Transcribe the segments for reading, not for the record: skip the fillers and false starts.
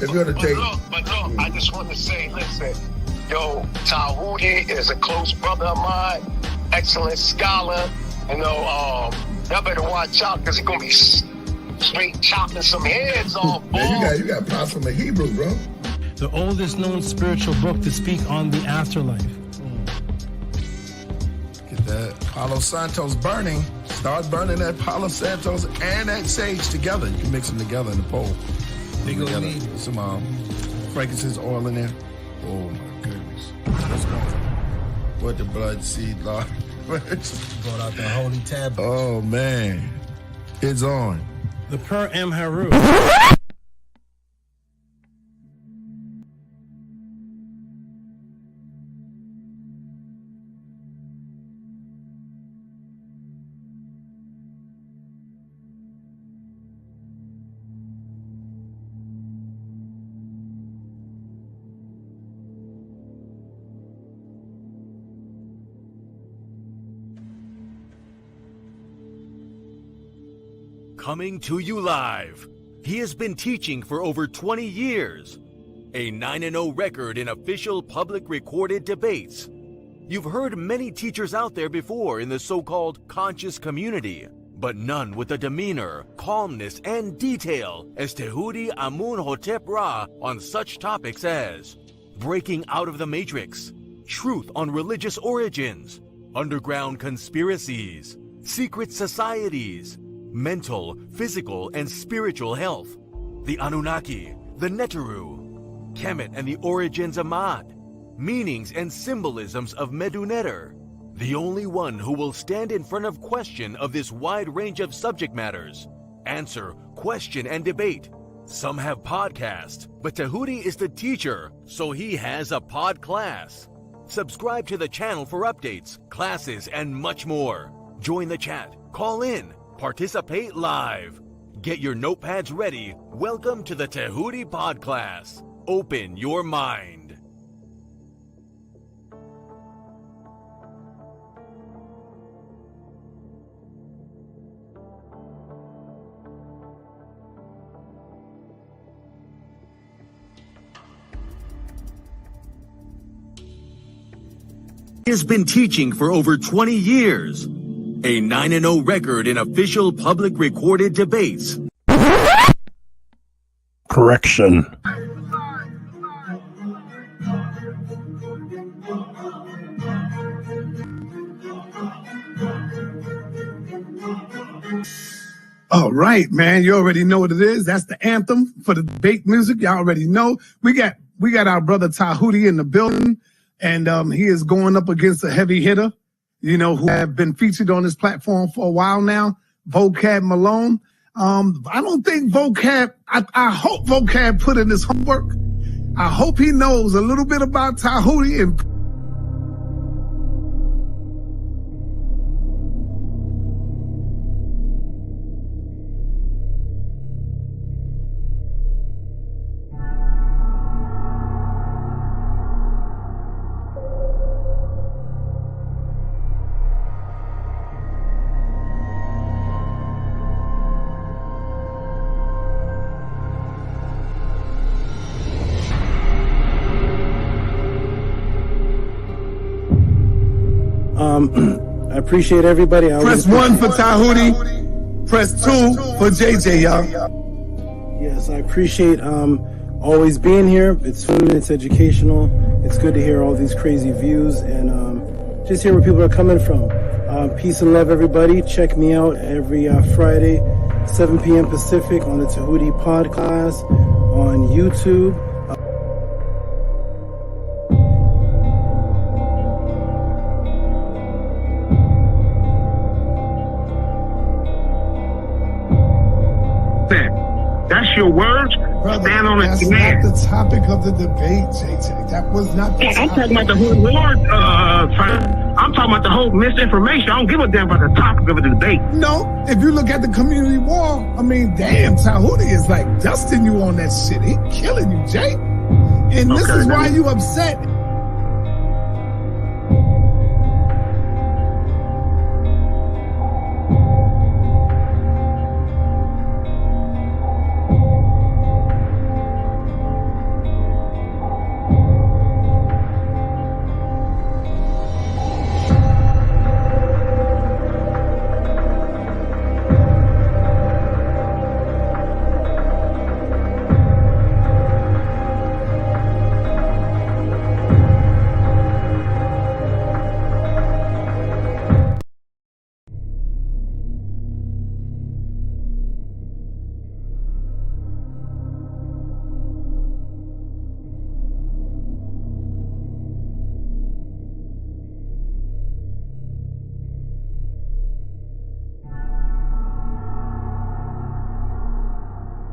If you're gonna take, but look, I just want to say, listen, yo, Tehuti is a close brother of mine, excellent scholar. You know, y'all better watch out because he's gonna be straight chopping some heads off. Yeah, you got pops from the Hebrew, bro. The oldest known spiritual book to speak on the afterlife. Get that Palo Santos burning. Start burning that Palo Santos and that sage together. You can mix them together in the bowl. They go need some frankincense oil in there. Oh my goodness. What's going on? What the blood seed, Lord? brought out the holy tablet. Oh man. It's on. The Per M Haru. Coming to you live. He has been teaching for over 20 years. A 9-0 record in official public recorded debates. You've heard many teachers out there before in the so-called conscious community, but none with the demeanor, calmness, and detail as Tehuti Amun-hotep Ra on such topics as breaking out of the matrix, truth on religious origins, underground conspiracies, secret societies, mental, physical, and spiritual health, the Anunnaki, the Neteru, Kemet and the origins of Maat, meanings and symbolisms of Meduneter, the only one who will stand in front of question of this wide range of subject matters, answer, question, and debate. Some have podcasts, but Tehuti is the teacher, so he has a pod class. Subscribe to the channel for updates, classes, and much more. Join the chat, call in, participate live. Get your notepads ready. Welcome to the Tehuti Podclass. Open your mind. He has been teaching for over 20 years. A 9-0 record in official public recorded debates. Correction. All right, man. You already know what it is. That's the anthem for the debate music. Y'all already know. We got our brother Tehuti in the building, and he is going up against a heavy hitter, who have been featured on this platform for a while now, Vocab Malone. I don't think Vocab, I hope Vocab put in his homework. I hope he knows a little bit about Tehuti and I appreciate everybody. press 1 for Tehuti, press 2 for JJ, y'all. Yes, I appreciate always being here. It's fun, it's educational. It's good to hear all these crazy views and just hear where people are coming from. Peace and love, everybody. Check me out every Friday, 7 p.m. Pacific on the Tehuti Podclass on YouTube. That's your words. Brother, Stand on that's it. not the topic of the debate, JJ. That was not the topic. I'm talking about the whole word. I'm talking about the whole misinformation. I don't give a damn about the topic of the debate. No, if you look at the community wall, I mean, damn, Tehuti is like dusting you on that shit. He killing you, Jay. And this is why you upset.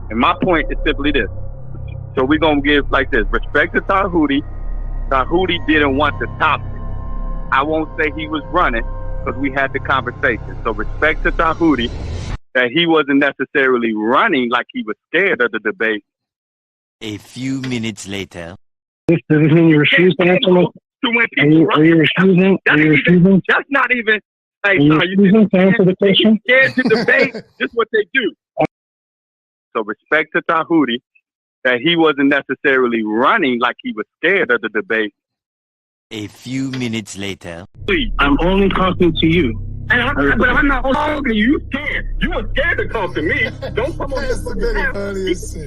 And my point is simply this. So we're going to give like this. Respect to Tehuti. Tehuti didn't want the topic. I won't say he was running because we had the conversation. So respect to Tehuti that he wasn't necessarily running like he was scared of the debate. A few minutes later. Does this mean you refuse to answer my question? Are you refusing? That's not even. Like, are you refusing to answer the question? Scared to debate. This is what they do. So respect to Tehuti that he wasn't necessarily running like he was scared of the debate. A few minutes later. I'm only talking to you. But I'm not talking to you. You scared. You were scared to talk to me. Don't come on this.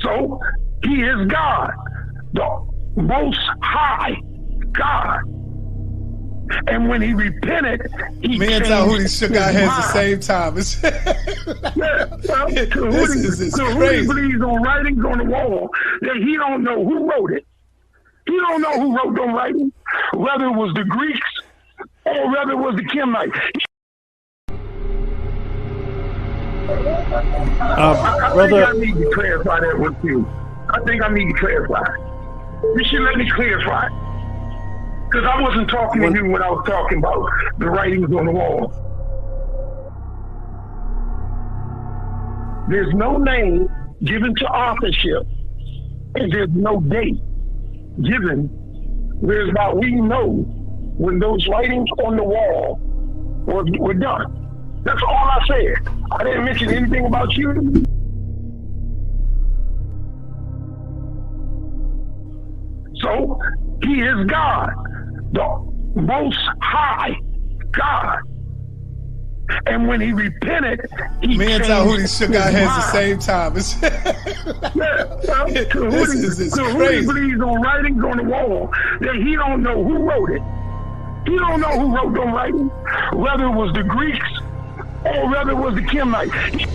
So he is God, the most high God. And when he repented, he Me and changed Tahuti shook our his heads the mind. same time. This is Tahuti crazy. believes on writings on the wall that he don't know who wrote it. He don't know who wrote them writings, whether it was the Greeks or whether it was the Kemetic. I think I need to clarify that with you. I think I need to clarify. You should let me clarify. Because I wasn't talking to you when I was talking about the writings on the wall. There's no name given to authorship, and there's no date given whereby we know when those writings on the wall were done. That's all I said. I didn't mention anything about you. So, he is God, the most high God. And when he repented, he Me and changed Tahuti shook our his heads the mind. same time. This is crazy. Believes on writings on the wall that he don't know who wrote it. He don't know who wrote them writings, whether it was the Greeks or whether it was the Kemetic.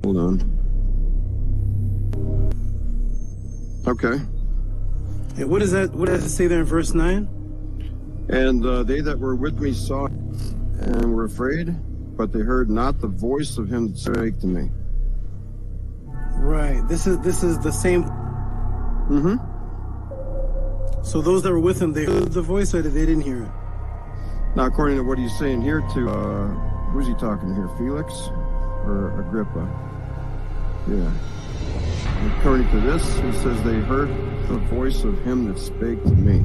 Hold on. Okay. Hey, what is that? What does it say there in verse 9? And they that were with me saw and were afraid, but they heard not the voice of him that spake to me. Right. This is the same. Mm-hmm. So those that were with him, they heard the voice, or they didn't hear it? Now, according to what he's saying here to, who's he talking to here? Felix or Agrippa? Yeah. According to this, he says they heard the voice of him that spake to me.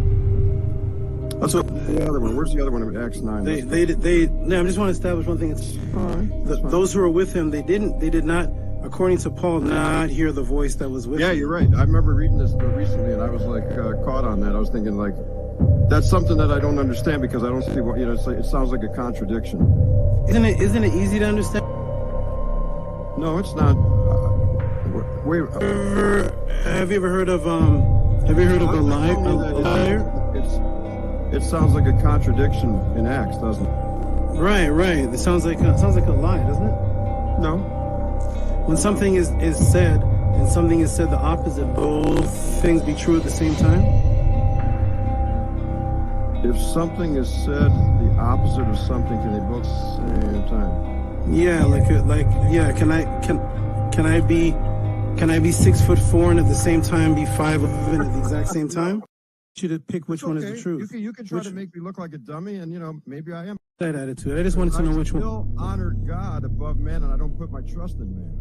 Let's go to the other one. Where's the other one in Acts 9? No, I just want to establish one thing. Those who were with him, they did not, according to Paul, not hear the voice that was with him. Yeah, you're right. I remember reading this recently, and I was like caught on that. I was thinking like, that's something that I don't understand because I don't see what, it sounds like a contradiction. Isn't it easy to understand? No, it's not. Wait. Have you ever heard of a liar? It sounds like a contradiction in Acts, doesn't it? Right. It sounds like a lie, doesn't it? No. When something is said and something is said the opposite, both things be true at the same time? If something is said the opposite of something, can they both at the same time? Yeah, Can I be 6'4" and at the same time be 5'11" at the exact same time? I want you to pick which one is the truth. You can try to make me look like a dummy, and maybe I am. That attitude. I just wanted to know which one. I still honor God above man, and I don't put my trust in man.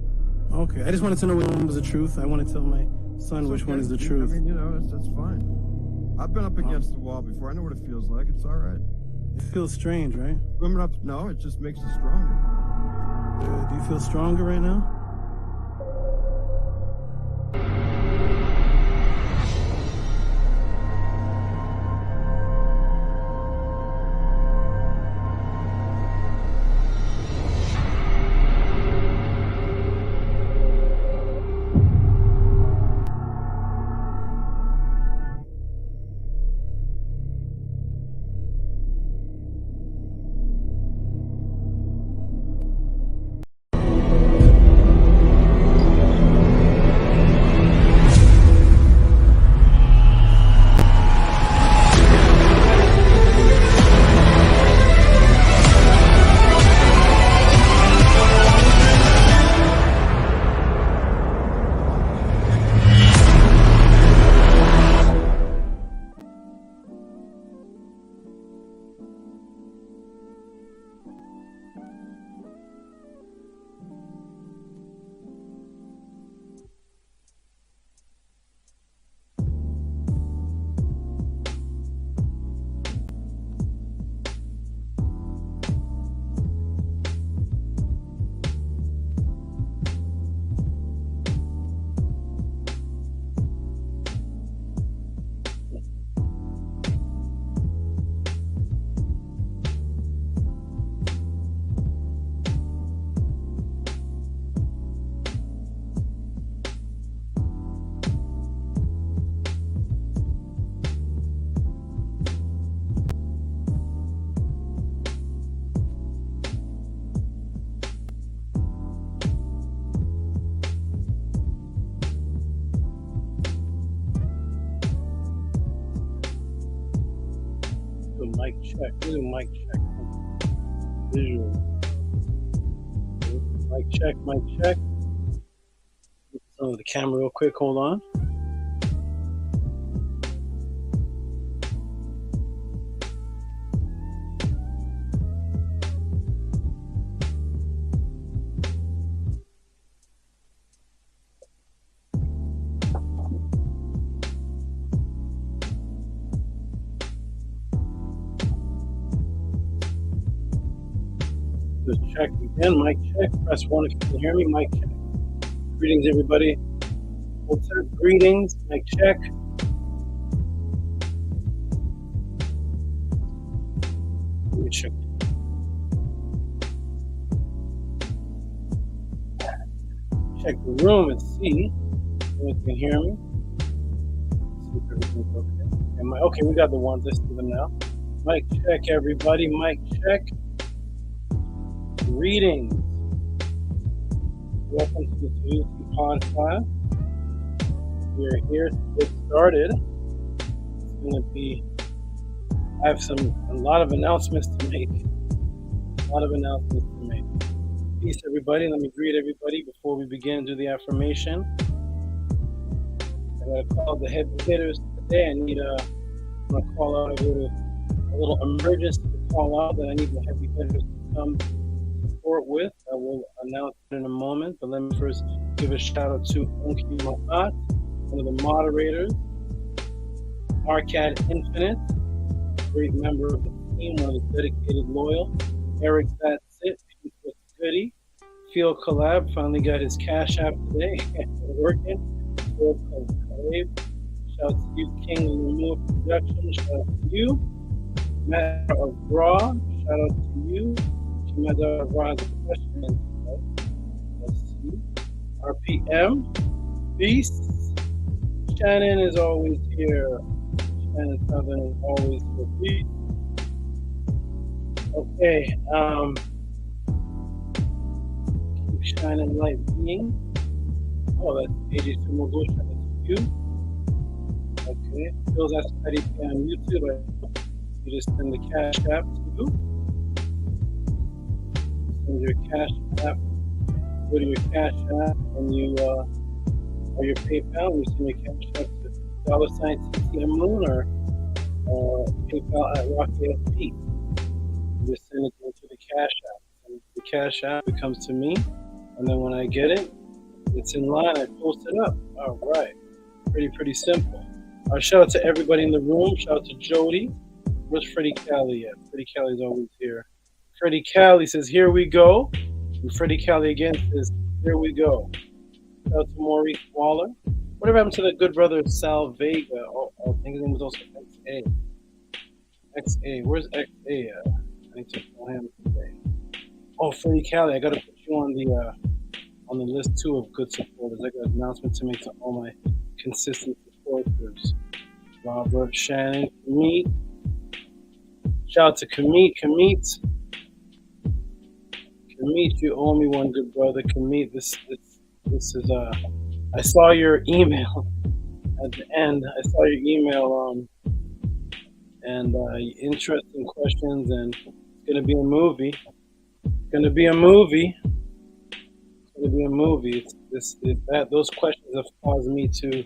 Okay, I just wanted to know which one was the truth. I want to tell my son which one is the truth. I mean, that's fine. I've been up against the wall before. I know what it feels like. It's all right. It feels strange, right? No, it just makes you stronger. Do you feel stronger right now? check. Do mic check. Visual. Mic check. Mic check. Oh, the camera real quick. Hold on. Just check again. Mic check. Press 1 if you can hear me. Mic check. Greetings, everybody. What's up? Greetings. Mic check. Let me check. Check the room and see if you can hear me. See if everything's okay. Okay, we got the ones. Let's do them now. Mic check, everybody. Mic check. Greetings. Welcome to the Tehuti Podcast. We are here to get started. It's going to be, I have a lot of announcements to make. Peace, everybody. Let me greet everybody before we begin to do the affirmation. I got to call the heavy hitters today. I'm going to call out a little emergency to call out that I need the heavy hitters to come support with. I will announce it in a moment, but let me first give a shout out to Maat, one of the moderators, Arcad Infinite, great member of the team, one of the dedicated loyal, Eric That's It, Goody, Field Collab, finally got his Cash App today, working, Field Collab, shout out to you, King of Remove Production, shout out to you, Matt of Raw, shout out to you, Matter of Ron's question. Let's see. RPM. Beast. Shannon is always here. Shannon Southern is always here. Beast. Okay. Keep shining light being. Oh, that's AJ Sumogo. Shout out to you. Okay. Phil's Ask Petty on YouTube. You just send the Cash App to you. Your Cash App, go to your Cash App and you or your PayPal, you send your Cash App to $TTM Moon or PayPal at Rocky FP. You just send it to the Cash App. And the Cash App, it comes to me, and then when I get it, it's in line, I post it up. All right. Pretty simple. Shout out to everybody in the room. Shout out to Jody. Where's Freddie Cali at? Freddie Cali's always here. Freddie Cali says, here we go. And Freddie Cali again says, here we go. Shout out to Maurice Waller. Whatever happened to the good brother Sal Vega? Oh, I think his name was also XA. XA. Where's XA at? I need to call him today. Oh, Freddie Cali, I got to put you on the list too of good supporters. I got an announcement to make to all my consistent supporters. Robert, Shannon, Kemetic. Shout out to Kemetic. Kemetic, you owe me one, good brother. Kemetic, this is I saw your email at the end. I saw your email and interesting questions, and it's gonna be a movie. Those questions have caused me to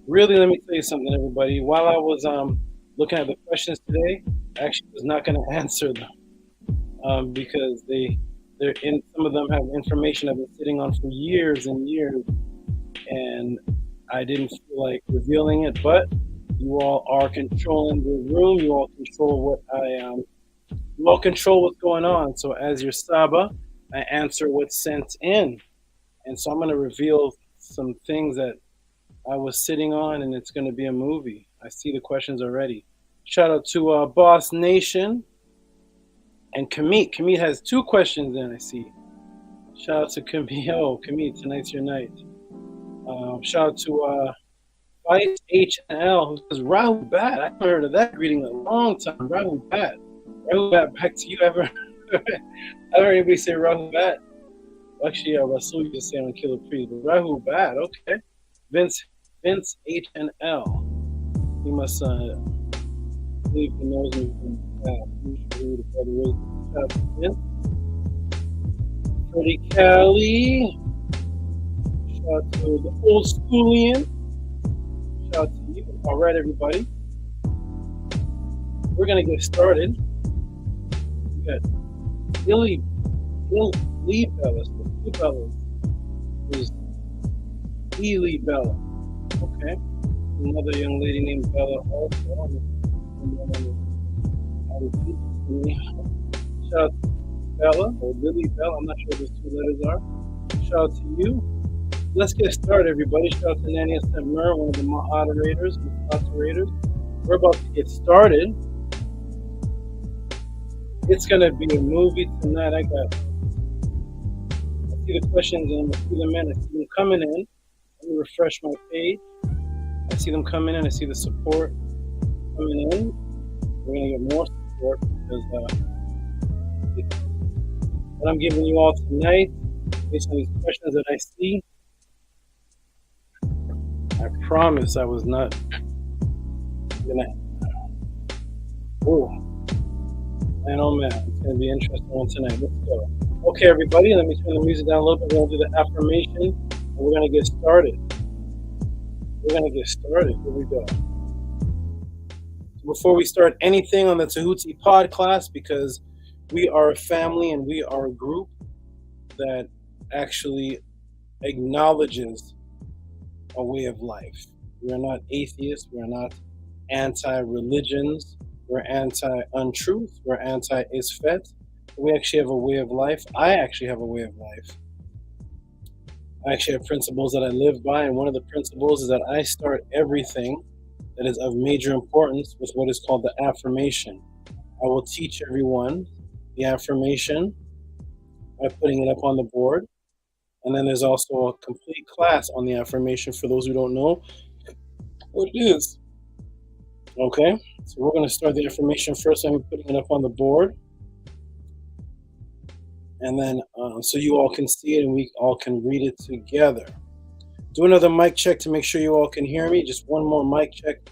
really, let me tell you something, everybody. While I was looking at the questions today, I actually was not going to answer them because some of them have information I've been sitting on for years and years, and I didn't feel like revealing it. But you all are controlling the room. You all control you all control what's going on. So as your Saba, I answer what's sent in, and so I'm going to reveal some things that I was sitting on, and it's going to be a movie. I see the questions already. Shout out to Boss Nation and Kemetic. Kemetic has 2 questions in, I see. Shout out to Kemetic. Oh, Kemetic, tonight's your night. Shout out to Fight HL, who says, Rahul Bat. I haven't heard of that greeting in a long time. Rahul Bat. Rahul Bat, back to you. I haven't heard anybody say Rahul Bat. Actually, Rasul used to say on Killer Priest, but Rahul Bat, okay. Vince HNL. He must believe he knows me from Shout out to Vince. Freddie Cali. Shout out to the old schoolian. Shout out to you. All right, everybody. We're going to get started. We got Lee Bellas. Two Bellas. There's Lee Bella. Okay. Another young lady named Bella also. Shout out to Bella or Lily Bella. I'm not sure what those two letters are. Shout out to you. Let's get started, everybody. Shout out to Nania Semmer, one of the moderators. We're about to get started. It's gonna be a movie tonight. I see the questions and I see them in. I see them coming in. Let me refresh my page. I see them coming in. I see the support coming in. We're gonna get more support because what I'm giving you all tonight, based on these questions that I see, I promise I was not gonna. Oh man, oh man, it's gonna be an interesting one tonight. Let's go. Okay, everybody, let me turn the music down a little bit. We're gonna do the affirmation, and we're gonna get started. Here we go. So before we start anything on the Tehuti Podclass, because we are a family and we are a group that actually acknowledges a way of life. We are not atheists. We're not anti-religions. We're anti-untruth. We're anti-isfet. We actually have a way of life. I actually have a way of life. I actually have principles that I live by, and one of the principles is that I start everything that is of major importance with what is called the affirmation. I will teach everyone the affirmation by putting it up on the board, and then there's also a complete class on the affirmation for those who don't know what it is. Okay, so we're going to start the affirmation first. I'm putting it up on the board. And then, so you all can see it and we all can read it together. Do another mic check to make sure you all can hear me. Just one more mic check,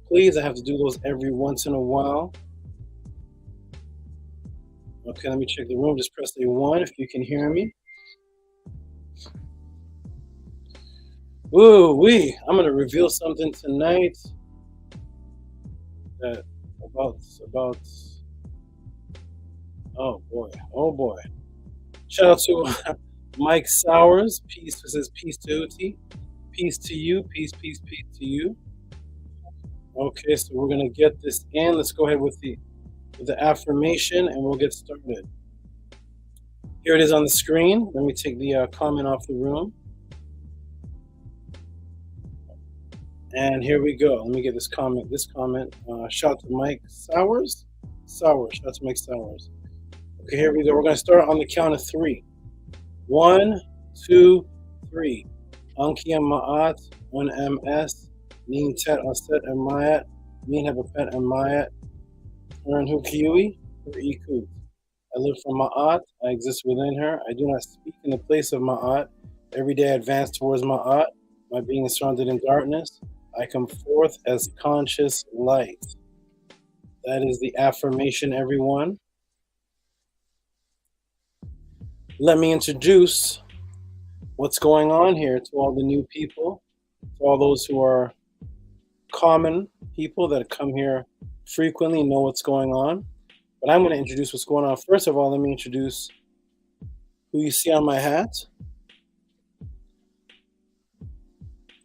please. I have to do those every once in a while. Okay, let me check the room. Just press A1 if you can hear me. Ooh-wee. I'm going to reveal something tonight that about, oh boy. Shout out to Mike Sowers. Peace. It says peace to Uti. Peace to you. Peace to you. Okay, so we're gonna get this in. Let's go ahead with the affirmation, and we'll get started. Here it is on the screen. Let me take the comment off the room. And here we go. Let me get this comment. Shout out to Mike Sowers. Shout out to Mike Sowers. Okay, here we go. We're going to start on the count of 3. 1, 2, 3. Anki Maat, Un MS, Nin Tet Aset and Mayat, Nin Habapet and Mayat, Ern Hukiui, Ikut. I live from Maat. I exist within her. I do not speak in the place of Maat. Every day I advance towards Maat. My being is surrounded in darkness. I come forth as conscious light. That is the affirmation, everyone. Let me introduce what's going on here to all the new people, to all those who are common people that come here frequently, know what's going on. But I'm going to introduce what's going on. First of all, let me introduce who you see on my hat.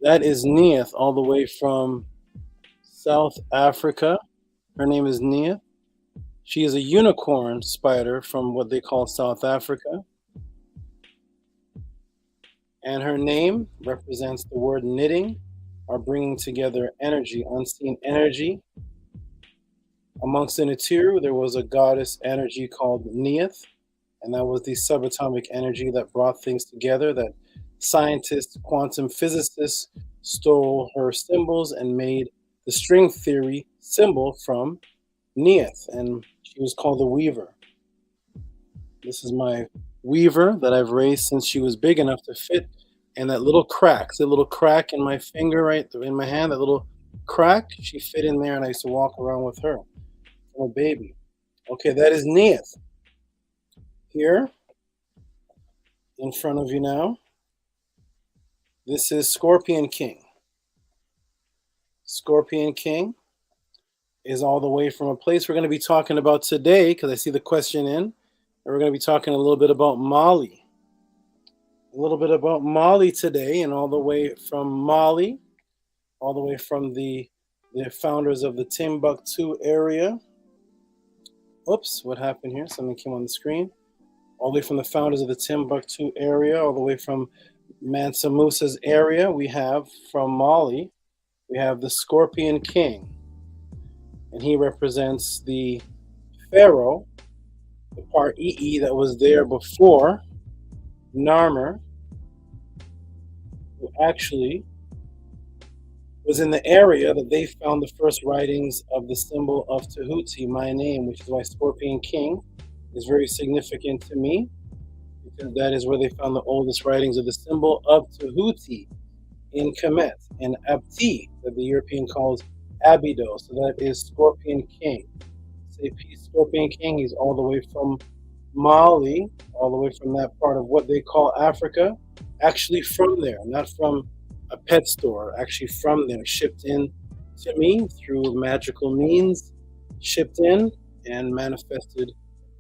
That is Neath, all the way from South Africa. Her name is Neath. She is a unicorn spider from what they call South Africa. And her name represents the word knitting, or bringing together energy, unseen energy. Amongst the Natiru, there was a goddess energy called Neath, and that was the subatomic energy that brought things together, that scientists, quantum physicists stole her symbols and made the string theory symbol from Neath, and she was called the Weaver. This is my weaver that I've raised since she was big enough to fit in that little crack. See the little crack in my finger, right in my hand, that little crack? She fit in there, and I used to walk around with her from a baby. Okay, that is Neath. Here, in front of you now, this is Scorpion King. Scorpion King is all the way from a place we're going to be talking about today, because I see the question in, and we're going to be talking a little bit about Mali. A little bit about Mali today, and all the way from Mali, all the way from the founders of the Timbuktu area. Oops, what happened here? Something came on the screen. All the way from the founders of the Timbuktu area, all the way from Mansa Musa's area, we have from Mali, we have the Scorpion King. And he represents the pharaoh, the Par-Ii that was there before Narmer, who actually was in the area that they found the first writings of the symbol of Tehuti, my name, which is why Scorpion King is very significant to me, because that is where they found the oldest writings of the symbol of Tehuti in Kemet, and Abti, that the European calls Abydos. So that is Scorpion King. Say peace, Scorpion King. He's all the way from Mali, all the way from that part of what they call Africa, actually from there, not from a pet store, actually from there, shipped in to me through magical means, shipped in and manifested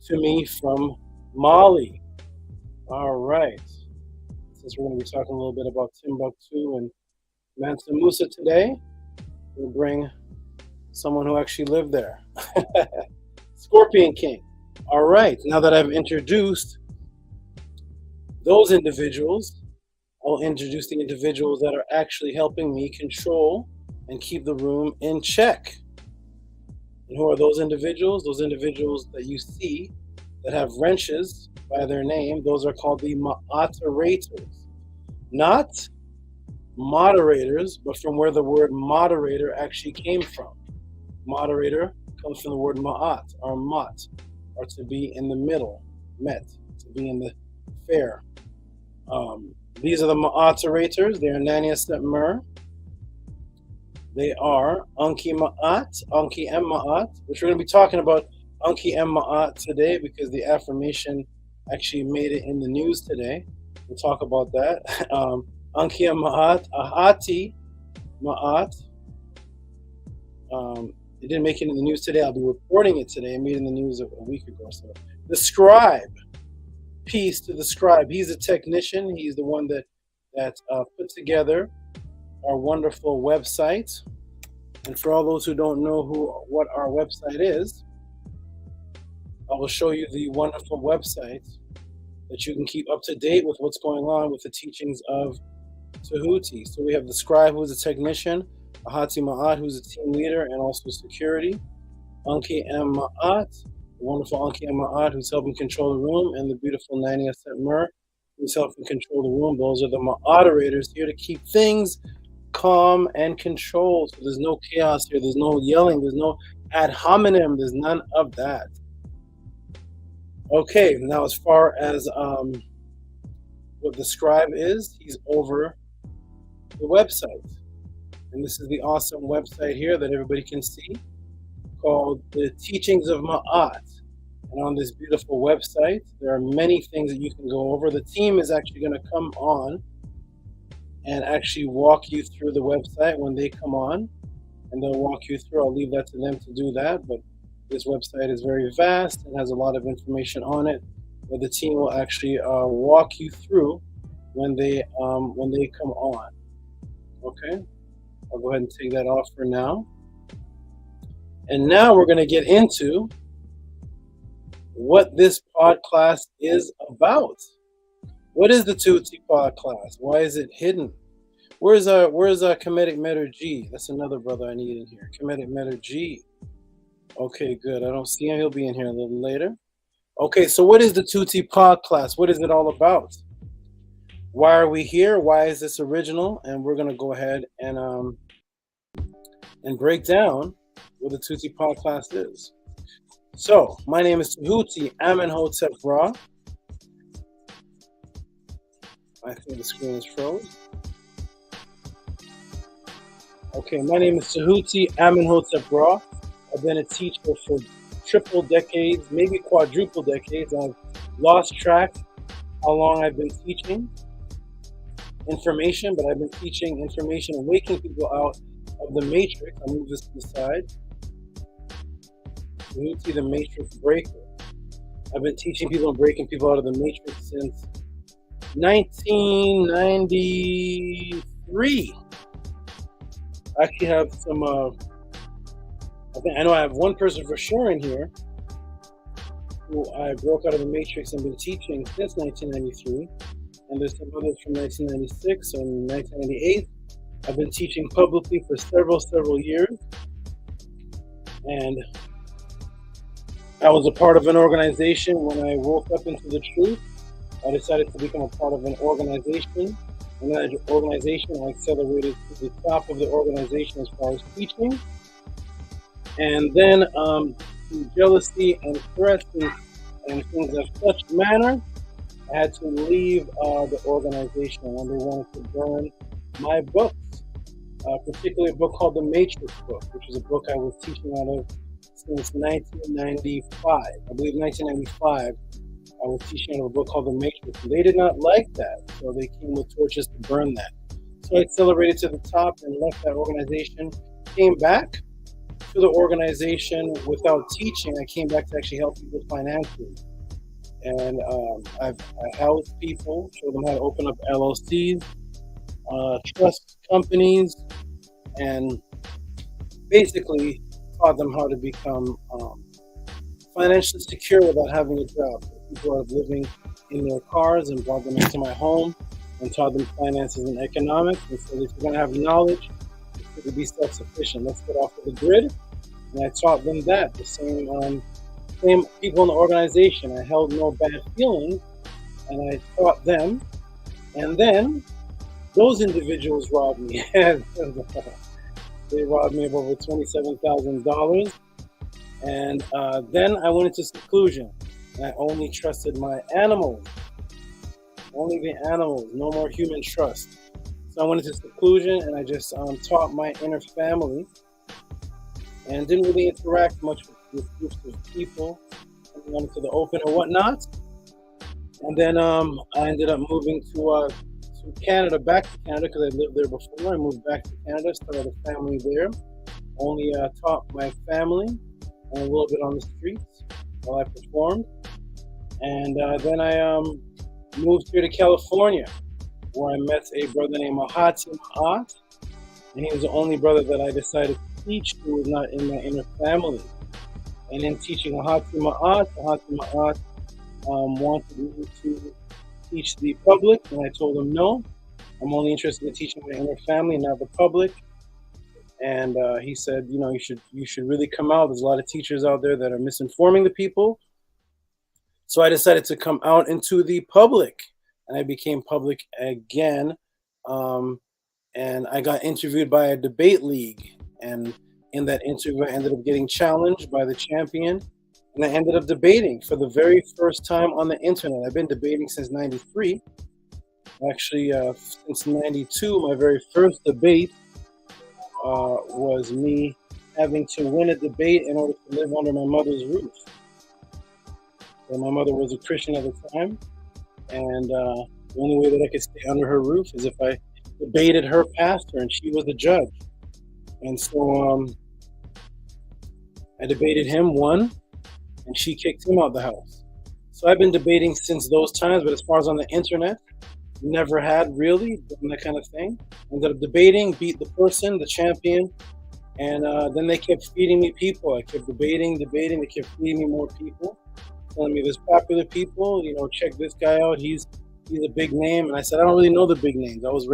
to me from Mali. All right. Since we're going to be talking a little bit about Timbuktu and Mansa Musa today, we'll bring someone who actually lived there. Scorpion King. All right. Now that I've introduced those individuals, I'll introduce the individuals that are actually helping me control and keep the room in check. And who are those individuals? Those individuals that you see that have wrenches by their name, those are called the moderators. Not moderators, but from where the word moderator actually came from. Moderator comes from the word ma'at, or mat, or to be in the middle, met, to be in the fair. These are the moderators. They are Nania Set Mer. They are Anki Maat, Anki M Maat, which we're going to be talking about Anki M Maat today because the affirmation actually made it in the news today. We'll talk about that. Anki M Maat, Ahati Maat. It didn't make it in the news today. I'll be reporting it today. I made it in the news a week ago or so. The scribe. Peace to the scribe. He's a technician. He's the one that put together our wonderful website. And for all those who don't know what our website is, I will show you the wonderful website that you can keep up to date with what's going on with the teachings of Tehuti. So we have the scribe, who's a technician, Ahati Ma'at, who's a team leader and also security, Anki M Ma'at, the wonderful Anki M Ma'at, who's helping control the room, and the beautiful Nania Set Mer, who's helping control the room. Those are the moderators here to keep things calm and controlled. So there's no chaos here. There's no yelling. There's no ad hominem. There's none of that. Okay, now as far as what the scribe is, he's over the website. And this is the awesome website here that everybody can see called The Teachings of Maat. And on this beautiful website, there are many things that you can go over. The team is actually going to come on and actually walk you through the website when they come on. And they'll walk you through. I'll leave that to them to do that. But this website is very vast and has a lot of information on it. But the team will actually walk you through when they come on. Okay? I'll go ahead and take that off for now. And now we're going to get into what this pod class is about. What is the Tehuti pod class? Why is it hidden? Where's our Kemetic Meter G? That's another brother I need in here. Kemetic Meter G. Okay, good. I don't see him. He'll be in here a little later. Okay, so what is the Tehuti pod class? What is it all about? Why are we here? Why is this original? And we're going to go ahead and break down what the Tehuti pod class is. So, my name is Tehuti Amenhotep Ra. I think the screen is froze. Okay, my name is Tehuti Amenhotep Ra. I've been a teacher for triple decades, maybe quadruple decades. I've lost track how long I've been teaching information, but I've been teaching information and waking people out of the matrix. I'll move this to the side. Tehuti, the matrix breaker. I've been teaching people and breaking people out of the matrix since 1993. I actually have some, I know I have one person for sure in here who I broke out of the matrix and been teaching since 1993. And there's some others from 1996 and 1998. I've been teaching publicly for several years. And I was a part of an organization. When I woke up into the truth, I decided to become a part of an organization. And that organization, I accelerated to the top of the organization as far as teaching. And then through jealousy and threats and things of such manner, I had to leave the organization, and they wanted to burn my books, particularly a book called The Matrix Book, which is a book I was teaching out of since 1995. I believe 1995, I was teaching out of a book called The Matrix. And they did not like that, so they came with torches to burn that. So I accelerated to the top and left that organization, came back to the organization without teaching. I came back to actually help people financially. And I housed people, showed them how to open up LLCs, trust companies, and basically taught them how to become financially secure without having a job. People are living in their cars and brought them into my home and taught them finances and economics. And so if you're going to have knowledge, you have to be self-sufficient. Let's get off of the grid. And I taught them that. The same people in the organization. I held no bad feelings, and I taught them. And then those individuals robbed me. They robbed me of over $27,000. And then I went into seclusion. And I only trusted my animals. Only the animals. No more human trust. So I went into seclusion, and I just taught my inner family and didn't really interact much with groups of people coming onto the open or whatnot. And then I ended up moving to Canada, back to Canada, because I lived there before. I moved back to Canada, started a family there. Only taught my family and a little bit on the streets while I performed. And then I moved here to California, where I met a brother named Maat, and he was the only brother that I decided to teach who was not in my inner family. And in teaching Maat wanted me to teach the public, and I told him no. I'm only interested in teaching my inner family, not the public. And he said, you should really come out. There's a lot of teachers out there that are misinforming the people. So I decided to come out into the public, and I became public again. And I got interviewed by a debate league, and in that interview, I ended up getting challenged by the champion, and I ended up debating for the very first time on the internet. I've been debating since '93. Actually, since '92, my very first debate was me having to win a debate in order to live under my mother's roof. So my mother was a Christian at the time, and the only way that I could stay under her roof is if I debated her pastor, and she was the judge. And so I debated him, won, and she kicked him out of the house. So I've been debating since those times, but as far as on the internet, never had really done that kind of thing. Ended up debating, beat the person, the champion, and then they kept feeding me people. I kept debating, they kept feeding me more people, telling me there's popular people, check this guy out, he's a big name. And I said, I don't really know the big names. I was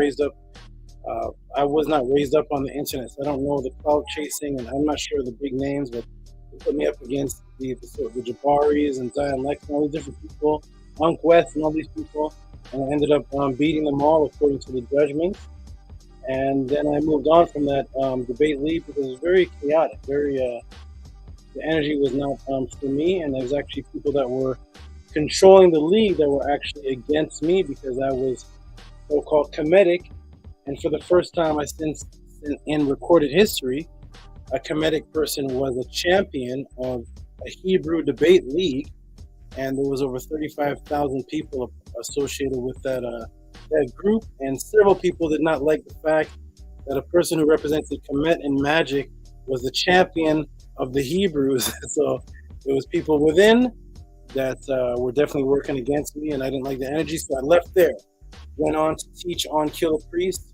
not raised up on the internet, so I don't know the cloud chasing, and I'm not sure the big names, but they put me up against the Jabaris and Zion Lex and all these different people, Unc West and all these people, and I ended up beating them all according to the judgments. And then I moved on from that debate league because it was very chaotic, the energy was not for me, and there was actually people that were controlling the league that were actually against me because I was so-called Kemetic. And for the first time in recorded history, a Kemetic person was a champion of a Hebrew debate league, and there was over 35,000 people associated with that group, and several people did not like the fact that a person who represented Kemet and magic was the champion of the Hebrews. So there was people within that were definitely working against me, and I didn't like the energy, so I left there. Went on to teach on Killer Priest,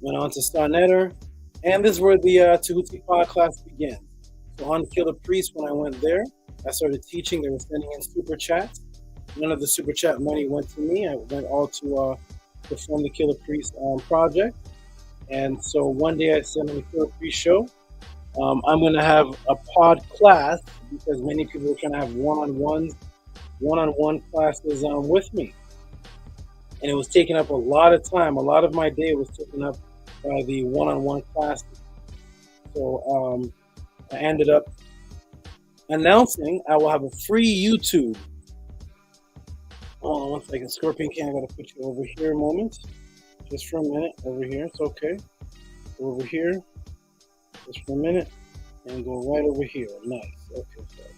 went on to Star Netter, and this is where the Tehuti podcast began. So on Killer Priest, when I went there, I started teaching. They were sending in super chats. None of the super chat money went to me. I went all to perform the Killer Priest project. And so one day I said on the Killer Priest show, I'm going to have a pod class because many people are trying to have one-on-one classes with me. And it was taking up a lot of time. A lot of my day was taken up by the one-on-one classes. So I ended up announcing I will have a free YouTube. Hold on 1 second. Scorpion King, I got to put you over here a moment. Just for a minute. Over here. It's okay. Go over here. Just for a minute. And go right over here. Nice. Okay.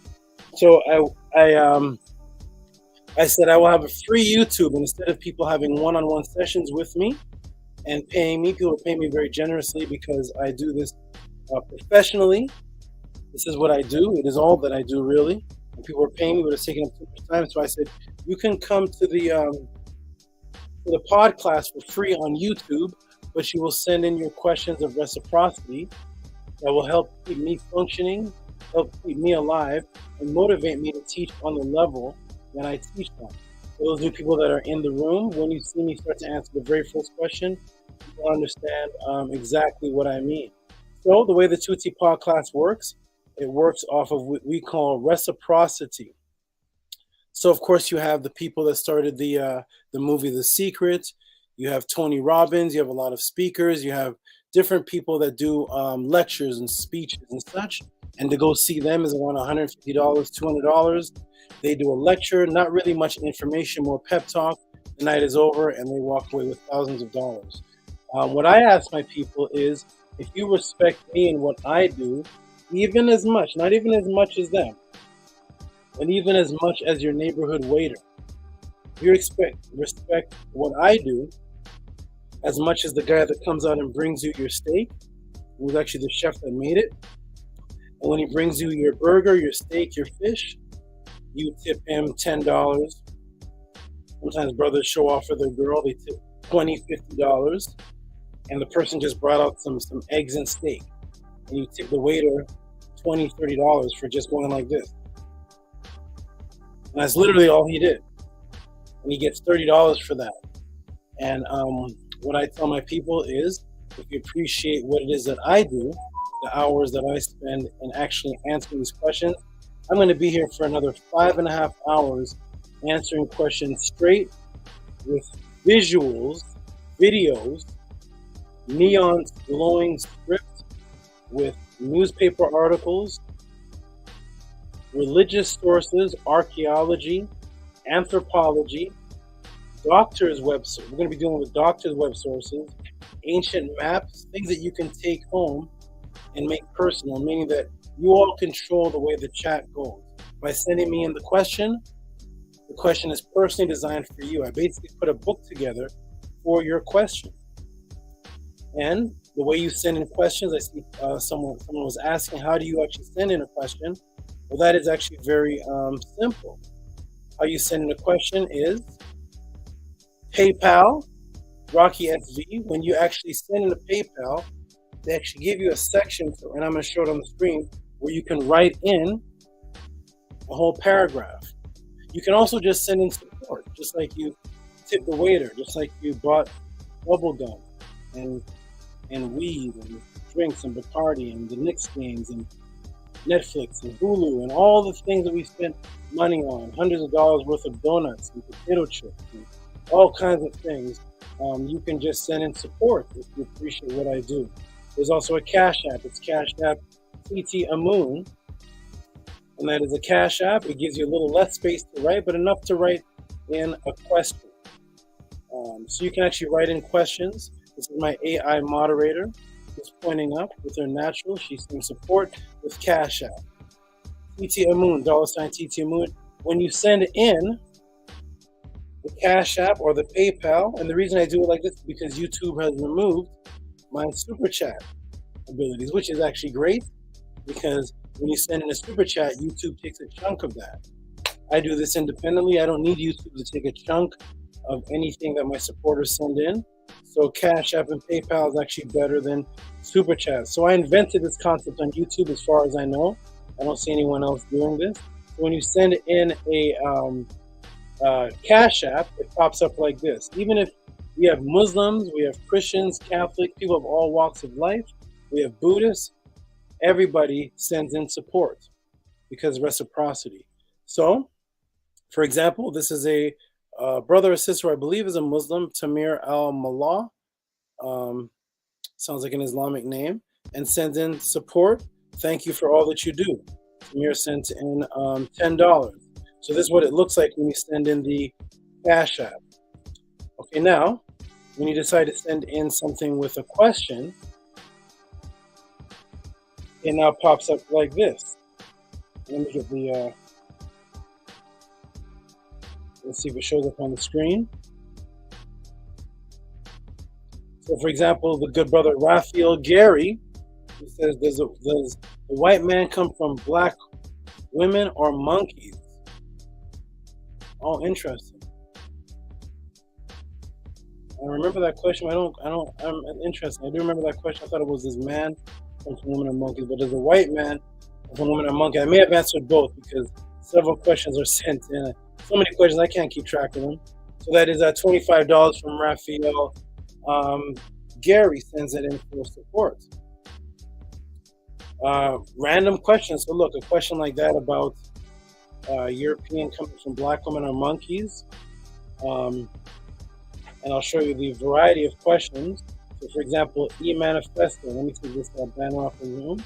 So I said I will have a free YouTube, and instead of people having one-on-one sessions with me and paying me, people are paying me very generously because I do this professionally. This is what I do. It is all that I do, really. And people are paying me, but it's taking up too much time. So I said, you can come to the pod class for free on YouTube, but you will send in your questions of reciprocity that will help keep me functioning, help keep me alive, and motivate me to teach on the level that I teach on. For those new people that are in the room, when you see me start to answer the very first question, you will understand exactly what I mean. So the way the 2T pod class works, it works off of what we call reciprocity. So of course you have the people that started the movie The Secret. You have Tony Robbins. You have a lot of speakers. You have different people that do lectures and speeches and such. And to go see them is around $150, $200. They do a lecture, not really much information, more pep talk. The night is over, and they walk away with thousands of dollars. What I ask my people is, if you respect me and what I do, even as much, not even as much as them, and even as much as your neighborhood waiter, if you respect what I do as much as the guy that comes out and brings you your steak, who's actually the chef that made it, and when he brings you your burger, your steak, your fish, you tip him $10. Sometimes brothers show off for their girl, they tip $20, $50, and the person just brought out some eggs and steak, and you tip the waiter $20, $30 for just going like this. And that's literally all he did. And he gets $30 for that. And what I tell my people is, if you appreciate what it is that I do, the hours that I spend in actually answering these questions, I'm going to be here for another 5.5 hours answering questions straight with visuals, videos, neon glowing script with newspaper articles, religious sources, archaeology, anthropology, doctors' web. We're going to be dealing with doctors' web sources, ancient maps, things that you can take home and make personal, meaning that you all control the way the chat goes. By sending me in the question is personally designed for you. I basically put a book together for your question. And the way you send in questions, I see someone was asking, how do you actually send in a question? Well, that is actually very simple. How you send in a question is PayPal, Rocky SV. When you actually send in a PayPal, they actually give you a section, and I'm going to show it on the screen, where you can write in a whole paragraph. You can also just send in support, just like you tip the waiter, just like you bought bubble gum and weed and drinks and Bacardi and the Knicks games and Netflix and Hulu and all the things that we spent money on, hundreds of dollars worth of donuts and potato chips and all kinds of things. You can just send in support if you appreciate what I do. There's also a Cash App. It's Cash App TT Amun, and that is a Cash App. It gives you a little less space to write, but enough to write in a question. So you can actually write in questions. This is my AI moderator who's pointing up with her natural. She's in support with Cash App. TT Moon, $TT Moon. When you send in the Cash App or the PayPal, and the reason I do it like this is because YouTube has removed my super chat abilities, which is actually great because when you send in a super chat, YouTube takes a chunk of that. I do this independently. I don't need YouTube to take a chunk of anything that my supporters send in. So Cash App and PayPal is actually better than super chat. So I invented this concept on YouTube as far as I know. I don't see anyone else doing this. So when you send in a Cash App, it pops up like this. Even if we have Muslims, we have Christians, Catholic, people of all walks of life, we have Buddhists, everybody sends in support because of reciprocity. So, for example, this is a brother or sister, I believe is a Muslim, Tamir al-Mallah, sounds like an Islamic name, and sends in support. Thank you for all that you do. Tamir sent in $10. So this is what it looks like when you send in the Cash App. Okay, now, when you decide to send in something with a question, it now pops up like this. Let me get the, let's see if it shows up on the screen. So, for example, the good brother Raphael Gary, who says, does the white man come from black women or monkeys? Oh, interesting. I remember that question. I'm interested. I do remember that question. I thought it was this man come from women or monkeys, but does a white man come from women or monkey? I may have answered both because several questions are sent in. So many questions, I can't keep track of them. So that is $25 from Raphael. Gary sends it in for support. Random questions. So look, a question like that about European coming from black women or monkeys. And I'll show you the variety of questions. So for example, E-Manifesto. Let me take this banner off the room.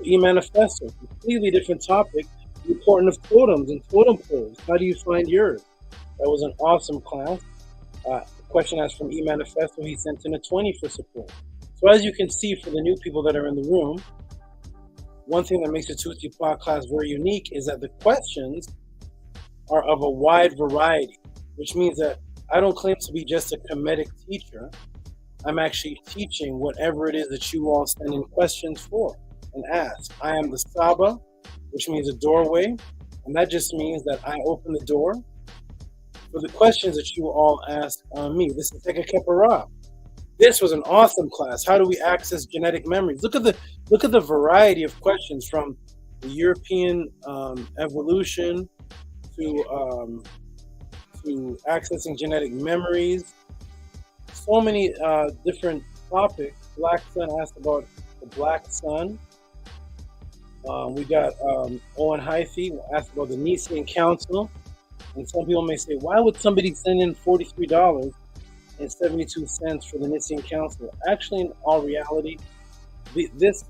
E-Manifesto, completely different topic. The importance of totems and totem poles. How do you find yours? That was an awesome class. The question asked from E-Manifesto, he sent in a 20 for support. So as you can see, for the new people that are in the room, one thing that makes the Tehuti podcast very unique is that the questions are of a wide variety, which means that I don't claim to be just a Kemetic teacher. I'm actually teaching whatever it is that you all send in questions for and ask. I am the Saba, which means a doorway, and that just means that I open the door for the questions that you all ask on me. This is like a Kepara. This was an awesome class. How do we access genetic memories? Look at the variety of questions from the European evolution to accessing genetic memories. So many different topics. Black Sun asked about the Black Sun. We got Owen Hyphy asked about the Nicene Council. And some people may say, why would somebody send in $43.72 for the Nicene Council? Actually, in all reality, this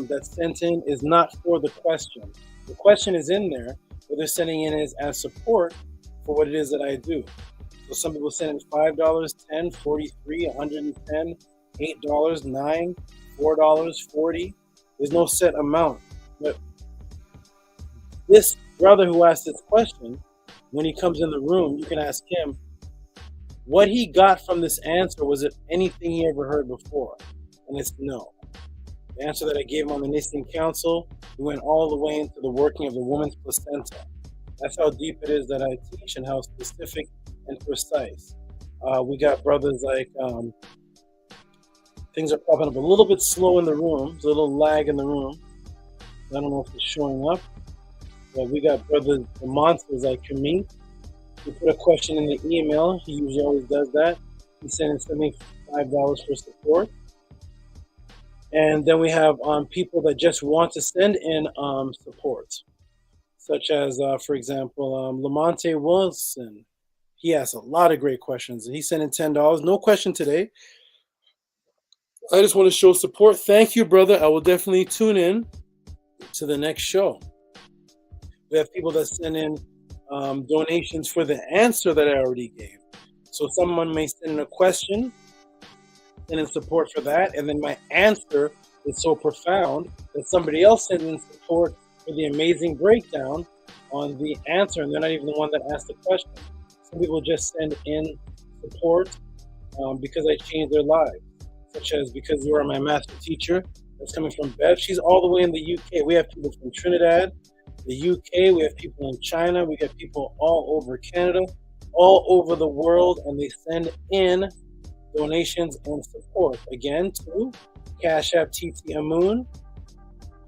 that's sent in is not for the question. The question is in there, but they're sending in as support for what it is that I do. So some people send in $5, $10, $43, $110, $8, $9, $4, $40. There's no set amount. But this brother who asked this question, when he comes in the room, you can ask him what he got from this answer. Was it anything he ever heard before? And it's no. The answer that I gave him on the Nicene Council, we went all the way into the working of the woman's placenta. That's how deep it is that I teach and how specific and precise. We got brothers like, things are popping up a little bit slow in the room. There's a little lag in the room. I don't know if it's showing up. But we got brothers, the monsters like Kemetic. He put a question in the email. He usually always does that. He sent in $75 for support. And then we have people that just want to send in support, such as, for example, Lamonte Wilson. He asked a lot of great questions. He sent in $10. No question today. I just want to show support. Thank you, brother. I will definitely tune in to the next show. We have people that send in donations for the answer that I already gave. So someone may send in a question, send in support for that, and then my answer is so profound that somebody else sends in support for the amazing breakdown on the answer, and they're not even the one that asked the question. Some people just send in support because I changed their lives, such as because you are my master teacher. That's coming from Bev. She's all the way in the UK. We have people from Trinidad, the UK. We have people in China. We have people all over Canada, all over the world, and they send in donations and support. Again, to Cash App T.O.M Moon,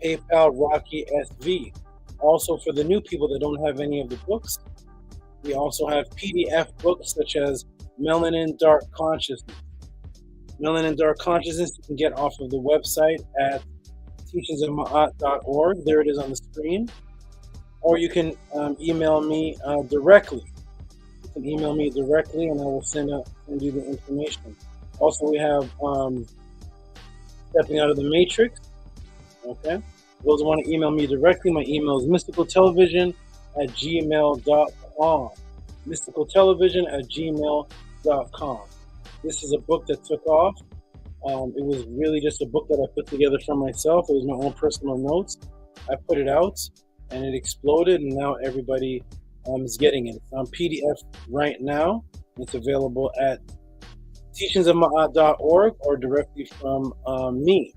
PayPal Rocky SV. Also, for the new people that don't have any of the books, we also have PDF books such as Melanin Dark Consciousness. Melanin Dark Consciousness you can get off of the website at teachingsofmaat.org. There it is on the screen. Or you can email me directly. You can email me directly and I will send you the information. Also, we have Stepping Out of the Matrix. Okay. Those who want to email me directly, my email is mysticaltelevision@gmail.com. mysticaltelevision@gmail.com. This is a book that took off. It was really just a book that I put together for myself. It was my own personal notes. I put it out and it exploded, and now everybody is getting it. It's on PDF right now. It's available at teachingsofmaat.org or directly from me.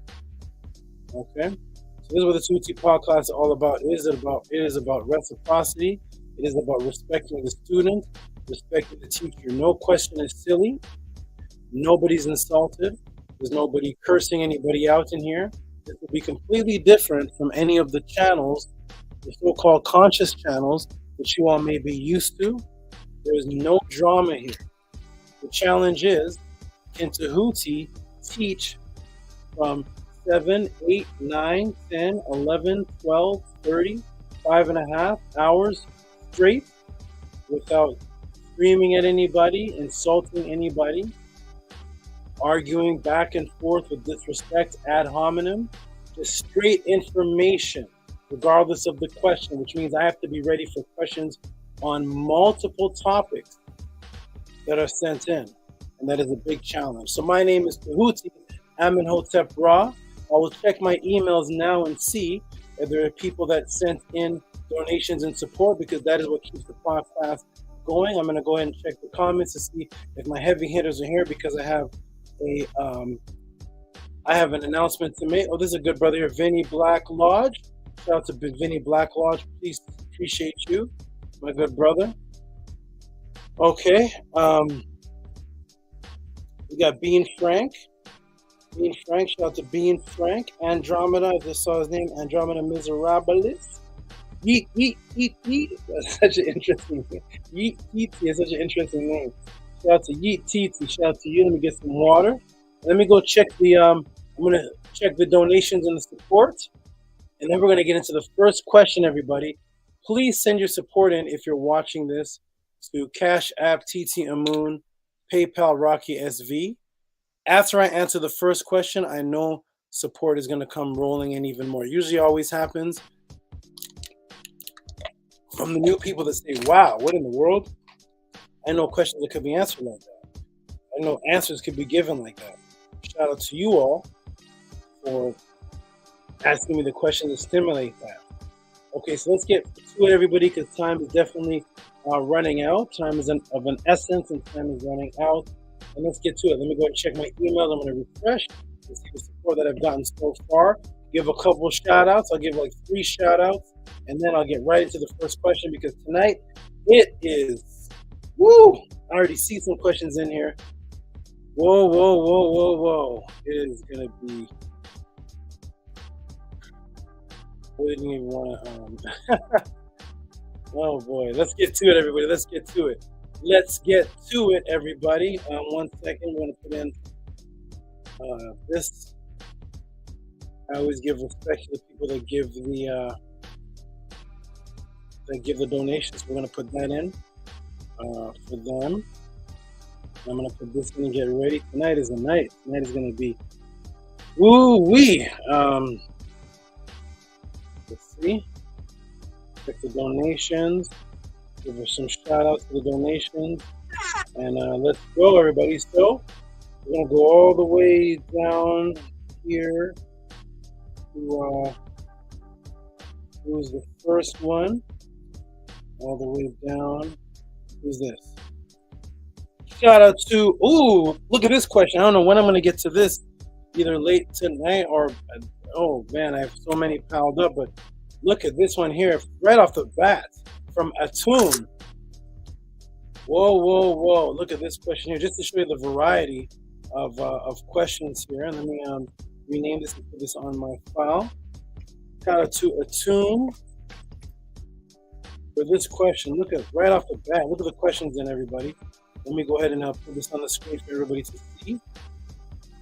Okay? So this is what the Tehuti podcast is all about. It is about reciprocity. It is about respecting the student, respecting the teacher. No question is silly. Nobody's insulted. There's nobody cursing anybody out in here. This will be completely different from any of the channels, the so-called conscious channels that you all may be used to. There is no drama here. The challenge is, can Tehuti teach from 7, 8, 9, 10, 11, 12, 30, 5.5 hours straight without screaming at anybody, insulting anybody, arguing back and forth with disrespect ad hominem, just straight information, regardless of the question, which means I have to be ready for questions on multiple topics that are sent in, and that is a big challenge. So my name is Tehuti Amenhotep Ra. I will check my emails now and see if there are people that sent in donations and support, because that is what keeps the podcast going. I'm going to go ahead and check the comments to see if my heavy hitters are here, because I have an announcement to make. Oh, this is a good brother here, Vinny Black Lodge. Shout out to Vinny Black Lodge. Please, appreciate you, my good brother. Okay. We got Bean Frank. Bean Frank, shout out to Bean Frank. Andromeda, I just saw his name, Andromeda Miserabilis. Yeet, yeet, yeet, yeet. That's such an interesting name. Yeet, yeet, is such an interesting name. Shout out to Yeet Titi. Shout out to you. Let me get some water. Let me go check I'm gonna check the donations and the support, and then we're gonna get into the first question. Everybody, please send your support in if you're watching this to Cash App T.O.M Moon, PayPal Rocky SV. After I answer the first question, I know support is gonna come rolling in even more. Usually, always happens from the new people that say, "Wow, what in the world?" I know questions that could be answered like that. I know answers could be given like that. Shout out to you all for asking me the question to stimulate that. Okay, so let's get to it, everybody, because time is definitely running out. Time is of an essence, and time is running out. And let's get to it. Let me go and check my email. I'm going to refresh and see the support that I've gotten so far. Give a couple of shout outs. I'll give like 3 shout outs, and then I'll get right into the first question, because tonight it is. Woo! I already see some questions in here. Whoa, whoa, whoa, whoa, whoa. It is going to be... We didn't even want to... Oh, boy. Let's get to it, everybody. Let's get to it. Let's get to it, everybody. 1 second. We're going to put in this. I always give respect to the people that give the donations. We're going to put that in. For them. I'm going to put this in and get ready. Tonight is the night. Tonight is going to be woo-wee. Let's see. Check the donations. Give us some shout-outs to the donations. And let's go, everybody. So, we're going to go all the way down here to Who's the first one? All the way down. Who's this? Shout out to, ooh, look at this question. I don't know when I'm going to get to this. Either late tonight or, oh man, I have so many piled up. But look at this one here, right off the bat, from Atum. Whoa. Look at this question here, just to show you the variety of questions here. Let me rename this and put this on my file. Shout out to Atum for this question. Look at right off the bat. Look at the questions in, everybody. Let me go ahead and put this on the screen for everybody to see.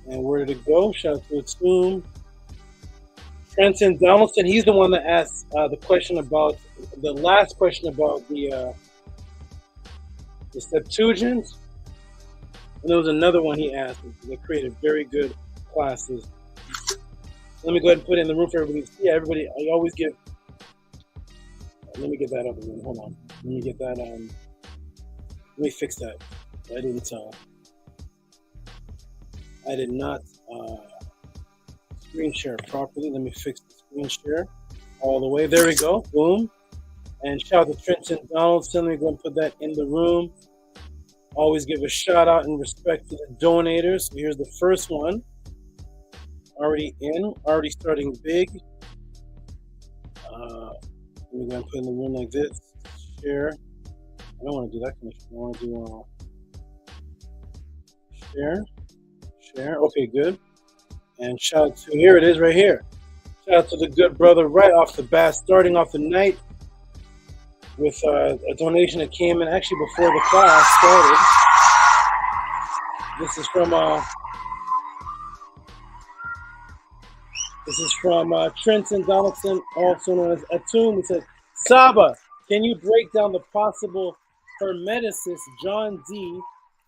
And where did it go? Shout out to Atum. Trenton Donaldson, he's the one that asked the question about, the last question about the Septuagint. And there was another one he asked that created very good classes. Let me go ahead and put it in the room for everybody to see. Everybody, I always give. Let me get that up again. Hold on. Let me get that. Let me fix that. I did not screen share properly. Let me fix the screen share all the way. There we go. Boom. And shout out to Trenton Donaldson. Let me go and put that in the room. Always give a shout out and respect to the donators. So here's the first one. Already in. Already starting big. Let me go and put in the room like this. Share. I don't want to do that kind of shit. I want to do share. Okay, good. And shout out to, here it is right here. Shout out to the good brother right off the bat, starting off the night with a donation that came in actually before the class started. This is from Trenton Donaldson, also known as Atum. He said, Saba, can you break down the possible hermeticists John D.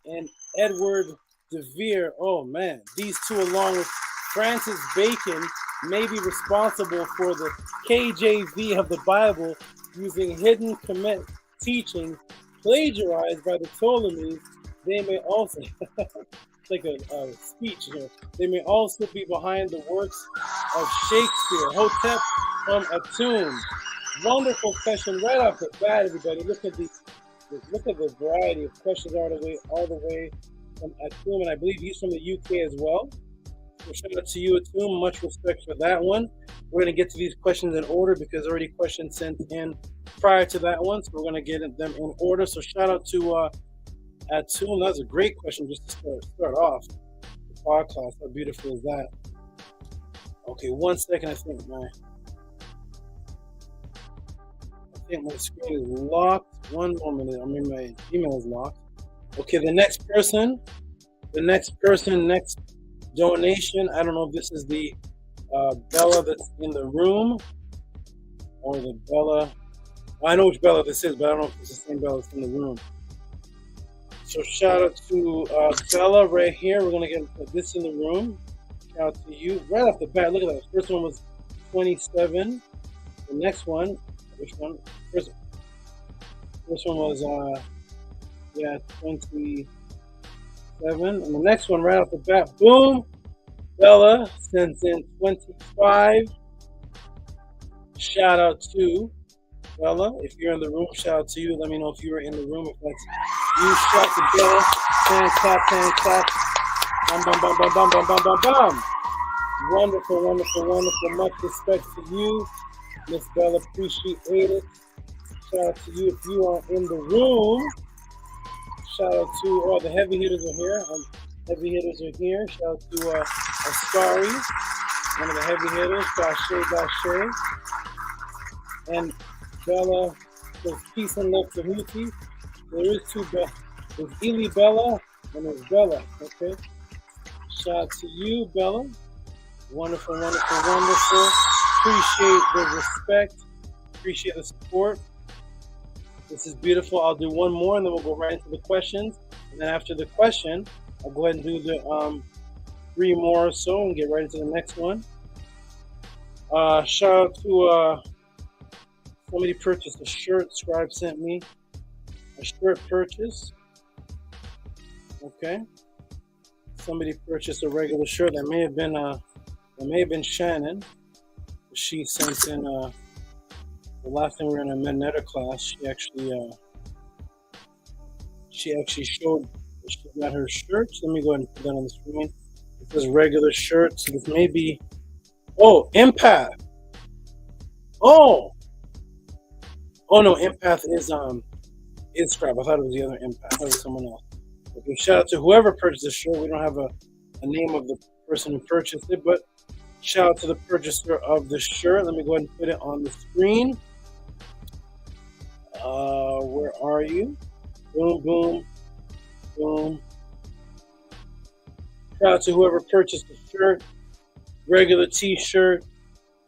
and Edward de Vere? Oh man, these two along with Francis Bacon may be responsible for the KJV of the Bible using hidden Kemetic teachings plagiarized by the Ptolemies. They may also, like a speech here, they may also be behind the works of Shakespeare. Hotep from Atum. Wonderful question right off the bat, everybody. Look at the variety of questions all the way from Atum, and I believe he's from the UK as well. So shout out to you, Atum. Much respect for that one. We're going to get to these questions in order because already questions sent in prior to that one, so we're going to get them in order. So shout out to Atum. That's a great question just to start off the podcast. How beautiful is that? Okay, 1 second. I think my screen is locked. One moment. I mean, my email is locked. Okay, the next donation. I don't know if this is the Bella that's in the room or the Bella. I know which Bella this is, but I don't know if it's the same Bella that's in the room. So shout out to Bella right here. We're gonna get this in the room. Shout out to you right off the bat. Look at that. First one was 27. The next one, which one? First one was 27. And the next one right off the bat, boom. Bella sends in 25. Shout out to Bella. If you're in the room, shout out to you. Let me know if you were in the room. If that's you, shout out to Bella. Hand clap. Bum, bum, bum, bum, bum, bum, bum, bum, bum. Wonderful. Much respect to you, Miss Bella. Appreciate it. Shout out to you if you are in the room. Shout out to all the heavy hitters are here. Shout out to Ascari, one of the heavy hitters. Dashe. And Bella, there's peace and love to Tehuti. There is two Bella. There's Eli Bella and there's Bella. Okay. Shout out to you, Bella. Wonderful. Appreciate the respect. Appreciate the support. This is beautiful. I'll do one more and then we'll go right into the questions. And then after the question, I'll go ahead and do the 3 more or so and get right into the next one. Shout out to somebody purchased a shirt. Scribe sent me a shirt purchase. Okay. Somebody purchased a regular shirt. That may have been Shannon. She sent in The last time we were in a Menetta class, she actually showed. She got her shirt. Let me go ahead and put that on the screen. It says regular shirt. So this may be. Oh, empath. Oh no, empath is Scrap. I thought it was the other empath. I thought it was someone else. Okay, shout out to whoever purchased the shirt. We don't have a name of the person who purchased it, but shout out to the purchaser of the shirt. Let me go ahead and put it on the screen. Where are you? Boom, boom, boom. Shout out to whoever purchased the shirt. Regular T-shirt.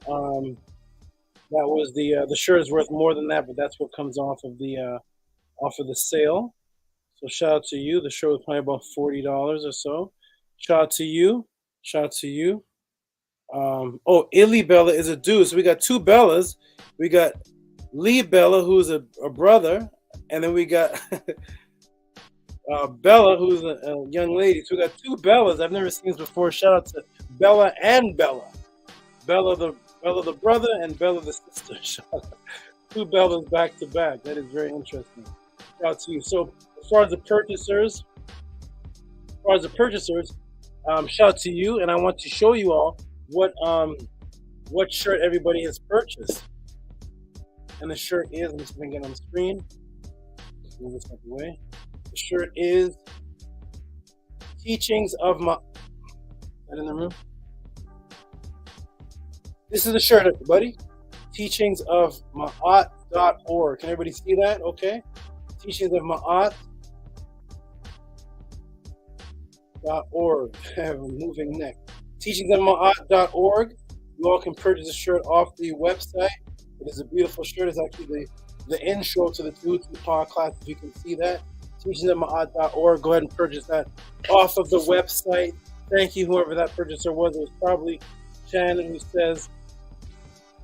That was the shirt is worth more than that, but that's what comes off of the sale. So shout out to you. The shirt was probably about $40 or so. Shout out to you. Shout out to you. Illy Bella is a dude. So we got two Bellas. We got Lee Bella, who's a brother, and then we got Bella, who's a young lady. So we got two Bellas. I've never seen this before. Shout out to Bella and Bella. Bella the brother and Bella the sister. Two Bellas back to back. That is very interesting. Shout out to you. So as far as the purchasers, shout out to you, and I want to show you all what shirt everybody has purchased. And the shirt is, let me see if I can get on the screen. Move this out the way. The shirt is Teachings of Maat. That in the room? This is the shirt, everybody. Teachings of Maat.org. Can everybody see that? Okay. Teachings of Maat.org. I have a moving neck. Teachings of Maat.org. You all can purchase the shirt off the website. It is a beautiful shirt. It's actually the intro to the Tehuti podcast. If you can see that. Teachings of Maat.org. Go ahead and purchase that off of the website. Thank you, whoever that purchaser was. It was probably Shannon, who says,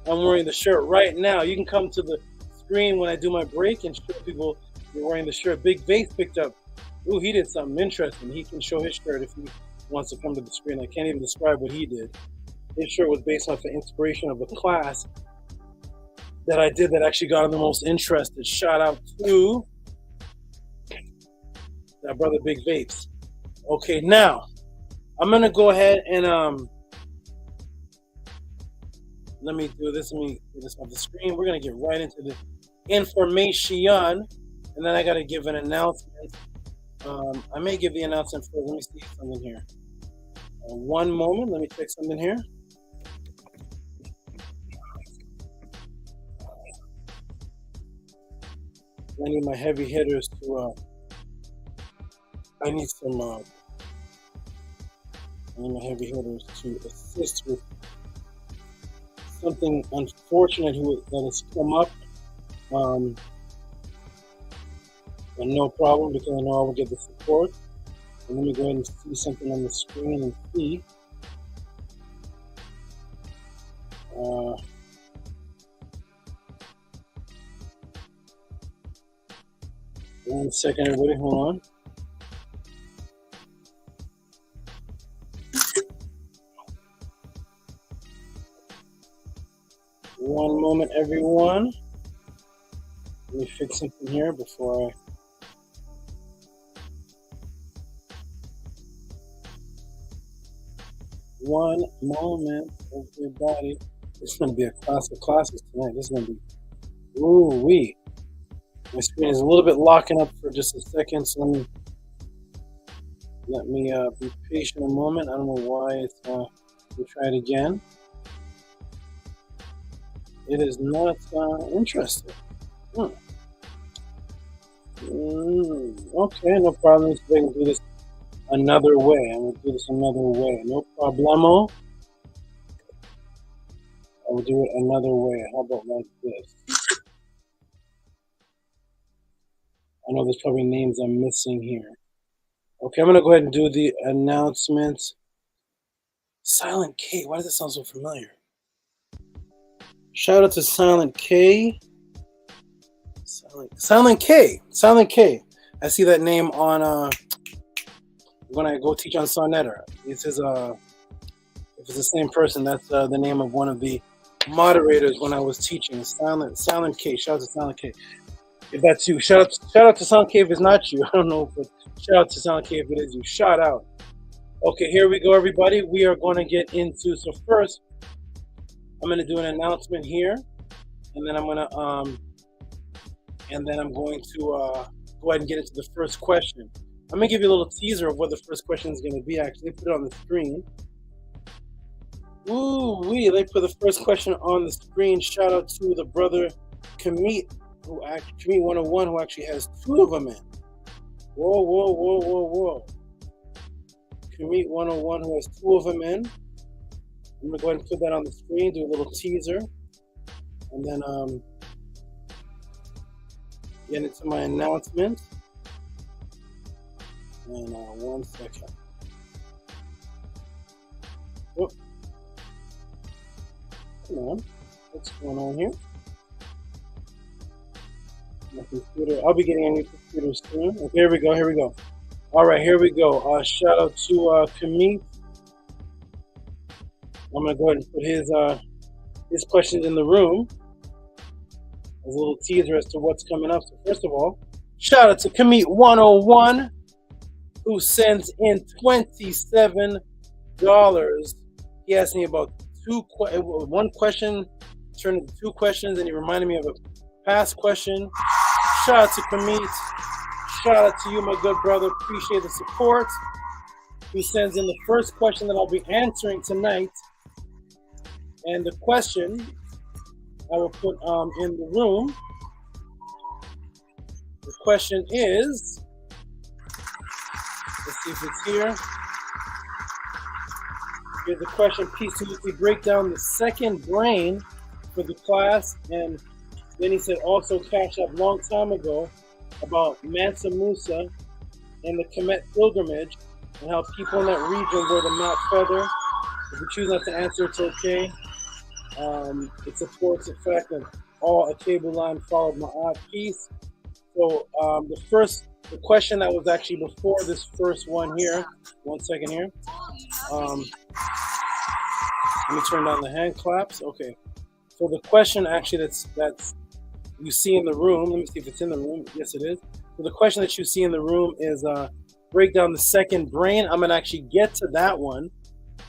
I'm wearing the shirt right now. You can come to the screen when I do my break and show people you're wearing the shirt. Big Vase picked up. Ooh, he did something interesting. He can show his shirt if he wants to come to the screen. I can't even describe what he did. His shirt was based off the inspiration of a class that I did that actually got him the most interested. Shout out to that brother Big Vapes. Okay, now I'm gonna go ahead and let me do this. Let me get this off the screen. We're gonna get right into the information, and then I gotta give an announcement. I may give the announcement first. Let me see something here. One moment. Let me check something here. I need my heavy hitters to. I need my heavy hitters to assist with something unfortunate that has come up. And no problem, because I know I will get the support. And let me go ahead and see something on the screen and see. 1 second, everybody, hold on. One moment, everyone. Let me fix something here before I. One moment, everybody. This is going to be a class of classes tonight. This is going to be. Ooh-wee. My screen is a little bit locking up for just a second, so let me be patient a moment. I don't know why it's. We'll try it again. It is not interesting. Okay, no problem. So I can do this another way. I'm going to do this another way. No problemo. I will do it another way. How about like this? I know there's probably names I'm missing here. Okay, I'm going to go ahead and do the announcements. Silent K. Why does that sound so familiar? Shout out to Silent K. Silent K. I see that name on when I go teach on Sonetta. It says if it's the same person, that's the name of one of the moderators when I was teaching. Silent K. Shout out to Silent K. If that's you, shout out to Silent K if it's not you. I don't know, but shout out to Silent K if it is you. Shout out. Okay, here we go, everybody. We are going to get into. So first, I'm going to do an announcement here, and then I'm going to go ahead and get into the first question. I'm going to give you a little teaser of what the first question is going to be. Actually, put it on the screen. Ooh-wee, they put the first question on the screen. Shout out to the brother Kemetic, Kemetic 101, who actually has two of them in. Whoa. Kemetic 101, who has two of them in. I'm going to go ahead and put that on the screen, do a little teaser, and then get into my announcement. And 1 second. Whoop. Come on. What's going on here? My computer. I'll be getting a new computer soon. Okay, here we go. All right, here we go. Shout out to Kemetic. I'm going to go ahead and put his questions in the room as a little teaser as to what's coming up. So first of all, shout out to Kemetic 101, who sends in $27. He asked me about one question, turned into two questions, and he reminded me of a past question. Shout out to Kemetic. Shout out to you, my good brother. Appreciate the support. He sends in the first question that I'll be answering tonight. And the question I will put in the room. The question is, let's see if it's here. Here's the question. Please, Tehuti, break down the second brain for the class. And then he said, also cash up long time ago about Mansa Musa and the Kemetic pilgrimage and how people in that region wear the Maat feather. If you choose not to answer, it's okay. It supports the fact that all a cable line followed Maat peace. So the question that was actually before this first one here. 1 second here. Let me turn down the hand claps. Okay. So the question actually that's you see in the room. Let me see if it's in the room. Yes, it is. So the question that you see in the room is break down the second brain. I'm gonna actually get to that one,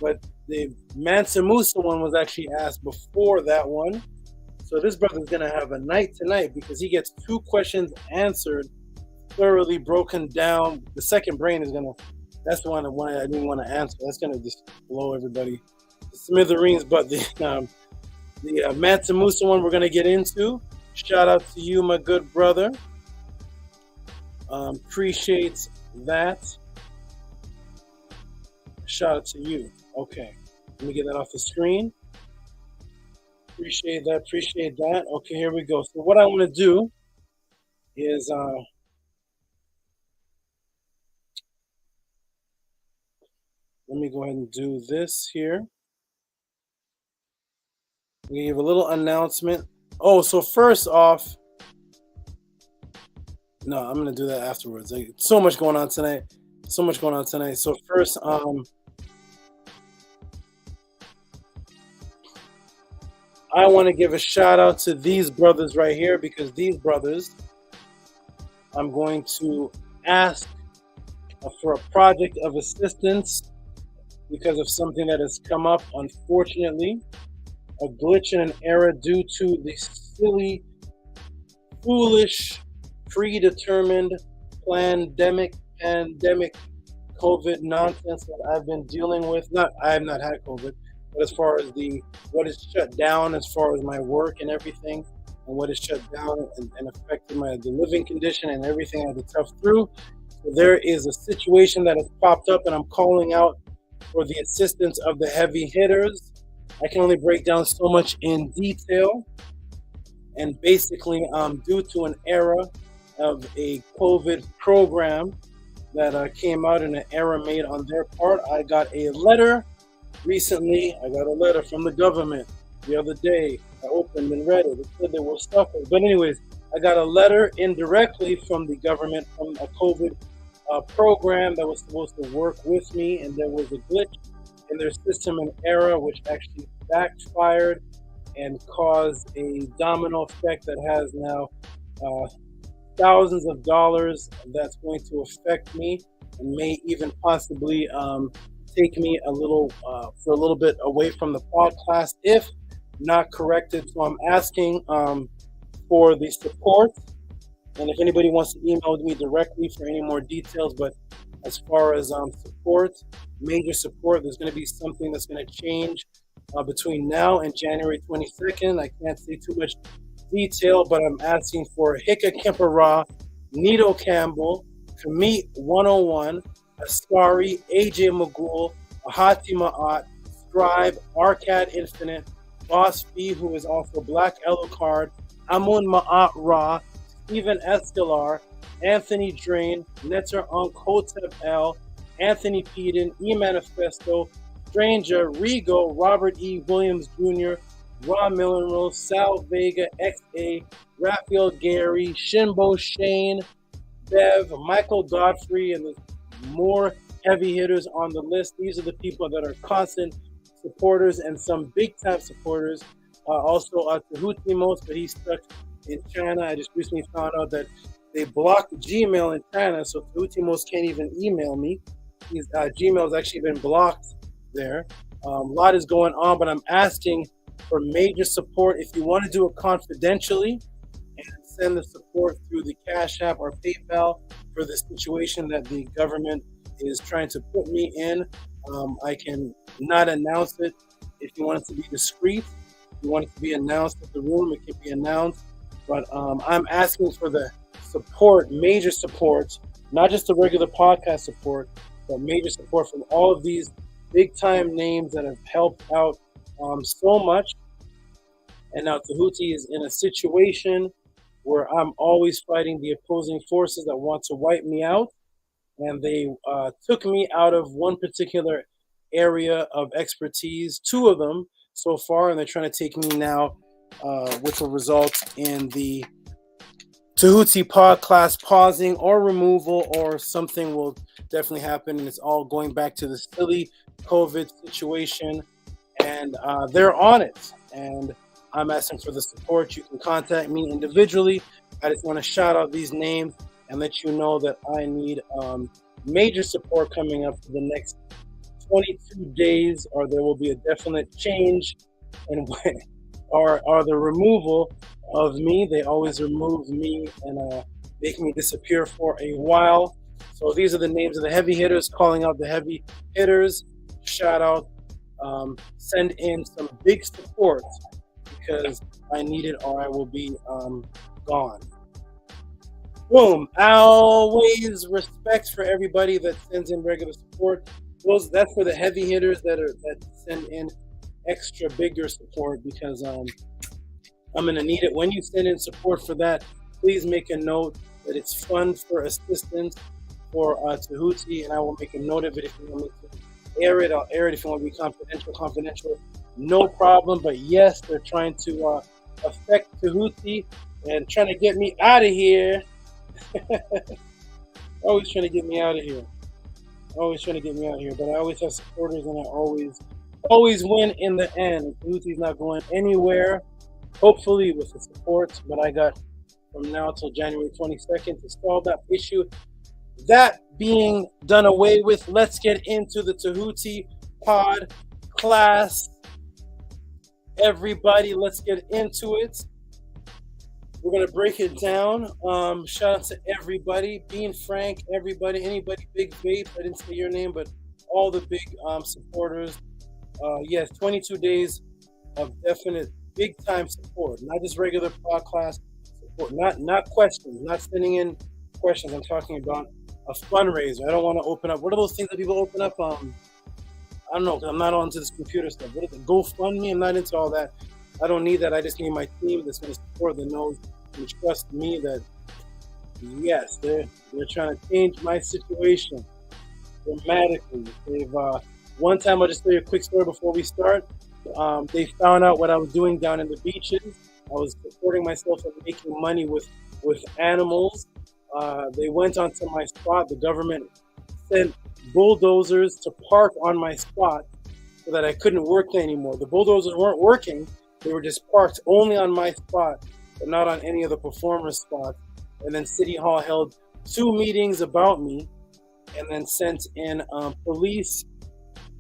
but the Mansa Musa one was actually asked before that one. So this brother's gonna have a night tonight because he gets two questions answered, thoroughly broken down. The second brain is that's the one I didn't want to answer. That's gonna just blow everybody to smithereens. But the Mansa Musa one we're gonna get into. Shout out to you, my good brother. Appreciate that. Shout out to you. Okay, let me get that off the screen. Appreciate that. Okay, here we go. So what I want to do is let me go ahead and do this here. We give a little announcement. Oh, so first off, no, I'm gonna do that afterwards. So much going on tonight. So first, I want to give a shout out to these brothers right here because these brothers, I'm going to ask for a project of assistance because of something that has come up, unfortunately. A glitch in an error due to the silly, foolish, predetermined, pandemic COVID nonsense that I've been dealing with. I have not had COVID, but as far as what is shut down, as far as my work and everything, and what is shut down and affected the living condition and everything I had to tough through. So there is a situation that has popped up, and I'm calling out for the assistance of the heavy hitters. I can only break down so much in detail, and basically due to an error of a COVID program that came out in an error made on their part, I got a letter recently. I got a letter from the government the other day. I opened and read it. It said there were stuff. But anyways, I got a letter indirectly from the government from a COVID program that was supposed to work with me, and there was a glitch in their system and error, which actually backfired, and cause a domino effect that has now thousands of dollars that's going to affect me and may even possibly take me for a little bit away from the podcast if not corrected. So I'm asking for the support, and if anybody wants to email me directly for any more details. But as far as support, major support, there's going to be something that's going to change between now and January 22nd. I can't say too much detail, but I'm asking for Hika Kempera, Nito Campbell, Kamit 101, Askari, AJ Magul, Ahati Maat, Scribe, Arcad Infinite, Boss B, who is also Black Alucard, Amun Ma'at Ra, Stephen Escalar, Anthony Drain, Netter Unkotep L, Anthony Peden, E Manifesto, Stranger, Rigo, Robert E. Williams Jr., Ron Millenrose, Sal Vega, XA, Raphael Gary, Shinbo Shane, Bev, Michael Godfrey, and there's more heavy hitters on the list. These are the people that are constant supporters and some big time supporters. Also, Tehuti most, but he's stuck in China. I just recently found out that they blocked Gmail in China, so Tehuti most can't even email me. His Gmail's actually been blocked there. A lot is going on, but I'm asking for major support. If you want to do it confidentially and send the support through the Cash App or PayPal for the situation that the government is trying to put me in, I can not announce it. If you want it to be discreet, if you want it to be announced at the room, it can be announced. But I'm asking for the support, major support, not just the regular podcast support, but major support from all of these big time names that have helped out so much. And now Tehuti is in a situation where I'm always fighting the opposing forces that want to wipe me out. And they took me out of one particular area of expertise, two of them so far, and they're trying to take me now, which will result in the Tehuti podcast pausing or removal, or something will definitely happen, and it's all going back to the silly COVID situation, and they're on it, and I'm asking for the support. You can contact me individually. I just want to shout out these names and let you know that I need major support coming up for the next 22 days, or there will be a definite change in or the removal of me. They always remove me and make me disappear for a while. So these are the names of the heavy hitters, calling out the heavy hitters. Shout out, send in some big support because I need it or I will be gone. Boom. Always respect for everybody that sends in regular support. That's for the heavy hitters that send in extra bigger support, because I'm gonna need it. When you send in support for that, please make a note that it's funds for assistance for Tehuti, and I will make a note of it. If you want me to air it, I'll air it. If you want to be confidential, no problem. But yes, they're trying to affect Tehuti and trying to get me out of here. Always trying to get me out of here. But I always have supporters, and I always win in the end. Tehuti's not going anywhere, hopefully with the support, but I got from now till January 22nd to solve that issue. That being done away with, let's get into the Tehuti pod class. Everybody, let's get into it. We're going to break it down. Shout out to everybody. Being Frank, everybody, anybody, Big Vape. I didn't say your name, but all the big supporters. Yes, 22 days of definite big-time support. Not just regular podcast support. Not questions. Not sending in questions. I'm talking about a fundraiser. I don't want to open up. What are those things that people open up? I don't know, because I'm not onto this computer stuff. What is it? GoFundMe? I'm not into all that. I don't need that. I just need my team that's going to support, that knows and trust me that, yes, they're trying to change my situation dramatically. They've one time, I'll just tell you a quick story before we start. They found out what I was doing down in the beaches. I was supporting myself and making money with animals. They went onto my spot. The government sent bulldozers to park on my spot so that I couldn't work there anymore. The bulldozers weren't working They were just parked only on my spot, but not on any of the performers' spots. And then City Hall held 2 meetings about me, and then sent in police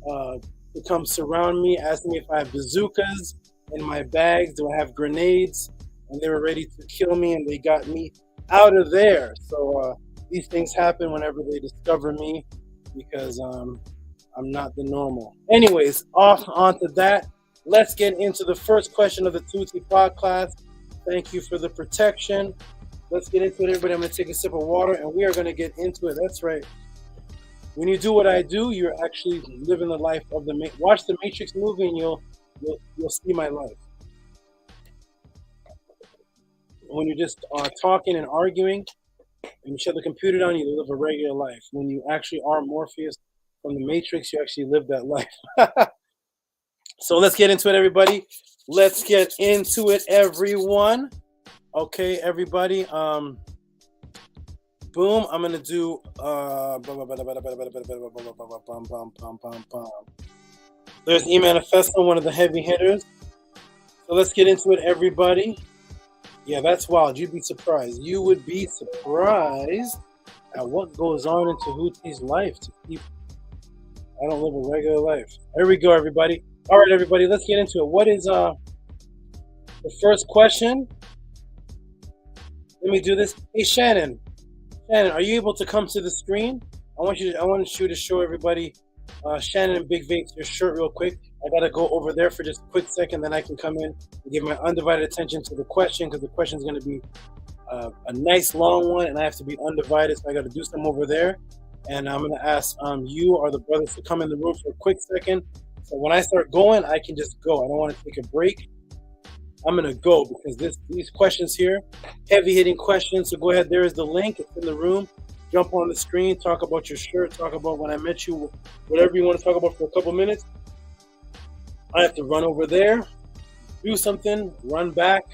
to come surround me, asking me if I have bazookas in my bags, do I have grenades, and they were ready to kill me, and they got me out of there. So these things happen whenever they discover me, because I'm not the normal. Anyways, off onto that. Let's get into the first question of the Tehuti podcast. Thank you for the protection. Let's get into it, everybody. I'm going to take a sip of water, and we are going to get into it. That's right. When you do what I do, you're actually living the life of the watch the Matrix movie, and you'll see my life. When you're just talking and arguing, and you shut the computer down, you live a regular life. When you actually are Morpheus from the Matrix, you actually live that life. So let's get into it, everybody. Let's get into it, everyone. Okay, everybody. Boom. I'm gonna do. There's E-Manifesto, one of the heavy hitters. So let's get into it, everybody. Yeah, that's wild. You'd be surprised. You would be surprised at what goes on in Tehuti's life. I don't live a regular life. Here we go, everybody. All right, everybody, let's get into it. What is the first question? Let me do this. Hey, Shannon, are you able to come to the screen? I want you to show everybody Shannon and Big Vapes your shirt real quick. I gotta go over there for just a quick second, then I can come in and give my undivided attention to the question, because the question is going to be a nice long one, and I have to be undivided, so I got to do some over there. And I'm going to ask you or the brothers to come in the room for a quick second. So when I start going, I can just go. I don't want to take a break. I'm going to go, because these questions here, heavy-hitting questions. So go ahead. There is the link. It's in the room. Jump on the screen. Talk about your shirt. Talk about when I met you. Whatever you want to talk about for a couple minutes. I have to run over there, do something, run back,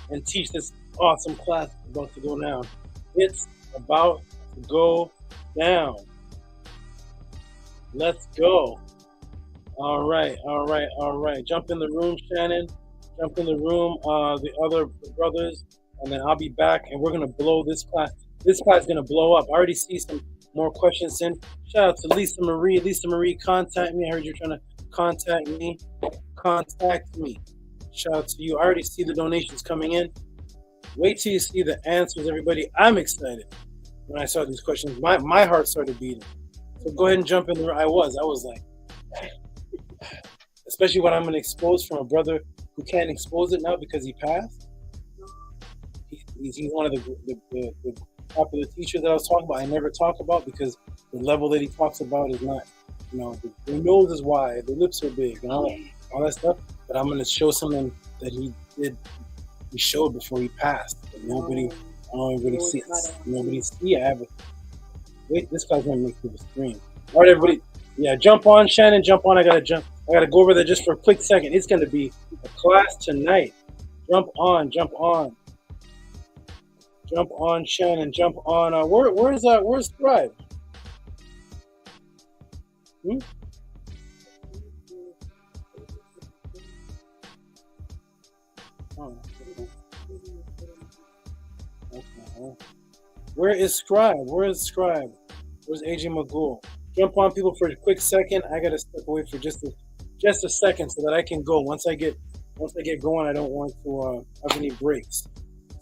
and teach this awesome class about to go down. It's about to go down. Let's go. All right. Jump in the room, Shannon. Jump in the room, the other brothers, and then I'll be back, and we're going to blow this class. This class is going to blow up. I already see some more questions in. Shout out to Lisa Marie. Lisa Marie, contact me. I heard you're trying to contact me. Shout out to you. I already see the donations coming in. Wait till you see the answers, everybody. I'm excited. When I saw these questions, my heart started beating. So go ahead and jump in there. I was like, especially when I'm going to expose from a brother who can't expose it now because he passed. He's one of the popular teachers that I was talking about. I never talk about, because the level that he talks about is not, the nose is wide, the lips are big, and all that stuff. But I'm going to show something that he showed before he passed. But nobody sees. Wait, this guy's going to make people scream. All right, everybody. Yeah, jump on, Shannon. Jump on. I got to go over there just for a quick second. It's going to be a class tonight. Jump on. Jump on, Shannon. Jump on. Where's Thrive? Where is Scribe? Where's AJ Magul? Jump on, people, for a quick second. I gotta step away for just a second so that I can go. Once I get going, I don't want to have any breaks.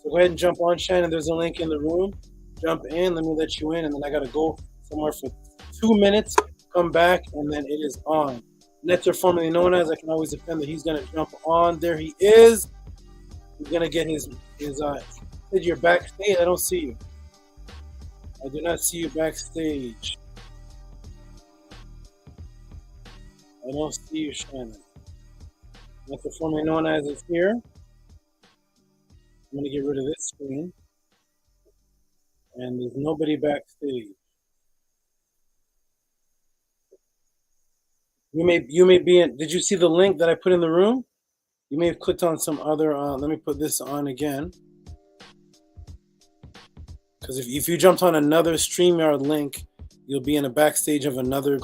So go ahead and jump on, Shannon. There's a link in the room. Jump in. Let me let you in, and then I gotta go somewhere for 2 minutes. Come back, and then it is on. Nectar, formerly known as, I can always defend that he's gonna jump on. There he is. He's gonna get his. You're backstage. I don't see you. I do not see you backstage. I don't see you, Shannon. Nectar, formerly known as, is here. I'm gonna get rid of this screen. And there's nobody backstage. You may be in. Did you see the link that I put in the room? You may have clicked on some other. Let me put this on again. Because if you jumped on another StreamYard link, you'll be in a backstage of another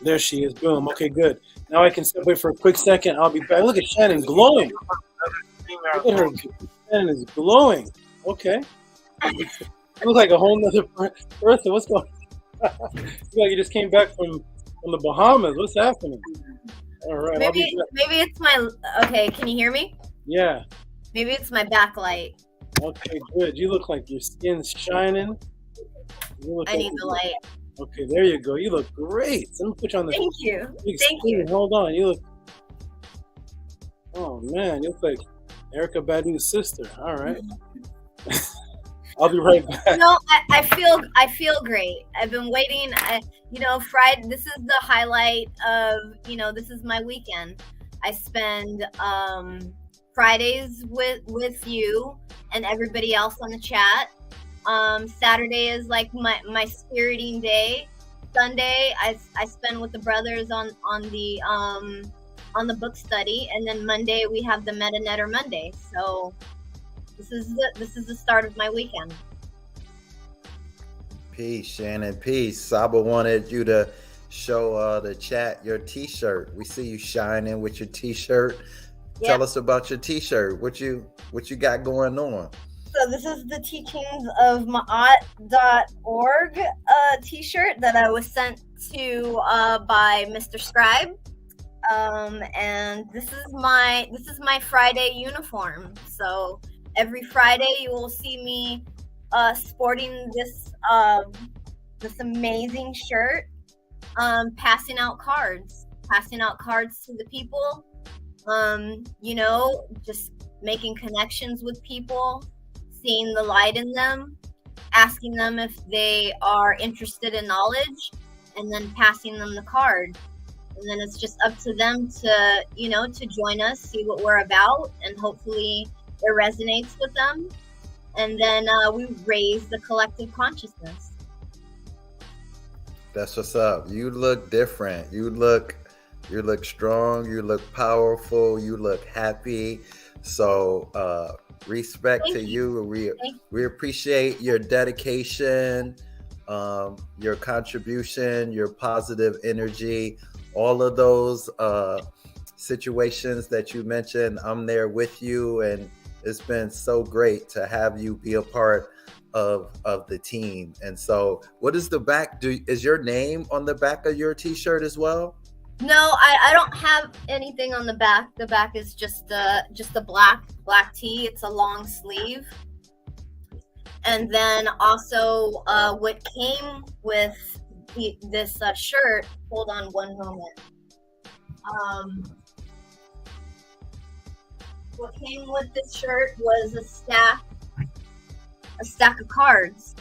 There she is. Boom. Okay, good. Now I can step away for a quick second. I'll be back. Look at Shannon glowing. Look at her. Shannon is glowing. Okay. Looks like a whole nother person. What's going on? Looks like you just came back from the Bahamas. What's happening? All right. Maybe it's my. Okay, can you hear me? Yeah. Maybe it's my backlight. Okay, good. You look like your skin's shining. I need the light. Okay, there you go. You look great. Let me put you on the. Thank you. Thank you. Hold on. You look. Oh man, you look like Erykah Badu's sister. All right. I'll be right back. No, I feel great. I've been waiting. Friday. This is the highlight of. This is my weekend. I spend Fridays with you and everybody else on the chat. Saturday is like my spiriting day. Sunday I spend with the brothers on the book study, and then Monday we have the Meta Netter Monday. So this is the start of my weekend. Peace, Shannon. Peace. Saba wanted you to show the chat your T-shirt. We see you shining with your T-shirt. Yep. Tell us about your T-shirt. What you got going on? So this is the Teachings of Maat.org T-shirt that I was sent to by Mr. Scribe, and this is my Friday uniform. So every Friday you will see me sporting this amazing shirt, passing out cards to the people. Just making connections with people. Seeing the light in them, asking them if they are interested in knowledge, and then passing them the card. And then it's just up to them to join us, see what we're about, and hopefully it resonates with them. And then we raise the collective consciousness. That's what's up. You look different. You look strong. You look powerful. You look happy. So, respect to you. We appreciate your dedication, your contribution, your positive energy, all of those situations that you mentioned. I'm there with you, and it's been so great to have you be a part of the team. And so, what is the back? Is your name on the back of your T-shirt as well? No, I don't have anything on the back. The back is just a black tee. It's a long sleeve. And then also what came with this shirt, hold on one moment. What came with this shirt was a stack of cards.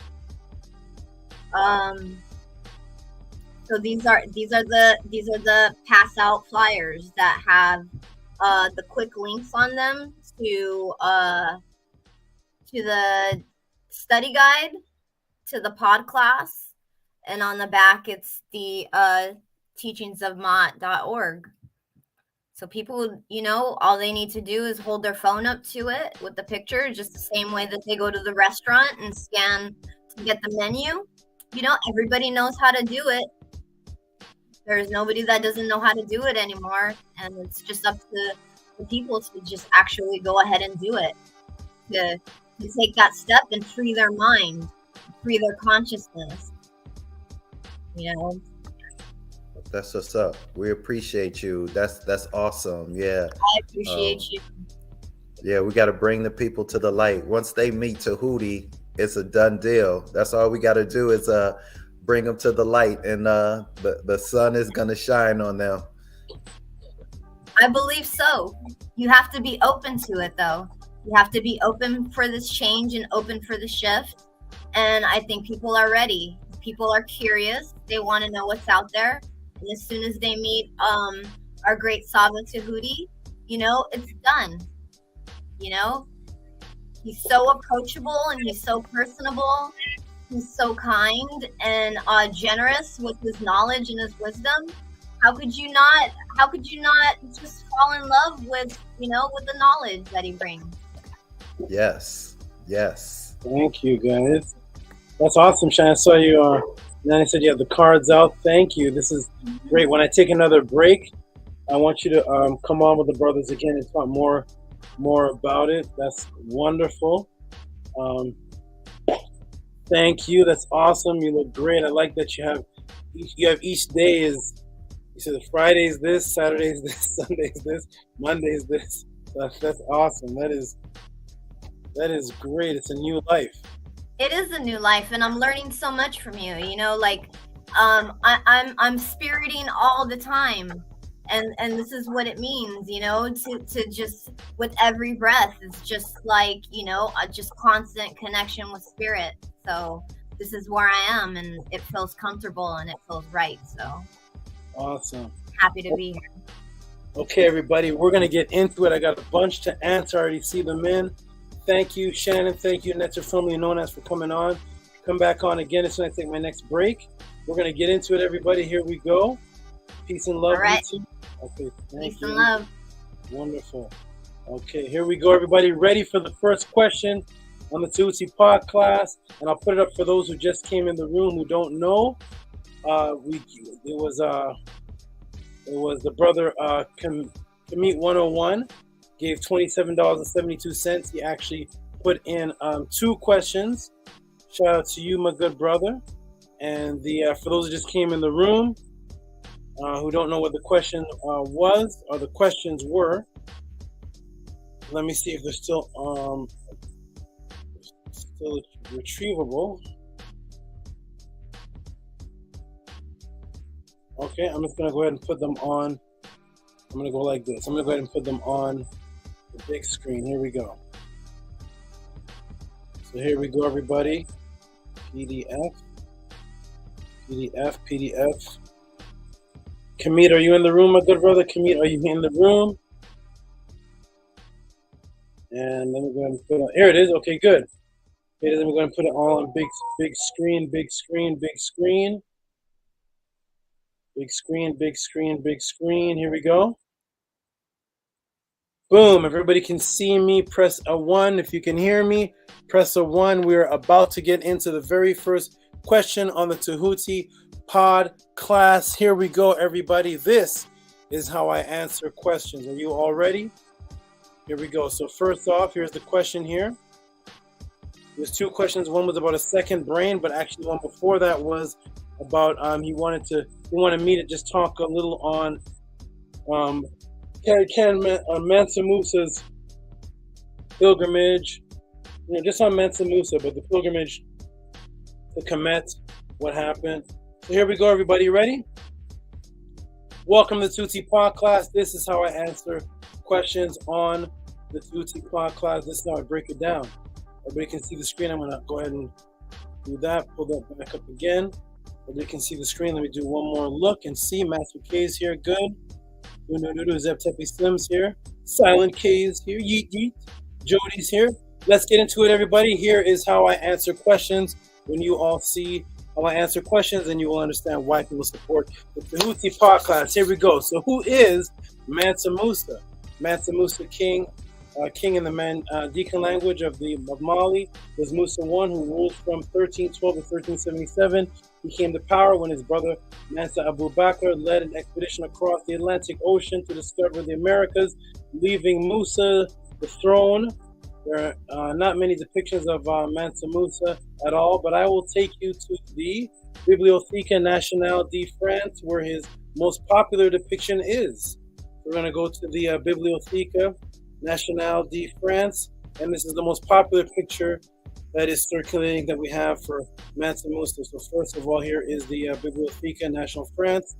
So these are the pass out flyers that have the quick links on them to the study guide, to the pod class, and on the back it's the teachings of Maat.org. So people, all they need to do is hold their phone up to it with the picture, just the same way that they go to the restaurant and scan to get the menu. Everybody knows how to do it. There's nobody that doesn't know how to do it anymore, and it's just up to the people to just actually go ahead and do it, to take that step and free their mind, free their consciousness. That's what's up. We appreciate you. That's awesome. Yeah. I appreciate you. Yeah, we got to bring the people to the light. Once they meet Tehuti, it's a done deal. That's all we got to do is bring them to the light, and the sun is going to shine on them. I believe so. You have to be open to it, though. You have to be open for this change and open for the shift. And I think people are ready. People are curious. They want to know what's out there. And as soon as they meet our great Saba Tehuti, it's done. He's so approachable, and he's so personable. He's so kind and generous with his knowledge and his wisdom. How could you not just fall in love with the knowledge that he brings? Yes. Thank you, guys. That's awesome, Shan. I saw you And then I said, you have the cards out. Thank you. This is great. When I take another break, I want you to come on with the brothers again and talk more about it. That's wonderful. Thank you. That's awesome. You look great. I like that you have each day is, you said Friday's this, Saturday's this, Sunday's this, Monday's this. That's awesome. That is great. It's a new life. It is a new life, and I'm learning so much from you. You know, like I'm spiriting all the time, and this is what it means. You know, to just with every breath, it's just like, you know, a just constant connection with spirit. So this is where I am, and it feels comfortable and it feels right. So awesome. Happy to be here. Okay, everybody, we're gonna get into it. I got a bunch to answer. I already see them in. Thank you, Shannon. Thank you, Netzer, formerly known as, for coming on. Come back on again as soon as I take my next break. We're going to get into it, everybody. Here we go. Peace and love. All right. YouTube. Okay, peace and love. Wonderful. Okay, here we go, everybody. Ready for the first question on the Tehuti Podcast. And I'll put it up for those who just came in the room who don't know. It was the brother Kemetic 101. Gave $27.72. He actually put in 2 questions. Shout out to you, my good brother. And for those who just came in the room, who don't know what the question was or the questions were, let me see if they're still retrievable. Okay, I'm just gonna go ahead and put them on. I'm gonna go like this. I'm gonna go ahead and put them on the big screen. Here we go. So here we go, everybody. PDF. Kemetic, are you in the room, my good brother? Kemetic, are you in the room? And let me go ahead and put it on. Here it is. Okay, good. Okay, then we're going to put it all on big screen. Big screen. Here we go. Boom. Everybody can see me. Press a 1. If you can hear me, press a 1. We're about to get into the very first question on the Tehuti Podclasses. Here we go, everybody. This is how I answer questions. Are you all ready? Here we go. So first off, here's the question here. There's 2 questions. One was about a second brain, but actually one before that was about he wanted me to just talk a little on Mansa Musa's pilgrimage, just on Mansa Musa, but the pilgrimage to Kemetic, what happened. So here we go, everybody. Ready? Welcome to the Tehuti Podclasses. This is how I answer questions on the Tehuti Podclasses. This is how I break it down. Everybody can see the screen. I'm going to go ahead and do that. Pull that back up again. Everybody can see the screen. Let me do one more look and see. Master K is here. Good. Zep Tepe Slims here. Silent K is here. Yeet. Jody's here. Let's get into it, everybody. Here is how I answer questions. When you all see how I answer questions, then you will understand why people support the Tehuti Podclasses. Here we go. So who is Mansa Musa? Mansa Musa, king in the Deacon language of Mali, was Musa I, who ruled from 1312 to 1377. He came to power when his brother Mansa Abu Bakr led an expedition across the Atlantic Ocean to discover the Americas, leaving Musa the throne. There are not many depictions of Mansa Musa at all, but I will take you to the Bibliothèque Nationale de France, where his most popular depiction is. We're going to go to the Bibliothèque Nationale de France, and this is the most popular picture that is circulating that we have for Mansa Musa. So first of all, here is the Bibliothèque Nationale France,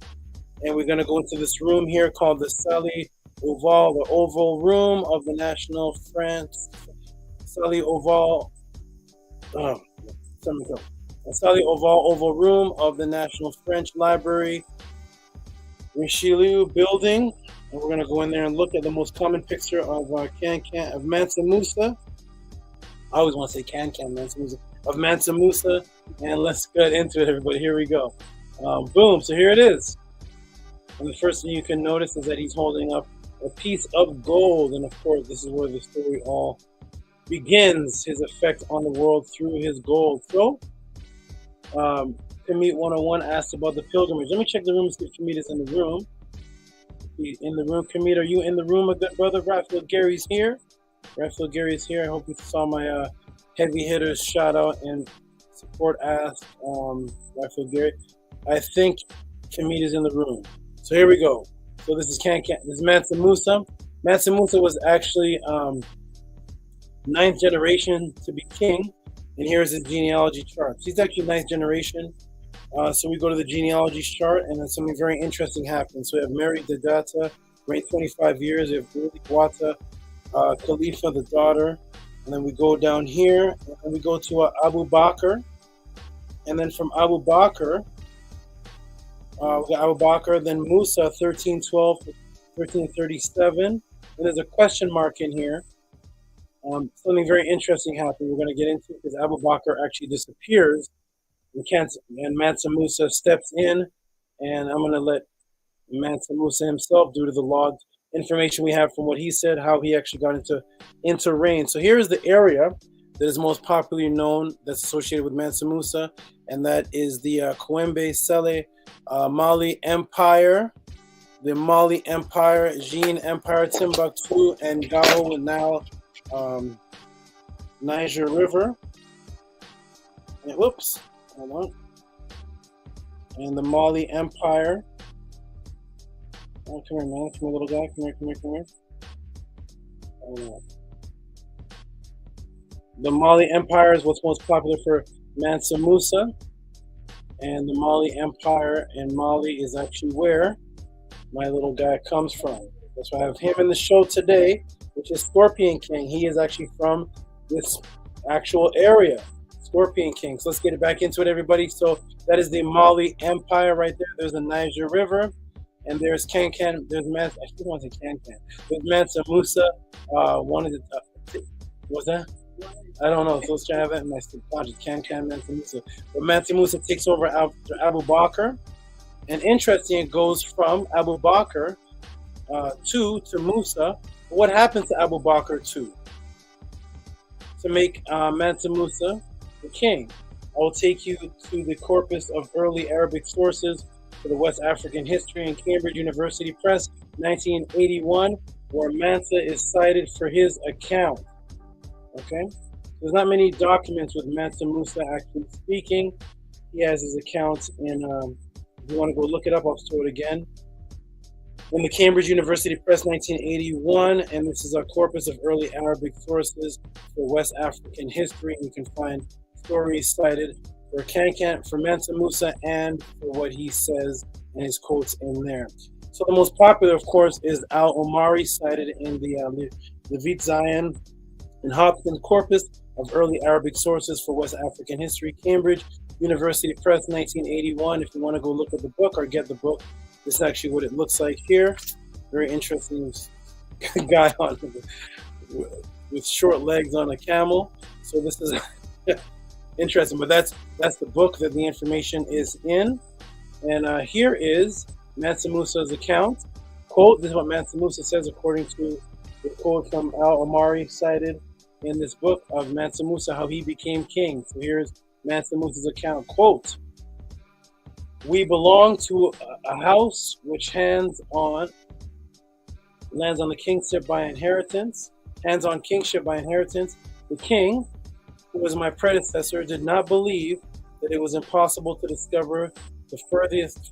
and we're going to go into this room here called the Salle Oval, the Oval Room of the National France. Salle Oval, Salle Oval Room of the National French Library, Richelieu Building. And we're going to go in there and look at the most common picture of of Mansa Musa. I always want to say Mansa Musa. Of Mansa Musa. And let's get into it, everybody. Here we go. Boom. So here it is. And the first thing you can notice is that he's holding up a piece of gold. And of course, this is where the story all begins, his effect on the world through his gold. So, Kemet 101 asked about the pilgrimage. Let me check the room and see if Kemet is in the room. In the room, Kemet, are you in the room, my good brother? Raphael Gary's here. Raphael Gary's here. I hope you saw my heavy hitters shout out and support ask Raphael Gary. I think Kemet is in the room. So here we go. So this is This is Mansa Musa. Mansa Musa was actually 9th generation to be king. And here's his genealogy chart. He's actually 9th generation. So we go to the genealogy chart, and then something very interesting happens. So we have Mary Dadata, reigned 25 years. We have Uli Wata, Khalifa, the daughter. And then we go down here, and then we go to Abu Bakr. And then from Abu Bakr, we got Abu Bakr, then Musa, 1312 to 1337. And there's a question mark in here. Something very interesting happened. We're going to get into because Abu Bakr actually disappears, and Mansa Musa steps in, and I'm going to let Mansa Musa himself, due to the logged information we have from what he said, how he actually got into reign. So here is the area that is most popularly known that's associated with Mansa Musa, and that is the Kwembe Sele Mali Empire, the Mali Empire, Jean Empire, Timbuktu, and Gao, and now Niger River. And, whoops, hold on. And the Mali Empire. Oh, come here, man. Come here, little guy. Come here. The Mali Empire is what's most popular for Mansa Musa. And the Mali Empire in Mali is actually where my little guy comes from. That's why I have him in the show today, which is Scorpion King. He is actually from this actual area, Scorpion King. So let's get it back into it, everybody. So that is the Mali Empire right there. There's the Niger River, and there's Kankan. There's Mansa. I still want to say Kankan. There's Mansa Musa. One of the what's that? I don't know. So let's try to have that in my subconscious. Kankan, Mansa Musa. But Mansa Musa takes over after Abu Bakr, and interesting, it goes from Abu Bakr to Musa. What happened to Abu Bakr to make Mansa Musa the king? I will take you to the corpus of early Arabic sources for the West African history in Cambridge University Press, 1981, where Mansa is cited for his account. Okay? There's not many documents with Mansa Musa actually speaking. He has his accounts in, if you want to go look it up, I'll show it again. In the Cambridge University Press, 1981, and this is a corpus of early Arabic sources for West African history. You can find stories cited for Kankan, for Mansa Musa, and for what he says and his quotes in there. So the most popular, of course, is Al-Omari, cited in the Levit Zion and Hopkins corpus of early Arabic sources for West African history, Cambridge University Press, 1981. If you want to go look at the book or get the book, this is actually what it looks like here. Very interesting guy on with short legs on a camel. So this is interesting, but that's the book that the information is in. And here is Mansa Musa's account. Quote, this is what Mansa Musa says according to the quote from Al-Omari cited in this book of Mansa Musa, how he became king. So here's Mansa Musa's account. Quote, we belong to a house which lands on the kingship by inheritance. Hands on kingship by inheritance. The king, who was my predecessor, did not believe that it was impossible to discover the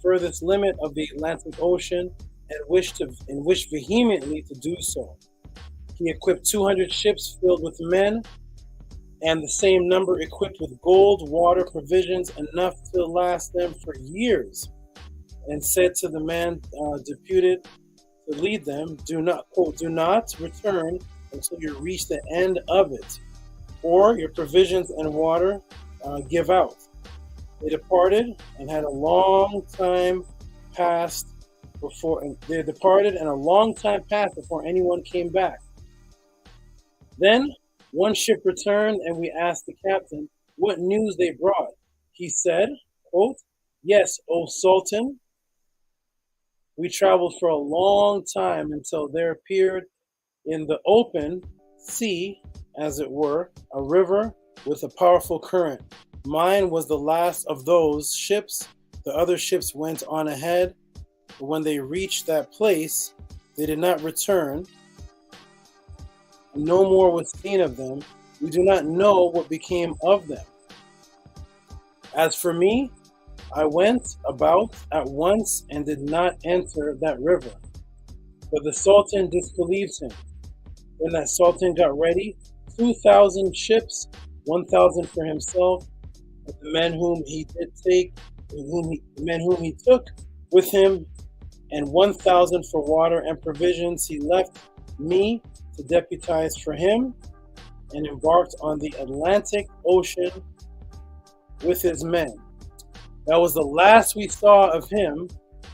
furthest limit of the Atlantic Ocean, and wished vehemently to do so. He equipped 200 ships filled with men, and the same number equipped with gold, water, provisions, enough to last them for years, and said to the man deputed to lead them, do not return until you reach the end of it, or your provisions and water give out. They departed and a long time passed before anyone came back. Then one ship returned, and we asked the captain what news they brought. He said, quote, yes, O Sultan, we traveled for a long time until there appeared in the open sea, as it were, a river with a powerful current. Mine was the last of those ships. The other ships went on ahead, but when they reached that place, they did not return. No more was seen of them. We do not know what became of them. As for me, I went about at once and did not enter that river. But the Sultan disbelieves him. When that Sultan got ready, 2,000 ships, 1,000 for himself, and the men whom he took with him, and 1,000 for water and provisions, he left me to deputize for him, and embarked on the Atlantic Ocean with his men. That was the last we saw of him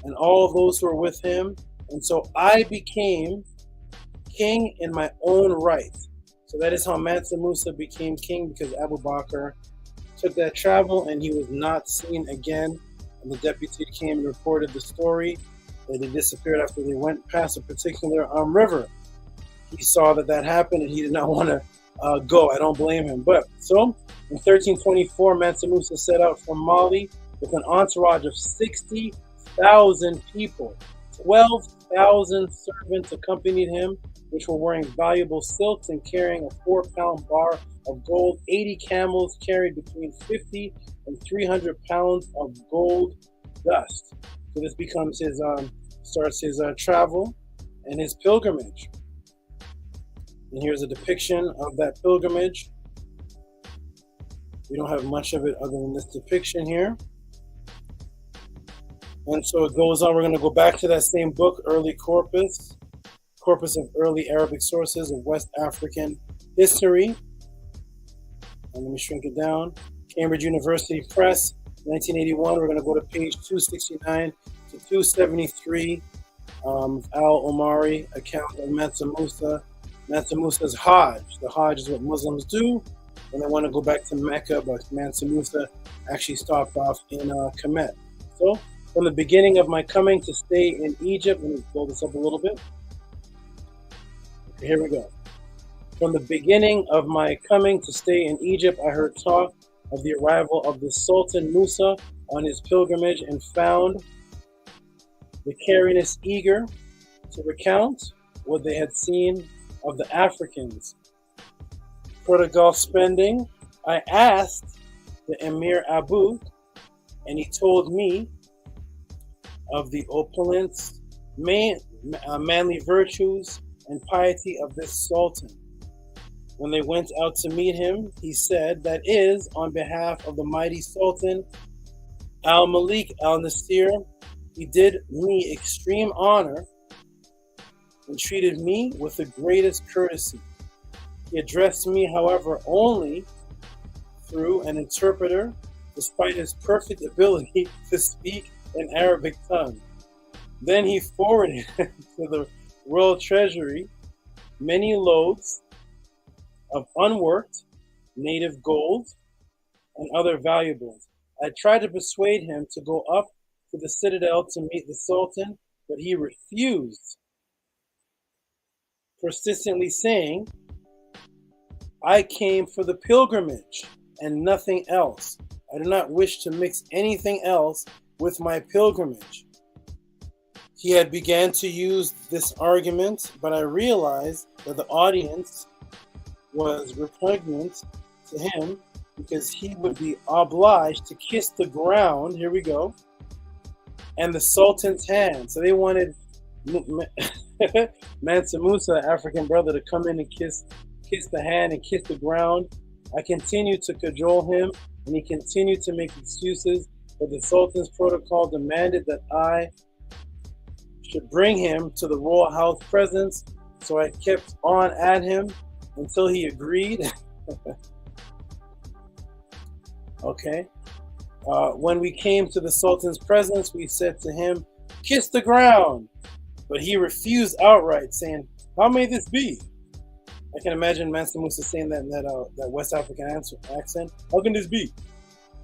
and all of those who were with him, and so I became king in my own right. So that is how Mansa Musa became king, because Abu Bakr took that travel and he was not seen again. And the deputy came and reported the story that they disappeared after they went past a particular river. He saw that happened and he did not want to go. I don't blame him. But so in 1324, Mansa Musa set out from Mali with an entourage of 60,000 people. 12,000 servants accompanied him, which were wearing valuable silks and carrying a 4-pound bar of gold. 80 camels carried between 50 and 300 pounds of gold dust. So this becomes his starts his travel and his pilgrimage. And here's a depiction of that pilgrimage. We don't have much of it other than this depiction here. And so it goes on. We're going to go back to that same book, Early Corpus of Early Arabic Sources of West African History. And let me shrink it down. Cambridge University Press, 1981. We're going to go to page 269 to 273. Al-Omari account of Mansa Musa. Mansa Musa's Hajj. The Hajj is what Muslims do when they want to go back to Mecca, but Mansa Musa actually stopped off in Kemetic. So, from the beginning of my coming to stay in Egypt, let me blow this up a little bit. Okay, here we go. From the beginning of my coming to stay in Egypt, I heard talk of the arrival of the Sultan Musa on his pilgrimage and found the Carinus eager to recount what they had seen of the Africans. Prodigal spending. I asked the Emir Abu, and he told me of the opulence, manly virtues, and piety of this Sultan. When they went out to meet him, he said, that is, on behalf of the mighty Sultan Al-Malik al-Nasir, he did me extreme honor and treated me with the greatest courtesy. He addressed me, however, only through an interpreter, despite his perfect ability to speak in Arabic tongue. Then he forwarded to the royal treasury many loads of unworked native gold and other valuables. I tried to persuade him to go up to the citadel to meet the Sultan, but he refused, persistently saying, I came for the pilgrimage and nothing else. I do not wish to mix anything else with my pilgrimage. He had began to use this argument, but I realized that the audience was repugnant to him because he would be obliged to kiss the ground, here we go, and the Sultan's hand. So they wanted Mansa Musa, African brother, to come in and kiss the hand and kiss the ground. I continued to cajole him, and he continued to make excuses, but the Sultan's protocol demanded that I should bring him to the royal house presence, so I kept on at him until he agreed. Okay. When we came to the Sultan's presence, we said to him, kiss the ground. But he refused outright, saying, how may this be? I can imagine Mansa Musa saying that in that West African accent. How can this be?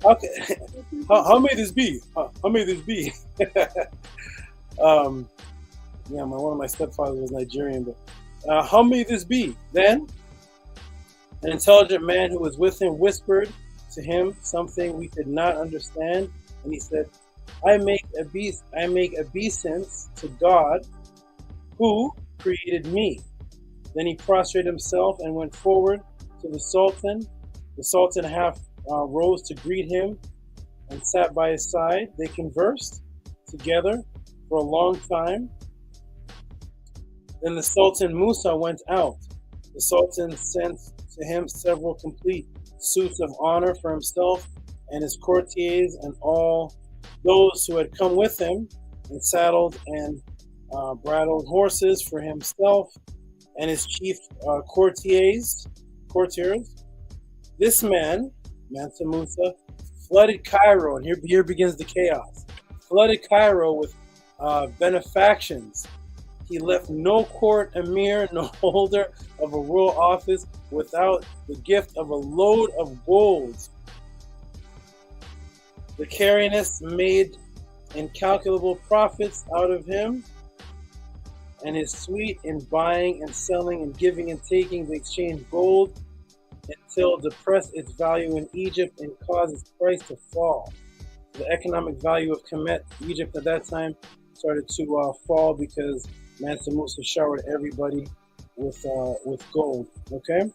How may this be? How may this be? Yeah, one of my stepfathers was Nigerian, but how may this be? Then, an intelligent man who was with him whispered to him something we could not understand, and he said, I make obeisance to God who created me. Then he prostrated himself and went forward to the Sultan. The Sultan half rose to greet him and sat by his side. They conversed together for a long time. Then the Sultan Musa went out. The Sultan sent to him several complete suits of honor for himself and his courtiers and all those who had come with him, and saddled and bridled horses for himself and his chief courtiers. This man, Mansa Musa, flooded Cairo, and here begins the chaos. Flooded Cairo with benefactions. He left no court emir, no holder of a royal office without the gift of a load of gold. The Carianists made incalculable profits out of him and his suite in buying and selling and giving and taking. They exchanged gold until depressed its value in Egypt and caused its price to fall. The economic value of Kemetic, Egypt at that time, started to fall because Mansa Musa showered everybody with gold. Okay,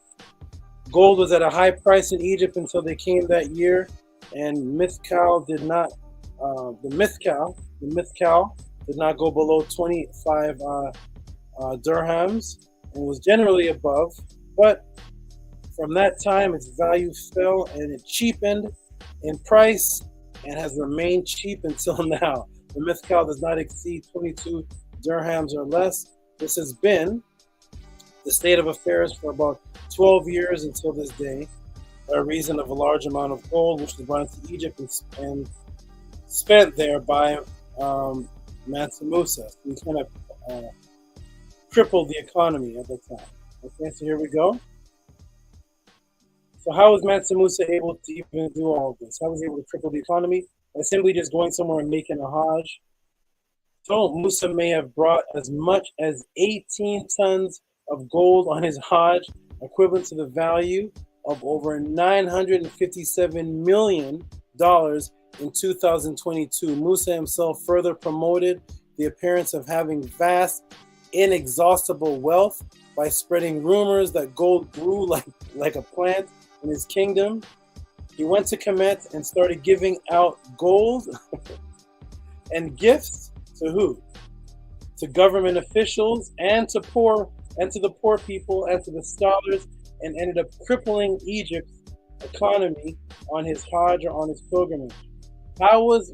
gold was at a high price in Egypt until they came that year, and Mithcal did not. The Mithcal did not go below 25 dirhams and was generally above. But from that time, its value fell and it cheapened in price and has remained cheap until now. The Mithcal does not exceed 22 dirhams or less. This has been the state of affairs for about 12 years until this day, by reason of a large amount of gold which was brought into Egypt and spent there by Mansa Musa. He kind of crippled the economy at the time. Okay, so here we go. So how was Mansa Musa able to even do all of this? How was he able to cripple the economy? By simply just going somewhere and making a Hajj. So Musa may have brought as much as 18 tons of gold on his Hajj, equivalent to the value of over $957 million in 2022. Musa himself further promoted the appearance of having vast, inexhaustible wealth by spreading rumors that gold grew like a plant in his kingdom. He went to Kemet and started giving out gold and gifts to who? To government officials and to the poor people and to the scholars, and ended up crippling Egypt's economy on his Hajj or on his pilgrimage. How was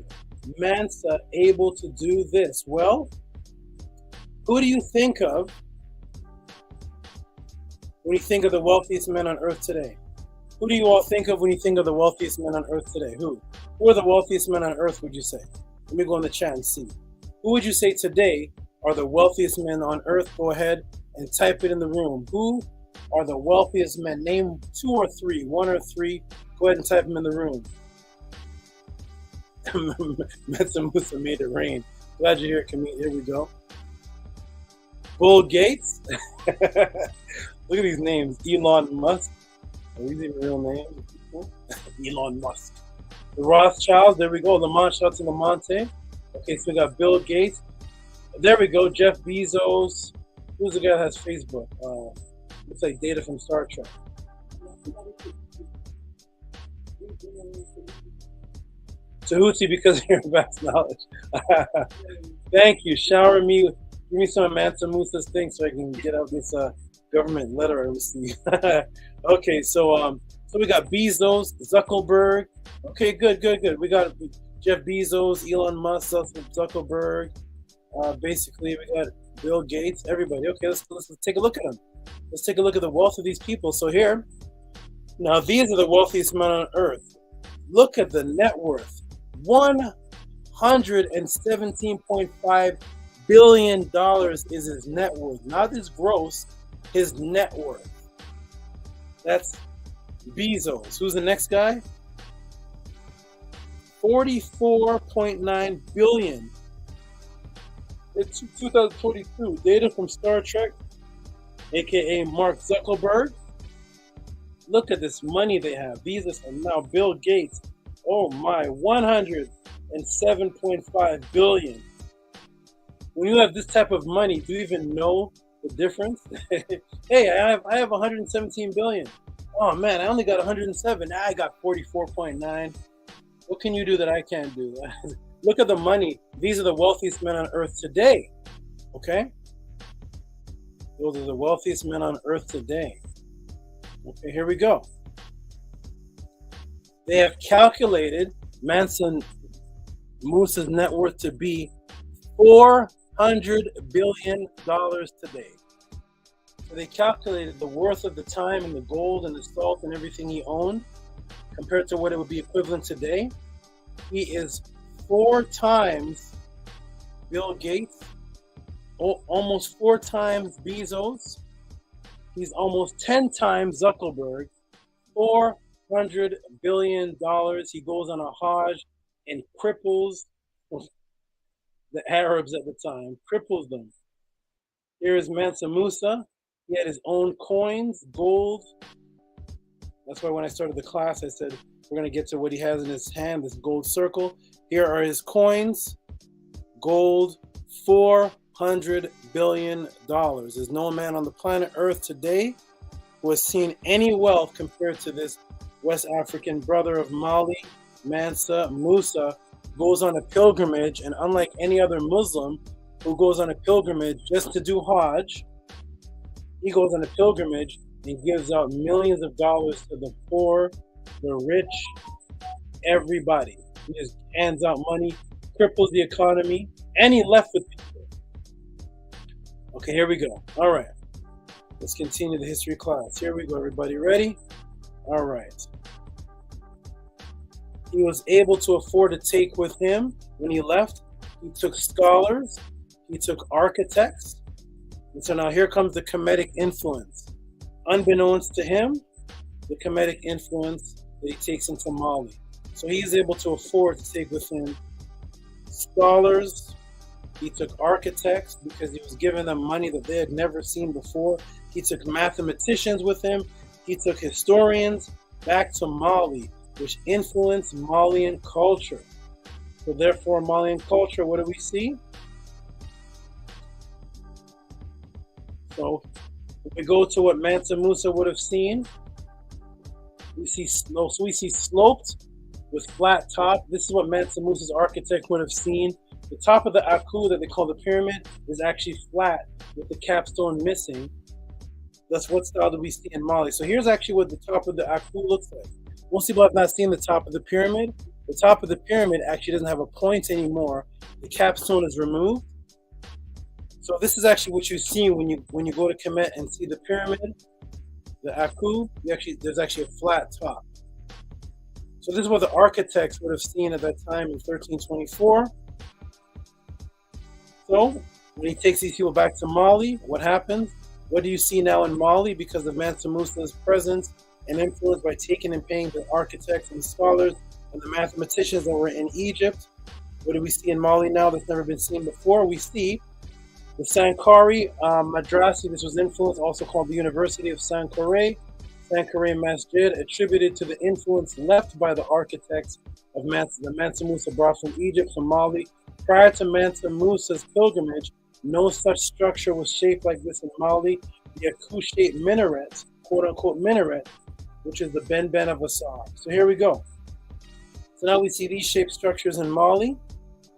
Mansa able to do this? Well, who do you think of when you think of the wealthiest men on earth today? Who do you all think of when you think of the wealthiest men on earth today? Who are the wealthiest men on earth, would you say? Let me go in the chat and see. Who would you say today are the wealthiest men on earth? Go ahead and type it in the room. Who are the wealthiest men? Name 2 or 3, 1 or 3. Go ahead and type them in the room. Mansa Musa made it rain. Glad you're here, Camille. Here we go. Bill Gates. Look at these names. Elon Musk. Are these even real names? Elon Musk. The Rothschilds. There we go. Lamont. Shout out to Lamonte. Okay, so we got Bill Gates. There we go. Jeff Bezos. Who's the guy that has Facebook? Looks like Data from Star Trek. Tehuti, because of your vast knowledge. Thank you. Shower me. Give me some of Mansa Musa's things so I can get out this government letter I received. Okay, so we got Bezos, Zuckerberg. Okay, good. We got Jeff Bezos, Elon Musk, Zuckerberg. Basically, we got Bill Gates, everybody. Okay, let's take a look at them. Let's take a look at the wealth of these people. So here, now these are the wealthiest men on earth. Look at the net worth. $117.5 billion is his net worth. Not his gross, his net worth. That's Bezos. Who's the next guy? 44.9 billion. It's 2022. Data from Star Trek, aka Mark Zuckerberg. Look at this money they have. These are now Bill Gates. Oh my, 107.5 billion. When you have this type of money, do you even know the difference? Hey, I have 117 billion. Oh man, I only got 107. I got 44.9. What can you do that I can't do? Look at the money. These are the wealthiest men on earth today. Okay? Those are the wealthiest men on earth today. Okay, here we go. They have calculated Mansa Musa's net worth to be $400 billion today. So they calculated the worth of the time and the gold and the salt and everything he owned compared to what it would be equivalent today. He is 4 times Bill Gates, almost 4 times Bezos. He's almost 10 times Zuckerberg. $400 billion. He goes on a Hajj and cripples the Arabs at the time, cripples them. Here is Mansa Musa. He had his own coins, gold. That's why when I started the class, I said we're going to get to what he has in his hand, this gold circle. Here are his coins, gold, $400 billion. There's no man on the planet Earth today who has seen any wealth compared to this West African brother of Mali, Mansa Musa, goes on a pilgrimage, and unlike any other Muslim who goes on a pilgrimage just to do Hajj, he goes on a pilgrimage and gives out millions of dollars to the poor, the rich, everybody. He just hands out money, cripples the economy, and he left with people. Okay, here we go. All right. Let's continue the history class. Here we go, everybody. Ready? All right. He was able to afford to take with him when he left. He took scholars. He took architects. And so now here comes the Kemetic influence. Unbeknownst to him, the Kemetic influence that he takes into Mali. So he's able to afford to take with him scholars. He took architects because he was giving them money that they had never seen before. He took mathematicians with him. He took historians back to Mali, which influenced Malian culture. So therefore, Malian culture, what do we see? So if we go to what Mansa Musa would have seen, we see sloped with flat top. This is what Mansa Musa's architect would have seen. The top of the Aku that they call the pyramid is actually flat with the capstone missing. That's what style do we see in Mali. So here's actually what the top of the Aku looks like. Most people have not seen the top of the pyramid. The top of the pyramid actually doesn't have a point anymore. The capstone is removed. So this is actually what you see when you go to Kemet and see the pyramid, the Aku. There's actually a flat top. So this is what the architects would have seen at that time in 1324. So when he takes these people back to Mali, what happens? What do you see now in Mali because of Mansa Musa's presence and influence by taking and paying the architects and scholars and the mathematicians that were in Egypt? What do we see in Mali now that's never been seen before? We see the Sankara Madrasi. This was influenced, also called the University of Sankara Masjid, attributed to the influence left by the architects of the Mansa Musa brought from Egypt, from Mali. Prior to Mansa Musa's pilgrimage, no such structure was shaped like this in Mali. The Aku-shaped minaret, quote-unquote minaret, which is the Ben of Asar. So here we go. So now we see these shaped structures in Mali,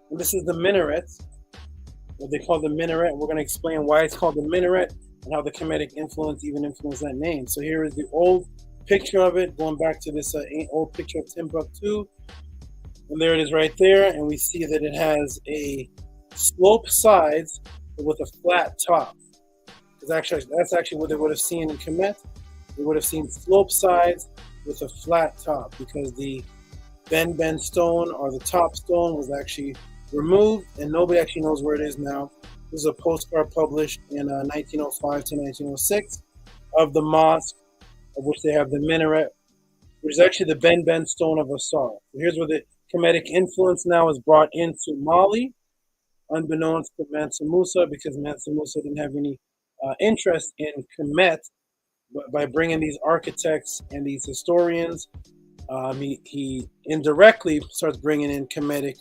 and this is the minaret, what they call the minaret. We're going to explain why it's called the minaret and how the Kemetic influence even influenced that name. So here is the old picture of it, going back to this old picture of Timbuktu. And there it is right there, and we see that it has a sloped sides with a flat top. That's actually what they would have seen in Kemet. They would have seen sloped sides with a flat top because the Ben stone or the top stone was actually removed, and nobody actually knows where it is now. This is a postcard published in 1905 to 1906 of the mosque, of which they have the minaret, which is actually the Ben stone of Asar. So here's where the Kemetic influence now is brought into Mali, unbeknownst to Mansa Musa, because Mansa Musa didn't have any interest in Kemet by bringing these architects and these historians, he indirectly starts bringing in Kemetic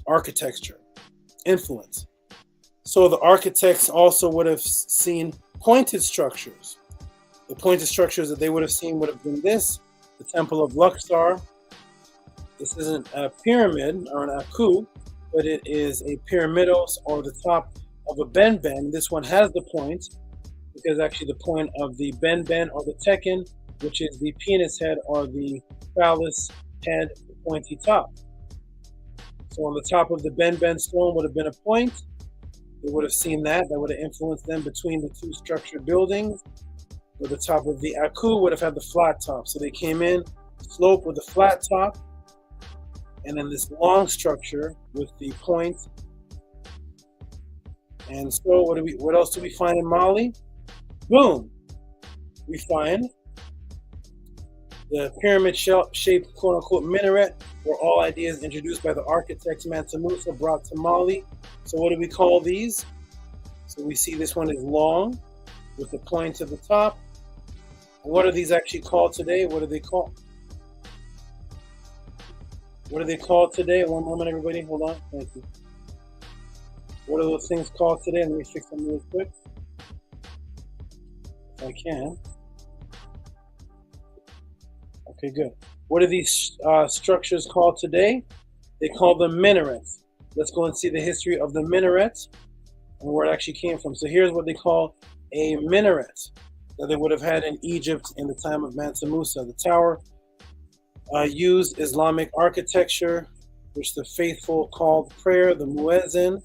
architecture influence. So the architects also would have seen pointed structures. The pointed structures that they would have seen would have been this, the Temple of Luxor. This isn't a pyramid or an aku, but it is a pyramidos, or the top of a ben. This one has the point, because actually the point of the ben or the tekken, which is the penis head or the phallus head, the pointy top. So on the top of the ben stone would have been a point. They would have seen that. That would have influenced them between the two structured buildings. Where the top of the aku would have had the flat top. So they came in, slope with the flat top, and then this long structure with the point. And so what else do we find in Mali? Boom! We find the pyramid-shaped quote-unquote minaret, were all ideas introduced by the architects Mansa Musa brought to Mali. So what do we call these? So we see this one is long with the point at the top. What are these actually called today? What are they called? What are they called today? One moment, everybody. Hold on. Thank you. What are those things called today? Let me fix them real quick, if I can. Okay, good. What are these structures called today? They call them minarets. Let's go and see the history of the minaret and where it actually came from. So here's what they call a minaret that they would have had in Egypt in the time of Mansa Musa. The tower used Islamic architecture, which the faithful called prayer, the muezzin.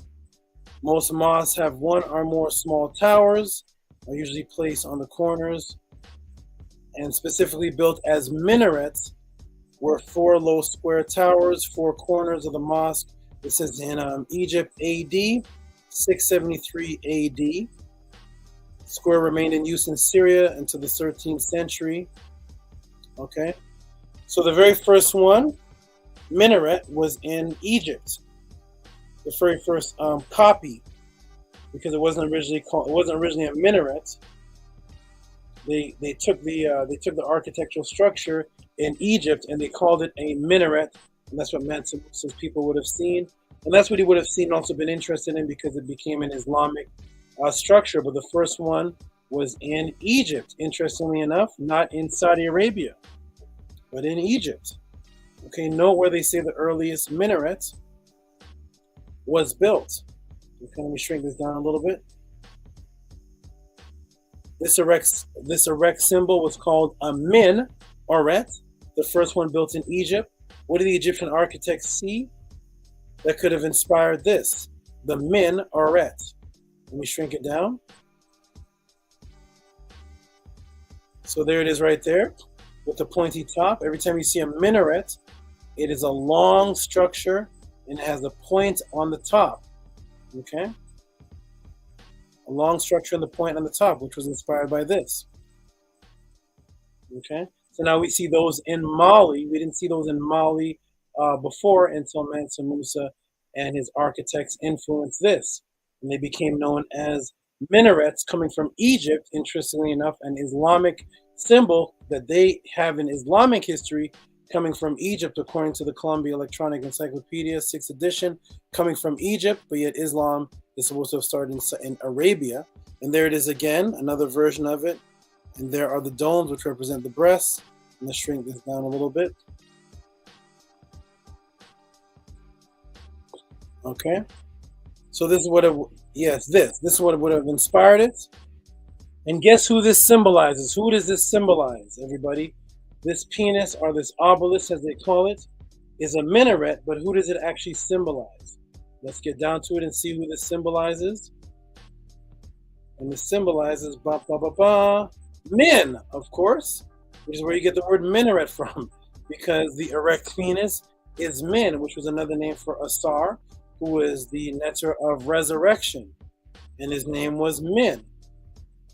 Most mosques have one or more small towers, are usually placed on the corners, and specifically built as minarets, were 4 low square towers, 4 corners of the mosque. This is in Egypt, AD, 673 AD. Square remained in use in Syria until the 13th century. Okay, so the very first one, minaret, was in Egypt. The very first copy, because it wasn't originally a minaret. They took the architectural structure in Egypt and they called it a minaret, and that's what Mansa Musa's people would have seen, and that's what he would have seen, also been interested in, because it became an Islamic structure. But the first one was in Egypt, interestingly enough, not in Saudi Arabia, but in Egypt. Okay, note where they say the earliest minaret was built. Okay, let me shrink this down a little bit. This erect symbol was called a minaret, the first one built in Egypt. What did the Egyptian architects see that could have inspired this? The minaret. Let me shrink it down. So there it is right there with the pointy top. Every time you see a minaret, it is a long structure and it has a point on the top. Okay? A long structure and the point on the top, which was inspired by this. Okay? So now we see those in Mali. We didn't see those in Mali before until Mansa Musa and his architects influenced this. And they became known as minarets, coming from Egypt, interestingly enough, an Islamic symbol that they have in Islamic history, coming from Egypt, according to the Columbia Electronic Encyclopedia, 6th edition, coming from Egypt, but yet Islam is supposed to have started in Arabia. And there it is again, another version of it. And there are the domes, which represent the breasts. Let's shrink this down a little bit. Okay. So this is what this is what would have inspired it. And guess who this symbolizes? Who does this symbolize, everybody? This penis, or this obelisk as they call it, is a minaret, but who does it actually symbolize? Let's get down to it and see who this symbolizes. And this symbolizes men, of course, which is where you get the word minaret from, because the erect penis is min, which was another name for Asar, who is the netter of resurrection, and his name was Min.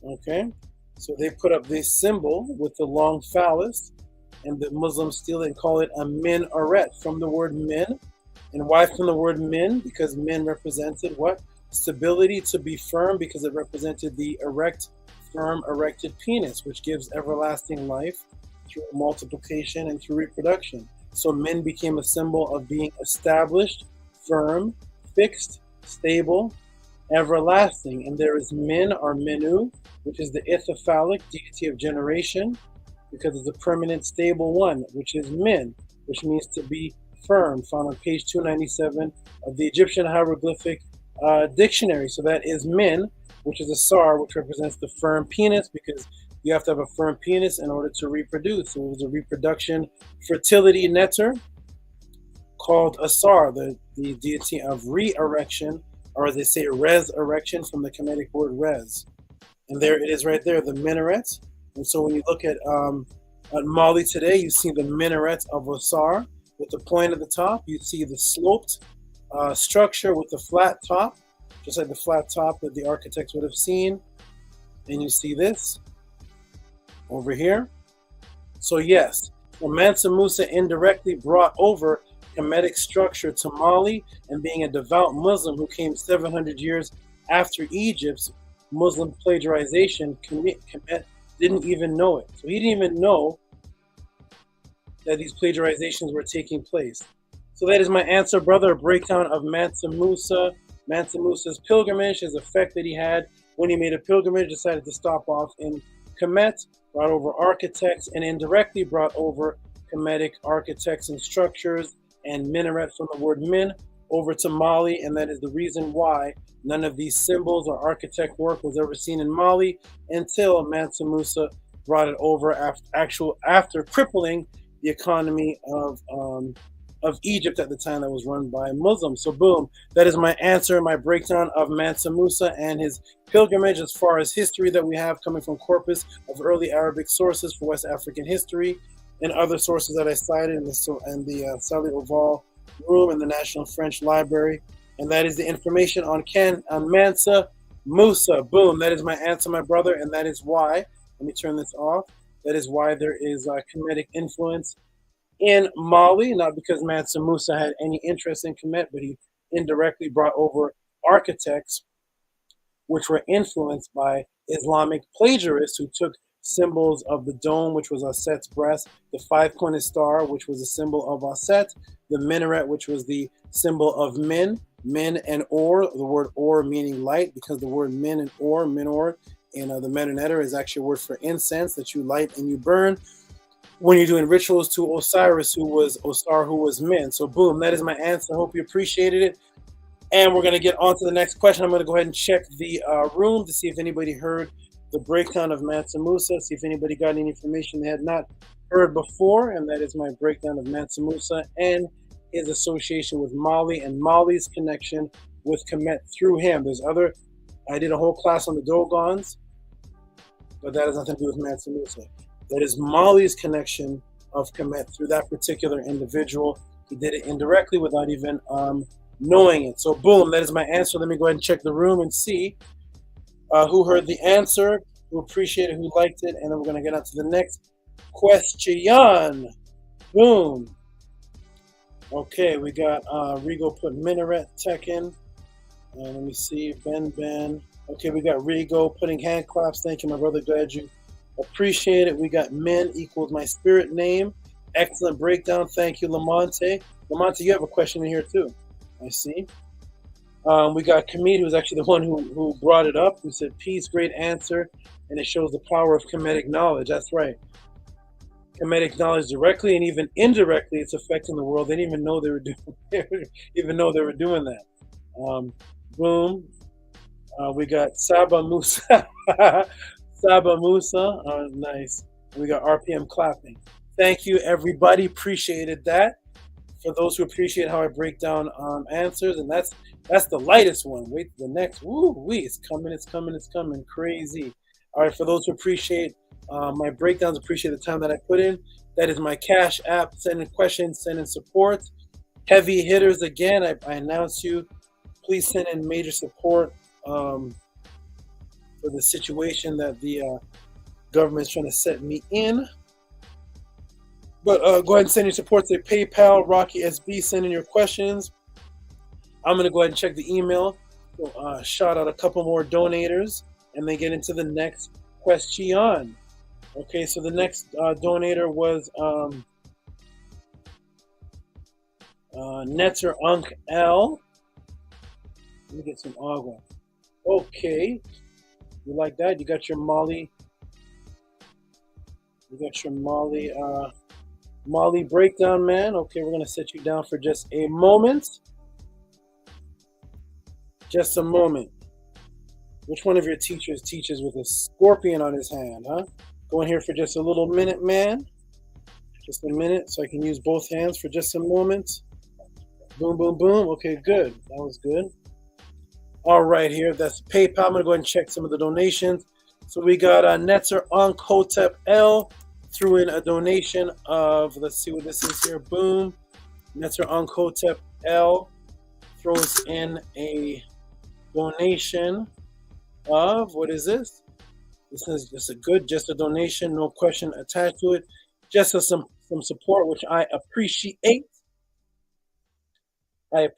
Okay, so they put up this symbol with the long phallus, and the Muslims steal it and call it a minaret from the word min. And why from the word min? Because min represented what? Stability, to be firm, because it represented the erect firm erected penis, which gives everlasting life through multiplication and through reproduction. So men became a symbol of being established, firm, fixed, stable, everlasting. And there is Min or Minu, which is the ithyphallic deity of generation, because it's a permanent stable one, which is Min, which means to be firm, found on page 297 of the Egyptian hieroglyphic dictionary. So that is Min, which is a sar, which represents the firm penis, because you have to have a firm penis in order to reproduce. So it was a reproduction fertility netter called Asar, the deity of re-erection, or as they say, res-erection, from the Kemetic word res. And there it is right there, the minaret. And so when you look at Mali today, you see the minaret of Asar with the point at the top. You see the sloped structure with the flat top, just like the flat top that the architects would have seen. And you see this over here. So yes, Mansa Musa indirectly brought over Kemetic structure to Mali, and being a devout Muslim who came 700 years after Egypt's Muslim plagiarization, Kemet didn't even know it. So he didn't even know that these plagiarizations were taking place. So that is my answer, brother, a breakdown of Mansa Musa. Mansa Musa's pilgrimage, his effect that he had when he made a pilgrimage, decided to stop off in Kemet, brought over architects, and indirectly brought over Kemetic architects and structures and minaret from the word min over to Mali, and that is the reason why none of these symbols or architect work was ever seen in Mali until Mansa Musa brought it over after crippling the economy of Egypt at the time that was run by Muslims. So boom, that is my answer, my breakdown of Mansa Musa and his pilgrimage as far as history that we have coming from corpus of early Arabic sources for West African history and other sources that I cited in the Sally Oval room in the National French Library. And that is the information on Mansa Musa. Boom, that is my answer, my brother, and that is why, let me turn this off, that is why there is Kemetic influence in Mali, not because Mansa Musa had any interest in Kemet, but he indirectly brought over architects which were influenced by Islamic plagiarists who took symbols of the dome, which was Aset's breast, the five-pointed star, which was a symbol of Aset, the minaret, which was the symbol of Min and Or, the word Or meaning light, because the word Min and Or, Minor, in the Mennonetta is actually a word for incense that you light and you burn when you're doing rituals to Osiris, who was Osar, who was Min. So boom, that is my answer. I hope you appreciated it. And we're going to get on to the next question. I'm going to go ahead and check the room to see if anybody heard the breakdown of Mansa Musa, see if anybody got any information they had not heard before, and that is my breakdown of Mansa Musa and his association with Mali and Mali's connection with Kemet through him. I did a whole class on the Dogons, but that has nothing to do with Mansa Musa. That is Mali's connection of Kemet through that particular individual. He did it indirectly without even knowing it. So boom, that is my answer. Let me go ahead and check the room and see who heard the answer, who appreciated, who liked it, and then we're going to get on to the next question. Boom. Okay, we got Rigo put Minaret Tekken. Let me see, Ben. Okay, we got Rigo putting hand claps. Thank you, my brother. Glad you appreciate it. We got Min equals my spirit name. Excellent breakdown. Thank you, Lamonte. Lamonte, you have a question in here too. I see. We got Kemet, who's actually the one who brought it up, who said, peace, great answer, and it shows the power of Kemetic knowledge. That's right. Kemetic knowledge directly and even indirectly, it's affecting the world. They didn't even know they were doing that. Boom. We got Saba Musa. Saba Musa. Nice. We got RPM clapping. Thank you, everybody. Appreciated that. For those who appreciate how I break down answers, and that's the lightest one. Wait, the next, it's coming, crazy. All right, for those who appreciate my breakdowns, appreciate the time that I put in, that is my Cash App. Send in questions, send in support. Heavy hitters, again, I announce you. Please send in major support for the situation that the government is trying to set me in. But go ahead and send your support to PayPal, Rocky SB, send in your questions. I'm going to go ahead and check the email, shout out a couple more donators, and then get into the next Question. Okay, so the next donator was Netzer Unk L. Let me get some agua. Okay. You like that? You got your Molly. You got your Molly Molly breakdown, man. Okay, we're gonna set you down for just a moment. Just a moment. Which one of your teachers teaches with a scorpion on his hand, huh? Go in here for just a little minute, man. Just a minute, so I can use both hands for just a moment. Boom, boom, boom. Okay, good. That was good. All right, here. That's PayPal. I'm going to go ahead and check some of the donations. So we got Netzer Unk Hotep L threw in a donation of, let's see what this is here. Boom. Netzer Unk Hotep L throws in a donation of, what is this? This is just a donation, no question attached to it. Just some support, which I appreciate. And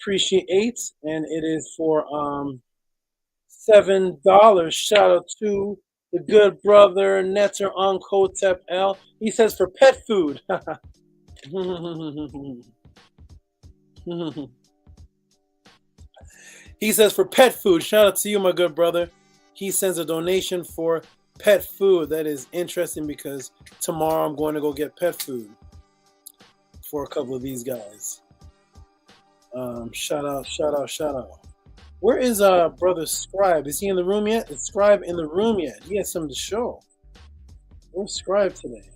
it is for $7. Shout out to the good brother Netzer Unk Hotep L. He says for pet food. He says for pet food. Shout out to you, my good brother. He sends a donation for pet food. That is interesting because tomorrow I'm going to go get pet food for a couple of these guys. Shout out. Where is brother Scribe? Is he in the room yet? Is Scribe in the room yet? He has something to show. Where's Scribe today?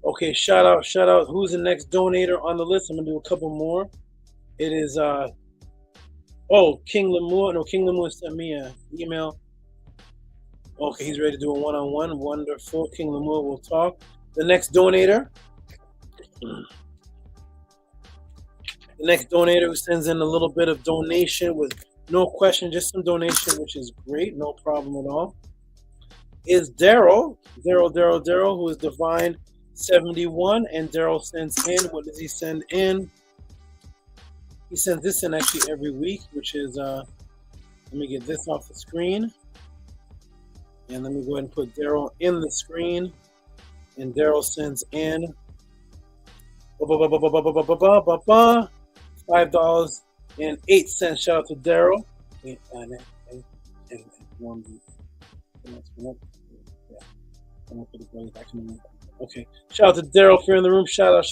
Okay, shout out. Who's the next donator on the list? I'm gonna do a couple more. It is King Lemoore. No, King Lemoore sent me an email. Okay, he's ready to do a one-on-one. Wonderful. King Lemoore will talk. The next donator. The next donator who sends in a little bit of donation with no question, just some donation, which is great, no problem at all, is Daryl, who is Divine 71, and Daryl sends in, what does he send in? He sends this in actually every week, which is, let me get this off the screen, and let me go ahead and put Daryl in the screen, and Daryl sends in $5.08. Shout out to Daryl. Okay. Shout out to Daryl if you're in the room. Shout out.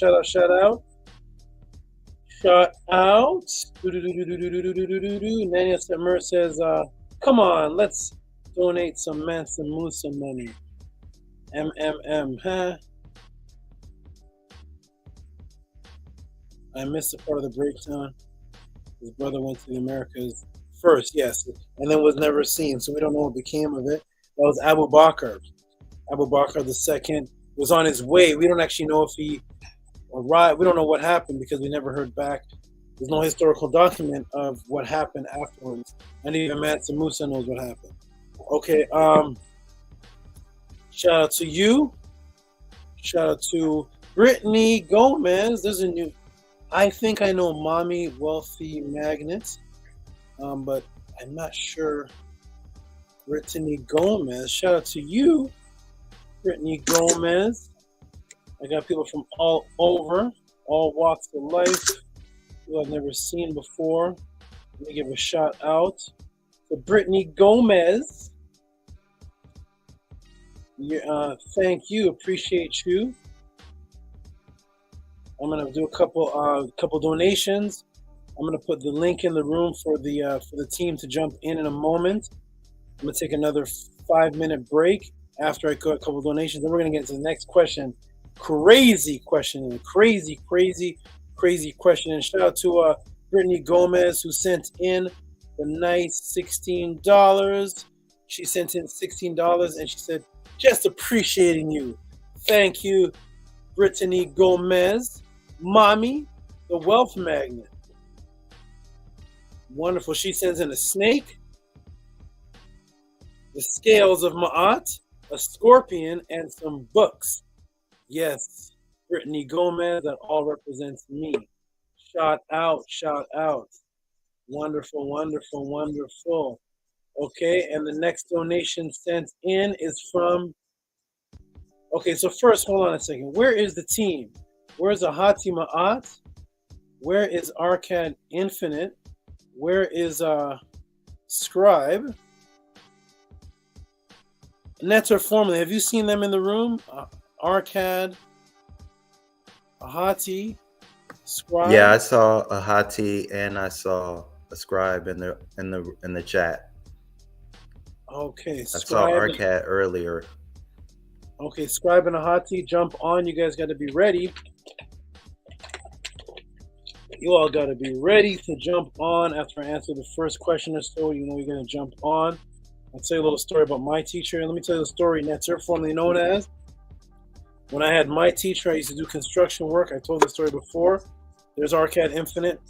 Nanya Semmer says, come on, let's donate some Mansa Musa money. Huh? I missed a part of the breakdown. His brother went to the Americas first, yes, and then was never seen, so we don't know what became of it. That was Abu Bakr. Abu Bakr II was on his way. We don't actually know if he arrived. We don't know what happened because we never heard back. There's no historical document of what happened afterwards. And even Mansa Musa knows what happened. Okay, shout out to you. Shout out to Brittany Gomez. There's a new... I think I know Mommy Wealthy Magnet, but I'm not sure. Brittany Gomez. Shout out to you, Brittany Gomez. I got people from all over, all walks of life, who I've never seen before. Let me give a shout out to Brittany Gomez. Thank you. Appreciate you. I'm gonna do a couple donations. I'm gonna put the link in the room for the team to jump in a moment. I'm gonna take another 5-minute break after I got a couple donations. Then we're gonna get into the next question. Crazy question. And shout out to Brittany Gomez who sent in the nice $16. She sent in $16 and she said, "Just appreciating you." Thank you, Brittany Gomez. Mommy, the wealth magnet. Wonderful. She sends in a snake, the scales of Maat, a scorpion, and some books. Yes, Brittany Gomez, that all represents me. Shout out. Wonderful. Okay, and the next donation sent in is from. Okay, so first, hold on a second. Where is the team? Where's Ahati Maat? Where is Arcad Infinite? Where is Scribe? Netter Formula. Have you seen them in the room? Arcad, Ahati, Scribe. Yeah, I saw Ahati and I saw a Scribe in the chat. Okay, I saw Scribe. Arcad earlier. Okay, Scribe and Ahati, jump on. You guys got to be ready. You all got to be ready to jump on after I answer the first question or so. You know you're going to jump on. I'll tell you a little story about my teacher. Let me tell you the story, Netzer, formerly known as. When I had my teacher, I used to do construction work. I told the story before. There's Arcad Infinite.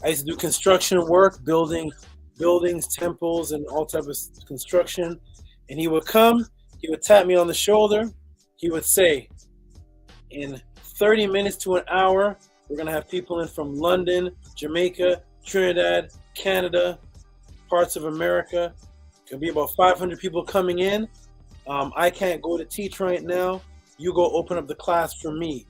I used to do construction work, building buildings, temples, and all type of construction. And he would come, he would tap me on the shoulder. He would say, in 30 minutes to an hour, we're going to have people in from London, Jamaica, Trinidad, Canada, parts of America. Could be about 500 people coming in. I can't go to teach right now. You go open up the class for me.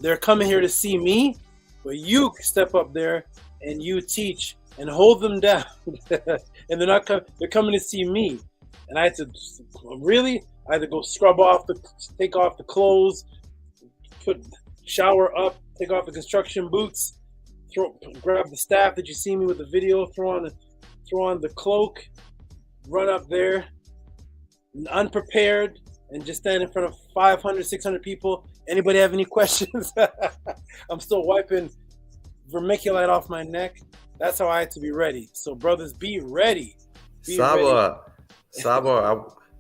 They're coming here to see me, but you step up there and you teach and hold them down. And they're coming to see me. And I had to go scrub off, take off the clothes, shower up, take off the construction boots, grab the staff that you see me with the video, throw on the cloak, run up there, unprepared, and just stand in front of 500, 600 people. Anybody have any questions? I'm still wiping vermiculite off my neck. That's how I had to be ready. So brothers, be ready. Saba,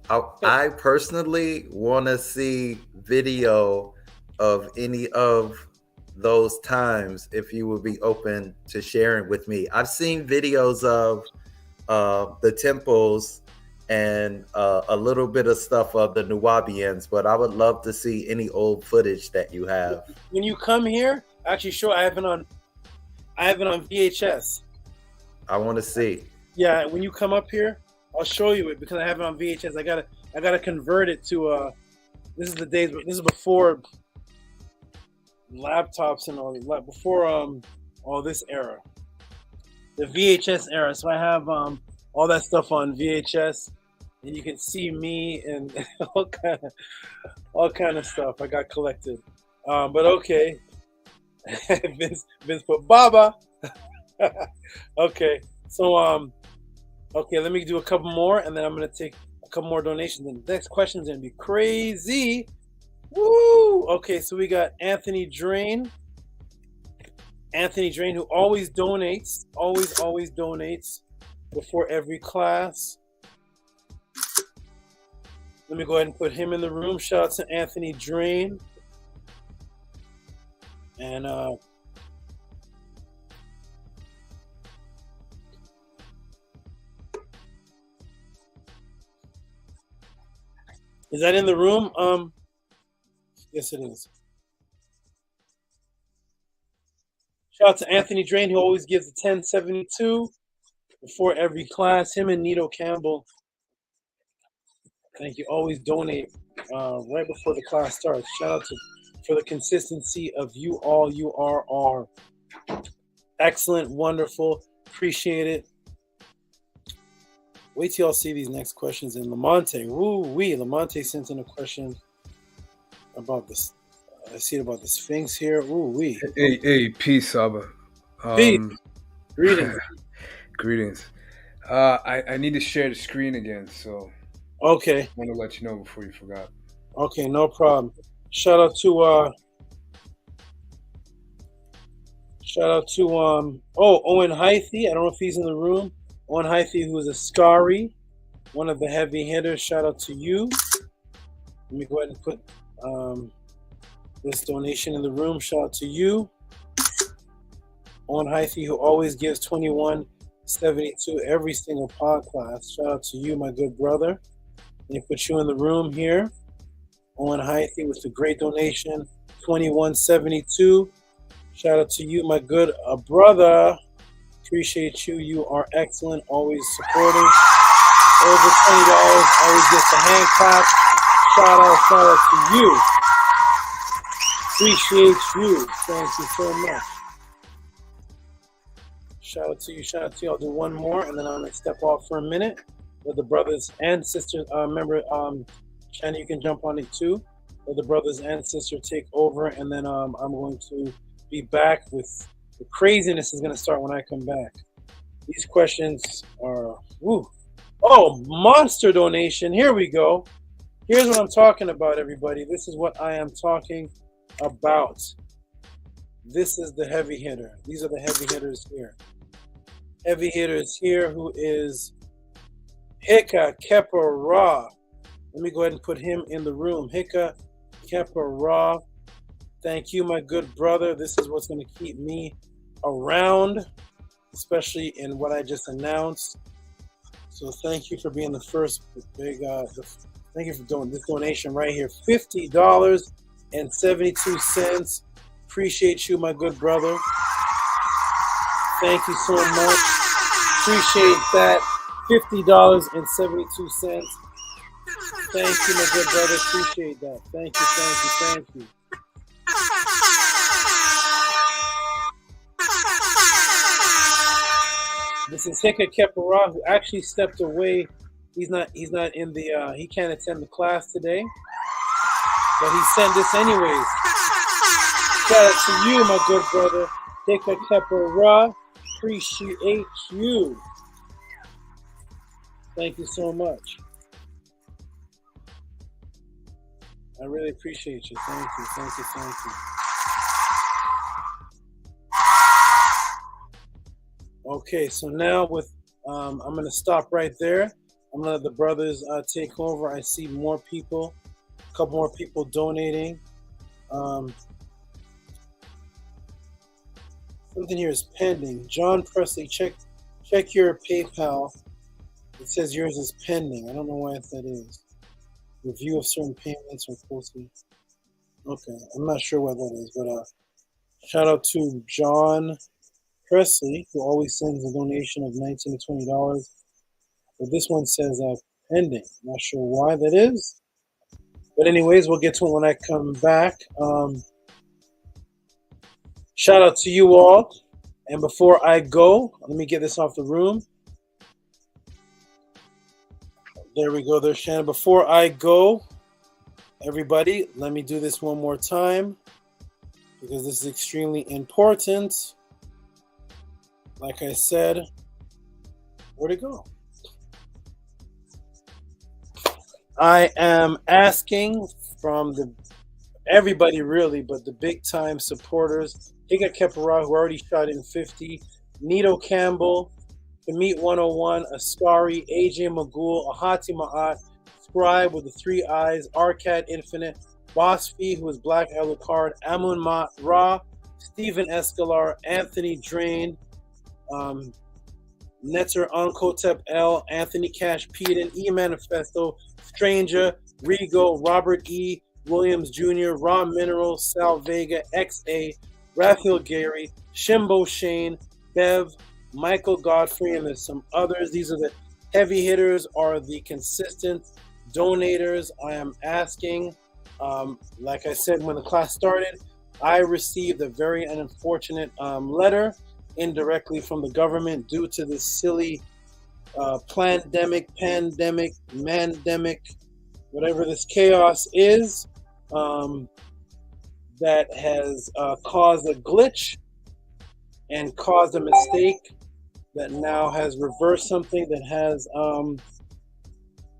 I personally want to see video of any of those times if you would be open to sharing with me. I've seen videos of the temples and a little bit of stuff of the Nuwabians, but I would love to see any old footage that you have. When you come here, actually show I have it on VHS. I want to see. Yeah, when you come up here, I'll show you it because I have it on VHS. I gotta convert it to this is before laptops and before all this era. The VHS era. So I have all that stuff on VHS, and you can see me and all kind of stuff I got collected. But okay, Vince put Baba. Okay, so okay, let me do a couple more, and then I'm gonna take a couple more donations. And the next question is gonna be crazy. Woo! Okay, so we got Anthony Drain. Anthony Drain, who always donates, always donates before every class. Let me go ahead and put him in the room. Shout out to Anthony Drain. And is that in the room? Yes, it is. Shout out to Anthony Drain, who always gives a 1072 before every class. Him and Nito Campbell. Thank you. Always donate right before the class starts. Shout out for the consistency of you all. You are excellent, wonderful. Appreciate it. Wait till y'all see these next questions in Lamonte. Woo-wee. Lamonte sent in a question about this. I see it about the Sphinx here. Ooh-wee. Hey, peace, Saba. Peace. Greetings. Greetings. I need to share the screen again, so okay. I want to let you know before you forgot. Okay, no problem. Shout out to Owen Hythe. I don't know if he's in the room. Owen Hythe, who is a Scary, one of the heavy hitters. Shout out to you. Let me go ahead and put this donation in the room. Shout out to you. Owen Hythe, who always gives 2172 every single podcast. Shout out to you, my good brother. Let me put you in the room here. Owen Hythe with the great donation, 2172. Shout out to you, my good brother. Appreciate you. You are excellent. Always supporting. Over $20. Always gets a hand clap. Shout out to you. Appreciate you. Thank you so much. Shout out to you. I'll do one more, and then I'm going to step off for a minute with the brothers and sisters. Remember, Shannon, you can jump on it too. Let the brothers and sisters take over, and then I'm going to be back with the craziness is going to start when I come back. These questions are, woo. Oh, monster donation. Here we go. Here's what I'm talking about, everybody. This is what I am talking about. This is the heavy hitter. These are the heavy hitters here. Heavy hitters here, who is Hika Kepa Ra. Let me go ahead and put him in the room. Hika Kepa Ra. Thank you, my good brother. This is what's going to keep me around, especially in what I just announced. So thank you for being the first big, thank you for doing this donation right here. $50.72. Appreciate you, my good brother. Thank you so much. Appreciate that. $50.72. Thank you, my good brother. Appreciate that. Thank you. This is Hika Kepara, who actually stepped away. He's not in the he can't attend the class today, but he sent this anyways. Shout out to you, my good brother, Hika Kepara. Appreciate you. Thank you so much. I really appreciate you. Thank you. Okay, so now with I'm gonna stop right there. I'm gonna let the brothers take over. I see more people, a couple more people donating. Something here is pending. John Presley, check your PayPal. It says yours is pending. I don't know why that is. Review of certain payments or posting. Okay, I'm not sure what that is, but shout out to John Presley, who always sends a donation of $19 to $20. But this one says pending. Not sure why that is. But anyways, we'll get to it when I come back. Shout out to you all. And before I go, let me get this off the room. There we go there, Shannon. Before I go, everybody, let me do this one more time because this is extremely important. Like I said, where'd it go? I am asking from everybody really, but the big time supporters, Higa Kepara, who already shot in 50, Nito Campbell, Kemetic 101, Askari, AJ Magul, Ahati Maat, Scribe with the 3 eyes, Arcad Infinite, Boss Fee, who is Black Alucard, Amun Maat Ra, Stephen Escalar, Anthony Drain, Netter Unkotep L, Anthony Cash Peden, E Manifesto, Stranger, Rigo, Robert E. Williams Jr., Raw Mineral, Sal Vega, XA, Raphael Gary, Shimbo Shane, Bev, Michael Godfrey, and there's some others. These are the heavy hitters, are the consistent donators. I am asking, like I said, when the class started, I received a very unfortunate letter indirectly from the government due to this silly pandemic, whatever this chaos is, that has caused a glitch and caused a mistake that now has reversed something that has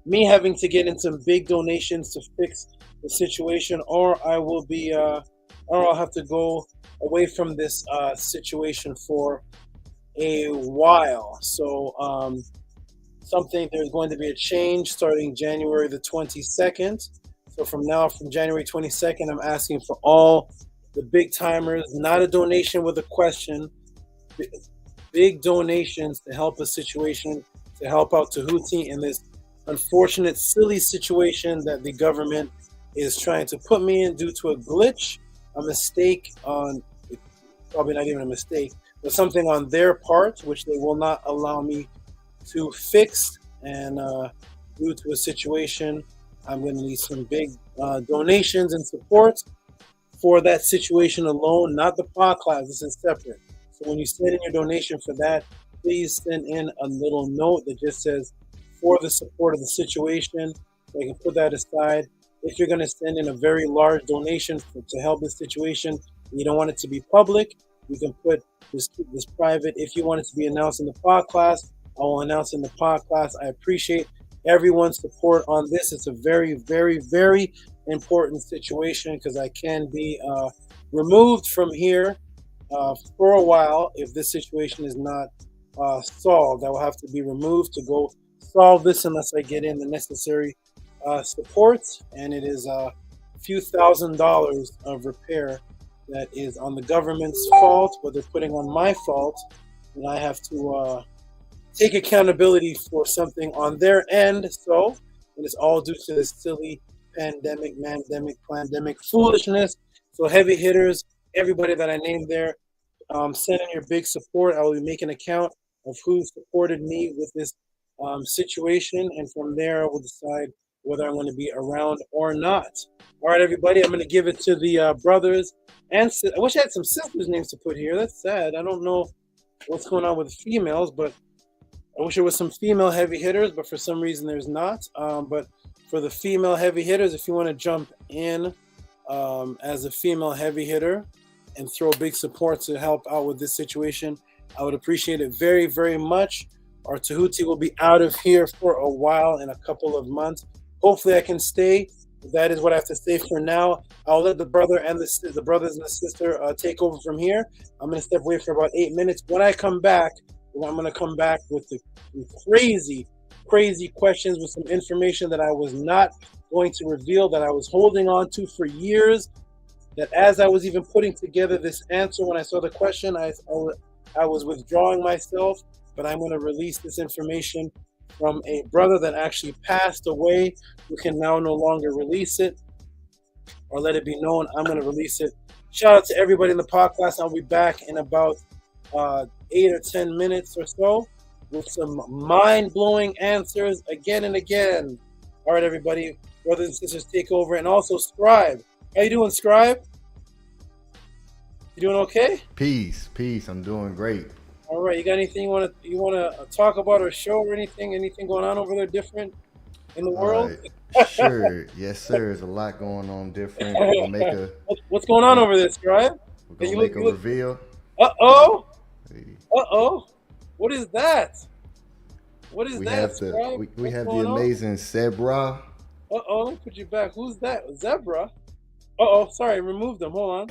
me having to get into some big donations to fix the situation, or I will be, or I'll have to go away from this situation for a while. So there's going to be a change starting January the 22nd. So from January 22nd, I'm asking for all the big timers, not a donation with a question, big donations to help a situation, to help out Tehuti in this unfortunate, silly situation that the government is trying to put me in due to a glitch, a mistake on, probably not even a mistake, for something on their part, which they will not allow me to fix. And due to a situation, I'm going to need some big donations and support for that situation alone, not the podcast. This is separate. So when you send in your donation for that, please send in a little note that just says, for the support of the situation. So I can put that aside. If you're going to send in a very large donation to help this situation, and you don't want it to be public, you can put this private. If you want it to be announced in the podcast, I will announce in the podcast. I appreciate everyone's support on this. It's a very, very, very important situation because I can be removed from here for a while if this situation is not solved. I will have to be removed to go solve this unless I get in the necessary support, and it is a few $1,000s of repair that is on the government's fault, but they're putting on my fault, and I have to take accountability for something on their end. So it is all due to this silly pandemic foolishness. So heavy hitters, everybody that I named there, send in your big support. I will be making an account of who supported me with this situation, and from there I will decide whether I'm going to be around or not. All right, everybody, I'm going to give it to the brothers and I wish I had some sisters' names to put here. That's sad. I don't know what's going on with females, but I wish there was some female heavy hitters, but for some reason there's not. But for the female heavy hitters, if you want to jump in as a female heavy hitter and throw big support to help out with this situation, I would appreciate it very, very much. Our Tehuti will be out of here for a while, in a couple of months. Hopefully I can stay. That is what I have to say for now. I'll let the brother and the brothers and the sister take over from here. I'm going to step away for about 8 minutes. When I come back, I'm going to come back with the crazy, crazy questions with some information that I was not going to reveal, that I was holding on to for years, that as I was even putting together this answer, when I saw the question, I was withdrawing myself, but I'm going to release this information from a brother that actually passed away, who can now no longer release it or let it be known. I'm going to release it. Shout out to everybody in the podcast. I'll be back in about 8 or 10 minutes or so with some mind-blowing answers again and again. All right, everybody, brothers and sisters, take over. And also, Scribe. How you doing, Scribe? You doing okay? Peace. I'm doing great. All right, you got anything you want to talk about or show or anything going on over there different in the world? Sure. Yes, sir. There's a lot going on different. We'll make What's going on over there, Scribe? We're going to make a reveal. Uh-oh. Uh-oh. What is that? What is that, Scribe? We have the amazing Zebra. Uh-oh, let me put you back. Who's that? Zebra? Uh-oh, sorry, remove them. Hold on.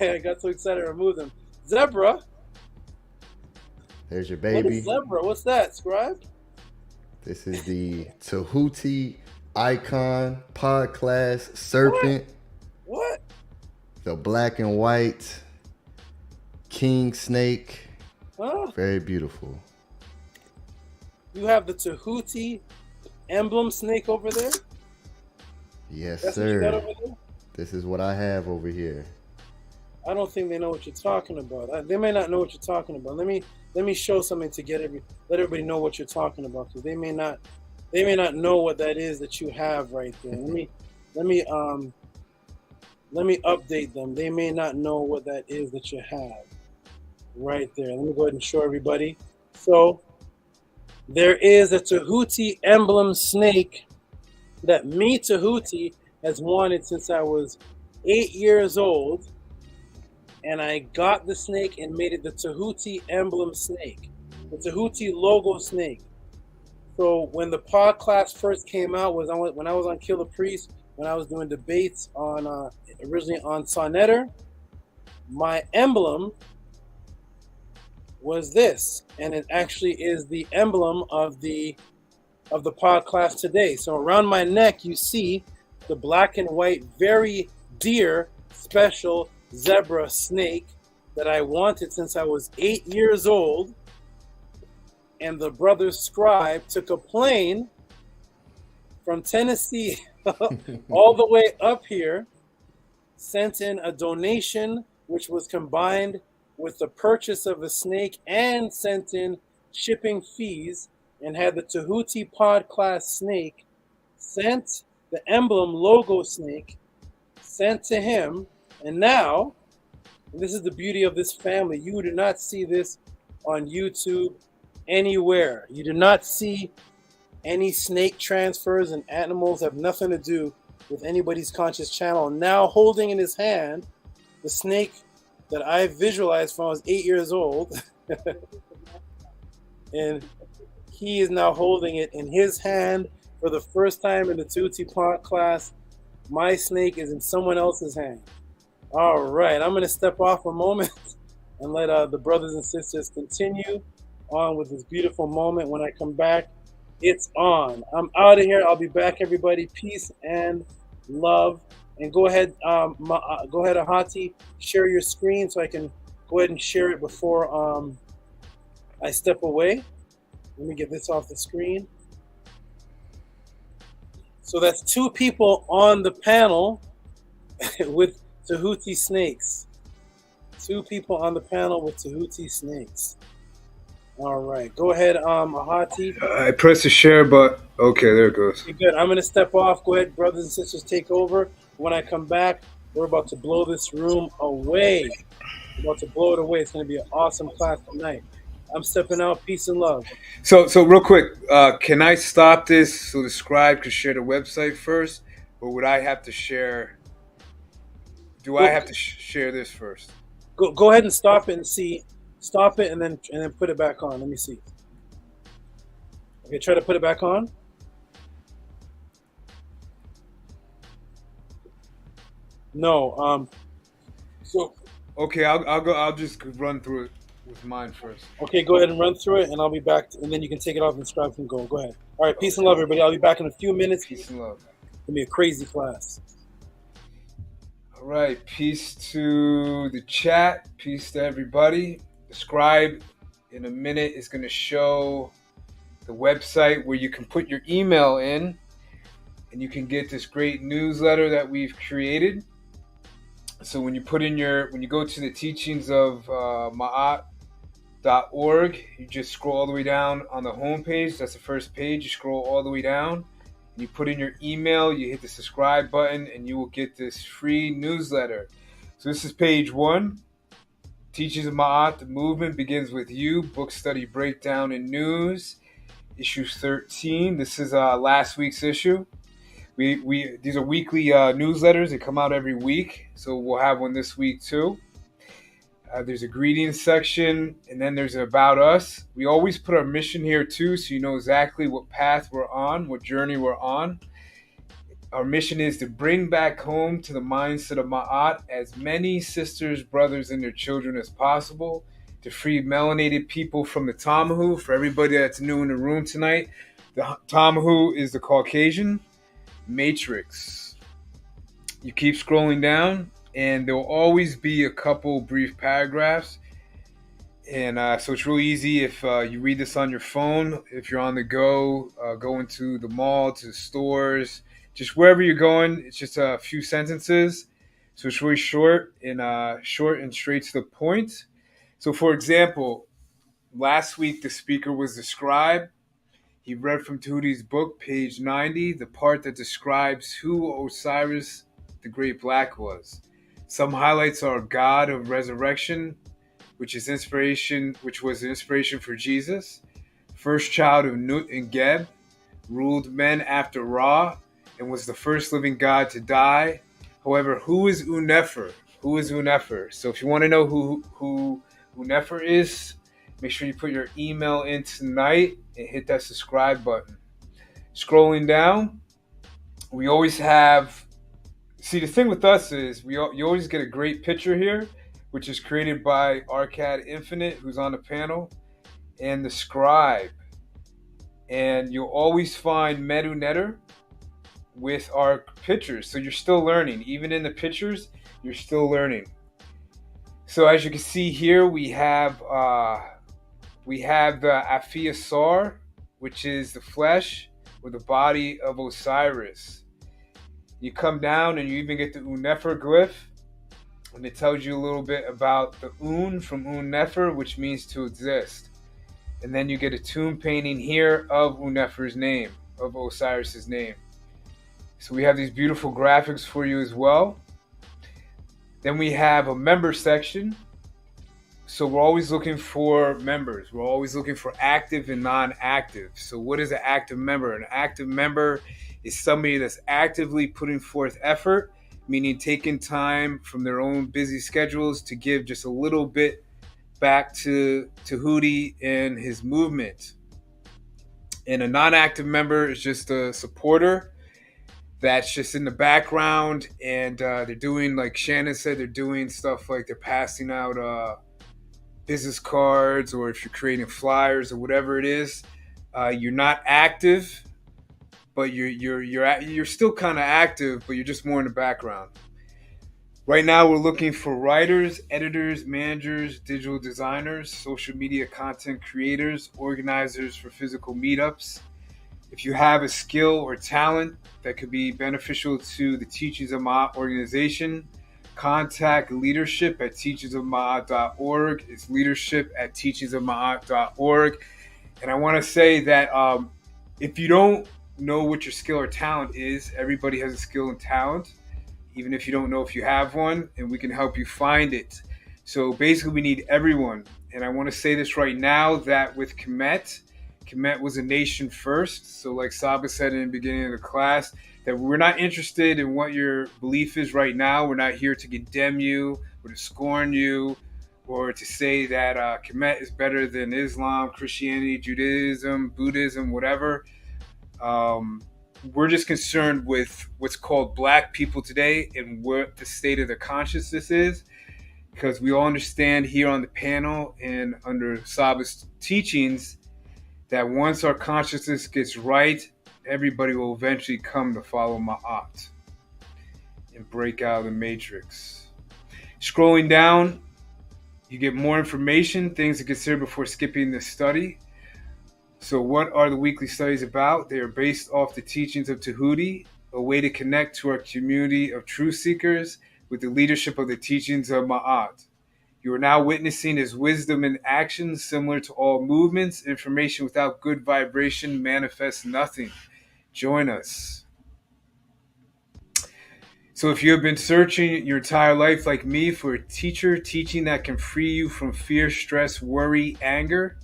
I got so excited I removed them. Zebra? There's your baby. What is Zebra? What's that, Scribe? This is the Tehuti icon Podclass serpent. What? The black and white king snake. Huh? Very beautiful. You have the Tehuti emblem snake over there? Yes, That's sir. What you got over there? This is what I have over here. I don't think they know what you're talking about. They may not know what you're talking about. Let me show something to let everybody know what you're talking about, because they may not know what that is that you have right there. Let me update them. They may not know what that is that you have right there. Let me go ahead and show everybody. So there is a Tehuti emblem snake that me, Tehuti, has wanted since I was 8 years old. And I got the snake and made it the Tehuti emblem snake, the Tehuti logo snake. So when the podcast first came out, when I was on Kill the Priest, when I was doing debates on originally on Sonnetter, my emblem was this, and it actually is the emblem of the podcast today. So around my neck, you see the black and white, very dear, special zebra snake that I wanted since I was 8 years old. And the brother Scribe took a plane from Tennessee all the way up here, sent in a donation which was combined with the purchase of a snake and sent in shipping fees, and had the Tehuti pod class snake sent, the emblem logo snake sent to him. And now, and this is the beauty of this family, you do not see this on YouTube anywhere. You do not see any snake transfers, and animals have nothing to do with anybody's conscious channel. Now holding in his hand the snake that I visualized from when I was 8 years old. And he is now holding it in his hand for the first time in the Tehuti pod class. My snake is in someone else's hand. All right, I'm going to step off a moment and let the brothers and sisters continue on with this beautiful moment. When I come back, it's on. I'm out of here. I'll be back, everybody. Peace and love. And go ahead, Ahati, share your screen so I can go ahead and share it before I step away. Let me get this off the screen. So that's 2 people on the panel with Tehuti snakes. 2 people on the panel with Tehuti snakes. All right, go ahead, Ahati. I pressed the share button. Okay, there it goes. Okay, good. I'm going to step off. Go ahead, brothers and sisters, take over. When I come back, we're about to blow this room away. We're about to blow it away. It's going to be an awesome class tonight. I'm stepping out. Peace and love. So real quick, can I stop this so the scribe could share the website first, or would I have to share? I have to share this first? Go ahead and stop it and see. Stop it and then put it back on. Let me see. Okay, try to put it back on. No. So. Okay, I'll go. I'll just run through it with mine first. Okay, go ahead and run through it, and I'll be back. And then you can take it off and scribe can go. Go ahead. All right, peace and love, everybody. I'll be back in a few minutes. Peace and love. It's gonna be a crazy class. All right, peace to the chat. Peace to everybody. The scribe in a minute is going to show the website where you can put your email in, and you can get this great newsletter that we've created. So when you go to the teachings of Maat.org, you just scroll all the way down on the homepage. That's the first page. You scroll all the way down, and you put in your email. You hit the subscribe button, and you will get this free newsletter. So this is page 1. Teachings of Maat, the movement begins with you. Book study breakdown and news. Issue 13. This is last week's issue. These are weekly newsletters. They come out every week, so we'll have one this week too. There's a greetings section, and then there's an about us. We always put our mission here too, so you know exactly what path we're on, what journey we're on. Our mission is to bring back home to the mindset of Ma'at as many sisters, brothers, and their children as possible, to free melanated people from the Tamahu. For everybody that's new in the room tonight, the Tamahu is the Caucasian matrix. You keep scrolling down, and there will always be a couple brief paragraphs. And so it's really easy if you read this on your phone. If you're on the go, going to the mall, to the stores, just wherever you're going, it's just a few sentences. So it's really short and straight to the point. So for example, last week the speaker was the scribe. He read from Tehuti's book, page 90, the part that describes who Osiris the Great Black was. Some highlights are God of resurrection, which was inspiration for Jesus. First child of Nut and Geb, ruled men after Ra, and was the first living God to die. However, who is Unefer? So if you want to know who Unefer is, make sure you put your email in tonight and hit that subscribe button. Scrolling down, we always have... See, the thing with us is you always get a great picture here, which is created by Arcad Infinite, who's on the panel, and the scribe. And you'll always find Medu Netter with our pictures. So you're still learning. Even in the pictures, you're still learning. So as you can see here, we have the Afia Sar, which is the flesh or the body of Osiris. You come down and you even get the Unefer glyph, and it tells you a little bit about the Un from Un Nefer, which means to exist. And then you get a tomb painting here of Un Nefer's name, of Osiris's name. So we have these beautiful graphics for you as well. Then we have a member section. So we're always looking for members. We're always looking for active and non-active. So what is an active member? An active member is somebody that's actively putting forth effort, meaning taking time from their own busy schedules to give just a little bit back to Tehuti and his movement. And a non-active member is just a supporter that's just in the background, and they're doing, like Shannon said, they're doing stuff like they're passing out business cards, or if you're creating flyers or whatever it is. You're not active, but you're still kind of active, but you're just more in the background. Right now, we're looking for writers, editors, managers, digital designers, social media content creators, organizers for physical meetups. If you have a skill or talent that could be beneficial to the Teachings of Maat organization, contact leadership at teachingsofmaat.org. It's leadership at teachingsofmaat.org. And I want to say that if you don't know what your skill or talent is, everybody has a skill and talent, even if you don't know if you have one, and we can help you find it. So basically, we need everyone. And I want to say this right now, that with Kemet was a nation first. So like Saba said in the beginning of the class, that we're not interested in what your belief is right now. We're not here to condemn you or to scorn you or to say that Kemet is better than Islam, Christianity, Judaism, Buddhism, whatever. We're just concerned with what's called Black people today and what the state of their consciousness is, because we all understand here on the panel and under Saba's teachings that once our consciousness gets right, everybody will eventually come to follow Maat and break out of the matrix. Scrolling down, you get more information, things to consider before skipping this study. So what are the weekly studies about? They are based off the teachings of Tehuti, a way to connect to our community of truth seekers with the leadership of the teachings of Maat. You are now witnessing his wisdom in action, similar to all movements. Information without good vibration manifests nothing. Join us. So if you have been searching your entire life like me for a teacher teaching that can free you from fear, stress, worry, anger,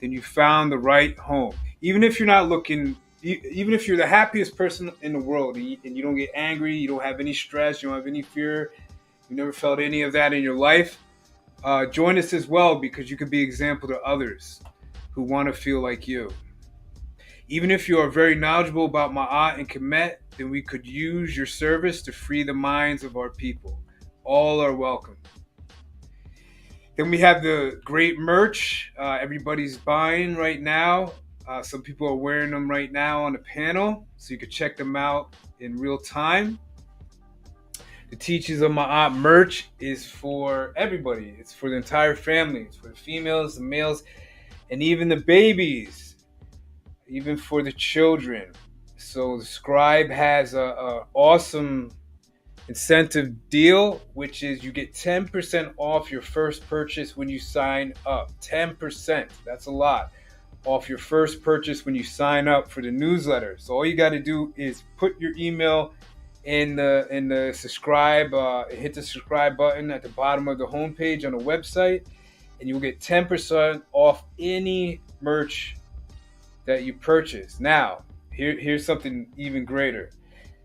then you found the right home. Even if you're not looking, even if you're the happiest person in the world and you don't get angry, you don't have any stress, you don't have any fear, you never felt any of that in your life, join us as well, because you could be an example to others who want to feel like you. Even if you are very knowledgeable about Maat and Kemet, then we could use your service to free the minds of our people. All are welcome. Then we have the great merch. Everybody's buying right now. Some people are wearing them right now on the panel, so you can check them out in real time. The Teachings of Maat merch is for everybody. It's for the entire family. It's for the females, the males, and even the babies, even for the children. So the Scribe has a awesome incentive deal, which is you get 10% off your first purchase when you sign up. 10%, that's a lot, off your first purchase when you sign up for the newsletter. So all you got to do is put your email in the subscribe, hit the subscribe button at the bottom of the homepage on the website, and you'll get 10% off any merch that you purchase. Now, here's something even greater.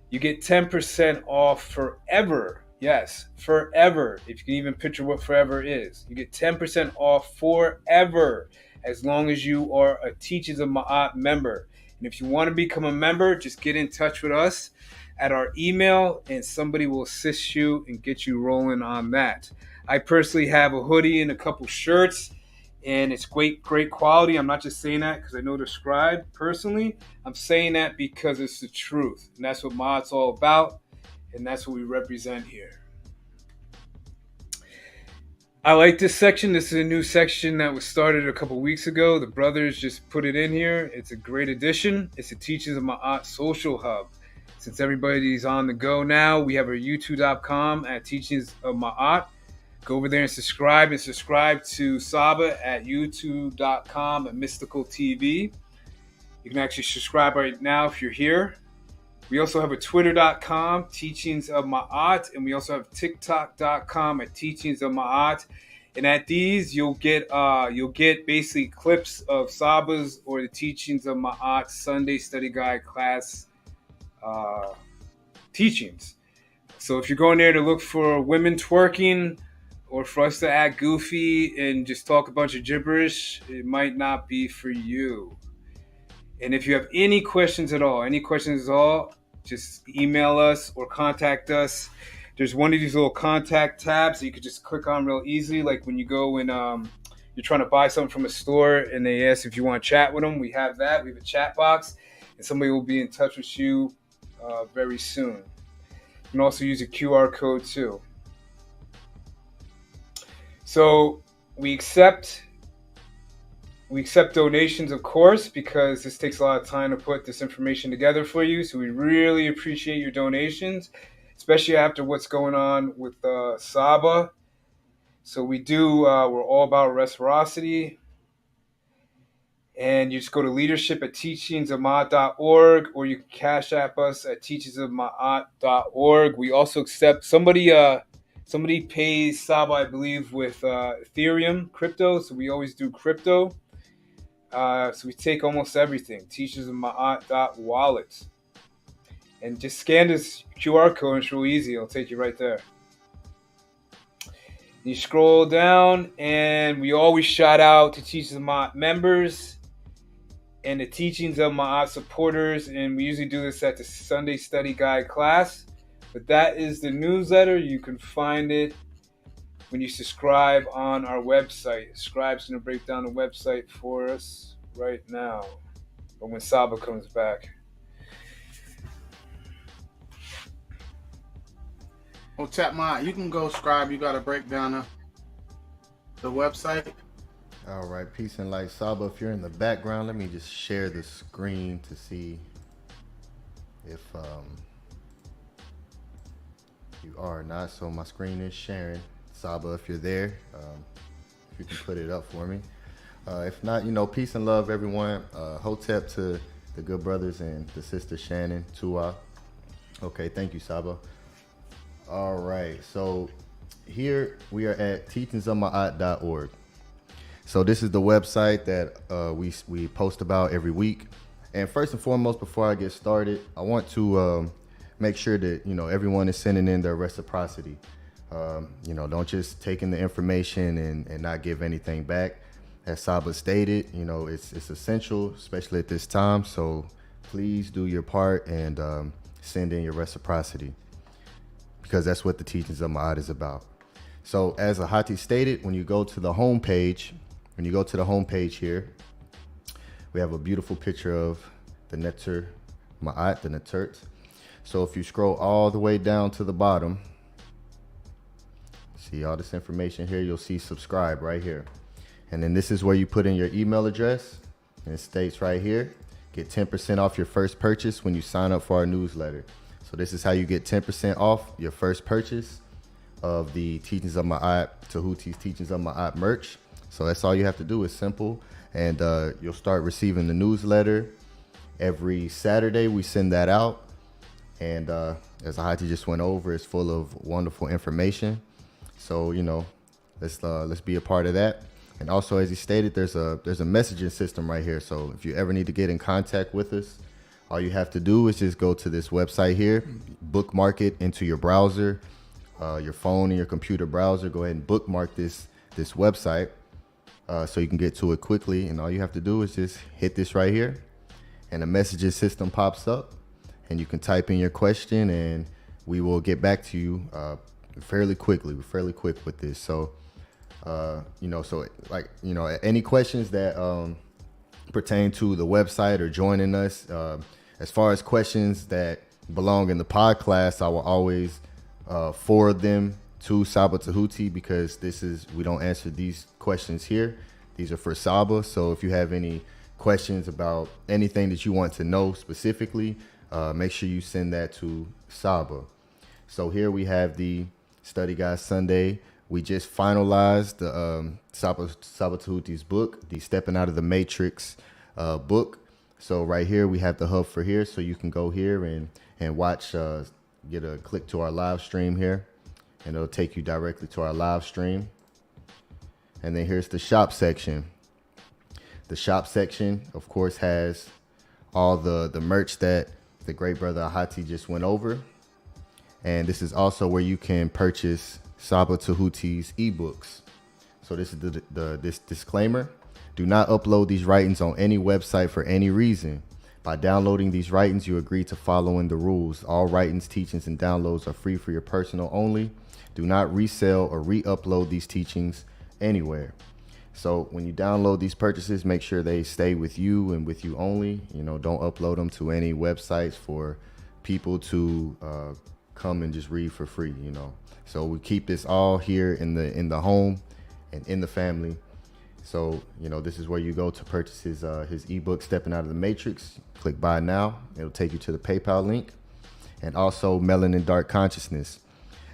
You get 10% off forever. Yes, forever. If you can even picture what forever is. You get 10% off forever as long as you are a Teachings of Maat member. And if you want to become a member, just get in touch with us at our email and somebody will assist you and get you rolling on that. I personally have a hoodie and a couple shirts, and it's great quality. I'm not just saying that because I know the Scribe personally. I'm saying that because it's the truth. And that's what Maat's all about. And that's what we represent here. I like this section. This is a new section that was started a couple weeks ago. The brothers just put it in here. It's a great addition. It's a Teachings of Maat social hub. Since everybody's on the go now, we have our youtube.com at Teachings of Maat. Go over there and subscribe to Saba at youtube.com and Mystical TV. You can actually subscribe right now if you're here. We also have a twitter.com, Teachings of Maat, and we also have tiktok.com at Teachings of Maat. And at these, you'll get basically clips of Saba's or the Teachings of Maat Sunday Study Guide class teachings. So if you're going there to look for women twerking or for us to act goofy and just talk a bunch of gibberish, it might not be for you. And if you have any questions at all, just email us or contact us. There's one of these little contact tabs that you could just click on real easily. Like when you go and you're trying to buy something from a store and they ask if you want to chat with them, we have that. We have a chat box, and somebody will be in touch with you very soon. You can also use a QR code too. So we accept donations, of course, because this takes a lot of time to put this information together for you. So we really appreciate your donations, especially after what's going on with Saba. So we're all about reciprocity. And you just go to leadership at teachingsofmaat.org, or you can cash app us at teachingsofmaat.org. We also accept somebody pays Saba, I believe, with Ethereum crypto. So we always do crypto. So we take almost everything. Teachersofmaat.wallet. And just scan this QR code, and it's real easy. It'll take you right there. You scroll down, and we always shout out to Teachers of Maat members and the Teachings of Maat supporters. And we usually do this at the Sunday Study Guide class. But that is the newsletter. You can find it when you subscribe on our website. Scribe's going to break down the website for us right now, or when Saba comes back. Well, Chat Maat, you can go Scribe. You got to break down the website. All right, peace and light. Saba, if you're in the background, let me just share the screen to see if you are or not. So my screen is sharing. Saba, if you're there, if you can put it up for me. If not, peace and love, everyone. Hotep to the good brothers and the sister Shannon, Tua. Okay, thank you, Saba. All right, so here we are at teachingsofmaat.org. So this is the website that we post about every week. And first and foremost, before I get started, I want to make sure that everyone is sending in their reciprocity. Don't just take in the information and not give anything back. As Saba stated, it's essential, especially at this time. So please do your part and send in your reciprocity, because that's what the Teachings of Maat is about. So as Ahati stated, when you go to the home page, here, we have a beautiful picture of the Neter Maat, the Netert. So if you scroll all the way down to the bottom, see all this information here, you'll see subscribe right here. And then this is where you put in your email address, and it states right here, get 10% off your first purchase when you sign up for our newsletter. So this is how you get 10% off your first purchase of the Teachings of Maat, Tehuti's Teachings of Maat merch. So that's all you have to do. It's simple. And you'll start receiving the newsletter every Saturday. We send that out. And as Ahati just went over, it's full of wonderful information. So, let's be a part of that. And also, as he stated, there's a messaging system right here. So if you ever need to get in contact with us, all you have to do is just go to this website here, bookmark it into your browser, your phone and your computer browser. Go ahead and bookmark this website so you can get to it quickly. And all you have to do is just hit this right here, and a messaging system pops up, and you can type in your question, and we will get back to you fairly quickly. We're fairly quick with this. So, any questions that pertain to the website or joining us, as far as questions that belong in the pod class, I will always forward them to Saba Tehuti, because we don't answer these questions here. These are for Saba. So if you have any questions about anything that you want to know specifically, make sure you send that to Saba. So here we have the Study Guide Sunday we just finalized the Saba Tehuti's book, the Stepping Out of the Matrix book. So right here, we have the hub for here. So you can go here and watch, get a click to our live stream here. And it'll take you directly to our live stream. And then here's the shop section. The shop section, of course, has all the merch that the great brother Ahati just went over. And this is also where you can purchase Saba Tehuti's ebooks. So this is this disclaimer. Do not upload these writings on any website for any reason. By downloading these writings, you agree to following the rules. All writings, teachings, and downloads are free for your personal only. Do not resell or re-upload these teachings anywhere. So when you download these purchases, make sure they stay with you and with you only. You know, don't upload them to any websites for people to come and just read for free, you know. So we keep this all here in the home and in the family. So, you know, this is where you go to purchase his ebook, Stepping Out of the Matrix. Click buy now. It'll take you to the PayPal link. And also Melanin Dark Consciousness.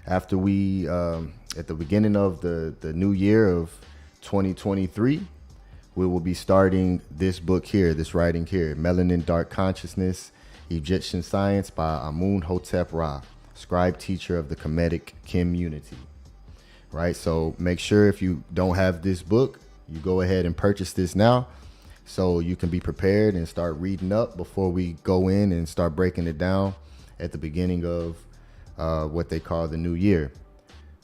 After we, at the beginning of the new year of 2023, we will be starting this book here, this writing here, Melanin Dark Consciousness, Egyptian Science by Amun Hotep Ra, scribe teacher of the Kemetic community. Right, so make sure if you don't have this book, you go ahead and purchase this now so you can be prepared and start reading up before we go in and start breaking it down at the beginning of what they call the new year.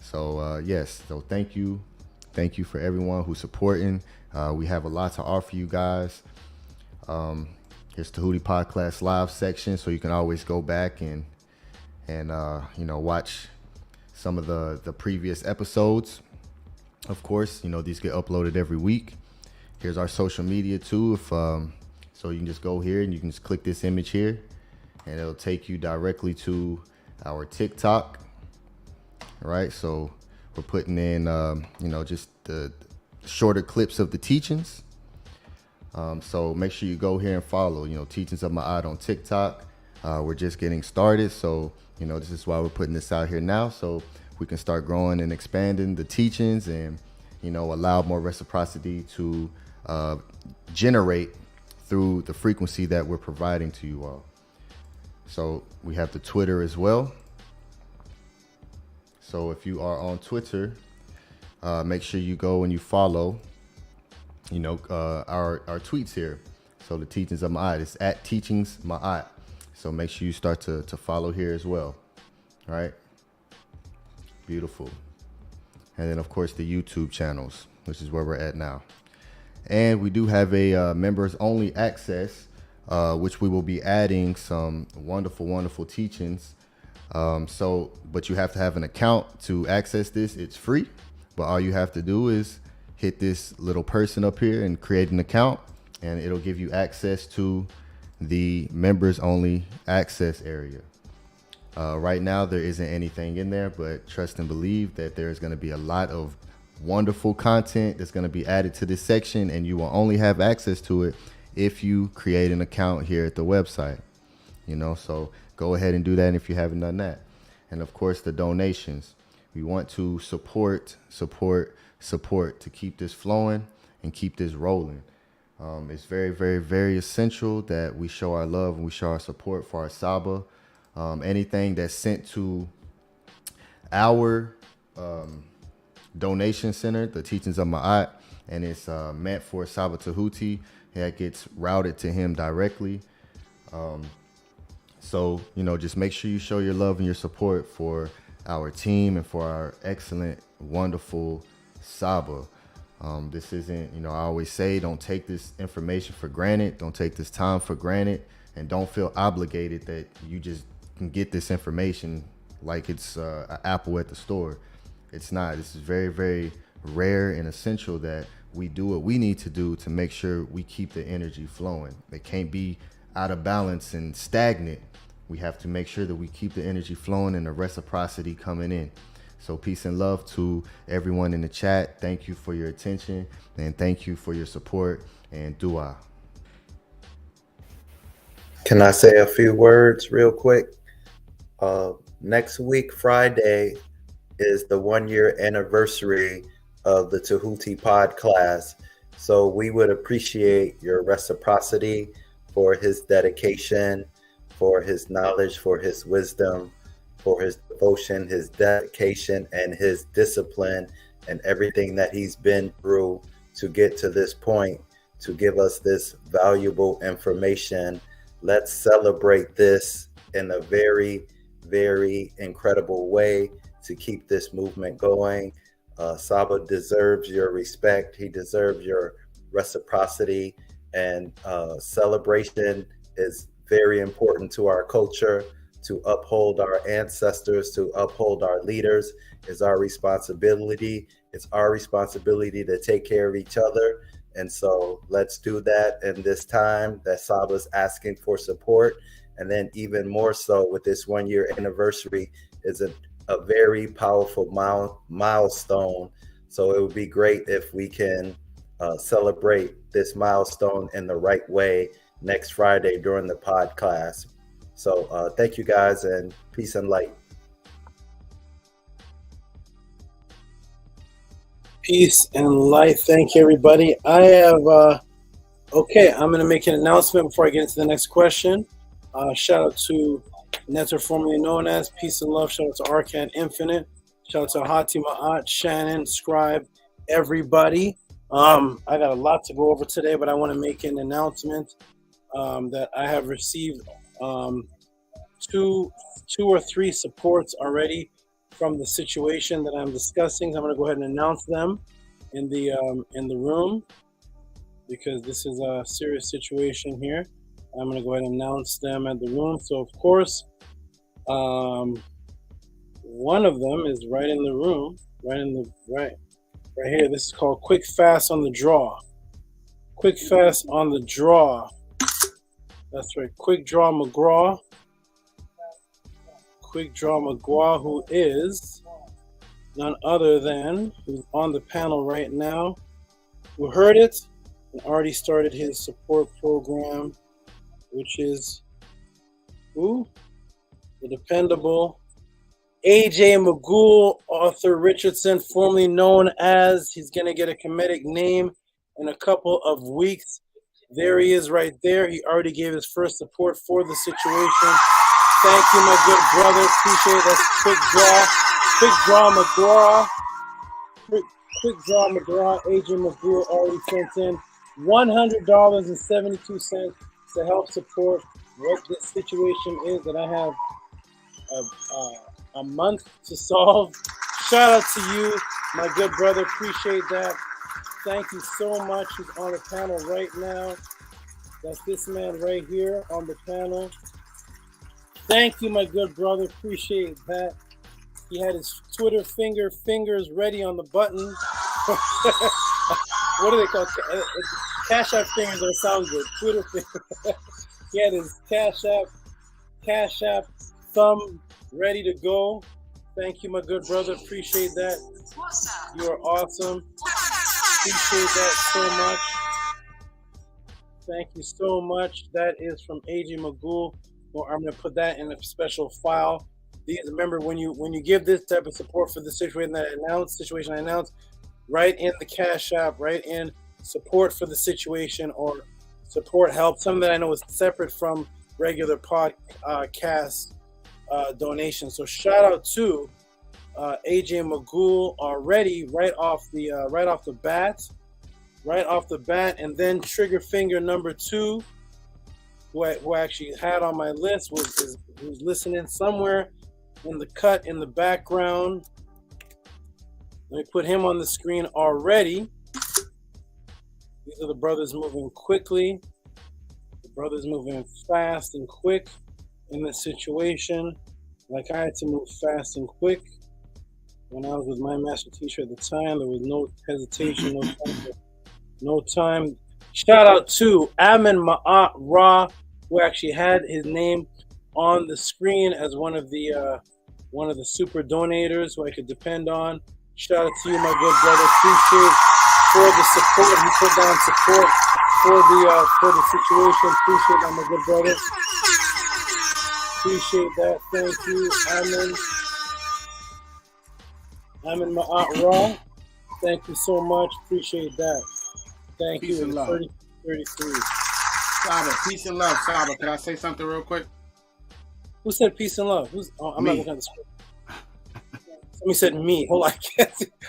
So yes, so thank you for everyone who's supporting. We have a lot to offer you guys. Here's Tehuti Podcast live section, so you can always go back and you know, watch some of the previous episodes. Of course, you know, these get uploaded every week. Here's our social media too. If so you can just go here and you can just click this image here and it'll take you directly to our TikTok. All right, so we're putting in you know, just the shorter clips of the teachings. So make sure you go here and follow, you know, Teachings of Maat on TikTok. We're just getting started, so you know, this is why we're putting this out here now, so we can start growing and expanding the teachings and, you know, allow more reciprocity to generate through the frequency that we're providing to you all. So we have the Twitter as well. So if you are on Twitter, make sure you go and you follow, you know, our tweets here. So the Teachings of Maat is at Teachings Maat. So make sure you start to follow here as well. All right. Beautiful. And then, of course, the YouTube channels, which is where we're at now. And we do have a members only access, which we will be adding some wonderful, wonderful teachings. But you have to have an account to access this. It's free, but all you have to do is hit this little person up here and create an account, and it'll give you access to the members only access area. Right now, there isn't anything in there, but trust and believe that there's going to be a lot of wonderful content that's going to be added to this section, and you will only have access to it if you create an account here at the website. You know, so go ahead and do that if you haven't done that. And of course, the donations. We want to support to keep this flowing and keep this rolling. It's very, very, very essential that we show our love and we show our support for our Saba. Anything that's sent to our donation center, the Teachings of Maat, and it's meant for Saba Tehuti, that gets routed to him directly. So, you know, just make sure you show your love and your support for our team and for our excellent, wonderful Saba. This isn't, you know, I always say, don't take this information for granted. Don't take this time for granted, and don't feel obligated that you just can get this information like it's an apple at the store. It's not. This is very, very rare and essential that we do what we need to do to make sure we keep the energy flowing. It can't be out of balance and stagnant. We have to make sure that we keep the energy flowing and the reciprocity coming in. So peace and love to everyone in the chat. Thank you for your attention, and thank you for your support, and dua. Can I say a few words real quick? Next week, Friday, is the 1-year anniversary of the Tehuti Podclass. So we would appreciate your reciprocity for his dedication, for his knowledge, for his wisdom, for his devotion, his dedication, and his discipline, and everything that he's been through to get to this point, to give us this valuable information. Let's celebrate this in a very, very incredible way to keep this movement going. Saba deserves your respect. He deserves your reciprocity, and celebration is very important to our culture. To uphold our ancestors, to uphold our leaders is our responsibility. It's our responsibility to take care of each other. And so let's do that in this time that Saba's asking for support. And then even more so with this 1-year anniversary is a very powerful milestone. So it would be great if we can celebrate this milestone in the right way next Friday during the podcast. So thank you guys, and peace and light. Peace and light. Thank you, everybody. I have, okay, I'm going to make an announcement before I get into the next question. Shout out to Netter, formerly known as Peace and Love. Shout out to Arcan Infinite. Shout out to Hati Maat, Shannon, Scribe, everybody. I got a lot to go over today, but I want to make an announcement that I have received two or three supports already from the situation that I'm discussing. I'm going to go ahead and announce them in the room, because this is a serious situation here. I'm going to go ahead and announce them at the room. So of course, one of them is right in the room, right here. This is called Quick Fast on the Draw. Quick Fast on the Draw. That's right, Quick Draw McGraw. Quick Draw McGraw, who is none other than, who's on the panel right now, who heard it and already started his support program, which is who? The dependable A.J. McGool, Arthur Richardson, formerly known as, he's going to get a Kemetic name in a couple of weeks. There he is right there. He already gave his first support for the situation. Thank you, my good brother. Appreciate it. That's Quick Draw McGraw. Quick Draw McGraw. A.J. McGool already sent in $100.72 to help support what this situation is that I have a month to solve. Shout out to you, my good brother. Appreciate that. Thank you so much. He's on the panel right now. That's this man right here on the panel. Thank you, my good brother. Appreciate that. He had his Twitter fingers ready on the button. What do they call it? Cash App fingers don't sound good. Twitter fingers. He had his Cash App thumb ready to go. Thank you, my good brother. Appreciate that. You are awesome. Appreciate that so much. Thank you so much. That is from A.J. McGool. Well, I'm going to put that in a special file. Remember, when you give this type of support for the situation I announced, write in the Cash App, write in support for the situation or support help, something that I know is separate from regular podcast donations. So shout out to A.J. McGool already right off the bat, and then trigger finger number 2, who I actually had on my list was listening somewhere in the cut in the background. Let me put him on the screen already. These are the brothers moving quickly. The brothers moving fast and quick in this situation. Like I had to move fast and quick. When I was with my master teacher at the time, there was no hesitation, no time. Shout out to Amin Maat Ra, who actually had his name on the screen as one of the super donators who I could depend on. Shout out to you, my good brother. Appreciate for the support. He put down support for the situation. Appreciate that, my good brother. Appreciate that. Thank you, Amin. I'm in Maat Raw. Thank you so much. Appreciate that. Thank Peace you. and love. 33. Saba, peace and love. Saba, can I say something real quick? Who said peace and love? I'm Me. not looking at the screen. Somebody said me. Hold on,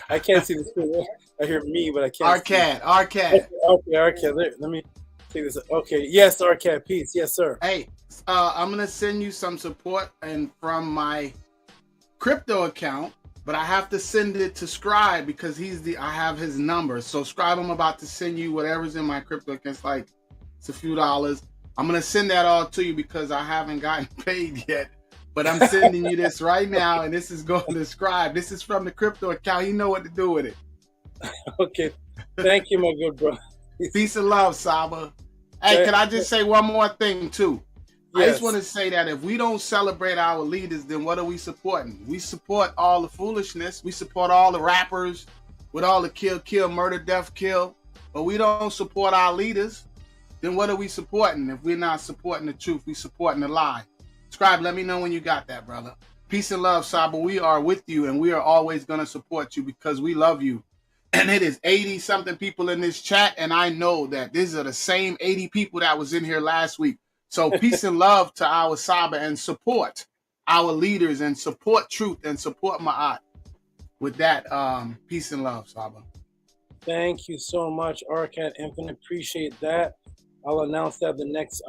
I can't see the screen. I hear me, but I can't. Arcad. Okay, Arcad. Let me take this. Okay, yes, Arcad. Peace. Yes, sir. Hey, I'm gonna send you some support and from my crypto account, but I have to send it to Scribe because I have his number. So Scribe, I'm about to send you whatever's in my crypto account. It's a few dollars. I'm gonna send that all to you because I haven't gotten paid yet. But I'm sending you this right now, and this is going to Scribe. This is from the crypto account. You know what to do with it. Okay. Thank you, my good bro. Peace and love, Saba. Hey, can I just say one more thing, too? Yes. I just want to say that if we don't celebrate our leaders, then what are we supporting? We support all the foolishness. We support all the rappers with all the kill, murder, death, kill. But we don't support our leaders. Then what are we supporting? If we're not supporting the truth, we're supporting the lie. Scribe, let me know when you got that, brother. Peace and love, Saba. We are with you, and we are always going to support you because we love you. And it is 80-something people in this chat, and I know that these are the same 80 people that was in here last week. So peace and love to our Saba, and support our leaders, and support truth, and support Maat. With that, peace and love, Saba. Thank you so much, Arcad Infinite. Appreciate that. I'll announce that the next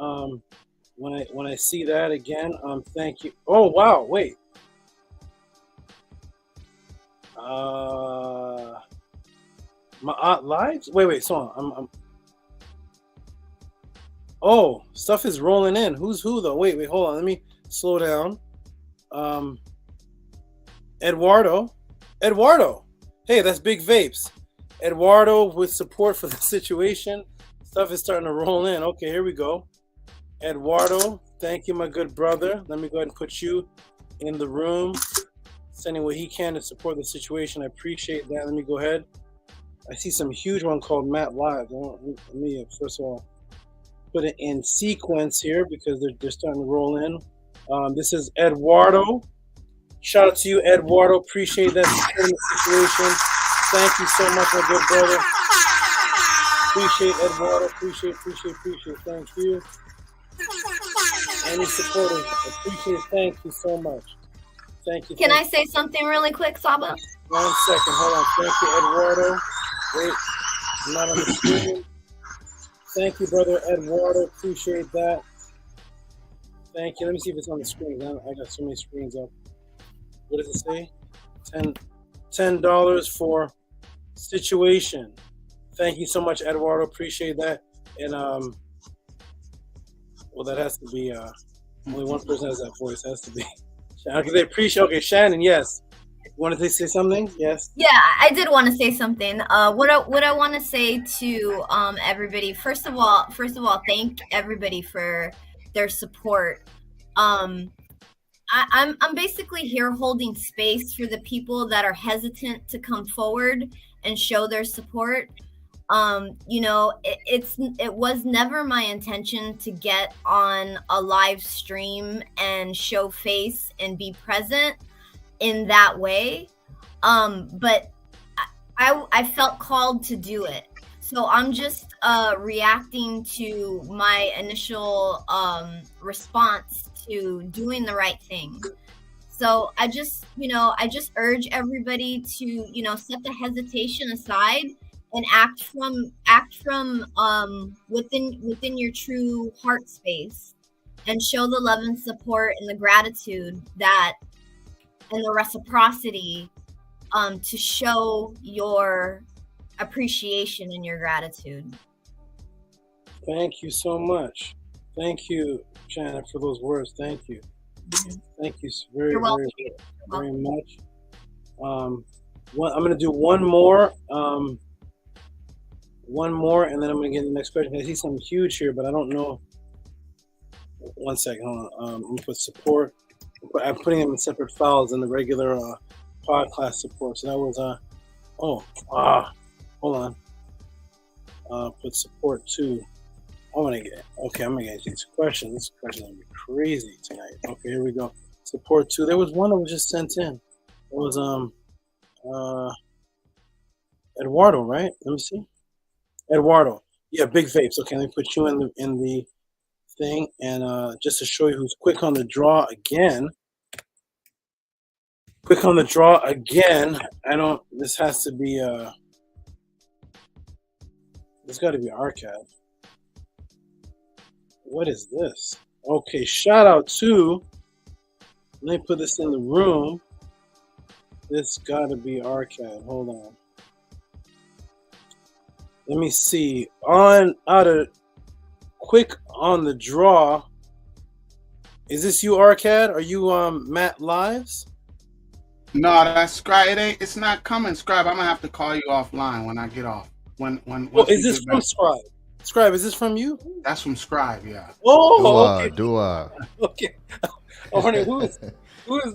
when I see that again. Thank you. Oh wow, wait. Maat lives? Wait, so I'm oh, stuff is rolling in. Who's who though? Wait, hold on. Let me slow down. Eduardo. Hey, that's Big Vapes. Eduardo with support for the situation. Stuff is starting to roll in. Okay, here we go. Eduardo, thank you, my good brother. Let me go ahead and put you in the room, sending what he can to support the situation. I appreciate that. Let me go ahead. I see some huge one called Matt Live. Let me first of all put it in sequence here because they're starting to roll in. This is Eduardo. Shout out to you, Eduardo. Appreciate that supporting the situation. Thank you so much, my good brother. Appreciate Eduardo. Appreciate. Thank you. Any supporters, appreciate. Thank you so much. Thank you. Can I say something really quick, Saba? 1 second. Hold on. Thank you, Eduardo. Wait, I'm not on the screen. Thank you, brother Eduardo. Appreciate that. Thank you. Let me see if it's on the screen. I got so many screens up. What does it say? $10 for situation. Thank you so much, Eduardo. Appreciate that. And well, that has to be only one person has that voice. It has to be. Okay, they appreciate. Okay, Shannon. Yes. Wanted to say something? Yes. Yeah, I did want to say something. What I want to say to everybody. First of all, thank everybody for their support. I'm basically here holding space for the people that are hesitant to come forward and show their support. It was never my intention to get on a live stream and show face and be present in that way. But I felt called to do it. So I'm just reacting to my initial response to doing the right thing. So I just urge everybody to, set the hesitation aside and act from within your true heart space, and show the love and support and the gratitude and the reciprocity to show your appreciation and your gratitude. Thank you so much. Thank you, Shannon, for those words. Thank you. Mm-hmm. Thank you very much. I'm going to do one more, and then I'm going to get the next question. I see something huge here, but I don't know. 1 second. Hold on. I'm going to put support. I'm putting them in separate files in the regular podcast support. So that was hold on. Put support too. I'm gonna get these questions. This question is gonna be crazy tonight. Okay, here we go. Support 2. There was one that was just sent in. It was Eduardo, right? Let me see. Eduardo. Yeah, big vapes. Okay, let me put you in the thing, and just to show you who's quick on the draw again. Quick on the draw again. This has to be this got to be Arcad. What is this? Okay, shout out to. Let me put this in the room. This got to be Arcad. Hold on. Let me see. Quick on the draw. Is this you, Arcad? Are you Matt Lives? No, that's Scribe. It's not coming, Scribe. I'm gonna have to call you offline when I get off. When is this from Scribe? Scribe, is this from you? That's from Scribe, yeah. Oh, okay. Dua. Okay. I wonder who is this?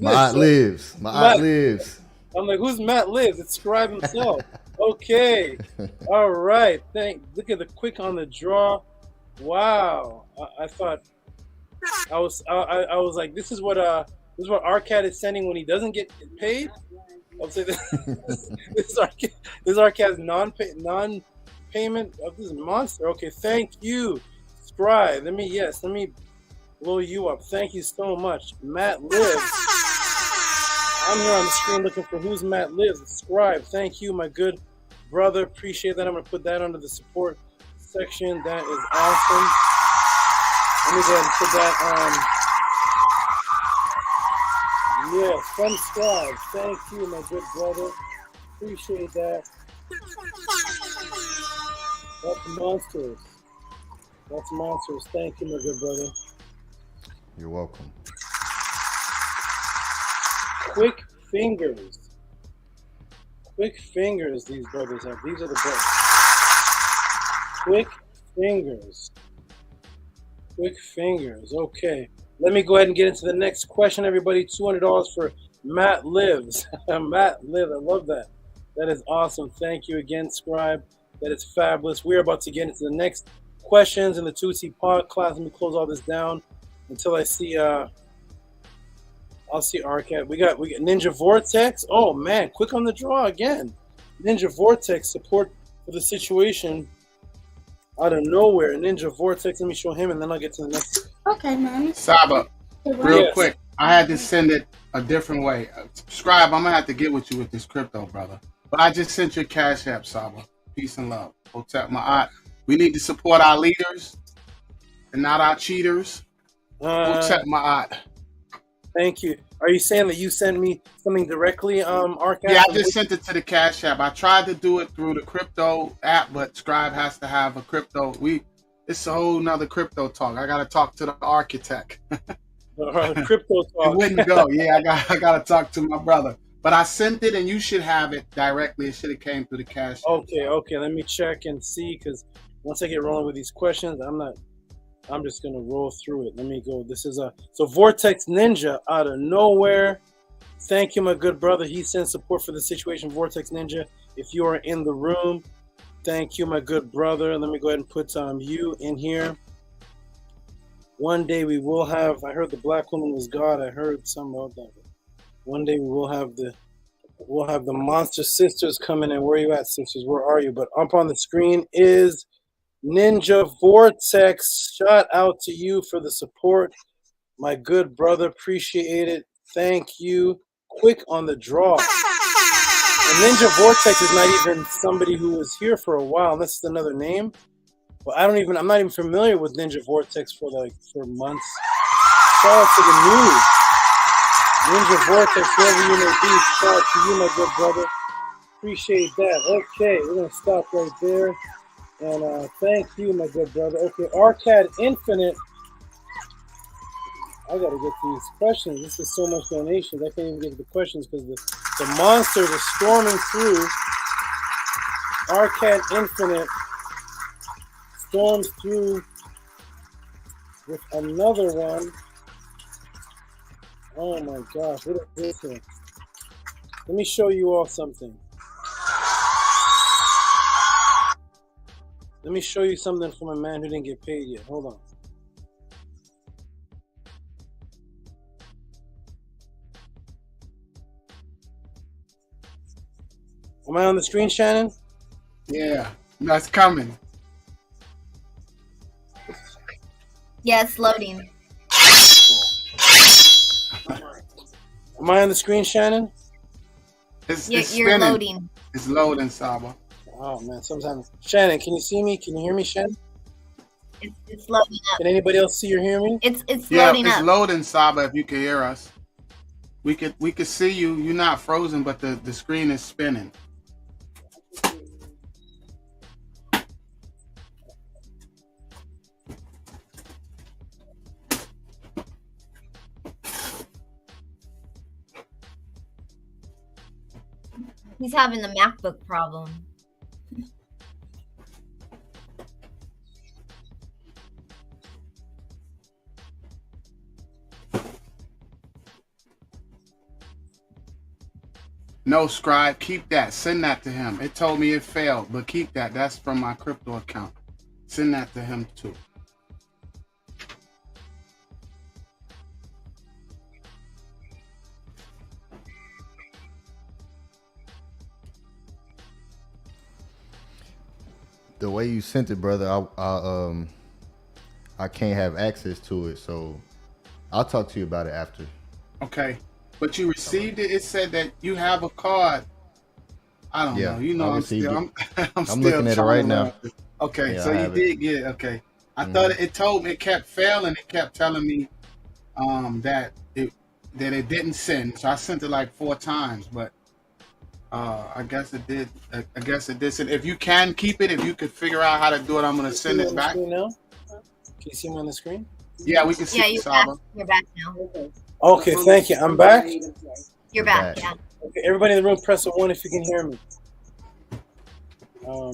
Maat lives. Maat lives. I'm like, who's Matt Lives? It's Scribe himself. Okay. All right. Look at the quick on the draw. Wow. I thought I was like, this is what Arcad is sending when he doesn't get paid. I would say this Arcad's non-payment of this monster. Okay, thank you, Scribe. Let me blow you up. Thank you so much, Matt Lives. I'm here on the screen looking for who's Matt Lives. Scribe. Thank you, my good brother. Appreciate that. I'm gonna put that under the support section. That is awesome. Let me go ahead and put that on. Yeah, from Scribe. Thank you, my good brother. Appreciate that. That's monsters. That's monsters. Thank you, my good brother. You're welcome. Quick fingers. Quick fingers these brothers have. These are the best. Quick fingers. Quick fingers. Okay. Let me go ahead and get into the next question, everybody. $200 for Matt Lives. Matt Lives. I love that. That is awesome. Thank you again, Scribe. That is fabulous. We're about to get into the next questions in the Tehuti Podclass. Let me close all this down until I see I'll see Arcad. We got Ninja Vortex. Oh man, quick on the draw again. Ninja Vortex support for the situation out of nowhere. Ninja Vortex. Let me show him, and then I'll get to the next. Okay, man. Saba, real quick. I had to send it a different way. Scribe, I'm gonna have to get with you with this crypto, brother. But I just sent your Cash App, Saba. Peace and love. Protect Maat. We need to support our leaders and not our cheaters. Protect Maat. Thank you. Are you saying that you sent me something directly, Arcad? Yeah, I just sent it to the Cash App. I tried to do it through the crypto app, but Scribe has to have a crypto. It's a whole nother crypto talk. I gotta talk to the architect. Crypto talk. It wouldn't go. Yeah, I gotta talk to my brother. But I sent it, and you should have it directly. It should have came through the Cash App. Okay. Let me check and see, because once I get rolling with these questions, I'm just gonna roll through it. Let me go. This is so Vortex Ninja out of nowhere. Thank you, my good brother. He sends support for the situation. Vortex Ninja, if you are in the room, thank you, my good brother. Let me go ahead and put you in here. One day we will have. I heard the black woman was God. I heard some of that. One day we will have the monster sisters coming in. Where are you at, sisters? Where are you? But up on the screen is Ninja Vortex. Shout out to you for the support, my good brother. Appreciate it. Thank you. Quick on the draw. And Ninja Vortex is not even somebody who was here for a while. This is another name. But I'm not even familiar with Ninja Vortex for months. Shout out to the news. Ninja Vortex, wherever you may be. Shout out to you, my good brother. Appreciate that. Okay, we're gonna stop right there. And thank you, my good brother. Okay, Arcad Infinite. I gotta get to these questions. This is so much donations. I can't even get to the questions because the monsters are storming through. Arcad Infinite storms through with another one. Oh my gosh, what is this? Let me show you all something. Let me show you something from a man who didn't get paid yet. Hold on. Am I on the screen, Shannon? Yeah, that's coming. Yeah, it's loading. Am I on the screen, Shannon? It's You're spinning. loading. It's loading, Saba. Oh man, sometimes. Shannon, can you see me? Can you hear me, Shannon? It's loading up. Can anybody else see or hear me? It's Yeah, loading it's up. loading, Saba. If you can hear us, we could see you. You're not frozen, but the screen is spinning. He's having the MacBook problem. No, Scribe, keep that. Send that to him. It told me it failed, but keep that. That's from my crypto account. Send that to him too. The way you sent it, brother, I can't have access to it, so I'll talk to you about it after. Okay, but you received it. It said that you have a card. I don't know. You know, I'm still looking at it right now. Okay, Yeah, so you did get it. Okay, I thought it told me, it kept failing. It kept telling me that it didn't send. So I sent it like 4 times, but I guess it did. I guess it did send. If you can keep it, if you could figure out how to do it, I'm gonna send it back. Now? Can you see me on the screen? Yeah, we can see you, Saba. You're back now. Okay, thank you. I'm back. You're back. Yeah. Okay, everybody in the room, press a 1 if you can hear me. Are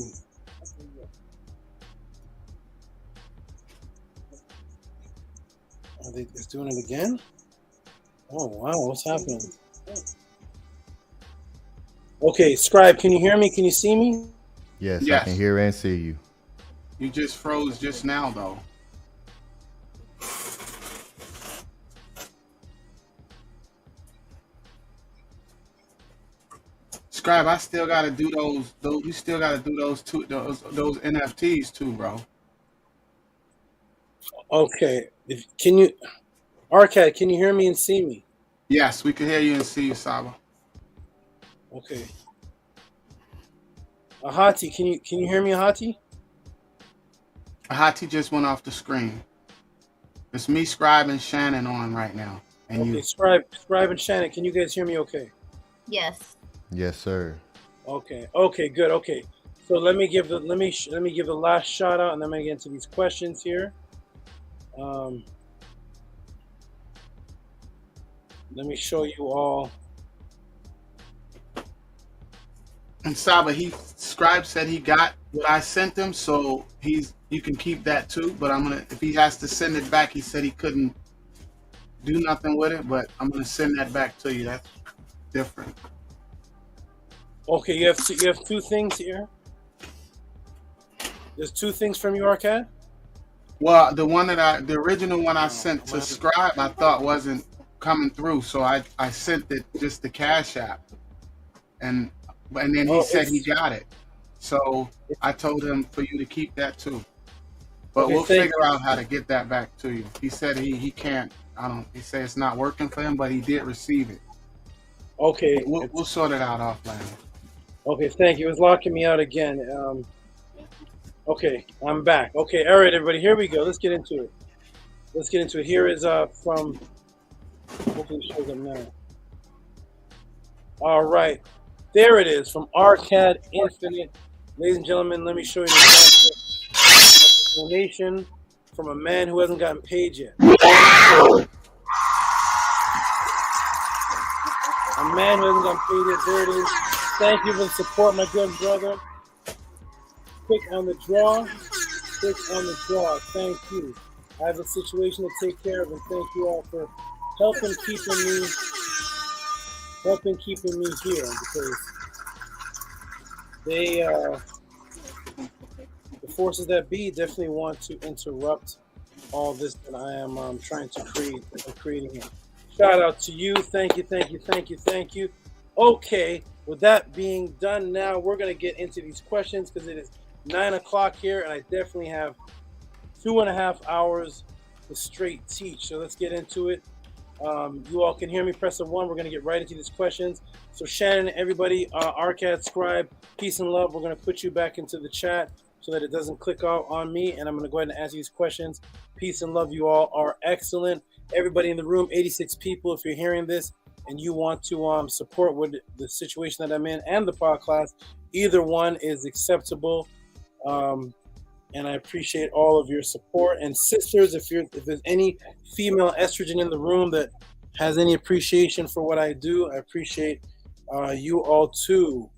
they just doing it again? Oh wow, what's happening? Okay, Scribe, can you hear me? Can you see me? Yes, I can hear and see you. You just froze just now, though. Scribe, I still gotta do those. You still gotta do those those NFTs too, bro. Okay, can you, Arcad? Can you hear me and see me? Yes, we can hear you and see you, Saba. Okay. Ahati, can you hear me, Ahati? Ahati just went off the screen. It's me, Scribe, and Shannon on right now. And Okay, you. Scribe and Shannon, can you guys hear me? Okay. Yes. Yes, sir. Okay. Okay. Good. Okay. So let me give the last shout out, and then I'm gonna get into these questions here. Let me show you all. And Saba, Scribe said he got what I sent him, so you can keep that too. But if he has to send it back, he said he couldn't do nothing with it. But I'm gonna send that back to you. That's different. Okay, you have 2 things here. There's 2 things from you, Arcad. Well, the original one I sent to Scribe, I thought wasn't coming through, so I sent it just the Cash App, and then he said he got it. So I told him for you to keep that too. But Okay, we'll figure out how to get that back to you. He said he can't. He said it's not working for him, but he did receive it. Okay. We'll sort it out offline. Okay, thank you. It was locking me out again. Okay, I'm back. Okay, all right, everybody, here we go. Let's get into it. Here is from. Hopefully, it shows up now. All right, there it is from Arcad Infinite. Ladies and gentlemen, let me show you the donation from a man who hasn't gotten paid yet. A man who hasn't gotten paid yet. There it is. Thank you for the support, my good brother. Click on the draw. Thank you. I have a situation to take care of, and thank you all for helping keeping me here, because the forces that be definitely want to interrupt all this that I am trying to create. Creating here. Shout out to you. Thank you. Okay, with that being done now, we're going to get into these questions because it is 9 o'clock here, and I definitely have 2.5 hours to straight teach. So let's get into it. You all can hear me. Press the 1. We're going to get right into these questions. So Shannon, everybody, Arcad, Scribe, peace and love. We're going to put you back into the chat so that it doesn't click out on me, and I'm going to go ahead and ask these questions. Peace and love. You all are excellent. Everybody in the room, 86 people, if you're hearing this and you want to support with the situation that I'm in and the podcast, either one is acceptable. And I appreciate all of your support. And sisters, if there's any female estrogen in the room that has any appreciation for what I do, I appreciate you all too.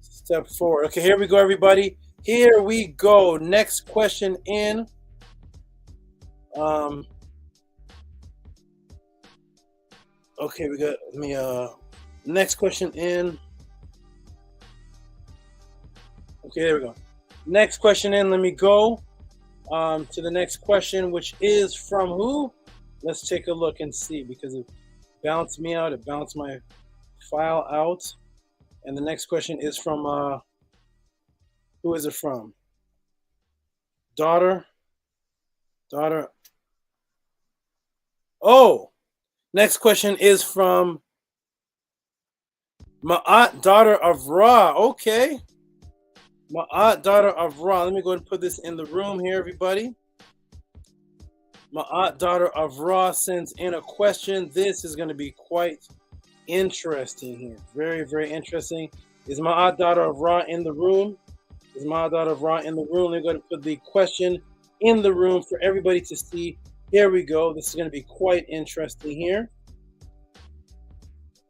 Step forward. Okay, here we go, everybody. Here we go. Next question in. Okay, we got next question in. Okay, there we go. Next question in. Let me go to the next question, which is from who? Let's take a look and see, because it bounced me out. It bounced my file out. And the next question is from, who is it from? Daughter. Oh, next question is from Maat, daughter of Ra. Okay. Maat, daughter of Ra. Let me go ahead and put this in the room here, everybody. Maat, daughter of Ra, sends in a question. This is going to be quite interesting here. Very, very interesting. Is Maat, daughter of Ra, in the room? Is Maat, daughter of Ra, in the room? Let me go ahead and put the question in the room for everybody to see. Here we go. This is going to be quite interesting here.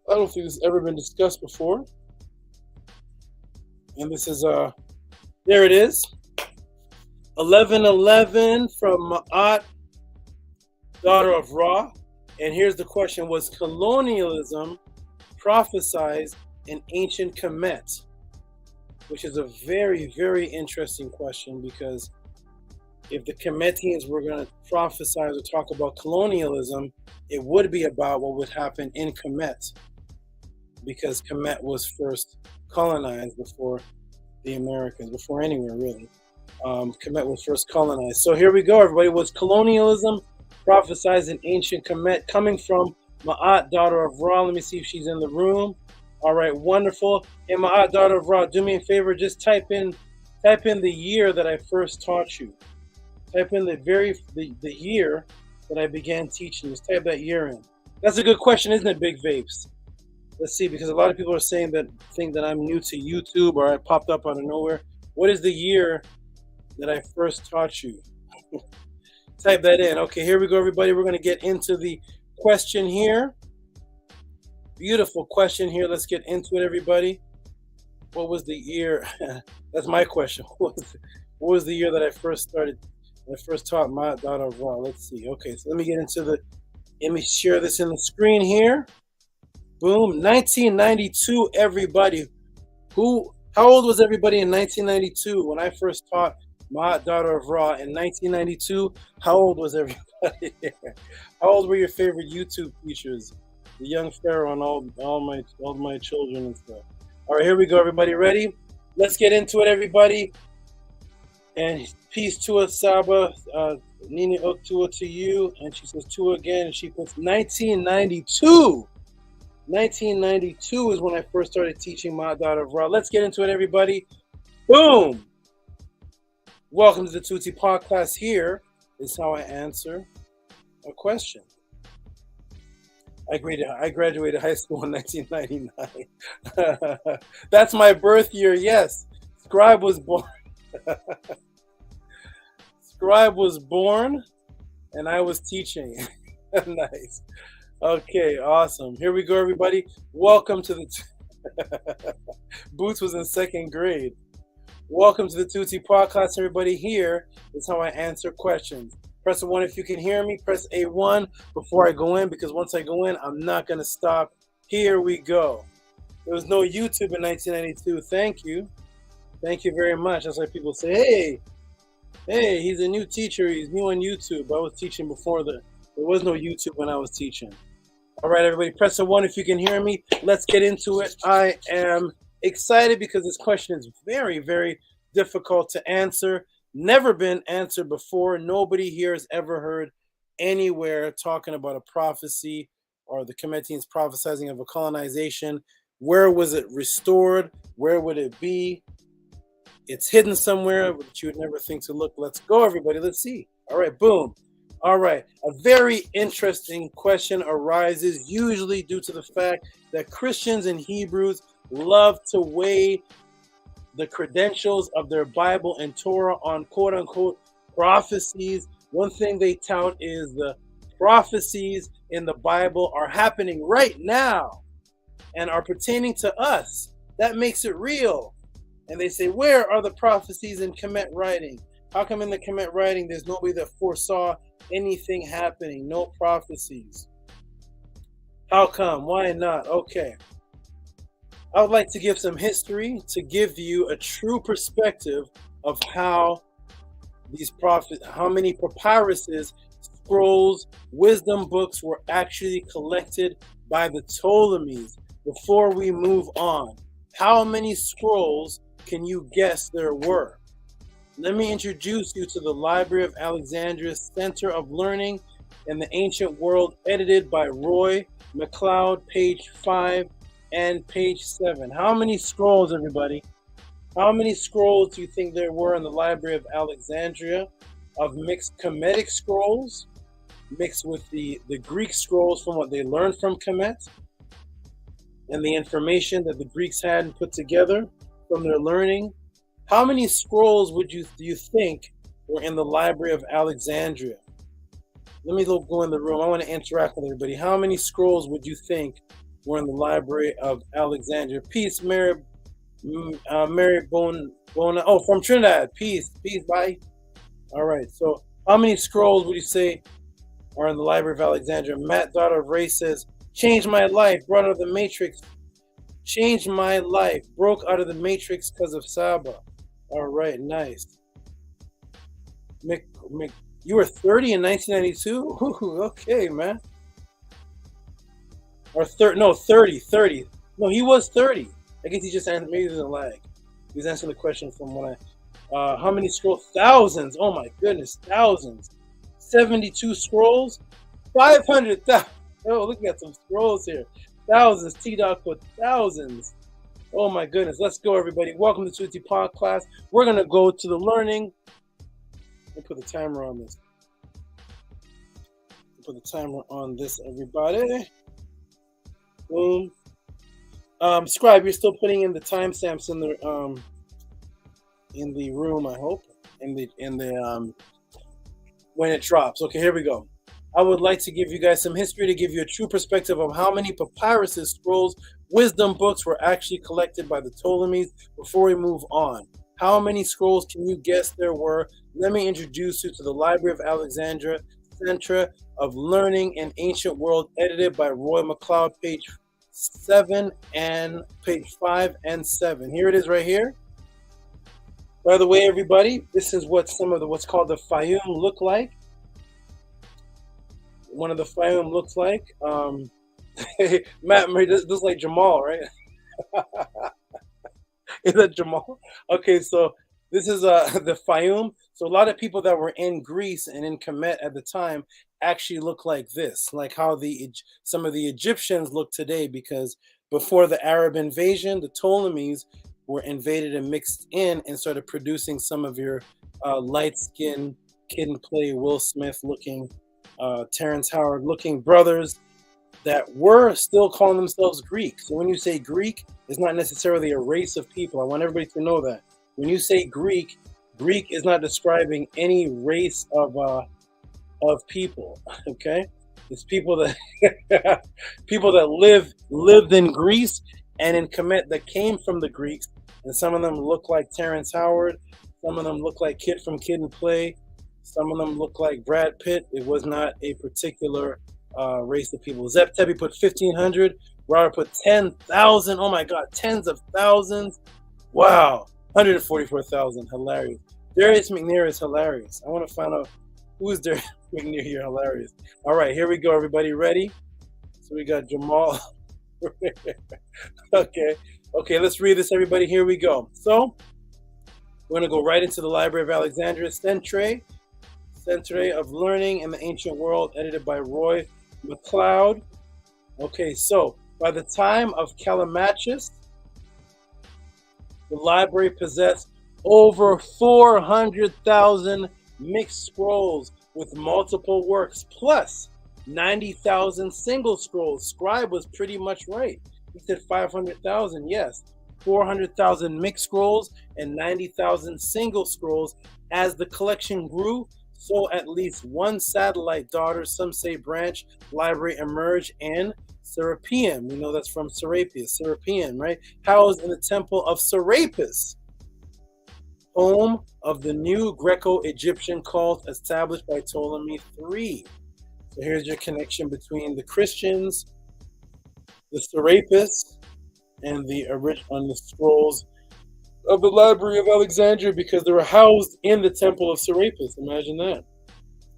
I don't think this has ever been discussed before. And this is, there it is. 1111 from Maat, daughter of Ra. And here's the question. Was colonialism prophesized in ancient Kemet? Which is a very, very interesting question, because if the Kemetians were going to prophesize or talk about colonialism, it would be about what would happen in Kemet, because Kemet was first colonized before the Americans, before anywhere really. Kemet was first colonized. So here we go, everybody. Was colonialism prophesized in ancient Kemet? Coming from Maat, daughter of Ra. Let me see if she's in the room. All right, wonderful. And Maat, daughter of Ra, do me a favor. Just type in the year that I first taught you. Type in the year that I began teaching. Just type that year in. That's a good question, isn't it, Big Vapes? Let's see, because a lot of people are saying that think that I'm new to YouTube or I popped up out of nowhere. What is the year that I first taught you? Type that in. Okay, here we go, everybody. We're going to get into the question here. Beautiful question here. Let's get into it, everybody. What was the year? That's my question. What was the year that I first started? When I first taught my daughter of Ra. Let's see. Okay, so let me get into let me share this in the screen here. Boom. 1992, everybody. How old was everybody in 1992 when I first taught my daughter of Ra in 1992? How old was everybody? How old were your favorite YouTube teachers? The young Pharaoh and all my children and stuff. All right, here we go, everybody. Ready? Let's get into it, everybody. And peace to us, Saba. Nini Oktua to you. And she says Tua again. And she puts 1992. 1992 is when I first started teaching my daughter of Ra. Let's get into it, everybody. Boom. Welcome to the Tehuti Podcast. Here is how I answer a question. I graduated high school in 1999. That's my birth year, yes. Scribe was born. Scribe was born, and I was teaching. Nice. Okay, awesome. Here we go, everybody. Welcome to the... Boots was in second grade. Welcome to the Tehuti Podcast, everybody. Here is how I answer questions. Press A1 if you can hear me. Press A1 before I go in, because once I go in, I'm not going to stop. Here we go. There was no YouTube in 1992. Thank you. Thank you very much. That's why people say, hey, he's a new teacher. He's new on YouTube. I was teaching before there was no YouTube when I was teaching. All right, everybody, press a 1 if you can hear me. Let's get into it. I am excited because this question is very, very difficult to answer. Never been answered before. Nobody here has ever heard anywhere talking about a prophecy or the Kemetians prophesizing of a colonization. Where was it restored? Where would it be? It's hidden somewhere, but you would never think to look. Let's go, everybody. Let's see. All right, boom. All right, a very interesting question arises, usually due to the fact that Christians and Hebrews love to weigh the credentials of their Bible and Torah on quote-unquote prophecies. One thing they tout is the prophecies in the Bible are happening right now and are pertaining to us. That makes it real. And they say, where are the prophecies in Kemet writing? How come in the Kemet writing there's nobody that foresaw anything happening? No prophecies. How come? Why not? Okay. I would like to give some history to give you a true perspective of how these prophets, how many papyruses, scrolls, wisdom books were actually collected by the Ptolemies. Before we move on, how many scrolls can you guess there were? Let me introduce you to the Library of Alexandria Center of Learning in the Ancient World, edited by Roy McLeod, page 5 and page 7. How many scrolls, everybody? How many scrolls do you think there were in the Library of Alexandria of mixed Kemetic scrolls, mixed with the Greek scrolls from what they learned from Kemet and the information that the Greeks had and put together from their learning? How many scrolls do you think were in the Library of Alexandria? Let me go in the room. I want to interact with everybody. How many scrolls would you think were in the Library of Alexandria? Peace, Mary Bona. Oh, from Trinidad. Peace, bye. All right. So, how many scrolls would you say are in the Library of Alexandria? Matt, daughter of Ray, says, "Changed my life, brought out of the Matrix. Changed my life, broke out of the Matrix because of Saba." All right, nice. You were 30 in 1992? Ooh, okay, man. Or 30. No, he was 30. I guess he just answered, maybe there's a lag. He was answering the question from when how many scrolls? Thousands. Oh my goodness, thousands. 72 scrolls? 500,000. Oh, look at some scrolls here. Thousands. T-Dog put thousands. Oh my goodness. Let's go, everybody. Welcome to Tehuti Podcast. We're going to go to the learning. Let me put the timer on this. Put the timer on this, everybody. Boom. Scribe, you're still putting in the timestamps in the room, I hope. In the when it drops. Okay, here we go. I would like to give you guys some history to give you a true perspective of how many papyruses, scrolls, wisdom books were actually collected by the Ptolemies before we move on. How many scrolls can you guess there were? Let me introduce you to the Library of Alexandria Center of Learning in Ancient World, edited by Roy McLeod, page 7 and page 5 and 7. Here it is right here. By the way, everybody, this is what some of what's called the Fayum look like. One of the Fayum looks like. Matt, this looks like Jamal, right? Is that Jamal? Okay, so this is the Fayum. So a lot of people that were in Greece and in Kemet at the time actually look like this, like how some of the Egyptians look today, because before the Arab invasion, the Ptolemies were invaded and mixed in and started producing some of your light-skinned, Kid and Play, Will Smith looking, Terrence Howard looking brothers that were still calling themselves Greek. So when you say Greek, it's not necessarily a race of people. I want everybody to know that. When you say Greek, Greek is not describing any race of people. Okay, it's people that people that lived in Greece and in Kemet that came from the Greeks, and some of them look like Terrence Howard, some of them look like Kid from Kid and Play, some of them look like Brad Pitt. It was not a particular race of people. Zep Tebi put 1,500. Robert put 10,000. Oh my God, tens of thousands. Wow, 144,000. Hilarious. Darius McNair is hilarious. I want to find out who's Darius McNair here. Hilarious. All right, here we go, everybody. Ready? So we got Jamal. Okay, let's read this, everybody. Here we go. So we're going to go right into the Library of Alexandria, Centre of Learning in the Ancient World, edited by Roy McLeod. Okay, so by the time of Callimachus, the library possessed over 400,000 mixed scrolls with multiple works, plus 90,000 single scrolls. Scribe was pretty much right. He said 500,000, yes. 400,000 mixed scrolls and 90,000 single scrolls. As the collection grew, so at least one satellite daughter, some say branch, library emerged in Serapeum. We know that's from Serapis, Serapeum, right? Housed in the temple of Serapis, home of the new Greco-Egyptian cult established by Ptolemy III. So here's your connection between the Christians, the Serapis, and the scrolls of the Library of Alexandria, because they were housed in the Temple of Serapis. Imagine that.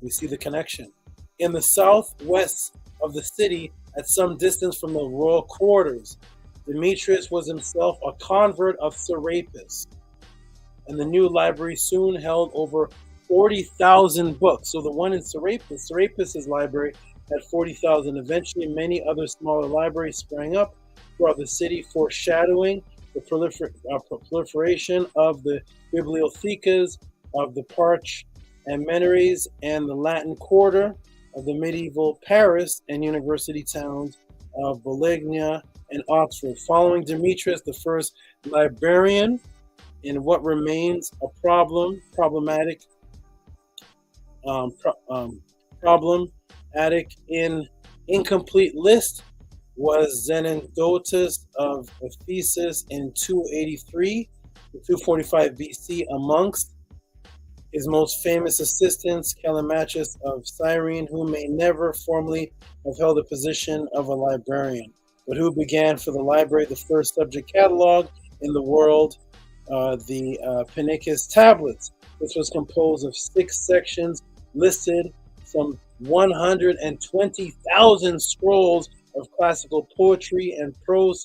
We see the connection. In the southwest of the city, at some distance from the royal quarters, Demetrius was himself a convert of Serapis. And the new library soon held over 40,000 books. So the one in Serapis' library had 40,000. Eventually, many other smaller libraries sprang up throughout the city, foreshadowing the proliferation of the bibliothecas of the Parchmenares and the Latin Quarter of the medieval Paris and university towns of Bologna and Oxford. Following Demetrius, the first librarian in what remains a problematic incomplete list was Zenondotus of Ephesus in 283 to 245 BC. Amongst his most famous assistants, Callimachus of Siren, who may never formally have held the position of a librarian, but who began for the library the first subject catalog in the world, the Penicus tablets. This was composed of 6 sections, listed some 120,000 scrolls of classical poetry and prose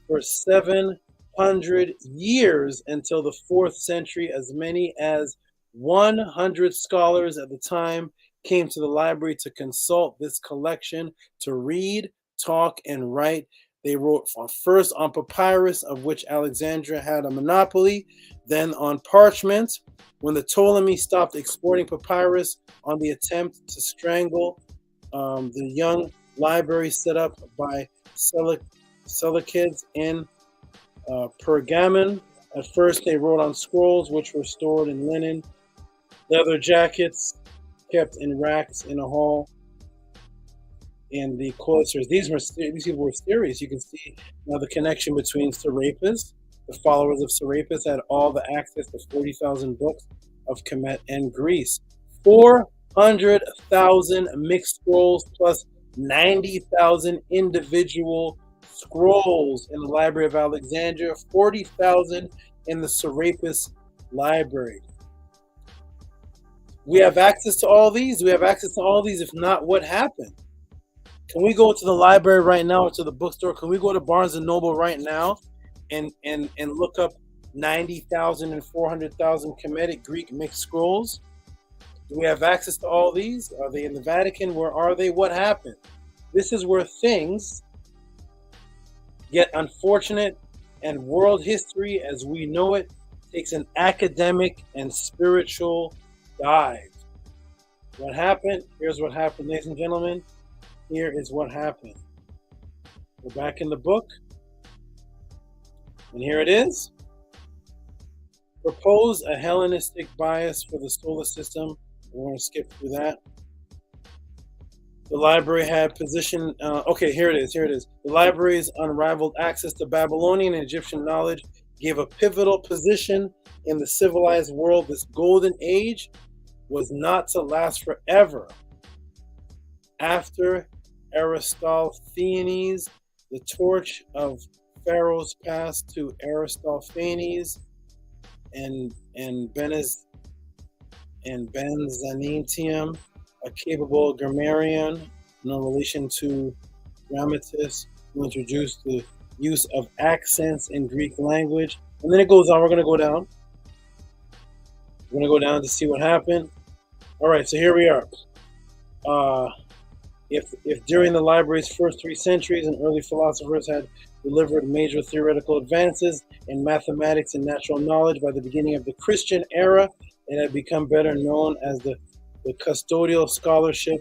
for 700 years until the 4th century. As many as 100 scholars at the time came to the library to consult this collection, to read, talk, and write. They wrote first on papyrus, of which Alexandria had a monopoly, then on parchment. When the Ptolemy stopped exporting papyrus on the attempt to strangle the young library set up by Seleucids in Pergamon. At first, they wrote on scrolls, which were stored in linen, leather jackets kept in racks in a hall in the cloisters. These people were serious. You can see now the connection between Serapis. The followers of Serapis had all the access to 40,000 books of Kemet and Greece. 400,000 mixed scrolls plus 90,000 individual scrolls in the Library of Alexandria, 40,000 in the Serapis library. We have access to all these. If not, what happened? Can we go to the library right now or to the bookstore? Can we go to Barnes and Noble right now and look up 90,000 and 400,000 Kemetic Greek mixed scrolls? Do we have access to all these? Are they in the Vatican? Where are they? What happened? This is where things get unfortunate, and world history as we know it takes an academic and spiritual dive. What happened? Here's what happened, ladies and gentlemen. Here is what happened. We're back in the book. And here it is. Propose a Hellenistic bias for the solar system. We're going to skip through that. The library had position. Here it is. The library's unrivaled access to Babylonian and Egyptian knowledge gave a pivotal position in the civilized world. This golden age was not to last forever. After Aristophanes, the torch of pharaohs passed to Aristophanes and Byzantium, a capable grammarian, no relation to grammatists who introduced the use of accents in Greek language. And then it goes on. We're going to go down. We're going to go down to see what happened. All right, so here we are. If during the library's first 3 centuries and early philosophers had delivered major theoretical advances in mathematics and natural knowledge, by the beginning of the Christian era, it had become better known as the custodial scholarship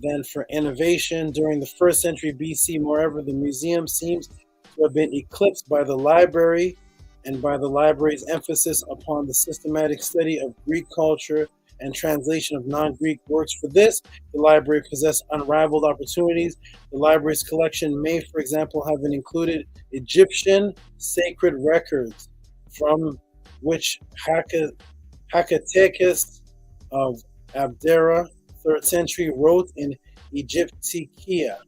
than for innovation. During the 1st century BC, moreover, the museum seems to have been eclipsed by the library and by the library's emphasis upon the systematic study of Greek culture and translation of non-Greek works. For this, the library possessed unrivaled opportunities. The library's collection may, for example, have included Egyptian sacred records, from which Hakatekis of Abdera, 3rd century, wrote in Egyptikia.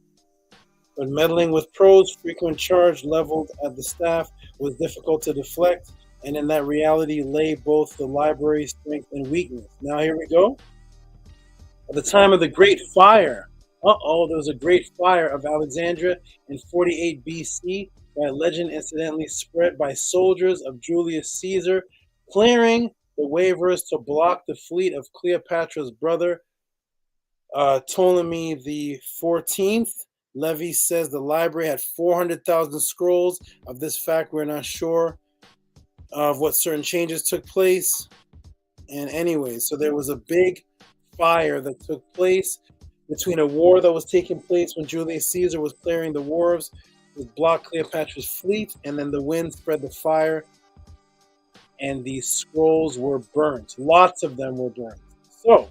But meddling with prose, frequent charge leveled at the staff was difficult to deflect, and in that reality lay both the library's strength and weakness. Now here we go. At the time of the Great Fire, there was a Great Fire of Alexandria in 48 BC, by a legend incidentally spread by soldiers of Julius Caesar, clearing the waivers to block the fleet of Cleopatra's brother, Ptolemy the 14th. Levy says the library had 400,000 scrolls. Of this fact, we're not sure of what certain changes took place. And anyway, so there was a big fire that took place between a war that was taking place when Julius Caesar was clearing the wharves to block Cleopatra's fleet, and then the wind spread the fire, and these scrolls were burnt. Lots of them were burnt. So,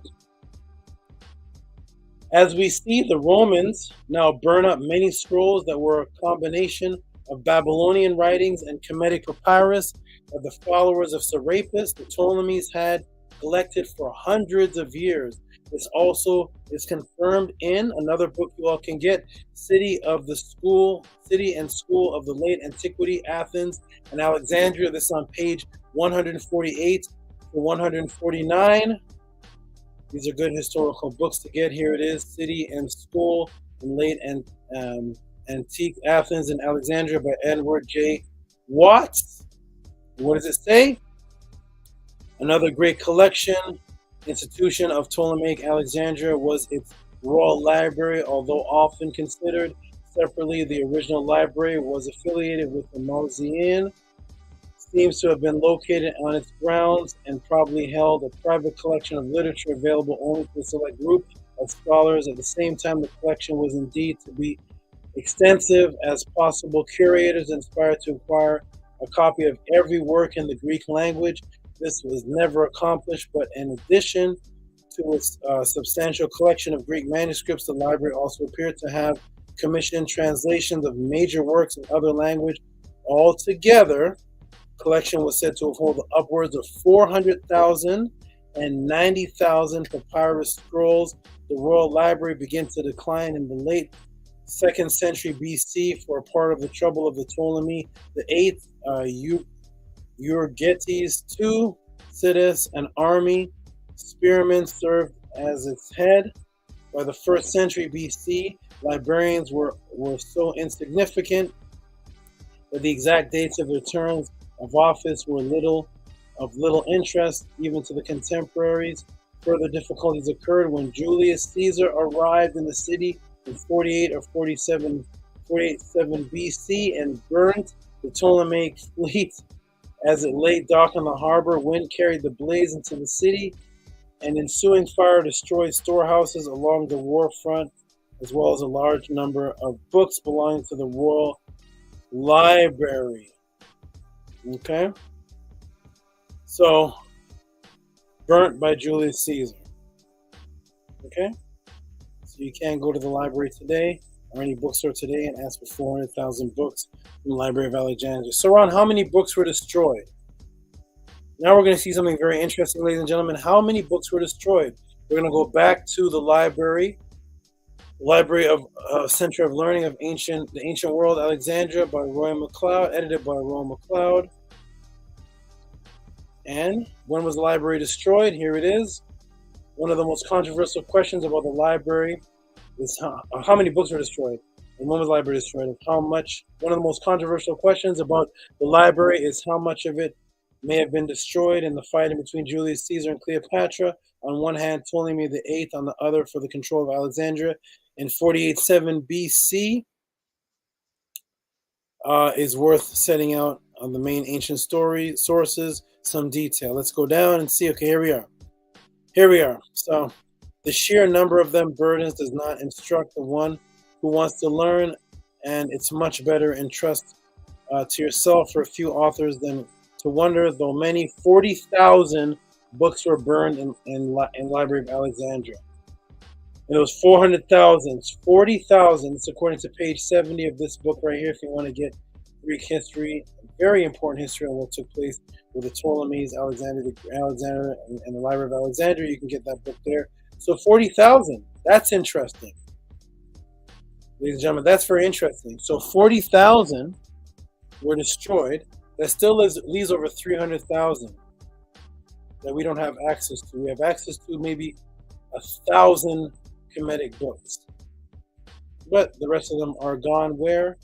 as we see, the Romans now burn up many scrolls that were a combination of Babylonian writings and Kemetic papyrus that the followers of Serapis, the Ptolemies, had collected for hundreds of years. This also is confirmed in another book you all can get, City and School of the Late Antiquity, Athens and Alexandria. This is on page 148 to 149. These are good historical books to get. Here it is, City and School in Late and Antique Athens and Alexandria by Edward J. Watts. What does it say? Another great collection, institution of Ptolemaic Alexandria was its royal library. Although often considered separately, the original library was affiliated with the Mausoleum. Seems to have been located on its grounds and probably held a private collection of literature available only to a select group of scholars. At the same time, the collection was indeed to be extensive as possible. Curators inspired to acquire a copy of every work in the Greek language. This was never accomplished, but in addition to its substantial collection of Greek manuscripts, the library also appeared to have commissioned translations of major works in other language. Altogether, collection was said to hold upwards of 400,000 and 90,000 papyrus scrolls. The royal library began to decline in the late 2nd century BC for a part of the trouble of the Ptolemy the Eighth. Euergetes II, Sidus, an army. Spearmen served as its head. By the 1st century BC, librarians were so insignificant that the exact dates of their terms of office were of little interest even to the contemporaries. Further difficulties occurred when Julius Caesar arrived in the city in 47 BC and burnt the Ptolemaic fleet as it lay docked on the harbor. Wind carried the blaze into the city, and ensuing fire destroyed storehouses along the warfront, as well as a large number of books belonging to the royal library. Okay, so burnt by Julius Caesar. Okay, so you can't go to the library today or any bookstore today and ask for 400,000 books from the Library of Alexandria. So, Ron, how many books were destroyed? Now we're going to see something very interesting, ladies and gentlemen. How many books were destroyed? We're going to go back to the library of Center of Learning of the Ancient World, Alexandria, by Roy McLeod, edited by Roy McLeod. And when was the library destroyed? Here it is. One of the most controversial questions about the library is how many books were destroyed, and when was the library destroyed, and how much. One of the most controversial questions about the library is how much of it may have been destroyed in the fighting between Julius Caesar and Cleopatra. On one hand, Ptolemy VIII on the other for the control of Alexandria in 48-7 BC. Is worth setting out on the main ancient story sources, some detail. Let's go down and see. Okay, here we are. So the sheer number of them burdens does not instruct the one who wants to learn, and it's much better entrust to yourself for a few authors than to wonder, though many 40,000 books were burned in Library of Alexandria. And it was 400,000, 40,000. It's according to page 70 of this book right here. If you want to get Greek history, very important history on what took place with the Ptolemies, Alexander, and the Library of Alexandria, you can get that book there. So 40,000. That's interesting, ladies and gentlemen. That's very interesting. So 40,000 were destroyed. That still leaves over 300,000 that we don't have access to. We have access to maybe 1,000 Kemetic books, but the rest of them are gone where?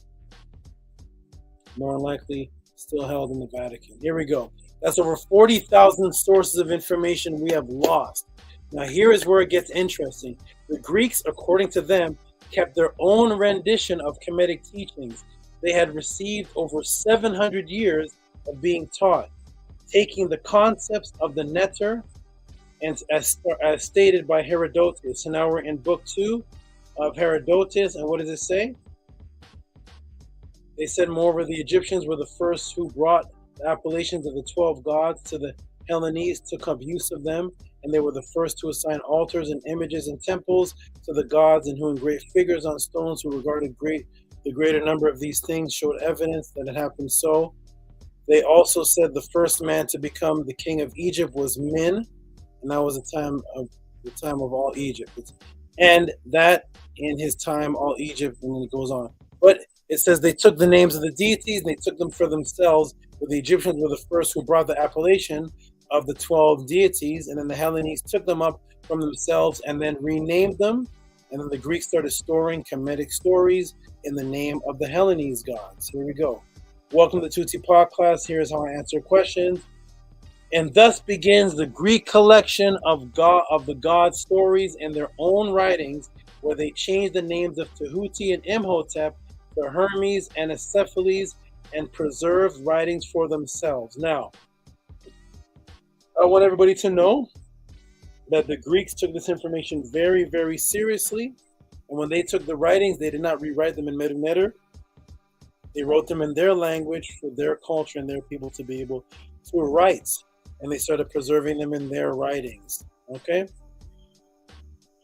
More than likely still held in the Vatican. Here we go. That's over 40,000 sources of information we have lost. Now here is where it gets interesting. The Greeks, according to them, kept their own rendition of Kemetic teachings they had received over 700 years of being taught, taking the concepts of the neter, and as stated by Herodotus. So now we're in book 2 of Herodotus, and what does it say? They said, moreover, the Egyptians were the first who brought the appellations of the 12 gods to the Hellenes, took up use of them, and they were the first to assign altars and images and temples to the gods, and who engraved figures on stones, who regarded the greater number of these things showed evidence that it happened so. They also said the first man to become the king of Egypt was Min, and that was the time of all Egypt. And that in his time, all Egypt, and then it goes on. But it says they took the names of the deities and they took them for themselves, but the Egyptians were the first who brought the appellation of the 12 deities, and then the Hellenes took them up from themselves and then renamed them, and then the Greeks started storing Kemetic stories in the name of the Hellenes gods. Here we go. Welcome to Tehuti Podclass. Here's how I answer questions. And thus begins the Greek collection of the god stories in their own writings, where they changed the names of Tehuti and Imhotep to Hermes and Acephalus, and preserved writings for themselves. Now, I want everybody to know that the Greeks took this information very, very seriously. And when they took the writings, they did not rewrite them in Medu. They wrote them in their language for their culture and their people to be able to write. And they started preserving them in their writings. Okay?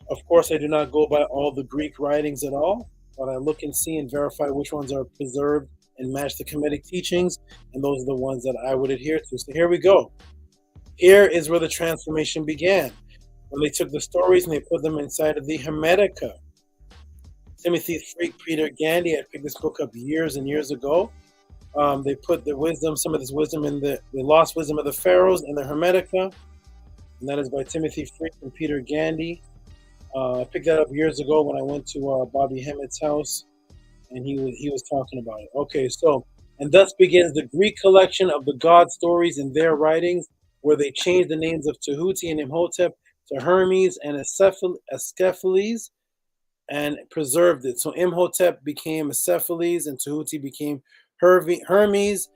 Of course, I do not go by all the Greek writings at all, but I look and see and verify which ones are preserved and match the Kemetic teachings, and those are the ones that I would adhere to. So here we go. Here is where the transformation began. When they took the stories and they put them inside of the Hermetica. Timothy Freak, Peter Gandy, I picked this book up years and years ago. They put the wisdom, some of this wisdom in the lost wisdom of the pharaohs in the Hermetica. And that is by Timothy Freak and Peter Gandy. I picked that up years ago when I went to Bobby Hemmett's house, and he was talking about it. Okay, so, and thus begins the Greek collection of the god stories in their writings, where they changed the names of Tehuti and Imhotep to Hermes and Acephalus, and preserved it. So Imhotep became Acephalus, and Tehuti became Hermes,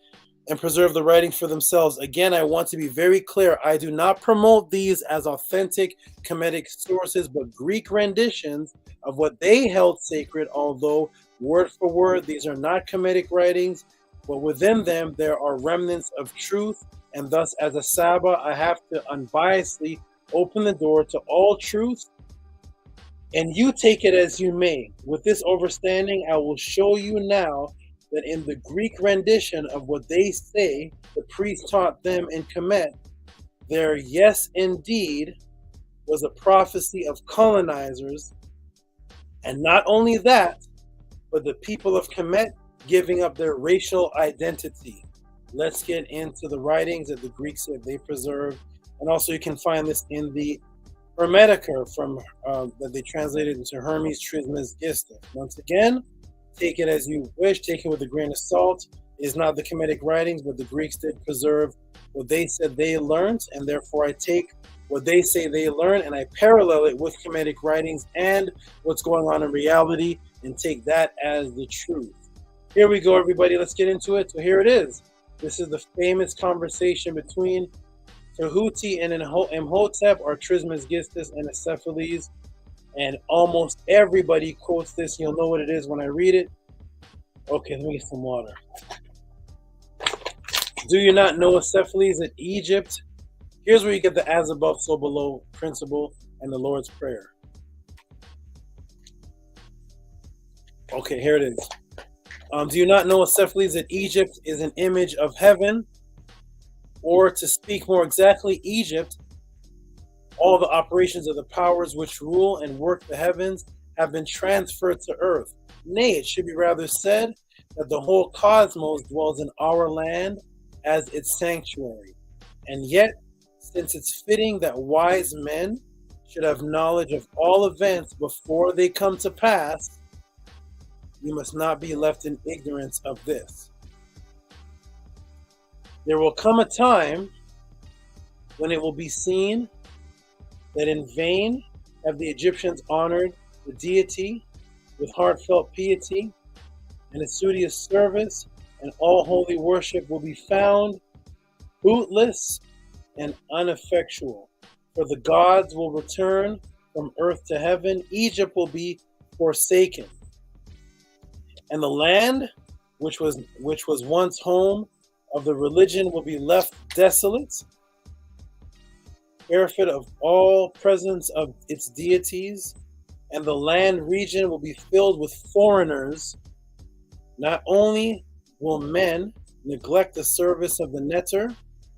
and preserve the writings for themselves. Again, I want to be very clear. I do not promote these as authentic Kemetic sources, but Greek renditions of what they held sacred, although word for word, these are not Kemetic writings, but within them, there are remnants of truth. And thus, as a Saba, I have to unbiasedly open the door to all truth, and you take it as you may. With this understanding, I will show you now that in the Greek rendition of what they say the priest taught them in Kemet, there, yes, indeed, was a prophecy of colonizers, and not only that, but the people of Kemet giving up their racial identity. Let's get into the writings that the Greeks said they preserved, and also you can find this in the Hermetica from that they translated into Hermes Trismegistus. Once again, take it as you wish. Take it with a grain of salt. It is not the Kemetic writings, but the Greeks did preserve what they said they learned, and therefore I take what they say they learn and I parallel it with Kemetic writings and what's going on in reality and take that as the truth. Here we go, everybody. Let's get into it. So here it is. This is the famous conversation between Tehuti and Imhotep, or Trismegistus and Acephalus, and almost everybody quotes this. You'll know what it is when I read it. Okay, let me get some water. Do you not know Acephalus in Egypt? Here's where you get the as above, so below principle and the Lord's Prayer. Okay, here it is. Do you not know Acephalus in Egypt is an image of heaven? Or to speak more exactly, Egypt, all the operations of the powers which rule and work the heavens have been transferred to earth. Nay, it should be rather said that the whole cosmos dwells in our land as its sanctuary. And yet, since it's fitting that wise men should have knowledge of all events before they come to pass, you must not be left in ignorance of this. There will come a time when it will be seen that in vain have the Egyptians honored the deity with heartfelt piety and assiduous service, and all holy worship will be found bootless and ineffectual. For the gods will return from earth to heaven, Egypt will be forsaken, and the land which was once home of the religion will be left desolate, bereft of all presence of its deities, and the land region will be filled with foreigners. Not only will men neglect the service of the Neter,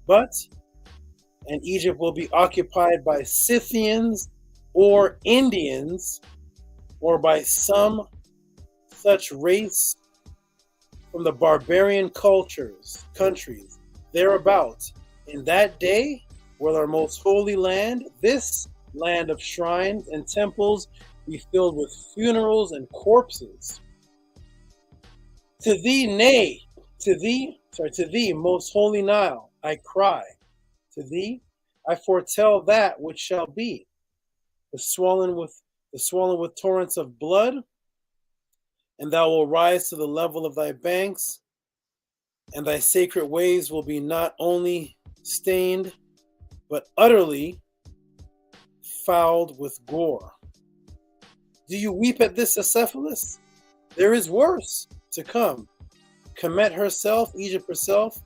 and Egypt will be occupied by Scythians or Indians, or by some such race from the barbarian countries thereabout. In that day, will our most holy land, this land of shrines and temples, be filled with funerals and corpses. To thee, to thee, most holy Nile, I cry. To thee, I foretell that which shall be. The swollen with torrents of blood, and thou will rise to the level of thy banks, and thy sacred waves will be not only stained, but utterly fouled with gore. Do you weep at this, Acephalus? There is worse to come. Kemet herself, Egypt herself,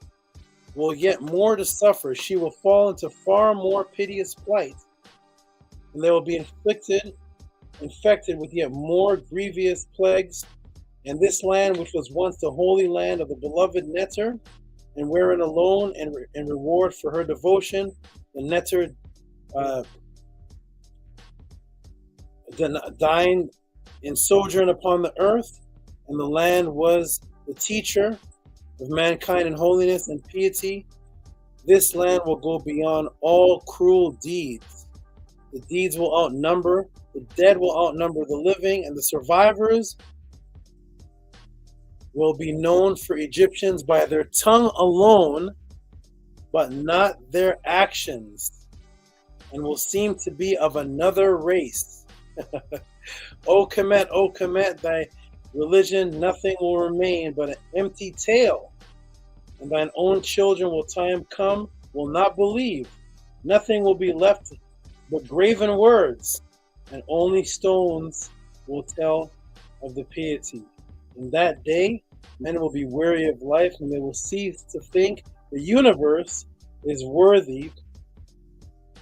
will yet more to suffer. She will fall into far more piteous plight, and they will be infected with yet more grievous plagues. And this land, which was once the holy land of the beloved Neter, and wherein alone and reward for her devotion, the Neter dined in sojourn upon the earth, and the land was the teacher of mankind in holiness and piety. This land will go beyond all cruel deeds. The deeds will outnumber, the dead will outnumber the living, and the survivors will be known for Egyptians by their tongue alone, but not their actions, and will seem to be of another race. O Kemet, thy religion nothing will remain but an empty tale, and thine own children will time come, will not believe. Nothing will be left but graven words, and only stones will tell of the piety. In that day, men will be weary of life, and they will cease to think the universe is worthy,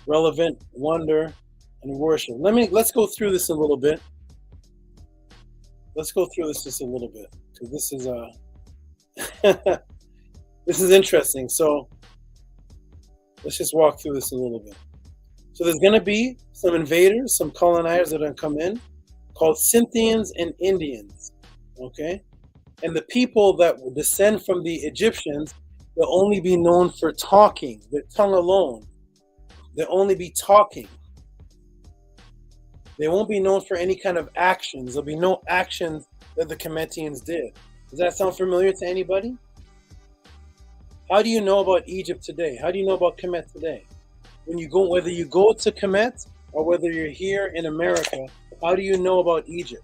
relevant, wonder, and worship. Let's go through this a little bit. Let's go through this just a little bit, because this is this is interesting. So let's just walk through this a little bit. So there's going to be some invaders, some colonizers that are going to come in, called Scythians and Indians. Okay, and the people that will descend from the Egyptians, they'll only be known for talking, their tongue alone. They'll only be talking. They won't be known for any kind of actions. There'll be no actions that the Kemetians did. Does that sound familiar to anybody? How do you know about Egypt today? How do you know about Kemet today? When you go, whether you go to Kemet or whether you're here in America, how do you know about Egypt?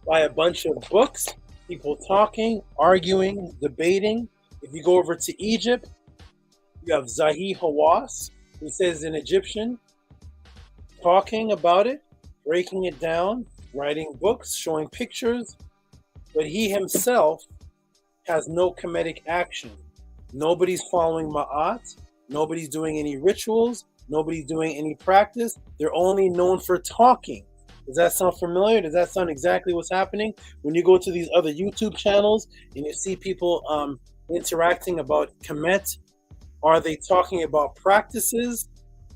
By a bunch of books, people talking, arguing, debating. If you go over to Egypt, you have Zahi Hawass, who says in Egyptian, talking about it, breaking it down, writing books, showing pictures, but he himself has no Kemetic action. Nobody's following Maat, nobody's doing any rituals, nobody's doing any practice. They're only known for talking. Does that sound familiar? Does that sound exactly what's happening? When you go to these other YouTube channels and you see people interacting about Kemet, are they talking about practices?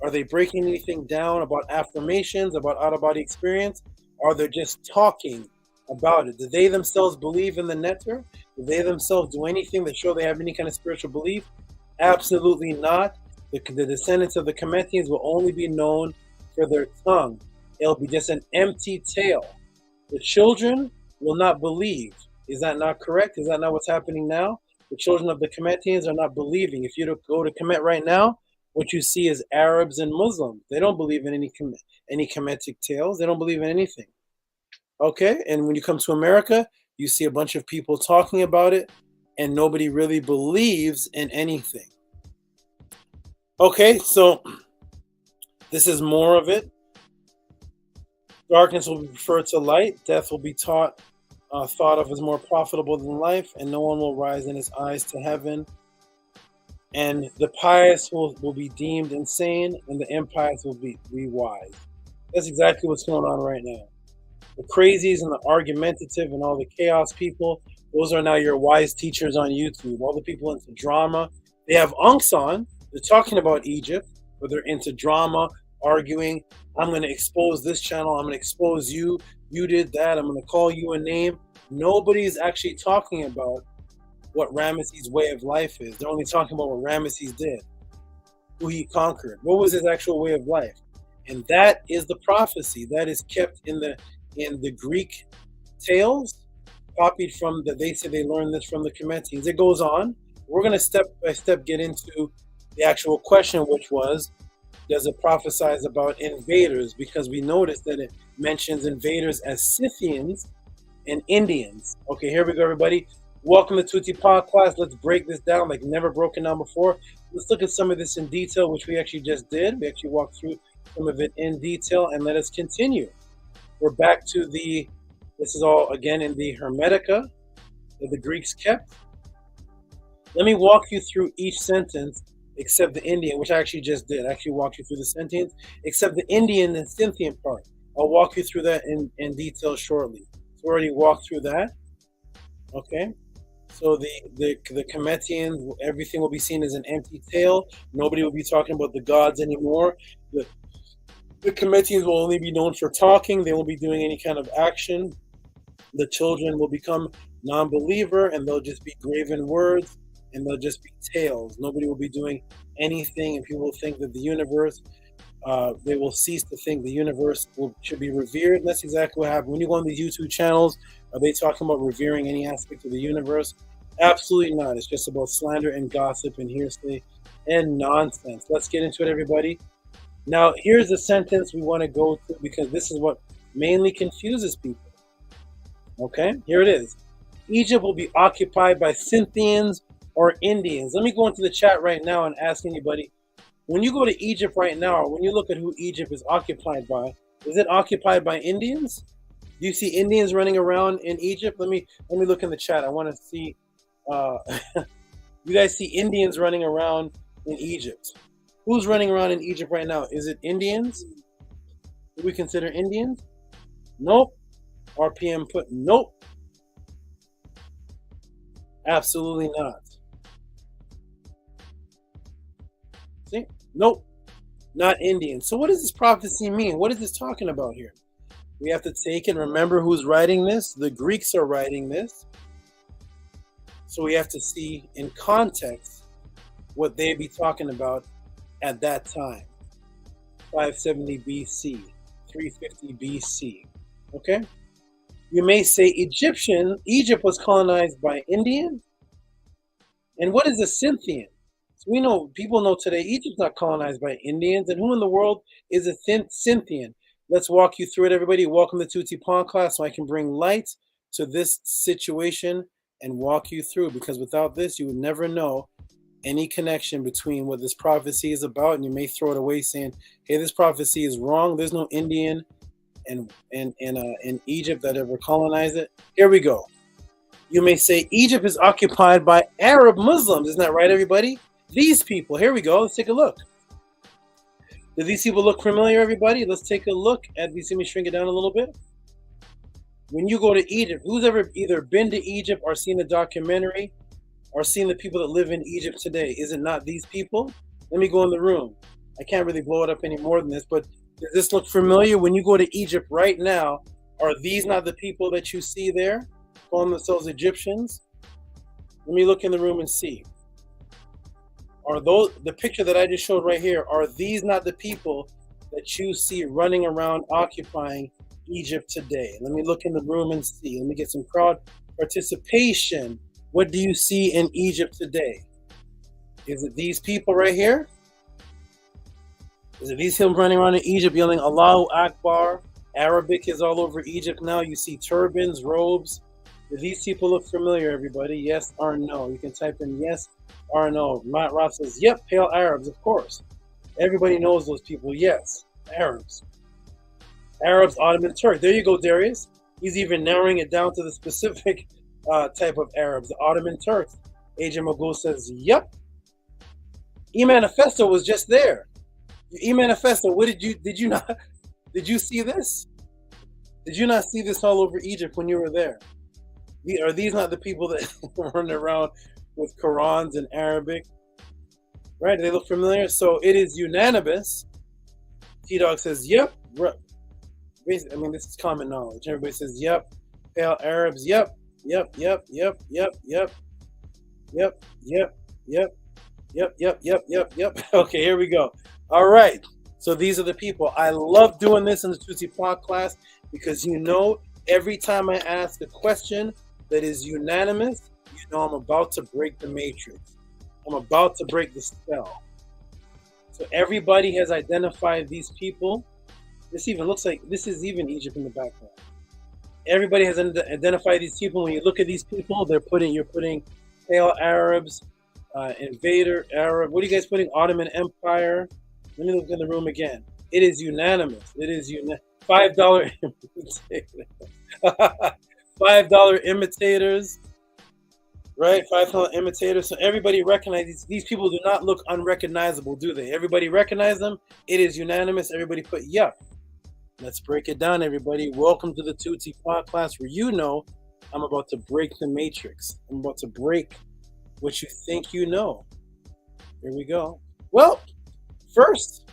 Are they breaking anything down about affirmations, about out-of-body experience? Or they're just talking about it? Do they themselves believe in the netter? Do they themselves do anything that show they have any kind of spiritual belief? Absolutely not. The descendants of the Kemetians will only be known for their tongue. It'll be just an empty tale. The children will not believe. Is that not correct? Is that not what's happening now? The children of the Kemetians are not believing. If you go to Kemet right now, what you see is Arabs and Muslims. They don't believe in any Kemetic tales. They don't believe in anything. Okay? And when you come to America, you see a bunch of people talking about it, and nobody really believes in anything. Okay, so this is more of it. Darkness will be preferred to light. Death will be thought of as more profitable than life, and no one will rise in his eyes to heaven. And the pious will be deemed insane, and the impious will be wise. That's exactly what's going on right now. The crazies and the argumentative and all the chaos people, those are now your wise teachers on YouTube. All the people into drama. They have unks on. They're talking about Egypt, but they're into drama, arguing. I'm going to expose this channel. I'm going to expose you. You did that. I'm going to call you a name. Nobody's actually talking about what Ramesses' way of life is. They're only talking about what Ramesses did, who he conquered. What was his actual way of life? And that is the prophecy that is kept in the Greek tales, copied from that. They say they learned this from the Kemetians. It goes on. We're going to step by step get into the actual question, which was, does it prophesize about invaders? Because we noticed that it mentions invaders as Scythians and Indians. Okay, here we go, everybody. Welcome to Tehuti Podcast. Let's break this down like never broken down before. Let's look at some of this in detail, which we actually just did. We actually walked through some of it in detail, and let us continue. We're back to this is all again in the Hermetica that the Greeks kept. Let me walk you through each sentence except the Indian, which I actually just did. I actually walked you through the sentence, except the Indian and Scythian part. I'll walk you through that in detail shortly. So we already walked through that. Okay. So the Kemetians, everything will be seen as an empty tale. Nobody will be talking about the gods anymore. The Kemetians will only be known for talking. They won't be doing any kind of action. The children will become non-believer, and they'll just be graven words, and they'll just be tales. Nobody will be doing anything, and people will think that the universe, they will cease to think the universe should be revered. And that's exactly what happened. When you go on these YouTube channels, are they talking about revering any aspect of the universe? Absolutely not. It's just about slander and gossip and hearsay and nonsense. Let's get into it, everybody. Now, here's the sentence we want to go to, because this is what mainly confuses people. Okay, here it is. Egypt will be occupied by Scythians or Indians. Let me go into the chat right now and ask anybody, when you go to Egypt right now, or when you look at who Egypt is occupied by, is it occupied by Indians? Do you see Indians running around in Egypt? Let me look in the chat. I want to see. You guys see Indians running around in Egypt? Who's running around in Egypt right now? Is it Indians? Do we consider Indians? Nope. RPM put nope. Absolutely not. See? Nope. Not Indians. So what does this prophecy mean? What is this talking about here? We have to take and remember who's writing this. The Greeks are writing this. So we have to see in context what they'd be talking about at that time. 570 BC, 350 BC. Okay? You may say Egypt was colonized by Indians. And what is a Scythian? So we know, people know today, Egypt's not colonized by Indians. And who in the world is a Scythian? Let's walk you through it, everybody. Welcome to Tehuti Podcast, so I can bring light to this situation and walk you through, because without this, you would never know any connection between what this prophecy is about, and you may throw it away saying, hey, this prophecy is wrong. There's no Indian in Egypt that ever colonized it. Here we go. You may say Egypt is occupied by Arab Muslims. Isn't that right, everybody? These people. Here we go. Let's take a look. Do these people look familiar, everybody? Let's take a look at these. Let me shrink it down a little bit. When you go to Egypt, who's ever either been to Egypt or seen a documentary or seen the people that live in Egypt today? Is it not these people? Let me go in the room. I can't really blow it up any more than this, but does this look familiar? When you go to Egypt right now, are these not the people that you see there, calling themselves Egyptians? Let me look in the room and see. Are those, the picture that I just showed right here, are these not the people that you see running around occupying Egypt today? Let me look in the room and see. Let me get some crowd participation. What do you see in Egypt today? Is it these people right here? Is it these people running around in Egypt yelling Allahu Akbar? Arabic is all over Egypt now. You see turbans, robes. Do these people look familiar, everybody? Yes or no? You can type in yes or no. Matt Roth says, yep, pale Arabs, of course. Everybody knows those people. Yes, Arabs. Arabs, Ottoman, Turk. There you go, Darius. He's even narrowing it down to the specific type of Arabs, the Ottoman Turks. Agent Magoo says, yep. E-Manifesto was just there. E-Manifesto, what did you not, did you see this? Did you not see this all over Egypt when you were there? Are these not the people that run around with Qurans in Arabic? Right? Do they look familiar? So it is unanimous. T-Dog says, yep. Basically, I mean, this is common knowledge. Everybody says, yep. Pale Arabs, yep. Yep. Okay, here we go. All right. So these are the people. I love doing this in the Tehuti Podcast because every time I ask a question that is unanimous, I'm about to break the matrix. I'm about to break the spell. So everybody has identified these people. This even looks like this is even Egypt in the background. Everybody has identified these people. When you look at these people, you're putting pale Arabs, invader Arab. What are you guys putting? Ottoman Empire. Let me look in the room again. It is unanimous. It is $5 $5 imitators, right? $5 imitators. So everybody recognizes these people. Do not look unrecognizable, do they? Everybody recognize them. It is unanimous. Everybody put yep. Let's break it down, everybody. Welcome to the Tehuti Podcast, where I'm about to break the matrix. I'm about to break what you think you know. Here we go. Well, first,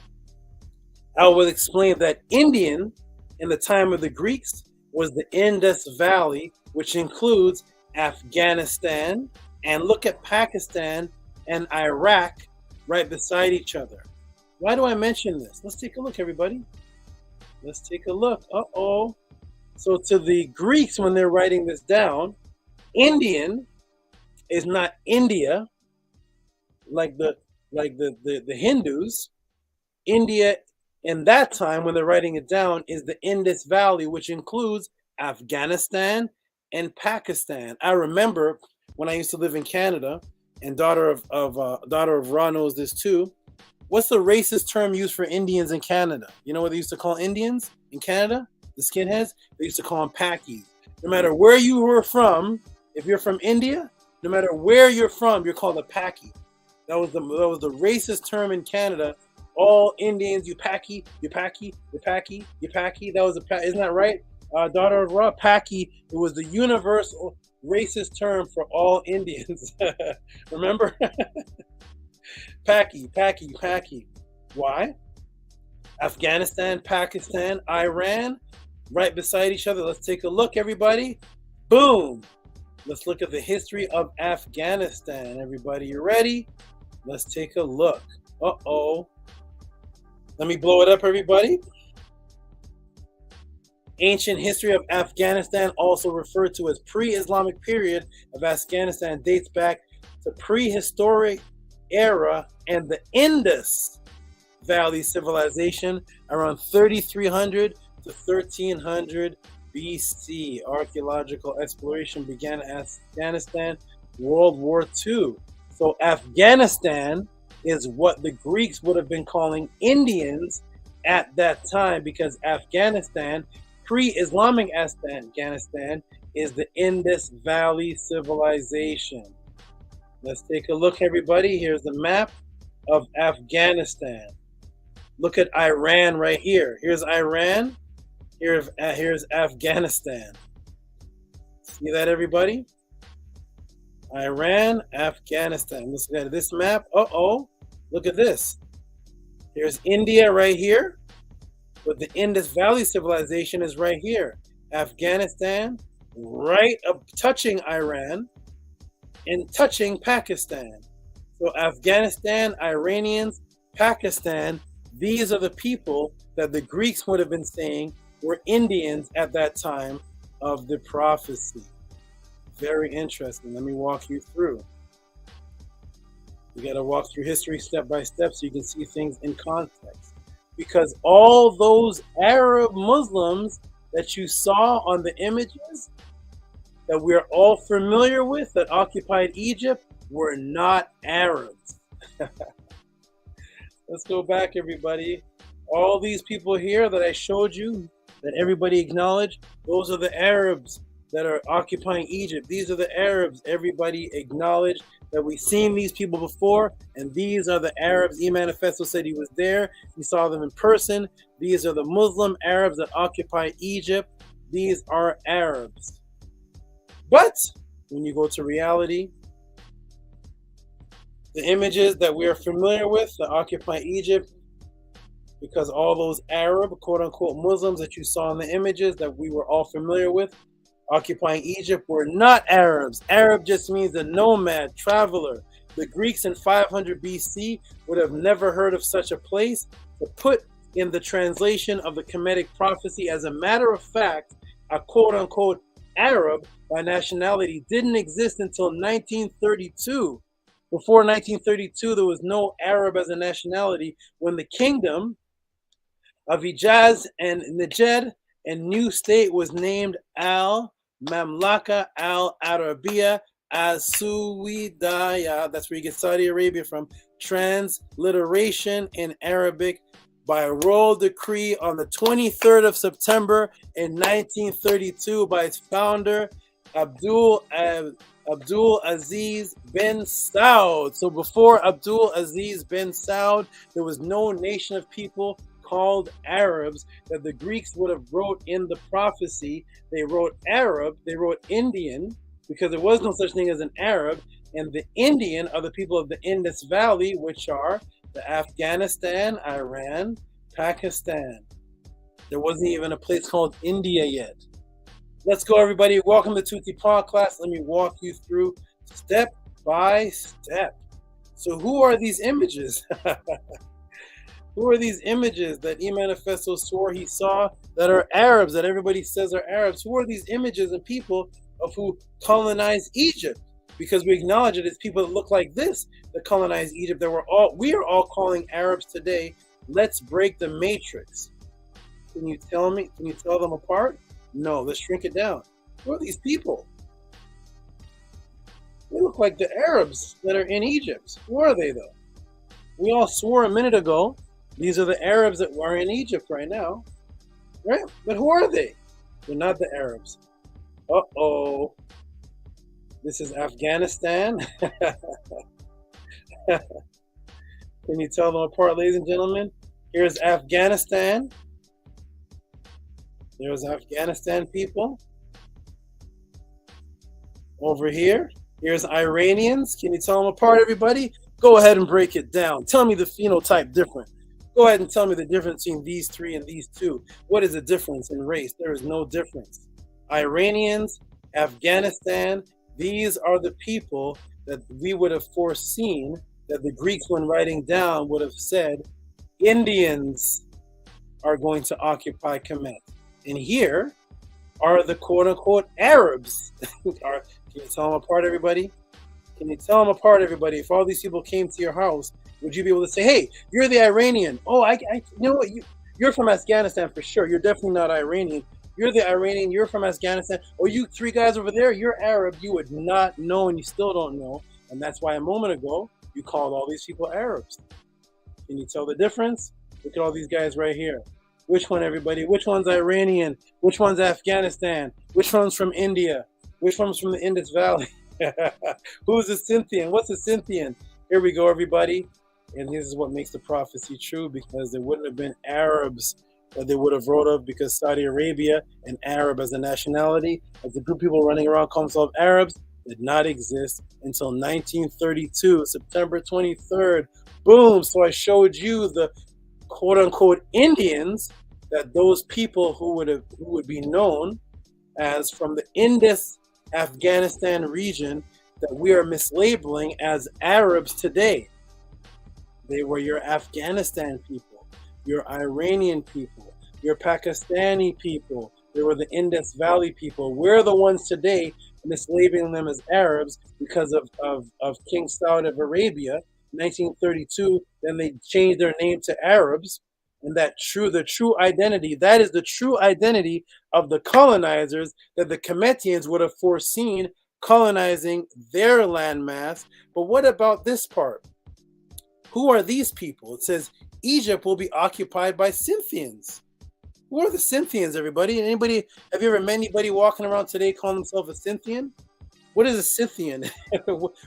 I will explain that Indian in the time of the Greeks was the Indus Valley, which includes Afghanistan, and look at Pakistan and Iraq right beside each other. Why do I mention this? Let's take a look, everybody. Let's take a look. Uh-oh. So to the Greeks, when they're writing this down, Indian is not India, like the Hindus. India in that time, when they're writing it down, is the Indus Valley, which includes Afghanistan and Pakistan. I remember when I used to live in Canada, and daughter of Ra knows this too. What's the racist term used for Indians in Canada? You know what they used to call Indians in Canada? The skinheads? They used to call them Pakis. No matter where you were from, if you're from India, no matter where you're from, you're called a Paki. That was the racist term in Canada. All Indians, you Paki, you Paki, you Paki, you Paki. That was isn't that right? Daughter of Ra, Paki. It was the universal racist term for all Indians. Remember? Paki, Paki, Paki. Why? Afghanistan, Pakistan, Iran, right beside each other. Let's take a look, everybody. Boom. Let's look at the history of Afghanistan. Everybody, you ready? Let's take a look. Uh-oh. Let me blow it up, everybody. Ancient history of Afghanistan, also referred to as pre-Islamic period of Afghanistan, dates back to prehistoric era and the Indus Valley civilization around 3300 to 1300 BC. Archaeological exploration began in Afghanistan, World War II. So Afghanistan is what the Greeks would have been calling Indians at that time, because Afghanistan, pre-Islamic Afghanistan, is the Indus Valley civilization. Let's take a look, everybody. Here's the map of Afghanistan. Look at Iran right here. Here's Iran. Here's Afghanistan. See that, everybody? Iran, Afghanistan. Let's look at this map. Look at this. Here's India right here. But the Indus Valley civilization is right here. Afghanistan, right up touching Iran and touching Pakistan. So Afghanistan, Iranians, Pakistan, these are the people that the Greeks would have been saying were Indians at that time of the prophecy. Very interesting. Let me walk you through. You got to walk through history step by step so you can see things in context. Because all those Arab Muslims that you saw on the images that we're all familiar with that occupied Egypt were not Arabs. Let's go back, everybody. All these people here that I showed you, that everybody acknowledged, those are the Arabs that are occupying Egypt. These are the Arabs everybody acknowledged that we've seen these people before, and these are the Arabs. E-Manifesto said he was there. He saw them in person. These are the Muslim Arabs that occupy Egypt. These are Arabs. But when you go to reality, the images that we are familiar with that occupy Egypt, because all those Arab, quote-unquote, Muslims that you saw in the images that we were all familiar with occupying Egypt were not Arabs. Arab just means a nomad, traveler. The Greeks in 500 BC would have never heard of such a place. To put in the translation of the Kemetic prophecy, as a matter of fact, a quote-unquote Arab by nationality didn't exist until 1932. Before 1932, there was no Arab as a nationality when the kingdom of Hijaz and Najd and new state was named Al-Mamlaka Al-Arabiya As-Suwidaya. That's where you get Saudi Arabia from. Transliteration in Arabic by a royal decree on the 23rd of September in 1932 by its founder, Abdul Aziz bin Saud. So before Abdul Aziz bin Saud, there was no nation of people called Arabs that the Greeks would have wrote in the prophecy. They wrote Arab, they wrote Indian, because there was no such thing as an Arab, and the Indian are the people of the Indus Valley, which are the Afghanistan, Iran, Pakistan. There wasn't even a place called India yet. Let's go, everybody. Welcome to Tutti Podcast. Let me walk you through step by step. So who are these images? Who are these images that E-Manifesto swore he saw that are Arabs, that everybody says are Arabs? Who are these images and people of who colonized Egypt? Because we acknowledge it, it's people that look like this that colonized Egypt that we are all calling Arabs today. Let's break the matrix. Can you tell me? Can you tell them apart? No, let's shrink it down. Who are these people? They look like the Arabs that are in Egypt. Who are they, though? We all swore a minute ago these are the Arabs that are in Egypt right now. Right? But who are they? They're not the Arabs. Uh-oh. This is Afghanistan. Can you tell them apart, ladies and gentlemen? Here's Afghanistan. There's Afghanistan people. Over here, here's Iranians. Can you tell them apart, everybody? Go ahead and break it down. Tell me the phenotype different. Go ahead and tell me the difference between these three and these two. What is the difference in race? There is no difference. Iranians, Afghanistan, these are the people that we would have foreseen that the Greeks, when writing down, would have said Indians are going to occupy Kemet. And here are the quote-unquote Arabs. Can you tell them apart, everybody? Can you tell them apart, everybody? If all these people came to your house, would you be able to say, hey, you're the Iranian? Oh, you know what? You're from Afghanistan for sure. You're definitely not Iranian. You're the Iranian. You're from Afghanistan. Oh, you three guys over there, you're Arab. You would not know, and you still don't know. And that's why a moment ago, you called all these people Arabs. Can you tell the difference? Look at all these guys right here. Which one, everybody? Which one's Iranian? Which one's Afghanistan? Which one's from India? Which one's from the Indus Valley? Who's a Scythian? What's a Scythian? Here we go, everybody. And this is what makes the prophecy true, because there wouldn't have been Arabs that they would have wrote of, because Saudi Arabia and Arab as a nationality, as a group of people running around calling themselves Arabs, did not exist until 1932, September 23rd. Boom! So I showed you the quote-unquote Indians, that those people who would be known as from the Indus Afghanistan region, that we are mislabeling as Arabs today. They were your Afghanistan people, your Iranian people, your Pakistani people. They were the Indus Valley people. We're the ones today mislabeling them as Arabs because of King Saud of Arabia, 1932. Then they changed their name to Arabs. And the true identity, that is the true identity of the colonizers, that the Kemetians would have foreseen colonizing their landmass. But what about this part? Who are these people? It says Egypt will be occupied by Scythians. Who are the Scythians, everybody? Have you ever met anybody walking around today calling themselves a Scythian? What is a Scythian?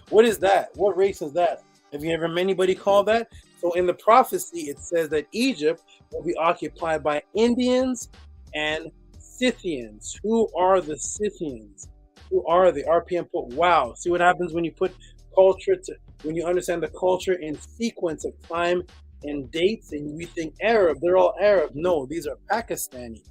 What is that? What race is that? Have you ever met anybody called that? So in the prophecy, it says that Egypt will be occupied by Indians and Scythians. Who are the Scythians? Who are they? RPM put, wow. See what happens when you put culture when you understand the culture in sequence of time and dates, and we think Arab, they're all Arab. No, these are Pakistani,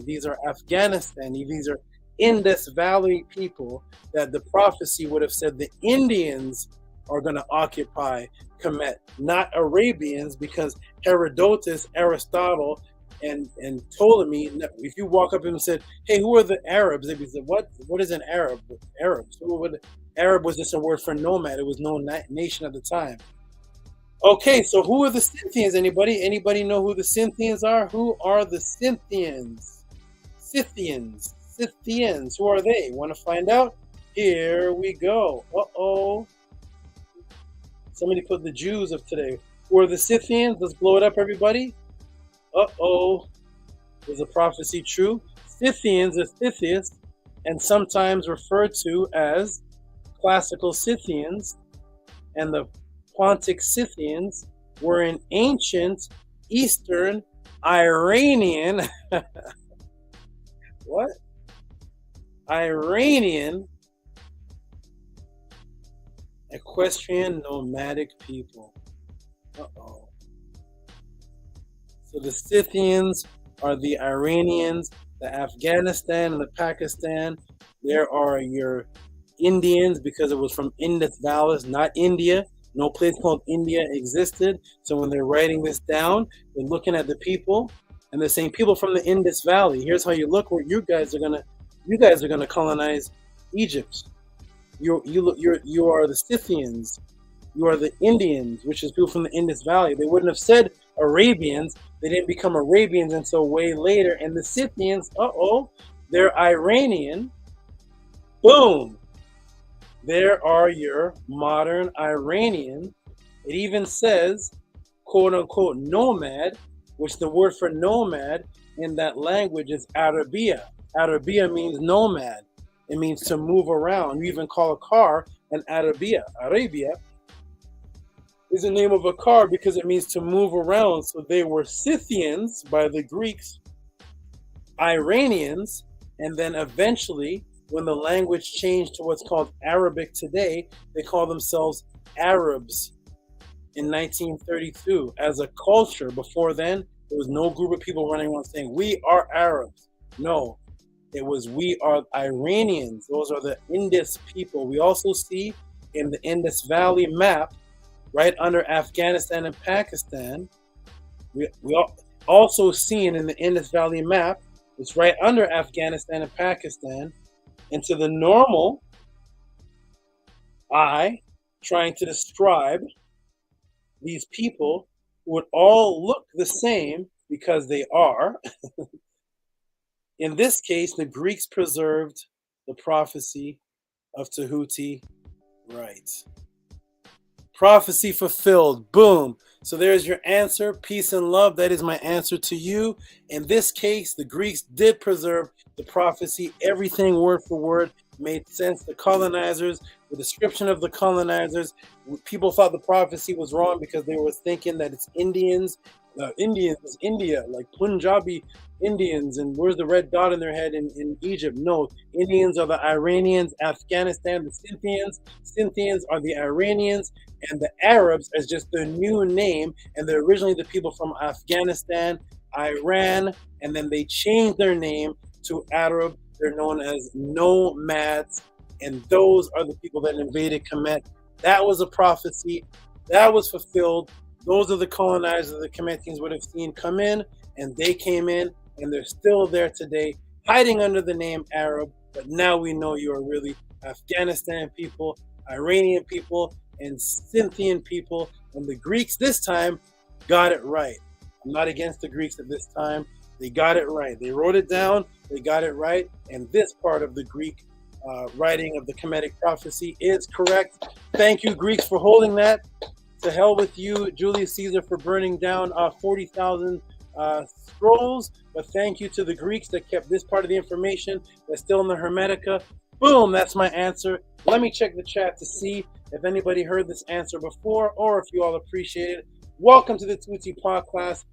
these are Afghanistani, these are Indus Valley people that the prophecy would have said the Indians are going to occupy Kemet, not Arabians, because Herodotus, Aristotle, and Ptolemy, if you walk up and said, hey, who are the Arabs? They'd be said, what is an Arab? Arabs. Arab was just a word for nomad. It was no nation at the time. Okay, so who are the Scythians? Anybody know who the Scythians are? Who are the Scythians? Scythians. Who are they? Want to find out? Here we go. Uh-oh. Somebody put the Jews of today. Who are the Scythians? Let's blow it up, everybody. Uh-oh. Is the prophecy true? Scythians are Scythians, and sometimes referred to as classical Scythians, and the Pontic Scythians were an ancient Eastern Iranian what? Iranian equestrian nomadic people. Uh-oh. So the Scythians are the Iranians, the Afghanistan and the Pakistan. There are your Indians, because it was from Indus Valley, not India. No place called India existed. So when they're writing this down, they're looking at the people, and they're saying people from the Indus Valley. Here's how you look. Where you guys are gonna colonize Egypt. You are the Scythians. You are the Indians, which is people from the Indus Valley. They wouldn't have said Arabians. They didn't become Arabians until way later. And the Scythians, they're Iranian. Boom. There are your modern Iranian. It even says, quote unquote, nomad, which the word for nomad in that language is Arabia. Arabia means nomad. It means to move around. You even call a car an Arabia. Arabia is the name of a car because it means to move around. So they were Scythians by the Greeks, Iranians, and then eventually, when the language changed to what's called Arabic today, they call themselves Arabs in 1932 as a culture. Before then, there was no group of people running around saying, we are Arabs. No, it was, we are Iranians. Those are the Indus people. We also see in the Indus Valley map right under Afghanistan and Pakistan. We also seen in the Indus Valley map, it's right under Afghanistan and Pakistan. And to the normal eye, trying to describe these people would all look the same because they are. In this case, the Greeks preserved the prophecy of Tehuti right. Prophecy fulfilled. Boom. So there's your answer. Peace and love. That is my answer to you. In this case, the Greeks did preserve the prophecy. Everything word for word made sense. The colonizers, the description of the colonizers, people thought the prophecy was wrong because they were thinking that it's Indians. Indians is India, like Punjabi Indians, and where's the red dot in their head in Egypt? No, Indians are the Iranians, Afghanistan, the Scythians. Scythians are the Iranians, and the Arabs is just their new name, and they're originally the people from Afghanistan, Iran, and then they changed their name to Arab. They're known as nomads, and those are the people that invaded Kemet. That was a prophecy. That was fulfilled. Those are the colonizers the Kemetians would have seen come in, and they came in, and they're still there today, hiding under the name Arab. But now we know you are really Afghanistan people, Iranian people, and Scythian people. And the Greeks this time got it right. I'm not against the Greeks at this time. They got it right. They wrote it down. They got it right. And this part of the Greek writing of the Kemetic prophecy is correct. Thank you, Greeks, for holding that. To hell with you, Julius Caesar, for burning down 40,000 scrolls. But thank you to the Greeks that kept this part of the information that's still in the Hermetica. Boom, that's my answer. Let me check the chat to see if anybody heard this answer before or if you all appreciate it. Welcome to the Tehuti Podclass.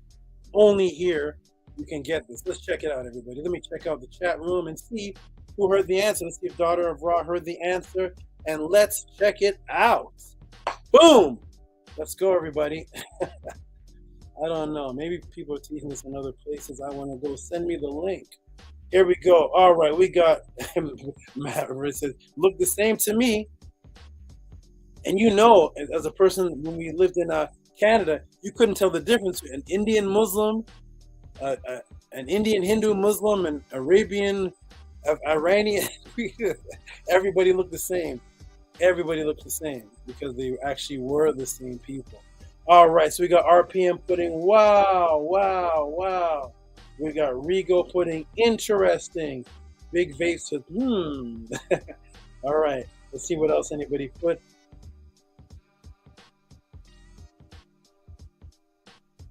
Only here you can get this. Let's check it out, everybody. Let me check out the chat room and see who heard the answer. Let's see if Daughter of Ra heard the answer. And let's check it out. Boom! Let's go, everybody. I don't know. Maybe people are teaching this in other places. I want to go. Send me the link. Here we go. All right, we got Matt says, look the same to me. And you know, as a person, when we lived in Canada, you couldn't tell the difference between an Indian Muslim, an Indian Hindu Muslim, and Arabian, Iranian. Everybody looked the same. Everybody looked the same because they actually were the same people. All right, so we got RPM putting wow, wow, wow. We got Rigo putting interesting. Big Vase with All right, let's see what else anybody put.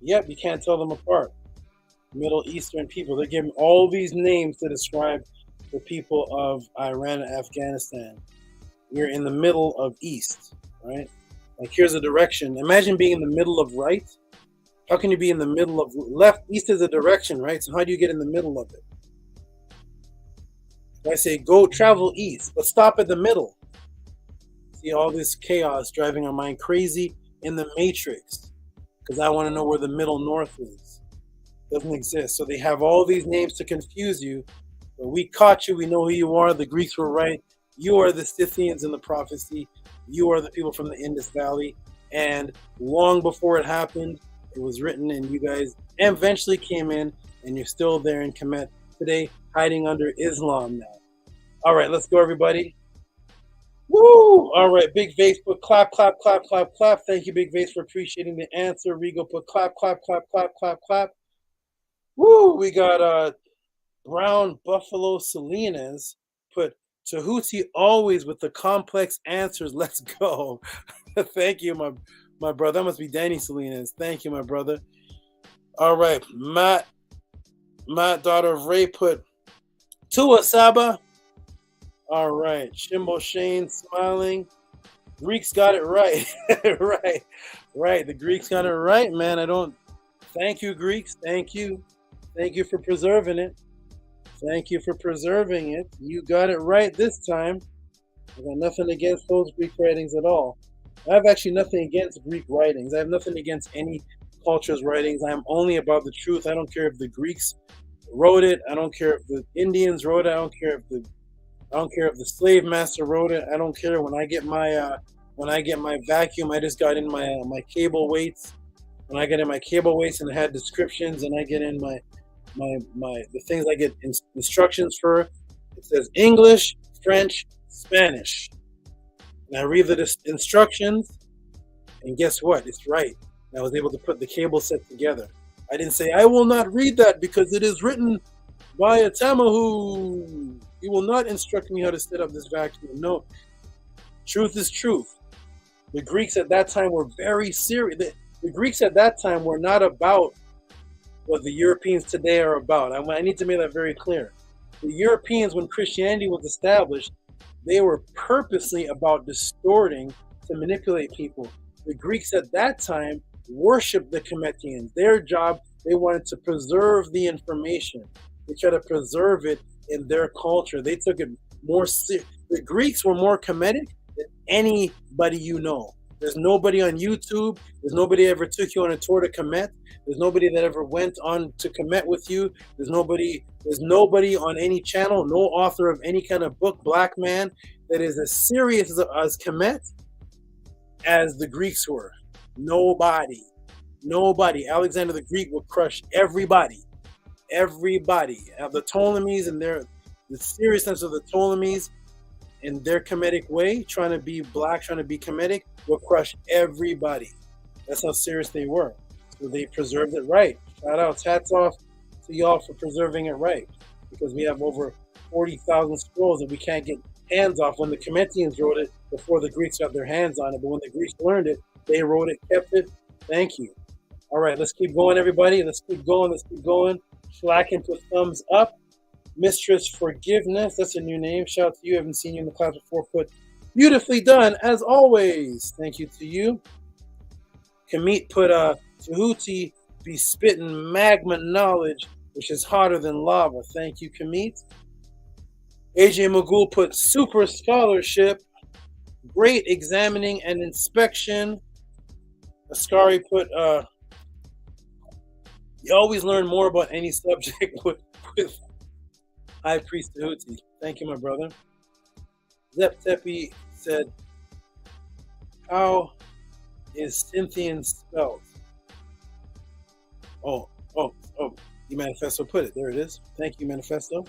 Yep, you can't tell them apart. Middle Eastern people. They're giving all these names to describe the people of Iran and Afghanistan. We're in the middle of East, right? Like here's a direction. Imagine being in the middle of right. How can you be in the middle of left? East is a direction, right? So how do you get in the middle of it? So I say go travel east, but stop at the middle. See all this chaos driving our mind crazy in the matrix because I want to know where the middle north is. Doesn't exist. So they have all these names to confuse you. But we caught you. We know who you are. The Greeks were right. You are the Scythians in the prophecy. You are the people from the Indus Valley. And long before it happened, it was written, and you guys eventually came in, and you're still there in Kemet today, hiding under Islam now. All right, let's go, everybody. Woo! All right, Big Vase put clap, clap, clap, clap, clap. Thank you, Big Vase, for appreciating the answer. Rigo put clap, clap, clap, clap, clap, clap. Woo! We got Brown Buffalo Salinas put Tehuti always with the complex answers. Let's go. Thank you, my brother. That must be Danny Salinas. Thank you, my brother. All right, Matt, Daughter of Ray put Tua Saba. All right, Shimbo Shane smiling. Greeks got it right. right. The Greeks got it right, man. Thank you, Greeks. Thank you for preserving it. Thank you for preserving it. You got it right this time. I got nothing against those Greek writings at all. I have actually nothing against Greek writings. I have nothing against any culture's writings. I'm only about the truth. I don't care if the Greeks wrote it. I don't care if the Indians wrote it. I don't care if the slave master wrote it. I don't care. When I get my when I get my vacuum, I just got in my cable weights. When I get in my cable weights and it had descriptions, and I get in my the things I get instructions for, it says English, French, Spanish. And I read the instructions, and guess what? It's right. And I was able to put the cable set together. I didn't say, I will not read that because it is written by a Tamahu. He will not instruct me how to set up this vacuum. No. Truth is truth. The Greeks at that time were very serious. The Greeks at that time were not about what the Europeans today are about. I need to make that very clear. The Europeans, when Christianity was established, they were purposely about distorting to manipulate people. The Greeks at that time worshipped the Kemetians. Their job, they wanted to preserve the information. They tried to preserve it in their culture. They took it more serious. The Greeks were more Kemetic than anybody you know. There's nobody on YouTube. There's nobody ever took you on a tour to Kemet. There's nobody that ever went on to Kemet with you. There's nobody on any channel, no author of any kind of book, black man, that is as serious as Kemet as the Greeks were. Nobody. Alexander the Greek would crush everybody. The Ptolemies and the seriousness of the Ptolemies in their Kemetic way, trying to be black, trying to be Kemetic, will crush everybody. That's how serious they were. So they preserved it right. Shout outs, hats off to y'all for preserving it right. Because we have over 40,000 scrolls that we can't get hands off. When the Kemetians wrote it, before the Greeks got their hands on it, but when the Greeks learned it, they wrote it, kept it. Thank you. All right, let's keep going, everybody. Let's keep going. Schlacken put thumbs up. Mistress Forgiveness, that's a new name. Shout out to you. I haven't seen you in the class before. Put beautifully done, as always. Thank you to you. Kemet put Tehuti be spitting magma knowledge, which is hotter than lava. Thank you, Kemet. AJ Magul put super scholarship, great examining and inspection. Ascari put you always learn more about any subject with High Priest Tehuti. Thank you, my brother. Zep Tepi said, how is Scythian spelled? Oh, you Manifesto put it. There it is. Thank you, Manifesto.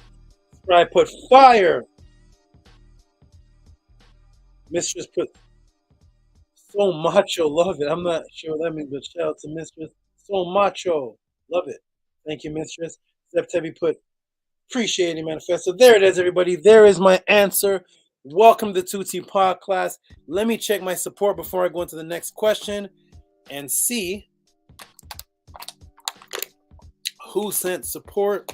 I put fire. Mistress put so macho. Love it. I'm not sure what that means, but shout out to Mistress. So macho. Love it. Thank you, Mistress. Zep Tepi put appreciate it, Manifesto. There it is, everybody. There is my answer. Welcome to 2T Podcast. Let me check my support before I go into the next question and see who sent support.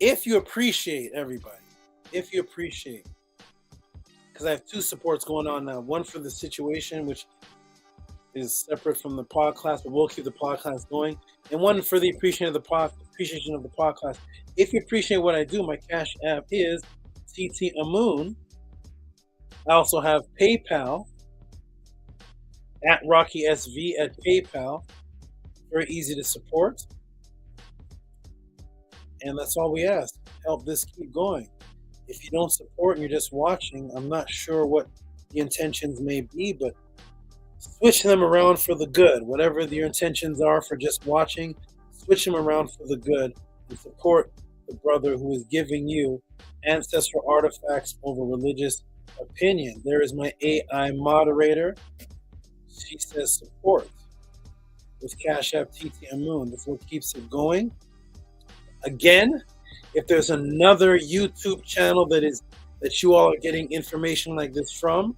If you appreciate, everybody, because I have two supports going on now. One for the situation, which is separate from the podcast, but we'll keep the podcast going. And one for the appreciation of the podcast. If you appreciate what I do, my Cash App is TT Amoon. I also have PayPal at Rocky SV at PayPal. Very easy to support. And that's all we ask. Help this keep going. If you don't support and you're just watching, I'm not sure what the intentions may be, but switch them around for the good. Whatever your intentions are for just watching, switch them around for the good and support the brother who is giving you ancestral artifacts over religious opinion. There is my AI moderator. She says support with Cash App TT Amoon. That's what keeps it going. Again, if there's another YouTube channel that you all are getting information like this from,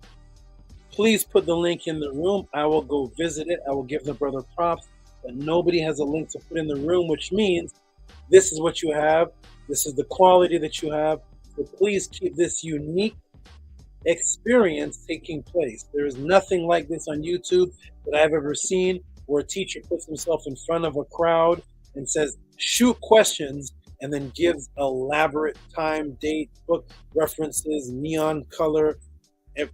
please put the link in the room. I will go visit it. I will give the brother props. But nobody has a link to put in the room, which means this is what you have. This is the quality that you have. So please keep this unique experience taking place. There is nothing like this on YouTube that I've ever seen where a teacher puts himself in front of a crowd and says, shoot questions, and then gives elaborate time, date, book references, neon color, and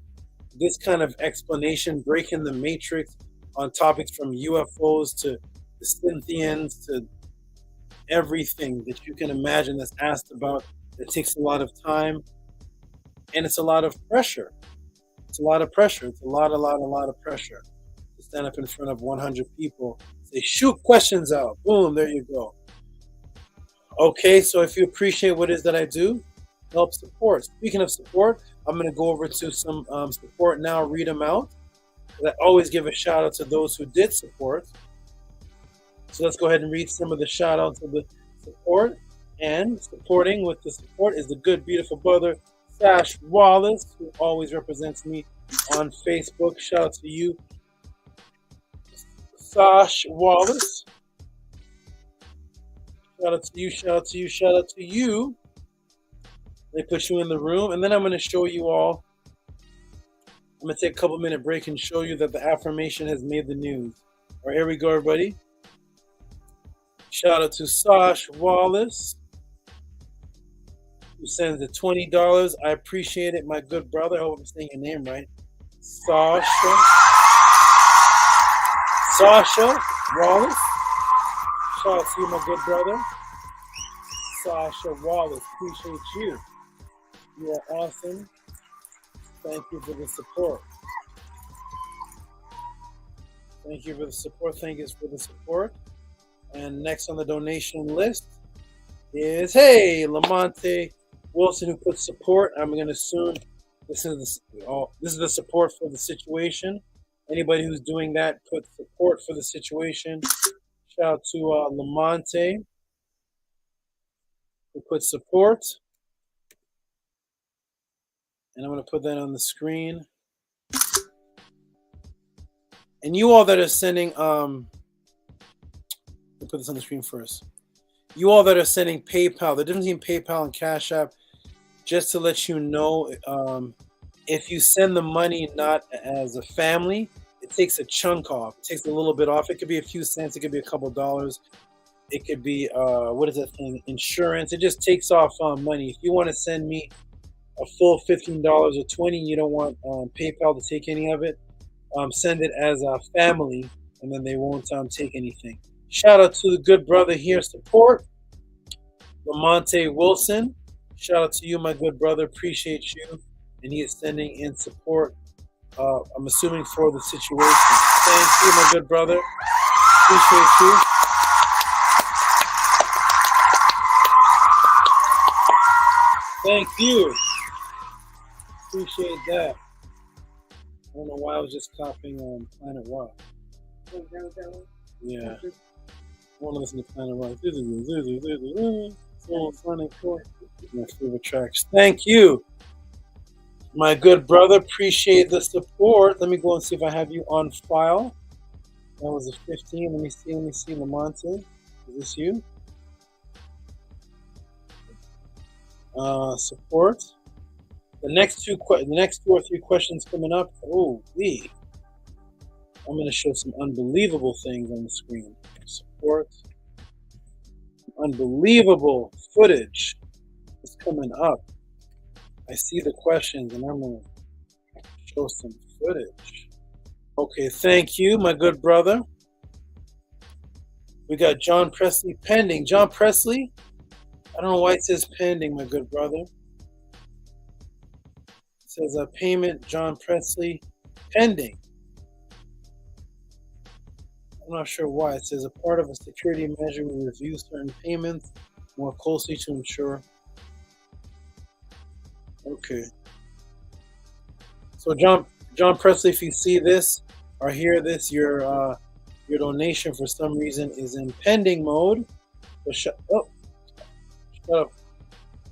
this kind of explanation, breaking the matrix on topics from UFOs to the Scythians to everything that you can imagine that's asked about. It takes a lot of time and it's a lot of pressure. It's a lot of pressure. It's a lot of pressure to stand up in front of 100 people, say, shoot questions out. Boom, there you go. Okay, so if you appreciate what it is that I do, help support. Speaking of support, I'm going to go over to some support now, read them out. I always give a shout out to those who did support. So let's go ahead and read some of the shout outs of the support. And supporting with the support is the good, beautiful brother, Sash Wallace, who always represents me on Facebook. Shout out to you, Sash Wallace. Shout out to you, shout out to you, shout out to you. They put you in the room, and then I'm going to show you all. I'm going to take a couple minute break and show you that the affirmation has made the news. All right, here we go, everybody. Shout out to Sash Wallace, who sends the $20. I appreciate it, my good brother. I hope I'm saying your name right. Sasha Wallace. Shout out to you, my good brother. Sasha Wallace, appreciate you. You are awesome. Thank you for the support. Thank you for the support. Thank you for the support. And next on the donation list is, hey, Lamonte Wilson, who put support. I'm going to assume this is the support for the situation. Anybody who's doing that, put support for the situation. Shout out to Lamonte, who put support. And I'm going to put that on the screen. And you all that are sending, let me put this on the screen first. You all that are sending PayPal, the difference between PayPal and Cash App, just to let you know, if you send the money not as a family, it takes a chunk off. It takes a little bit off. It could be a few cents. It could be a couple dollars. It could be, what is that thing? Insurance. It just takes off money. If you want to send me a full $15 or $20, you don't want PayPal to take any of it, send it as a family, and then they won't take anything. Shout out to the good brother here, support, Lamonte Wilson. Shout out to you, my good brother. Appreciate you. And he is sending in support, I'm assuming, for the situation. Thank you, my good brother. Appreciate you. Thank you. Appreciate that. I don't know why I was just copying Planet Rock. Yeah. I want to listen to Planet Rock. My favorite tracks. Thank you, my good brother. Appreciate the support. Let me go and see if I have you on file. That was a 15. Let me see. Lamonte. Is this you? Support. The next two or three questions coming up. Oh, I'm going to show some unbelievable things on the screen. Support. Unbelievable footage is coming up. I see the questions, and I'm going to show some footage. Okay, thank you, my good brother. We got John Presley pending. John Presley? I don't know why it says pending, my good brother. It says a payment, John Presley, pending. I'm not sure why. It says a part of a security measure, we review certain payments more closely to ensure. Okay. So John Presley, if you see this or hear this, your donation for some reason is in pending mode. So shut up.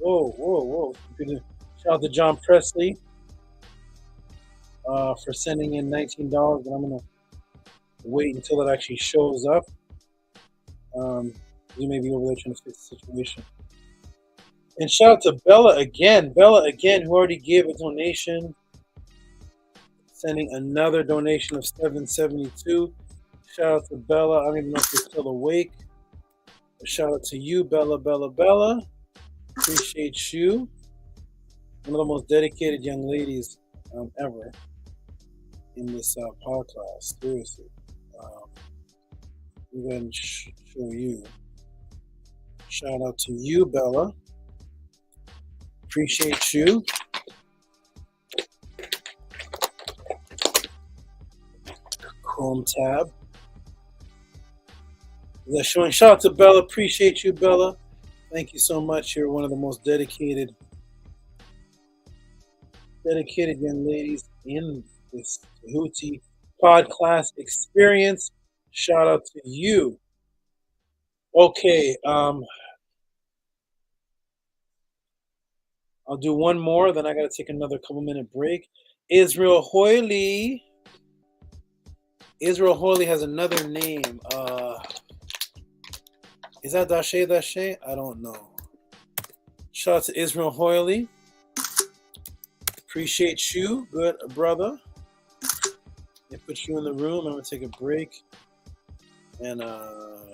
Whoa. Shout out to John Presley for sending in $19, but I'm going to wait until it actually shows up. You may be over there trying to fix the situation. And shout out to Bella again, who already gave a donation, sending another donation of $7.72. Shout out to Bella. I don't even know if you're still awake. But shout out to you, Bella. Appreciate you. One of the most dedicated young ladies ever in this podcast. Seriously. I'm going to show you. Shout out to you, Bella. Appreciate you. Chrome tab. They're showing. Shout out to Bella. Appreciate you, Bella. Thank you so much. You're one of the most dedicated young ladies in this Tehuti podcast experience. Shout out to you. Okay, I'll do one more, then I got to take another couple-minute break. Israel Hoyley. Israel Hoyley has another name. Is that Dashe? I don't know. Shout out to Israel Hoyley. Appreciate you, good brother. They put you in the room. I'm going to take a break. And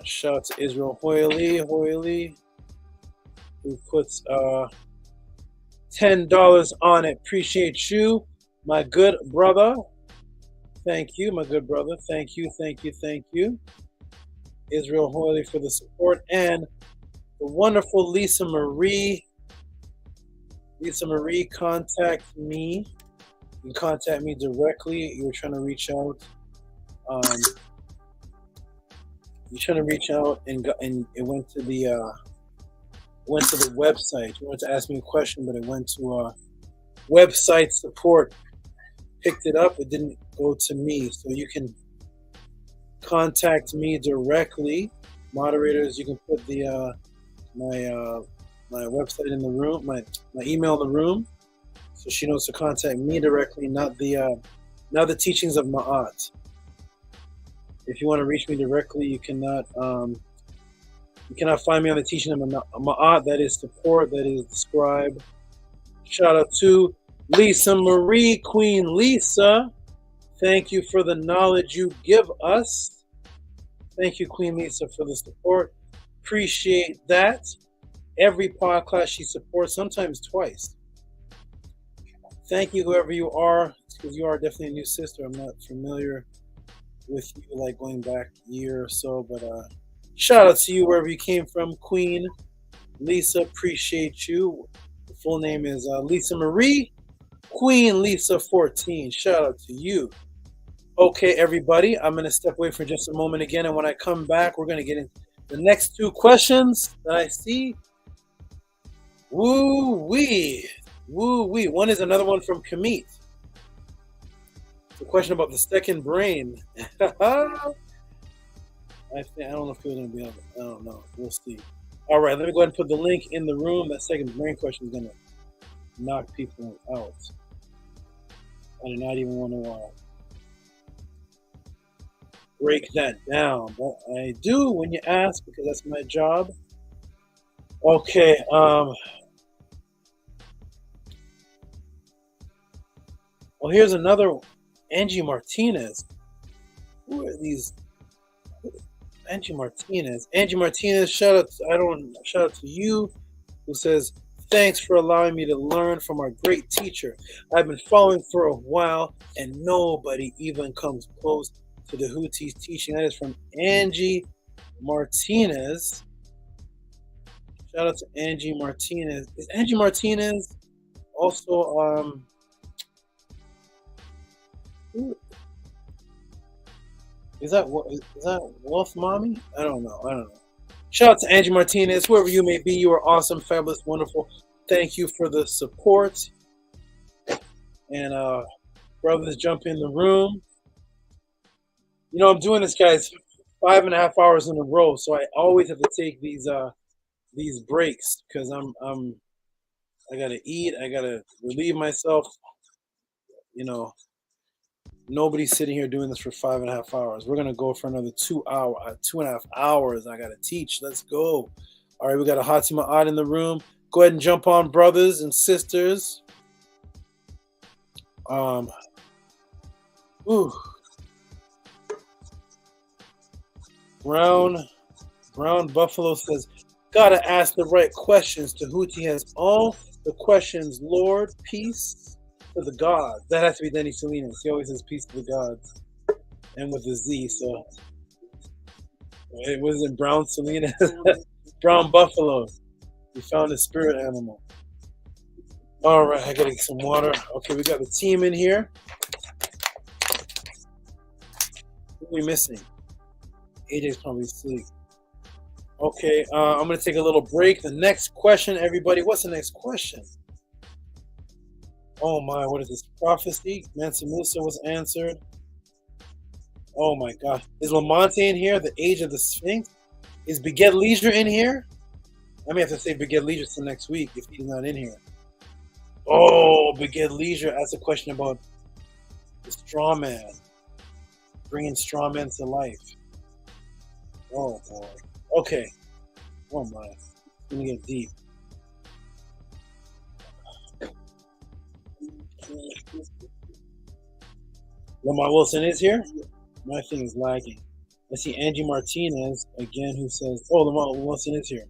shout out to Israel Hoyley, who puts $10 on it. Appreciate you, my good brother. Thank you, my good brother. Thank you. Israel Hoyley for the support. And the wonderful Lisa Marie. Lisa Marie, contact me. You can contact me directly. You were trying to reach out. And it went to the website. You wanted to ask me a question, but it went to website support. Picked it up. It didn't go to me, so you can contact me directly. Moderators, you can put the my website in the room, my email in the room, so she knows to contact me directly, not the teachings of Maat. If you want to reach me directly, you cannot find me on the teaching of Maat. That is support. That is the scribe. Shout out to Lisa Marie, Queen Lisa. Thank you for the knowledge you give us. Thank you, Queen Lisa, for the support. Appreciate that. Every podcast she supports, sometimes twice. Thank you, whoever you are, because you are definitely a new sister. I'm not familiar with you, like going back a year or so, but shout out to you wherever you came from, Queen Lisa. Appreciate you. The full name is Lisa Marie, Queen Lisa 14. Shout out to you. Okay, everybody, I'm going to step away for just a moment again, and when I come back, we're going to get into the next two questions that I see. Woo-wee. Woo-wee. One is another one from Kemetic. It's a question about the second brain. I don't know if we're going to be able to. I don't know. We'll see. All right, let me go ahead and put the link in the room. That second brain question is going to knock people out. I do not even want to break that down, but I do when you ask, because that's my job. Okay, well, here's another Angie Martinez. Who are these? Angie Martinez. Angie Martinez, shout out to you, who says, thanks for allowing me to learn from our great teacher. I've been following for a while, and nobody even comes close to the Tehuti's teaching. That is from Angie Martinez. Shout out to Angie Martinez. Is Angie Martinez also is that Wolf Mommy? I don't know. Shout out to Angie Martinez, whoever you may be. You are awesome, fabulous, wonderful. Thank you for the support. And brothers, jump in the room. You know, I'm doing this, guys, 5.5 hours in a row, so I always have to take these breaks, because I gotta eat, I gotta relieve myself. You know, nobody's sitting here doing this for 5.5 hours. We're gonna go for another 2.5 hours. I gotta teach. Let's go. All right, we got a Hati Ma'at in the room. Go ahead and jump on, brothers and sisters. Brown Buffalo says, gotta ask the right questions. Tehuti has all the questions. Lord, peace to the gods. That has to be Denny Salinas. He always says peace to the gods. And with a Z, so it wasn't Brown Salinas. Brown Buffalo. We found a spirit animal. All right, I gotta get some water. Okay, we got the team in here. Who are we missing? AJ's probably asleep. Okay, I'm going to take a little break. The next question, everybody. What's the next question? Oh my, what is this? Prophecy? Mansa Musa was answered. Oh my gosh. Is Lamonte in here? The Age of the Sphinx? Is Beget Leisure in here? I may have to say Beget Leisure till next week if he's not in here. Oh, Beget Leisure asks a question about the straw man. Bringing straw men to life. Oh boy. Okay. Oh my. It's gonna get deep. Lamar Wilson is here. My thing is lagging. I see Angie Martinez again who says, oh, Lamar Wilson is here.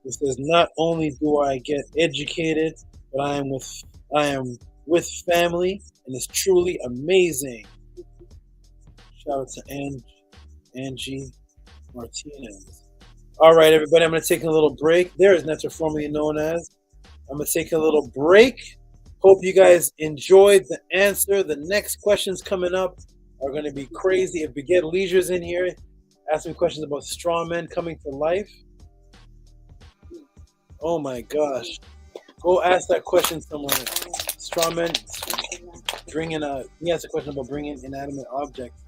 Who says, not only do I get educated, but I am with family, and it's truly amazing. Shout out to Angie Martinez. All right, everybody, I'm going to take a little break. There is Netzer, formerly known as. I'm going to take a little break. Hope you guys enjoyed the answer. The next questions coming up are going to be crazy. If Beget Leisure's in here, ask me questions about straw men coming to life. Oh my gosh. Go ask that question somewhere. Straw men he asked a question about bringing inanimate objects.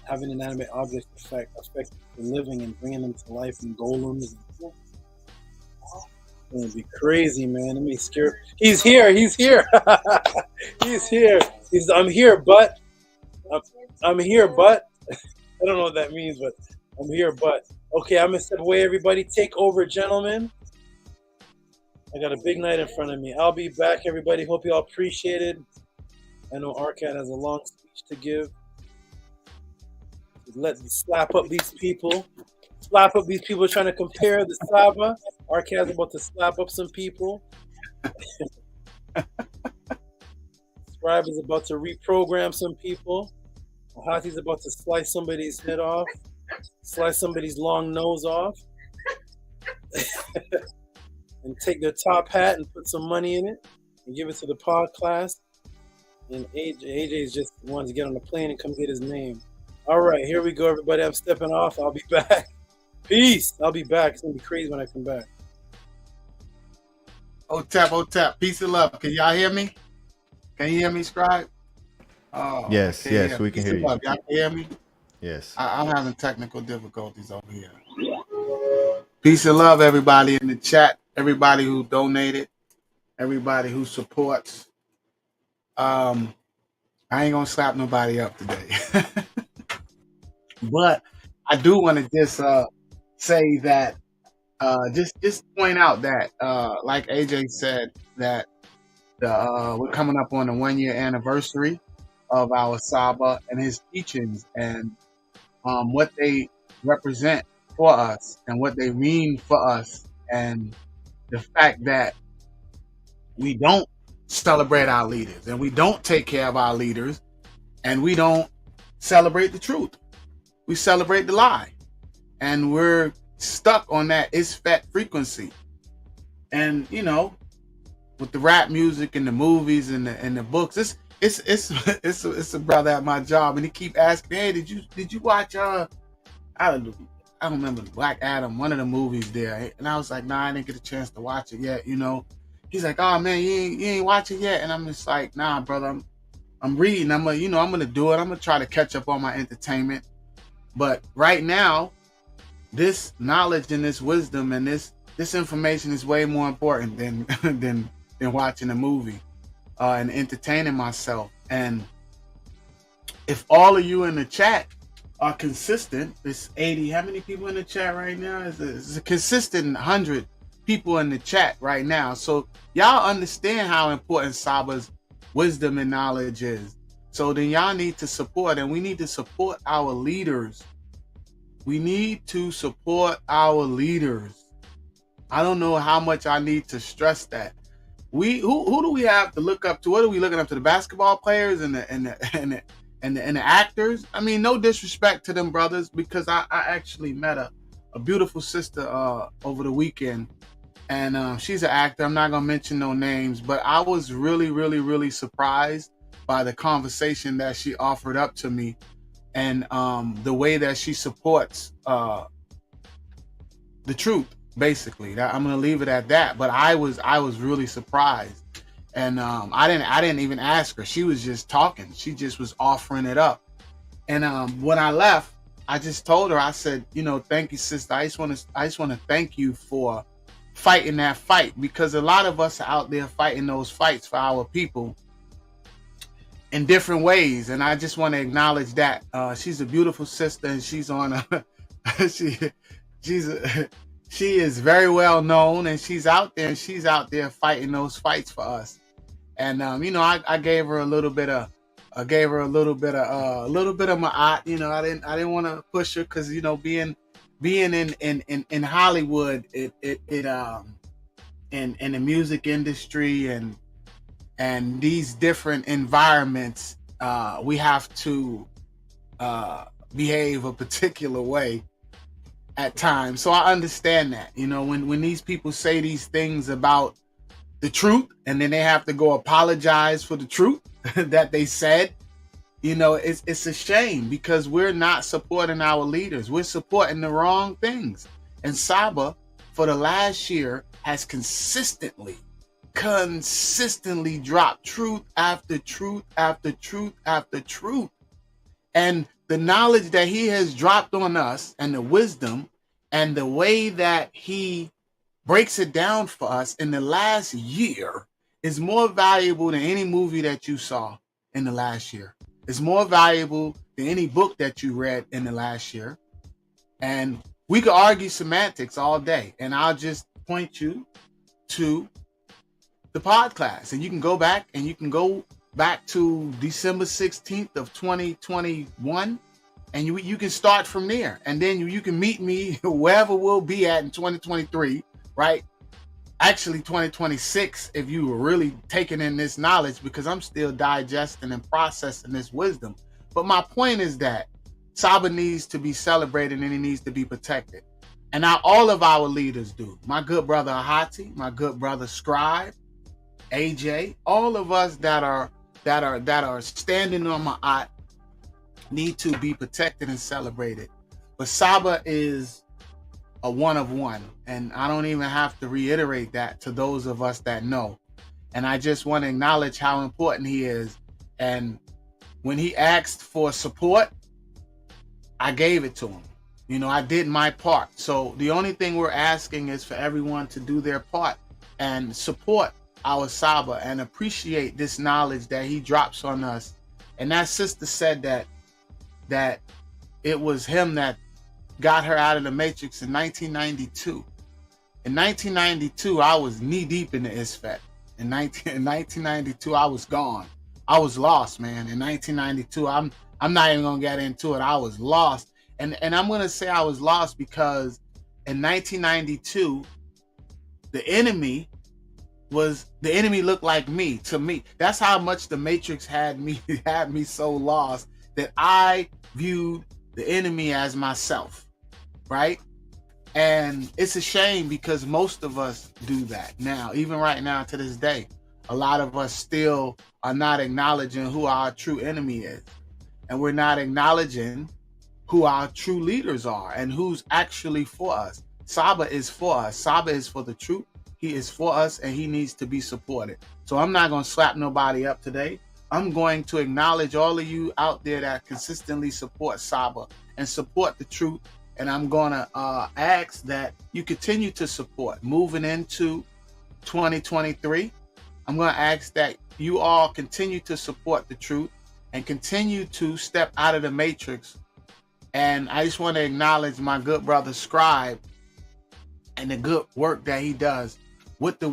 Having inanimate objects affect the living and bringing them to life in golems. It's gonna be crazy, man. Let me scare. He's here. He's here. He's here. I'm here, but I'm here, but I don't know what that means, but I'm here, but okay. I'm gonna step away. Everybody, take over, gentlemen. I got a big night in front of me. I'll be back, everybody. Hope you all appreciate it. I know Arcad has a long speech to give. Slap up these people. Slap up these people trying to compare the Saba. Arcad's about to slap up some people. Scribe is about to reprogram some people. Hati's about to slice somebody's head off. Slice somebody's long nose off. And take their top hat and put some money in it and give it to the pod class. And AJ just wanted to get on the plane and come get his name. All right, here we go, everybody. I'm stepping off. I'll be back. Peace. I'll be back. It's going to be crazy when I come back. OTAP. Peace and love. Can y'all hear me? Can you hear me, Scribe? Oh, yes, we can hear you. Y'all can hear me? Yes. I'm having technical difficulties over here. Peace and love, everybody in the chat. Everybody who donated. Everybody who supports. I ain't going to slap nobody up today. But I do want to just say that, just point out that, like AJ said, that we're coming up on the 1-year anniversary of our Saba and his teachings and what they represent for us and what they mean for us, and the fact that we don't celebrate our leaders and we don't take care of our leaders and we don't celebrate the truth. We celebrate the lie, and we're stuck on that isfet frequency. And you know, with the rap music and the movies and the books, it's a brother at my job, and he keep asking, "Hey, did you watch I don't remember Black Adam, one of the movies there?" And I was like, "Nah, I didn't get a chance to watch it yet." You know, he's like, "Oh man, you ain't watch it yet," and I'm just like, "Nah, brother, I'm reading. I'm gonna do it. I'm gonna try to catch up on my entertainment." But right now, this knowledge and this wisdom and this information is way more important than watching a movie and entertaining myself. And if all of you in the chat are consistent, it's 80. How many people in the chat right now? It's a consistent 100 people in the chat right now. So y'all understand how important Saba's wisdom and knowledge is. So then y'all need to support, and we need to support our leaders. We need to support our leaders. I don't know how much I need to stress that. Who do we have to look up to? What are we looking up to? The basketball players and the actors? I mean, no disrespect to them brothers, because I actually met a beautiful sister over the weekend, and she's an actor. I'm not gonna mention no names, but I was really, really, really surprised by the conversation that she offered up to me and the way that she supports the truth. Basically, I'm gonna leave it at that. But I was really surprised, and I didn't even ask her. She was just talking. She just was offering it up. And when I left, I just told her, I said, thank you, sister. I just want to thank you for fighting that fight, because a lot of us are out there fighting those fights for our people in different ways. And I just want to acknowledge that. She's a beautiful sister, and she's on a she is very well known, and she's out there fighting those fights for us. And I gave her a little bit of Maat. I didn't want to push her, because being in Hollywood, it in the music industry and these different environments, we have to behave a particular way at times. So I understand that, when these people say these things about the truth, and then they have to go apologize for the truth that they said, it's a shame, because we're not supporting our leaders. We're supporting the wrong things. And Saba, for the last year, has consistently dropped truth after truth after truth after truth. And the knowledge that he has dropped on us, and the wisdom, and the way that he breaks it down for us in the last year, is more valuable than any movie that you saw in the last year. It's more valuable than any book that you read in the last year. And we could argue semantics all day, and I'll just point you to the podcast, and you can go back to December 16th of 2021, and you can start from there, and then you can meet me wherever we'll be at in 2023, right? Actually 2026, if you were really taking in this knowledge, because I'm still digesting and processing this wisdom. But my point is that Saba needs to be celebrated, and he needs to be protected. And now all of our leaders do. My good brother Ahati, my good brother Scribe, AJ, all of us that are standing on Maat need to be protected and celebrated. But Saba is a one of one, and I don't even have to reiterate that to those of us that know. And I just want to acknowledge how important he is. And when he asked for support, I gave it to him. I did my part. So the only thing we're asking is for everyone to do their part and support our Saba and appreciate this knowledge that he drops on us. And that sister said that it was him that got her out of the Matrix in 1992. In 1992, I was knee deep in the ISFET. In 1992, I was gone. I was lost, man. In 1992, I'm not even gonna get into it. I was lost, and I'm gonna say I was lost because in 1992, the enemy looked like me. To me, that's how much the Matrix had me so lost that I viewed the enemy as myself. Right? And it's a shame, because most of us do that now, even right now to this day. A lot of us still are not acknowledging who our true enemy is. And we're not acknowledging who our true leaders are and who's actually for us. Saba is for us. Saba is for the truth. He is for us, and he needs to be supported. So I'm not going to slap nobody up today. I'm going to acknowledge all of you out there that consistently support Saba and support the truth. And I'm going to ask that you continue to support moving into 2023. I'm going to ask that you all continue to support the truth and continue to step out of the Matrix. And I just want to acknowledge my good brother Scribe and the good work that he does with the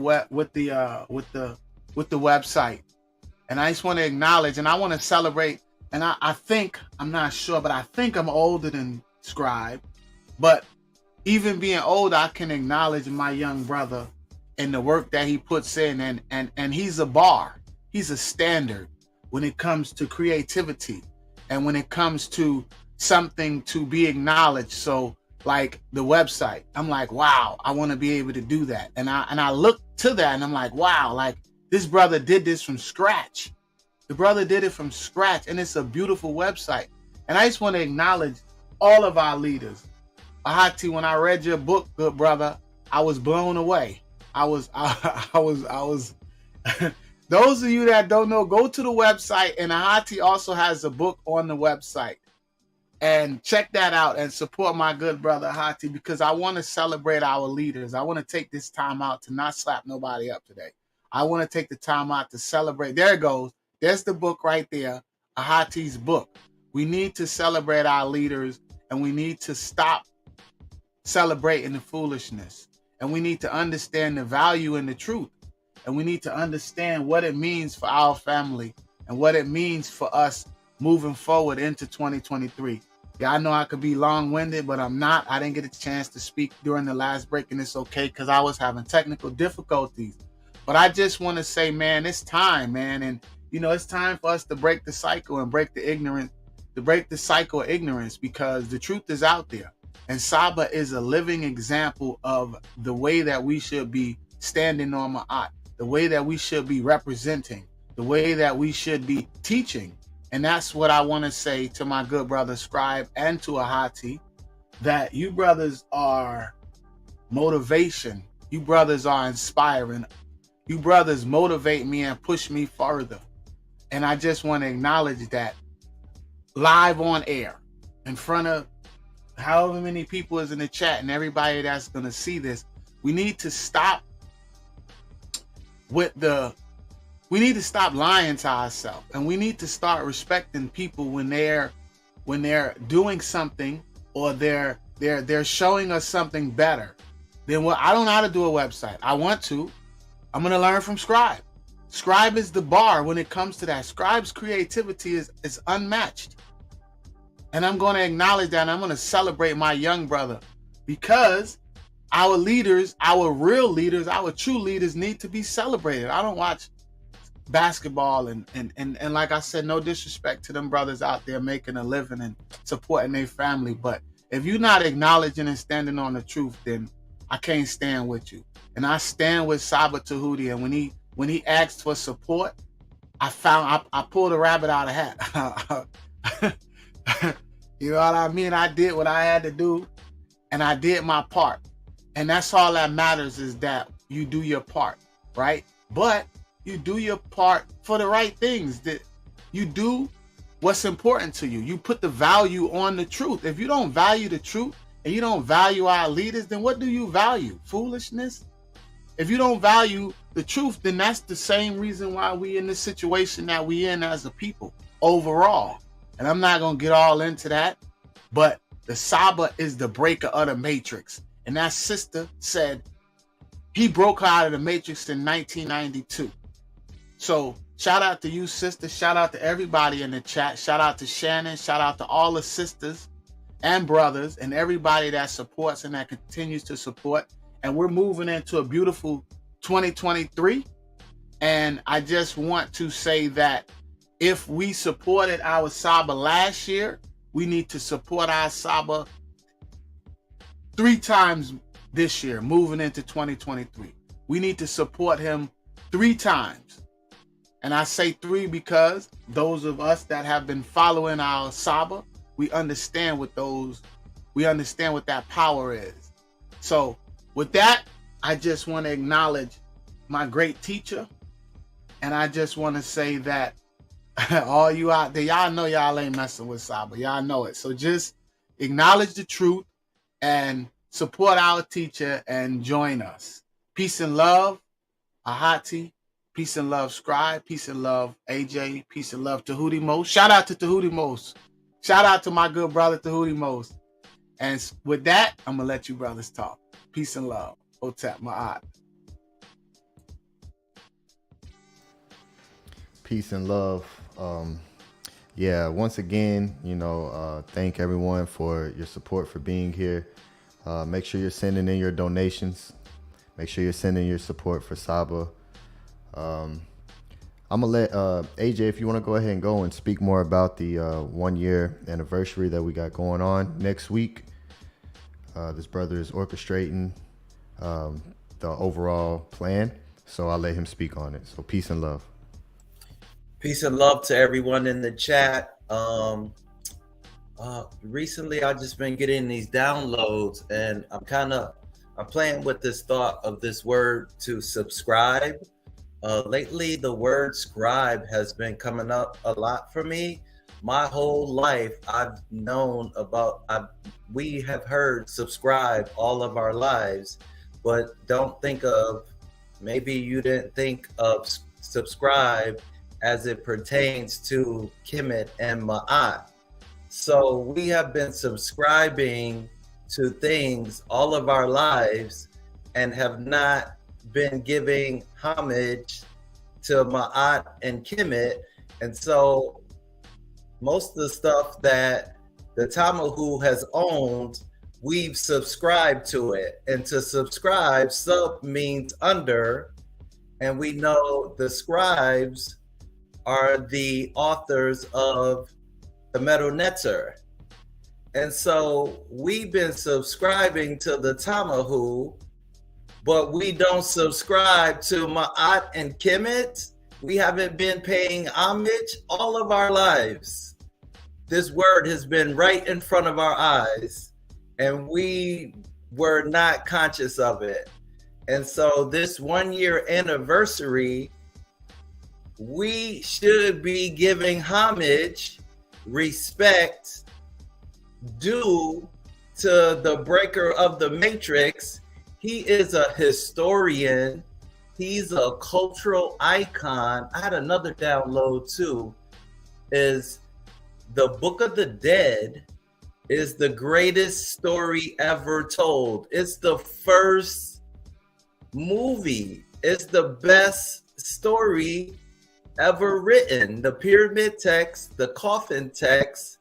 website. And I just want to acknowledge, and I want to celebrate. And I think, I'm not sure, but I think I'm older than Scribe. But even being old, I can acknowledge my young brother and the work that he puts in. And he's a bar. He's a standard when it comes to creativity and when it comes to something to be acknowledged. So like the website, I'm like, wow, I want to be able to do that. And I look to that and I'm like, wow, like this brother did this from scratch. The brother did it from scratch, and it's a beautiful website. And I just want to acknowledge all of our leaders. Ahati, when I read your book, good brother, I was blown away. I was those of you that don't know, go to the website, and Ahati also has a book on the website. And check that out and support my good brother Ahati, because I want to celebrate our leaders. I want to take this time out to not slap nobody up today. I want to take the time out to celebrate. There it goes. There's the book right there, Ahati's book. We need to celebrate our leaders, and we need to stop celebrating the foolishness. And we need to understand the value in the truth. And we need to understand what it means for our family and what it means for us moving forward into 2023. Yeah, I know I could be long-winded, but I'm not. I didn't get a chance to speak during the last break, and it's okay because I was having technical difficulties. But I just want to say, man, it's time, man. And, you know, it's time for us to break the cycle and break the cycle of ignorance, because the truth is out there. And Saba is a living example of the way that we should be standing on Maat, the way that we should be representing, the way that we should be teaching. And that's what I want to say to my good brother Scribe and to Ahati, that you brothers are motivation. You brothers are inspiring. You brothers motivate me and push me further. And I just want to acknowledge that live on air in front of however many people is in the chat and everybody that's going to see this. We need to stop we need to stop lying to ourselves, and we need to start respecting people when they're doing something, or they're showing us something better than what. I don't know how to do a website. I want to. I'm going to learn from Scribe. Scribe is the bar when it comes to that. Scribe's creativity is unmatched. And I'm going to acknowledge that, and I'm going to celebrate my young brother, because our leaders, our real leaders, our true leaders need to be celebrated. I don't watch basketball and like I said, no disrespect to them brothers out there making a living and supporting their family, but if you're not acknowledging and standing on the truth, then I can't stand with you. And I stand with Saba Tehuti, and when he asked for support, I pulled a rabbit out of a hat. You know what I mean? I did what I had to do, and I did my part. And that's all that matters, is that you do your part, right? But you do your part for the right things. That you do what's important to you. You put the value on the truth. If you don't value the truth and you don't value our leaders, then what do you value? Foolishness? If you don't value the truth, then that's the same reason why we in the situation that we in as a people overall. And I'm not going to get all into that, but the Saba is the breaker of the matrix. And that sister said he broke her out of the matrix in 1992. So shout out to you, sister. Shout out to everybody in the chat. Shout out to Shannon. Shout out to all the sisters and brothers and everybody that supports and that continues to support. And we're moving into a beautiful 2023. And I just want to say that if we supported our Saba last year, we need to support our Saba 3 times this year, moving into 2023. We need to support him 3 times. And I say 3 because those of us that have been following our Saba, we understand what that power is. So with that, I just want to acknowledge my great teacher. And I just want to say that all you out there, y'all know y'all ain't messing with Saba. Y'all know it. So just acknowledge the truth and support our teacher and join us. Peace and love, Ahati. Peace and love, Scribe. Peace and love, AJ. Peace and love, Tehuti Most. Shout out to Tehuti Most. Shout out to my good brother, Tehuti Most. And with that, I'm going to let you brothers talk. Peace and love. Otep Maat. Peace and love. Yeah, once again, thank everyone for your support, for being here. Make sure you're sending in your donations. Make sure you're sending your support for Saba. I'm going to let AJ, if you want to go ahead and go and speak more about the 1-year anniversary that we got going on next week. This brother is orchestrating the overall plan, so I'll let him speak on it. So peace and love. Peace and love to everyone in the chat. Recently, I've just been getting these downloads, and I'm playing with this thought of this word to subscribe. Lately, the word scribe has been coming up a lot for me. My whole life, I've known we have heard subscribe all of our lives, but maybe you didn't think of subscribe as it pertains to Kemet and Maat. So we have been subscribing to things all of our lives and have not been giving homage to Maat and Kemet. And so most of the stuff that the Tamahu has owned, we've subscribed to it. And to subscribe, sub means under, and we know the scribes are the authors of the Metal Netter. And so we've been subscribing to the Tamahu, but we don't subscribe to Maat and Kemet. We haven't been paying homage all of our lives. This word has been right in front of our eyes, and we were not conscious of it. And so this 1 year anniversary, we should be giving homage, respect, due to the breaker of the matrix. He is a historian. He's a cultural icon. I had another download too, is the Book of the Dead is the greatest story ever told. It's the first movie. It's the best story ever written. The pyramid text, the coffin text,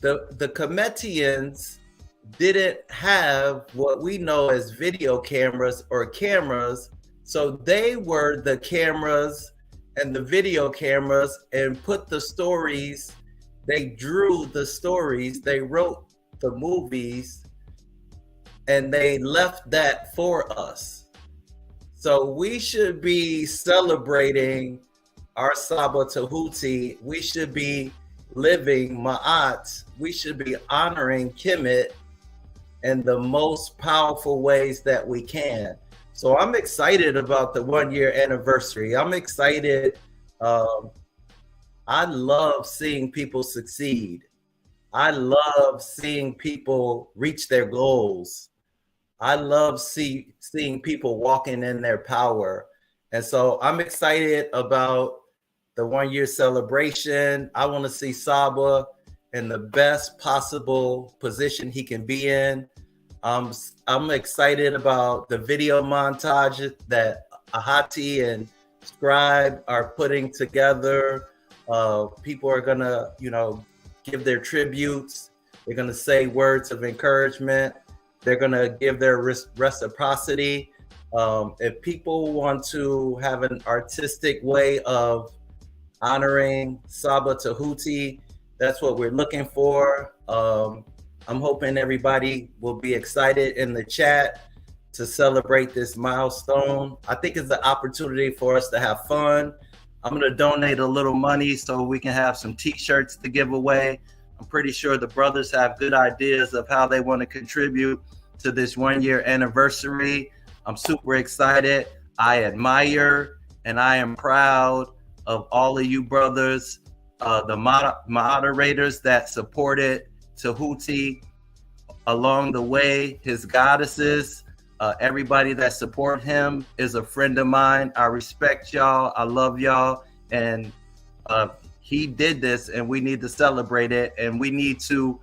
the Kemetians didn't have what we know as video cameras or cameras. So they were the cameras and the video cameras and put the stories, they drew the stories, they wrote the movies, and they left that for us. So we should be celebrating our Saba Tehuti. We should be living Maat. We should be honoring Kemet in the most powerful ways that we can. So I'm excited about the 1 year anniversary. I'm excited. I love seeing people succeed. I love seeing people reach their goals. I love seeing people walking in their power. And so I'm excited about the 1 year celebration. I want to see Saba in the best possible position he can be in. I'm excited about the video montage that Ahati and Scribe are putting together. People are gonna, give their tributes. They're gonna say words of encouragement. They're gonna give their reciprocity. If people want to have an artistic way of honoring Saba Tehuti, that's what we're looking for. I'm hoping everybody will be excited in the chat to celebrate this milestone. I think it's an opportunity for us to have fun. I'm going to donate a little money so we can have some t-shirts to give away. I'm pretty sure the brothers have good ideas of how they want to contribute to this 1 year anniversary. I'm super excited. I admire and I am proud of all of you brothers, the moderators that supported Tehuti along the way, his goddesses, everybody that support him is a friend of mine. I respect y'all. I love y'all. And he did this, and we need to celebrate it. And we need to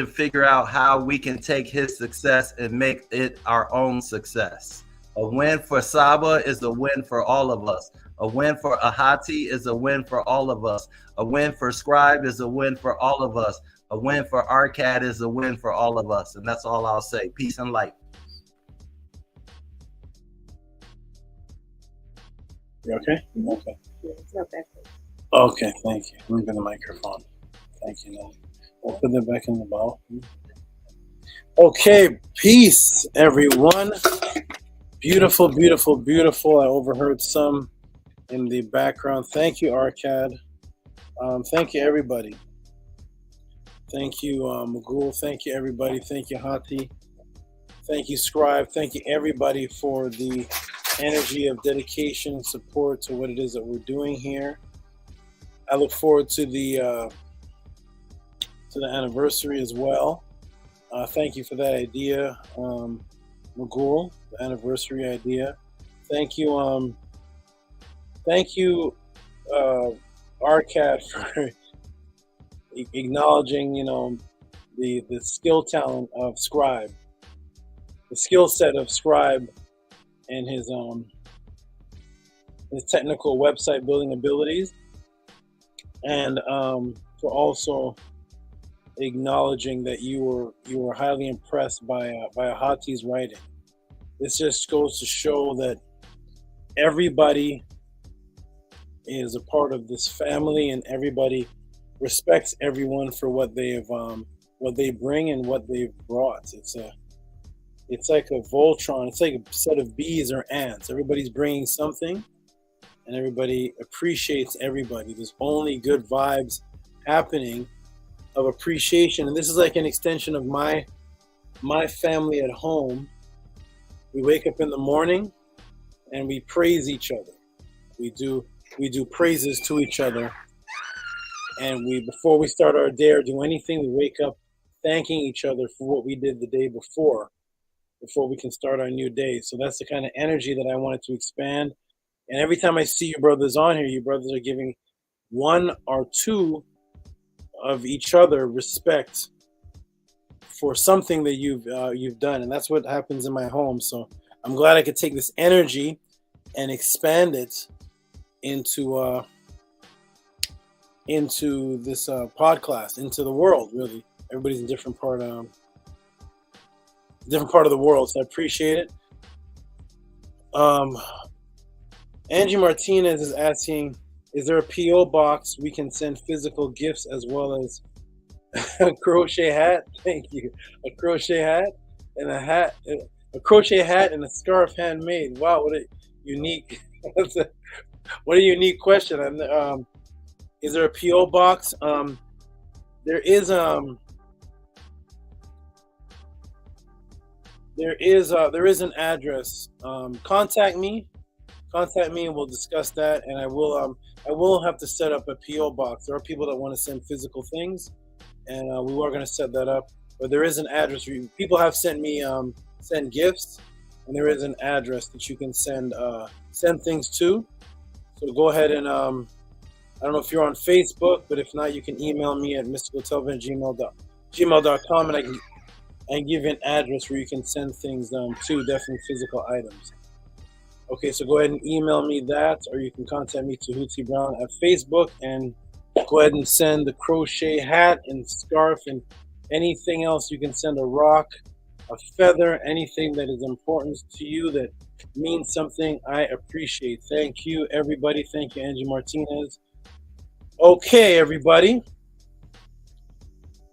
figure out how we can take his success and make it our own success. A win for Saba is a win for all of us. A win for Ahati is a win for all of us. A win for Scribe is a win for all of us. A win for Arcad is a win for all of us. And that's all I'll say. Peace and light. You okay? Okay. Yeah, it's not bad. Okay, thank you. Move the microphone. Thank you. Now we'll put it back in the bowl. Okay, peace, everyone. Beautiful, beautiful, beautiful. I overheard some in the background. Thank you, Arcad. Thank you, everybody. Thank you, Magul. Thank you, everybody. Thank you, Hati. Thank you, Scribe. Thank you, everybody, for the energy of dedication and support to what it is that we're doing here. I look forward to the anniversary as well. Thank you for that idea, Magul, the anniversary idea. Thank you, Arcad, for acknowledging, the skill talent of Scribe, the skill set of Scribe, and his technical website building abilities, and for also acknowledging that you were highly impressed by Hati's writing. This just goes to show that everybody is a part of this family, and everybody respects everyone for what they bring and what they've brought. It's like a Voltron. It's like a set of bees or ants. Everybody's bringing something, and everybody appreciates everybody. There's only good vibes happening of appreciation, and this is like an extension of my family at home. We wake up in the morning and we praise each other. We do praises to each other, and before we start our day or do anything, we wake up thanking each other for what we did the day before we can start our new day. So that's the kind of energy that I wanted to expand. And every time I see you brothers on here, you brothers are giving one or two of each other respect for something that you've done, and that's what happens in my home. So I'm glad I could take this energy and expand it into this pod class, into the world. Really, everybody's in different part of the world, so I appreciate it. Angie Martinez is asking, is there a P.O. box we can send physical gifts as well as a crochet hat? Thank you. A crochet hat and a crochet hat and a scarf handmade. Wow, what a unique what a unique question. Is there a P.O. box? There is an address. Contact me and we'll discuss that, and I will have to set up a P.O. box. There are people that want to send physical things, and we are going to set that up. But there is an address. People have sent me send gifts, and there is an address that you can send things to. So go ahead and I don't know if you're on Facebook, but if not, you can email me at mysticaltelvin@gmail.com, and I can give you an address where you can send things to, definitely physical items. Okay, so go ahead and email me that, or you can contact me, Tehuti Brown, at Facebook, and go ahead and send the crochet hat and scarf and anything else. You can send a rock, a feather, anything that is important to you that means something. I appreciate. Thank you, everybody. Thank you, Angie Martinez. Okay, everybody.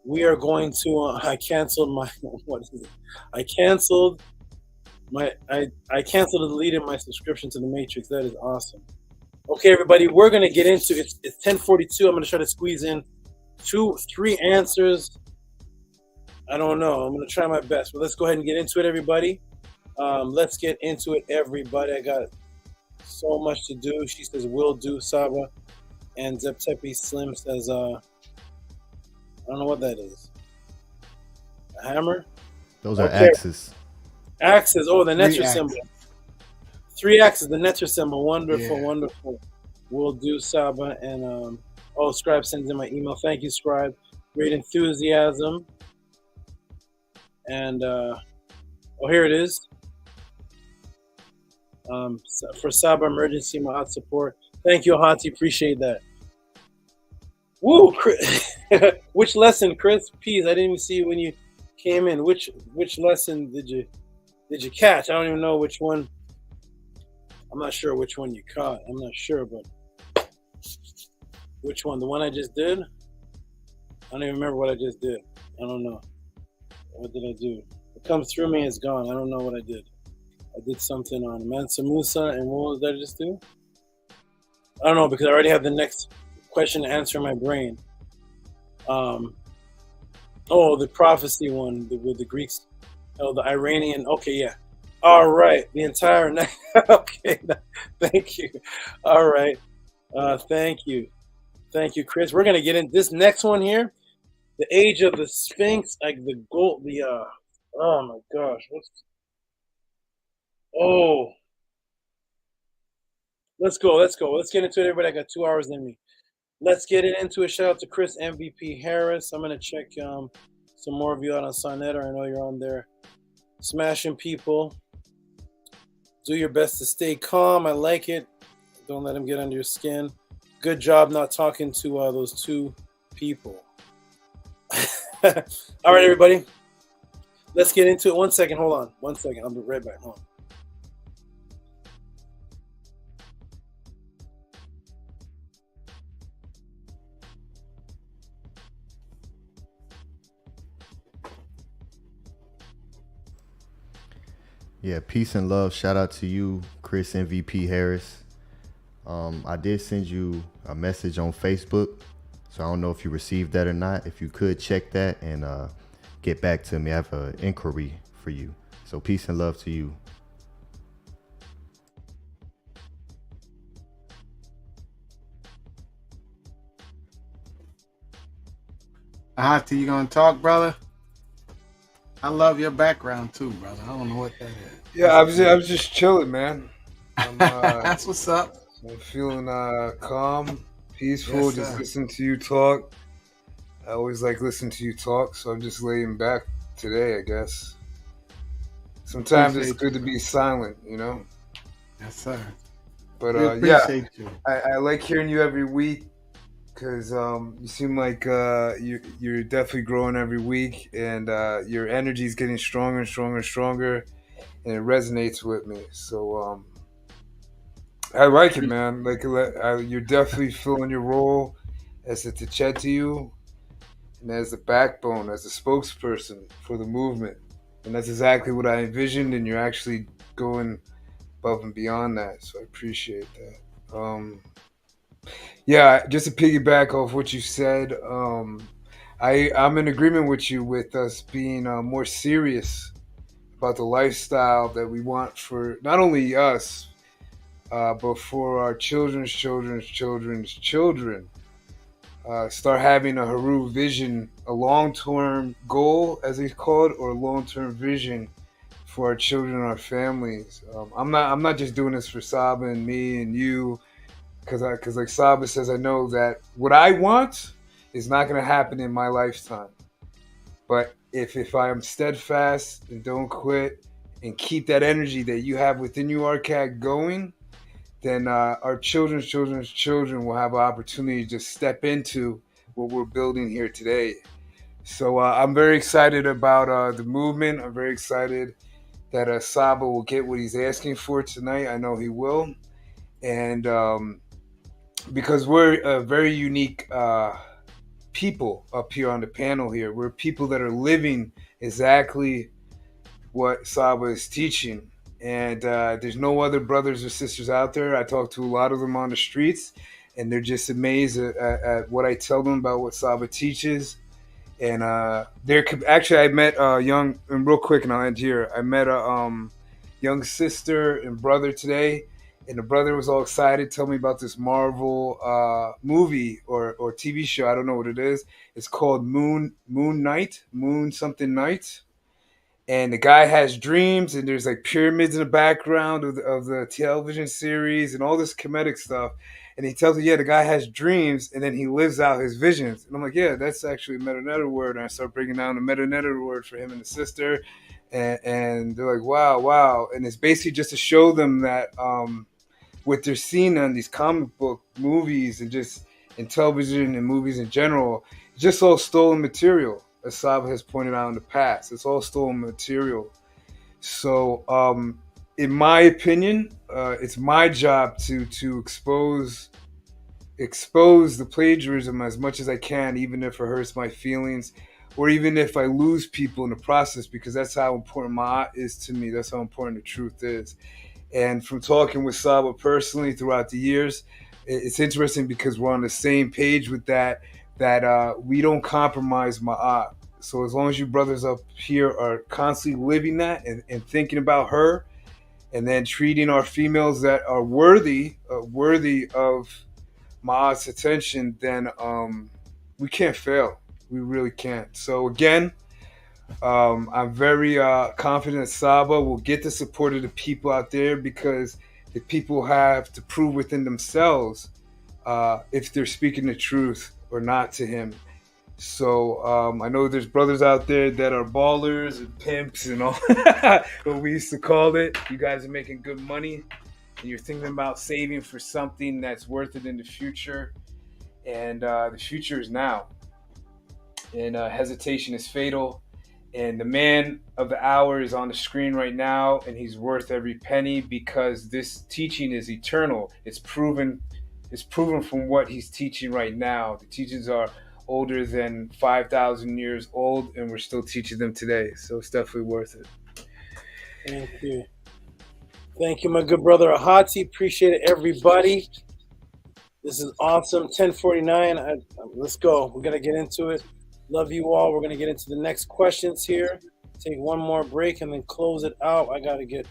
We are going to. I canceled my. What is it? I canceled and deleted my subscription to the Matrix. That is awesome. Okay, everybody, we're gonna get into it. It's 10:42. I'm gonna try to squeeze in 2-3 answers. I don't know. I'm gonna try my best, but let's go ahead and get into it, everybody. Let's get into it, everybody. I got so much to do. She says, "Will do, Saba," and Zeptepi Slim says, "I don't know what that is. A hammer? Those are axes. Axes. Oh, the Netzer symbol. 3 axes, the Netzer symbol. Wonderful, wonderful. Will do, Saba." And Scribe sends in my email. Thank you, Scribe. Great enthusiasm. And here it is. For Saba emergency Maat support. Thank you, Hati. Appreciate that. Woo! Which lesson, Chris? Peace. I didn't even see you when you came in. Which lesson did you catch? I don't even know which one. I'm not sure which one you caught. I'm not sure, but which one? The one I just did? I don't even remember what I just did. I don't know. What did I do? It comes through me, it's gone. I don't know what I did. I did something on Mansa, Musa, and what did I just do? I don't know, because I already have the next question and answer in my brain. The prophecy one with the Greeks. Oh, the Iranian. Okay, yeah. All right. The entire night. Okay. Thank you. All right. Thank you. Thank you, Chris. We're gonna get in this next one here. The age of the Sphinx, like the gold, oh my gosh. Let's go. Let's get into it, everybody. I got 2 hours in me. Let's get into it. Shout out to Chris MVP Harris. I'm gonna check some more of you out on Sonetta. I know you're on there smashing people. Do your best to stay calm. I like it. Don't let them get under your skin. Good job not talking to those 2 people. All right, everybody. Let's get into it. 1 second. Hold on. 1 second. I'll be right back. Hold on. Yeah, peace and love. Shout out to you, Chris MVP Harris. I did send you a message on Facebook, so I don't know if you received that or not. If you could check that and get back to me. I have an inquiry for you. So peace and love to you. Ahati, you gonna talk, brother? I love your background too, brother. I don't know what that is. Yeah, I was just chilling, man. That's what's up. I'm feeling calm, peaceful, Yes, just sir. listening to you talk. I always like listening to you talk, so I'm just laying back today, I guess. Sometimes it's good to be silent, you know? Yes, sir. But We appreciate you. I like hearing you every week because you seem like you're definitely growing every week, and your energy is getting stronger and stronger and stronger, and it resonates with me. So I like it, man. Like you're definitely filling your role as a Tehuti and as the backbone, as a spokesperson for the movement, and that's exactly what I envisioned. And you're actually going above and beyond that, so I appreciate that. Yeah, just to piggyback off what you said, I'm in agreement with you with us being more serious about the lifestyle that we want for not only us, but for our children's children's children's children. Start having a Haru vision, a long-term goal, as they call it, or a long-term vision for our children and our families. I'm not just doing this for Saba and me and you, because like Saba says, I know that what I want is not going to happen in my lifetime. But if I am steadfast and don't quit and keep that energy that you have within you, Arcad, going, then our children's children's children will have an opportunity to just step into what we're building here today. So I'm very excited about the movement. I'm very excited that Saba will get what he's asking for tonight. I know he will. And because we're a very unique people up here on the panel here. We're people that are living exactly what Saba is teaching. And there's no other brothers or sisters out there. I talk to a lot of them on the streets, and they're just amazed at what I tell them about what Saba teaches. And actually, I met a young, and real quick, and I'll end here. I met a young sister and brother today, and the brother was all excited, tell me about this Marvel movie or TV show. I don't know what it is. It's called Moon something Night. And the guy has dreams, and there's like pyramids in the background of the television series and all this Kemetic stuff. And he tells me, yeah, the guy has dreams, and then he lives out his visions. And I'm like, yeah, that's actually a meta-neta word. And I start breaking down the meta-neta word for him and the sister. And they're like, wow. And it's basically just to show them that what they're seeing on these comic book movies and just in television and movies in general, it's just all stolen material. As Saba has pointed out in the past, it's all stolen material. So, in my opinion, it's my job to expose the plagiarism as much as I can, even if it hurts my feelings, or even if I lose people in the process, because that's how important Maat is to me. That's how important the truth is. And from talking with Saba personally throughout the years, it's interesting because we're on the same page with that we don't compromise Maat. So as long as you brothers up here are constantly living that and thinking about her, and then treating our females that are worthy of Maat's attention, then we can't fail. We really can't. So again, I'm very confident that Saba will get the support of the people out there, because the people have to prove within themselves if they're speaking the truth or not to him. So I know there's brothers out there that are ballers and pimps and all what we used to call it. You guys are making good money, and you're thinking about saving for something that's worth it in the future. And the future is now. And hesitation is fatal. And the man of the hour is on the screen right now, and he's worth every penny, because this teaching is eternal. It's proven from what he's teaching right now. The teachings are older than 5,000 years old, and we're still teaching them today. So it's definitely worth it. Thank you. Thank you, my good brother Ahati. Appreciate it, everybody. This is awesome. 10:49. Let's go. We're going to get into it. Love you all. We're going to get into the next questions here. Take one more break and then close it out. I got to get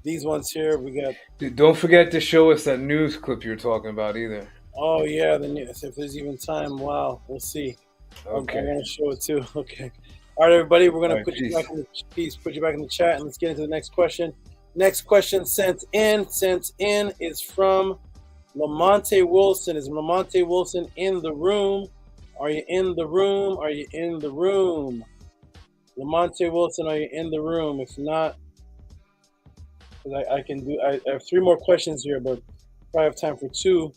these ones here. We got. Dude, don't forget to show us that news clip you're talking about either. Oh, yeah. If there's even time. Wow. We'll see. Okay. I'm going to show it too. Okay. All right, everybody. We're going to put you back in the chat, and let's get into the next question. Next question sent in is from Lamonte Wilson. Is Lamonte Wilson in the room? Are you in the room? Are you in the room? Lamonte Wilson, are you in the room? If not, I have 3 more questions here, but probably have time for 2.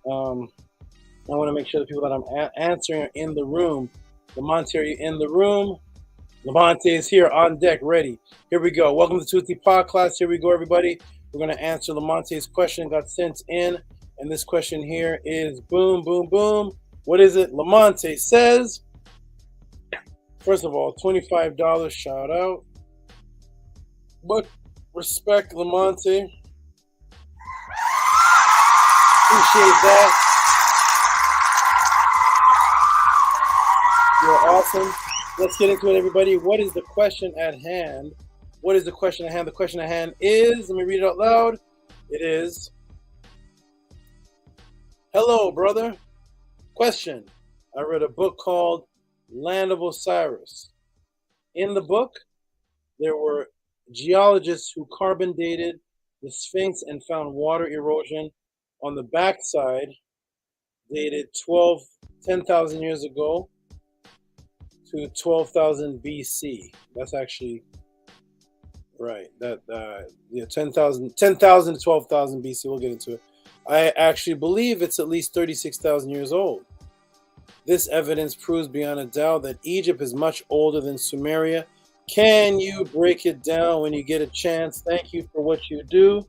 I want to make sure the people that I'm answering are in the room. Lamonte, are you in the room? Lamonte is here on deck, ready. Here we go. Welcome to Tehuti Podclasses. Here we go, everybody. We're going to answer Lamonte's question. Got sent in, and this question here is boom, boom, boom. What is it? Lamonte says, first of all, $25 shout out. But respect, Lamonte. Appreciate that. You're awesome. Let's get into it, everybody. What is the question at hand? What is the question at hand? The question at hand is, let me read it out loud. It is, hello, brother. Question. I read a book called Land of Osiris. In the book, there were geologists who carbon dated the Sphinx and found water erosion on the backside, dated 10,000 years ago to 12,000 BC. That's actually right. 10,000 to 12,000 BC. We'll get into it. I actually believe it's at least 36,000 years old. This evidence proves beyond a doubt that Egypt is much older than Sumeria. Can you break it down when you get a chance? Thank you for what you do.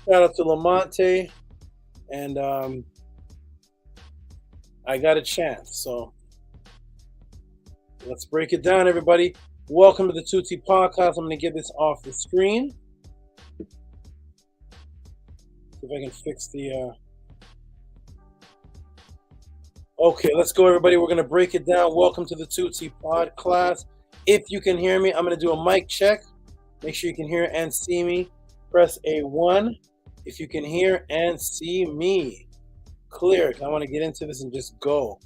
Shout out to Lamonte. And I got a chance. So let's break it down, everybody. Welcome to the Tehuti Podcast. I'm going to get this off the screen. If I can fix the... Okay, let's go, everybody. We're going to break it down. Welcome to the Tehuti Podcast. If you can hear me, I'm going to do a mic check. Make sure you can hear and see me. Press A1 if you can hear and see me. Clear. I want to get into this and just go.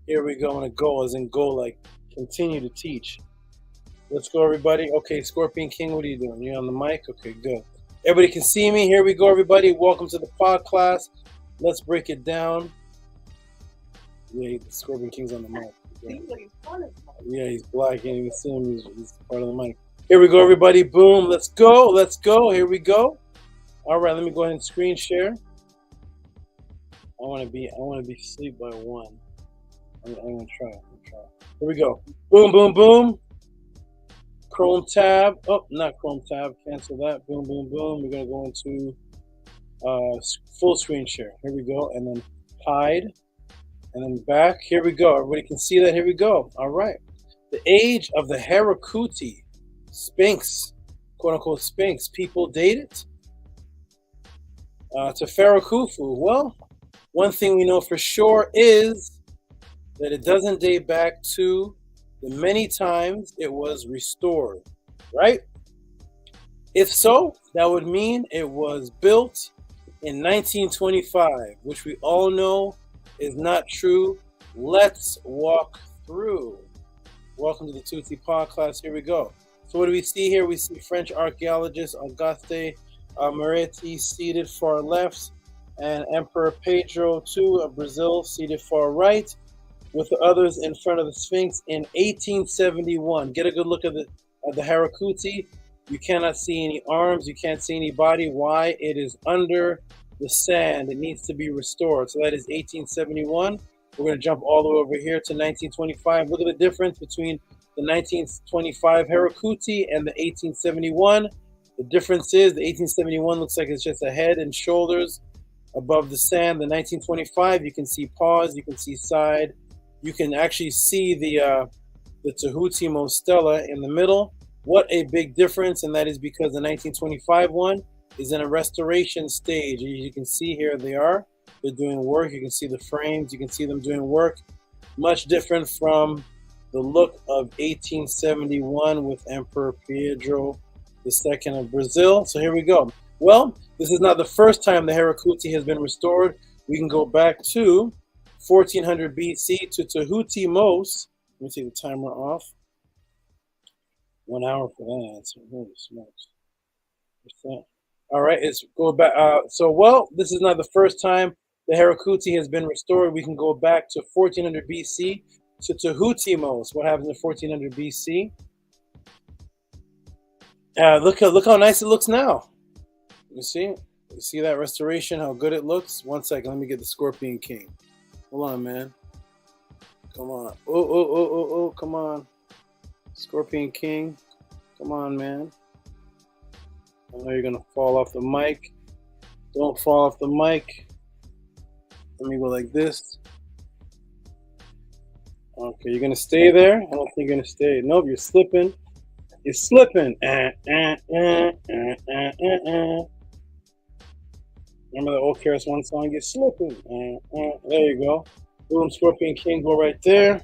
Here we go. I'm going to go as in go, like continue to teach. Let's go, everybody. Okay, Scorpion King, what are you doing? You on the mic? Okay, good. Everybody can see me. Here we go, everybody. Welcome to the podcast. Let's break it down. Yeah, Scorpion King's on the mic. Yeah, he's black. You can't even see him. He's part of the mic. Here we go, everybody. Boom. Let's go. Let's go. Here we go. All right, let me go ahead and screen share. I want to be asleep by 1. I'm gonna try. Here we go. Boom, boom, boom. Chrome tab. Oh, not Chrome tab. Cancel that. Boom, boom, boom. We're gonna go into full screen share. Here we go, and then hide, and then back. Here we go. Everybody can see that. Here we go. All right. The age of the Harakuti Sphinx, quote unquote Sphinx. People date it to Pharaoh Khufu. Well, One thing we know for sure is that it doesn't date back to the many times it was restored, right? If so, that would mean it was built in 1925, which we all know is not true. Let's walk through. Welcome to the Tehuti Podclass. Here we go. So what do we see here? We see French archaeologist Auguste Moretti seated far left, and Emperor Pedro II of Brazil seated far right, with the others in front of the Sphinx in 1871. Get a good look at the Harakuti. You cannot see any arms. You can't see any body. Why? It is under the sand. It needs to be restored. So that is 1871. We're going to jump all the way over here to 1925. Look at the difference between the 1925 Harakuti and the 1871. The difference is the 1871 looks like it's just a head and shoulders above the sand. The 1925, you can see paws, you can see side. You can actually see the Tehuti Stela in the middle. What a big difference, and that is because the 1925 one is in a restoration stage. As you can see here, they are. They're doing work. You can see the frames. You can see them doing work. Much different from the look of 1871 with Emperor Pedro II of Brazil. So here we go. Well, this is not the first time the Harakuti has been restored. We can go back to 1400 BC to Tehuti Mos. Let me take the timer off. 1 hour for that answer. Holy smokes. What's that? All right, let's go back. This is not the first time the Harakuti has been restored. We can go back to 1400 BC to Tehuti Mos. What happens in 1400 BC? Look how nice it looks now. You see? You see that restoration, how good it looks? 1 second, let me get the Scorpion King. Hold on, man. Come on. Oh, come on. Scorpion King. Come on, man. I know you're going to fall off the mic. Don't fall off the mic. Let me go like this. Okay, you're going to stay there? I don't think you're going to stay. Nope, you're slipping. You're slipping. Remember the old KRS-One song? You're slipping. There you go. Boom, Scorpion King, go right there.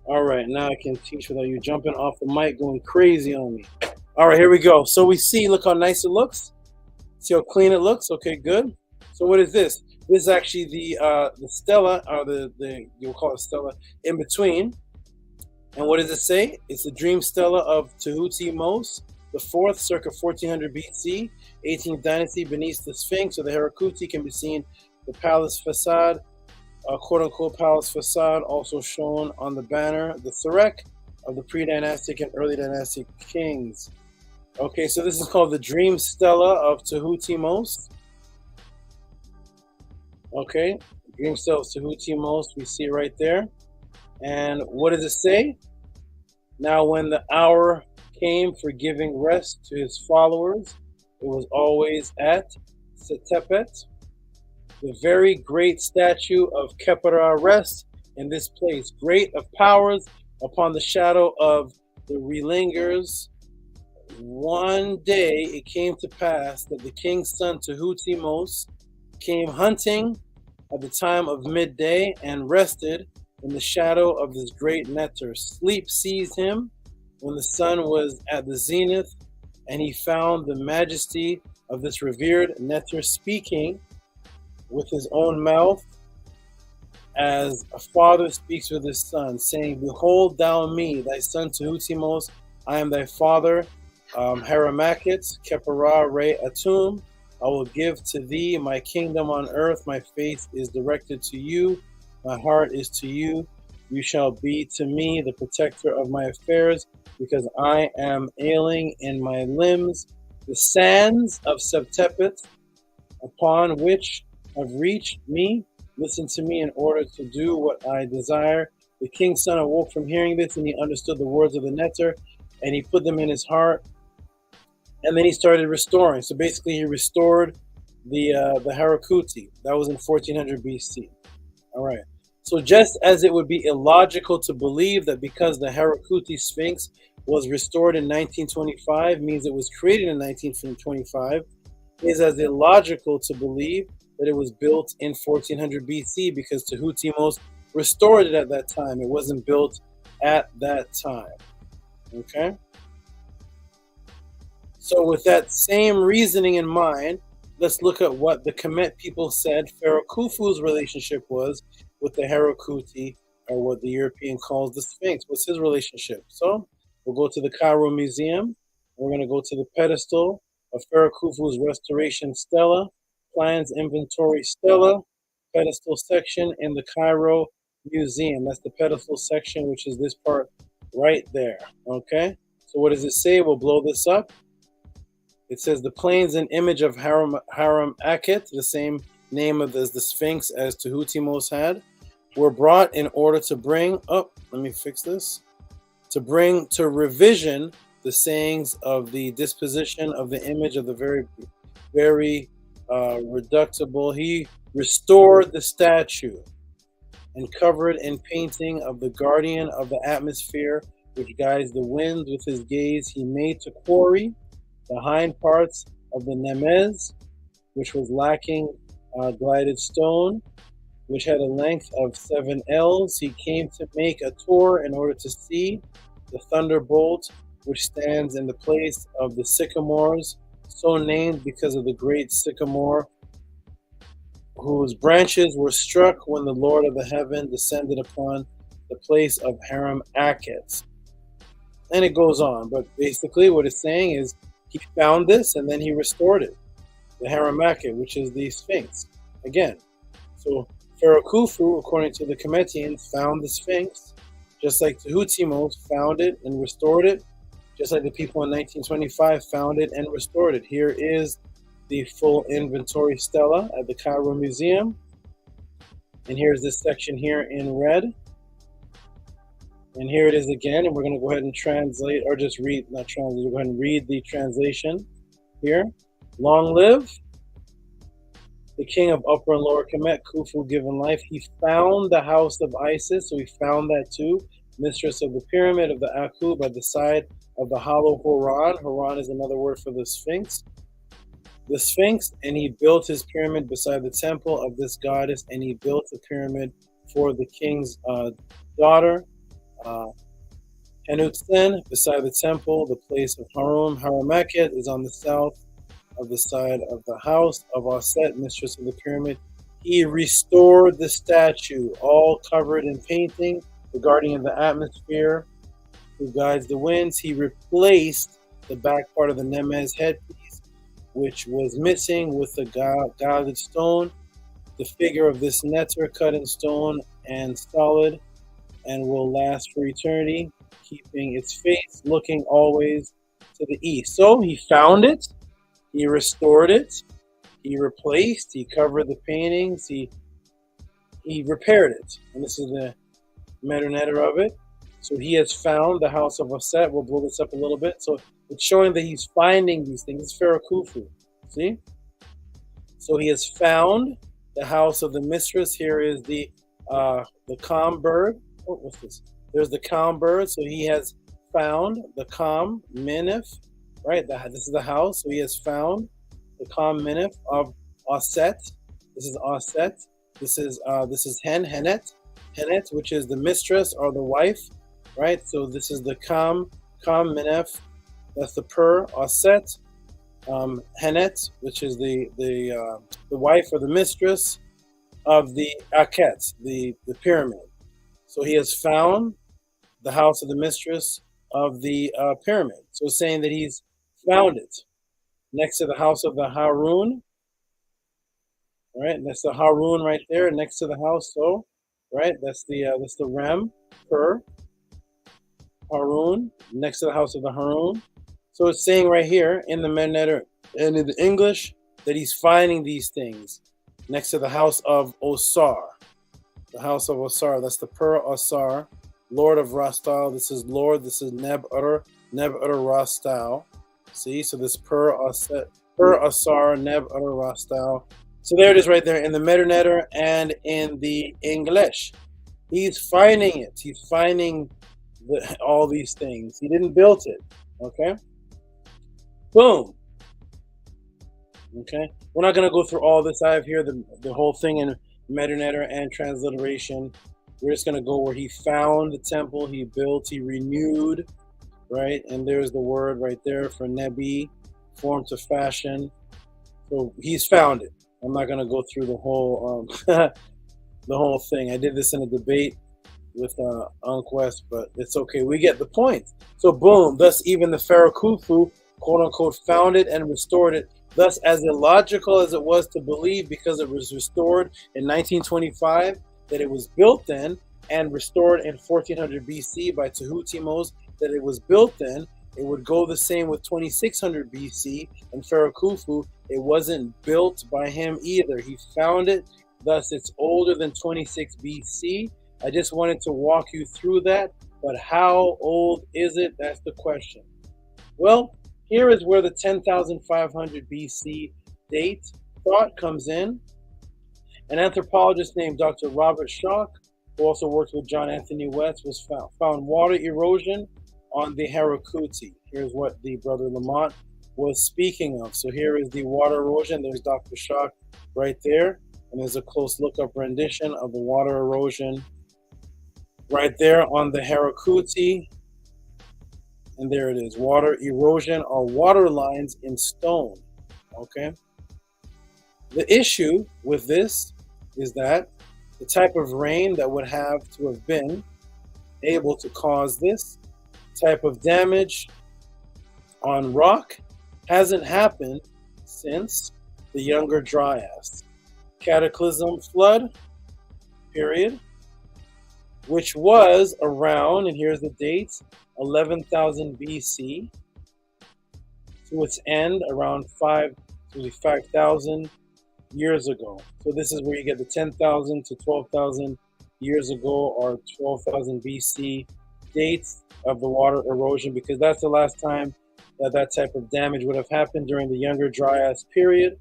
All right, now I can teach without you jumping off the mic, going crazy on me. All right, here we go. So we see, look how nice it looks. See how clean it looks? Okay, good. So what is this? This is actually the stela, or the you'll call it stela, in between. And what does it say? It's the dream stela of Tehuti Mos, the fourth, circa 1400 BC, 18th dynasty, beneath the Sphinx or the Harakuti can be seen the palace facade, quote-unquote palace facade, also shown on the banner, the Sarek of the pre-dynastic and early dynastic kings. Okay, so this is called the dream stela of Tehuti Mos. Okay, dream stela of Tehuti Mos, we see it right there. And what does it say? Now when the hour came for giving rest to his followers, it was always at Setepet. The very great statue of Khepera rests in this place, great of powers upon the shadow of the relingers. One day it came to pass that the king's son Tehuti Mos came hunting at the time of midday and rested in the shadow of this great nectar. Sleep seized him when the sun was at the zenith, and he found the majesty of this revered nectar speaking with his own mouth as a father speaks with his son, saying, behold thou me, thy son Tehuti Mos, I am thy father, Haramakit, Khepera Re Atum. I will give to thee my kingdom on earth. My face is directed to you. My heart is to you. You shall be to me the protector of my affairs, because I am ailing in my limbs. The sands of Septepet, upon which have reached me, listen to me in order to do what I desire. The king's son awoke from hearing this, and he understood the words of the nectar, and he put them in his heart. And then he started restoring. So basically, he restored the Harakuti. That was in 1400 BC. All right. So just as it would be illogical to believe that because the Harakuti Sphinx was restored in 1925 means it was created in 1925, is as illogical to believe that it was built in 1400 BC because Tehuti restored it at that time. It wasn't built at that time. Okay? So with that same reasoning in mind, let's look at what the Kemet people said Pharaoh Khufu's relationship was with the Herokuti, or what the European calls the Sphinx. What's his relationship? So we'll go to the Cairo Museum. We're going to go to the pedestal of Pharaoh Khufu's restoration stela, plans inventory stela, pedestal section in the Cairo Museum. That's the pedestal section, which is this part right there. Okay? So what does it say? We'll blow this up. It says the planes and image of Haram Akhet, the same name of the Sphinx as Tehuti had, were brought in order to bring let me fix this. To bring to revision the sayings of the disposition of the image of the very, very reductible. He restored the statue and covered in painting of the guardian of the atmosphere, which guides the winds with his gaze. He made to quarry the hind parts of the Nemez, which was lacking glided stone, which had a length of 7 ells. He came to make a tour in order to see the thunderbolt, which stands in the place of the sycamores, so named because of the great sycamore, whose branches were struck when the Lord of the heaven descended upon the place of Haram Akhet. And it goes on, but basically what it's saying is he found this and then he restored it, the Haram Akhet, which is the Sphinx. Again, so Pharaoh Khufu, according to the Kemetians, found the Sphinx, just like Tehuti found it and restored it, just like the people in 1925 found it and restored it. Here is the full inventory stela at the Cairo Museum. And here's this section here in red. And here it is again, and we're going to go ahead and translate, or just read, not translate, we'll go ahead and read the translation here. Long live the king of Upper and Lower Kemet, Khufu given life. He found the house of Isis, so he found that too. Mistress of the pyramid of the Aku by the side of the hollow Horan. Horan is another word for the Sphinx. The Sphinx, and he built his pyramid beside the temple of this goddess, and he built a pyramid for the king's daughter. Henutzen, beside the temple, the place of Haram. Haram Akhet is on the south of the side of the house of Aset, mistress of the pyramid. He restored the statue, all covered in painting, the guardian of the atmosphere, who guides the winds. He replaced the back part of the Nemez headpiece, which was missing, with the guarded stone, the figure of this netter cut in stone and solid, and will last for eternity, keeping its face looking always to the east. So he found it, he restored it, he replaced, he covered the paintings, he repaired it. And this is the meta-netter of it. So he has found the house of Aset. We'll blow this up a little bit. So it's showing that he's finding these things. It's Pharaoh Khufu. See? So he has found the house of the mistress. Here is the calm bird. Oh, what's this? There's the calm bird. So he has found the calm minif, right? This is the house. So he has found the calm minif of Aset. This is Aset. This is Henet, which is the mistress or the wife, right? So this is the calm minif. That's the Aset. Henet, which is the wife or the mistress of the Akhet, the pyramid. So he has found the house of the mistress of the pyramid. So it's saying that he's found it next to the house of the Harun. Right, and that's the Harun right there next to the house. So, right, that's the Rem per Harun next to the house of the Harun. So it's saying right here in the meta-netter and in the English that he's finding these things next to the house of Osar. The house of Osar, that's the Per Osar, Lord of Rastal. This is Lord, this is Neb-Utter Rastal. See, so this Per Osar, Neb-Utter Rastal. So there it is right there in the meta-netter and in the English. He's finding it. He's finding all these things. He didn't build it. Okay? Boom. Okay, we're not going to go through all this. I have here the whole thing in Metanetter and transliteration. We're just going to go where he found the temple, he built, he renewed, right? And there's the word right there for Nebi, form to fashion. So he's found it. I'm not going to go through the whole the whole thing. I did this in a debate with Unquest, but it's okay. We get the point. So boom, thus even the Pharaoh Khufu, quote unquote, found it and restored it. Thus, as illogical as it was to believe, because it was restored in 1925, that it was built then and restored in 1400 BC by Tehuti, that it was built then, it would go the same with 2600 BC and Pharaoh Khufu. It wasn't built by him either. He found it. Thus, it's older than 26 BC. I just wanted to walk you through that. But how old is it? That's the question. Well, here is where the 10,500 BC date thought comes in. An anthropologist named Dr. Robert Schoch, who also worked with John Anthony West, was found water erosion on the Harakuti. Here's what the brother Lamont was speaking of. So here is the water erosion. There's Dr. Schoch right there. And there's a close look-up rendition of the water erosion right there on the Harakuti. And there it is, water erosion or water lines in stone, okay? The issue with this is that the type of rain that would have to have been able to cause this type of damage on rock hasn't happened since the Younger Dryas. Cataclysm flood period, which was around, and here's the dates, 11,000 BC to its end around 5,000 years ago. So this is where you get the 10,000 to 12,000 years ago or 12,000 BC dates of the water erosion, because that's the last time that that type of damage would have happened, during the Younger Dryas period.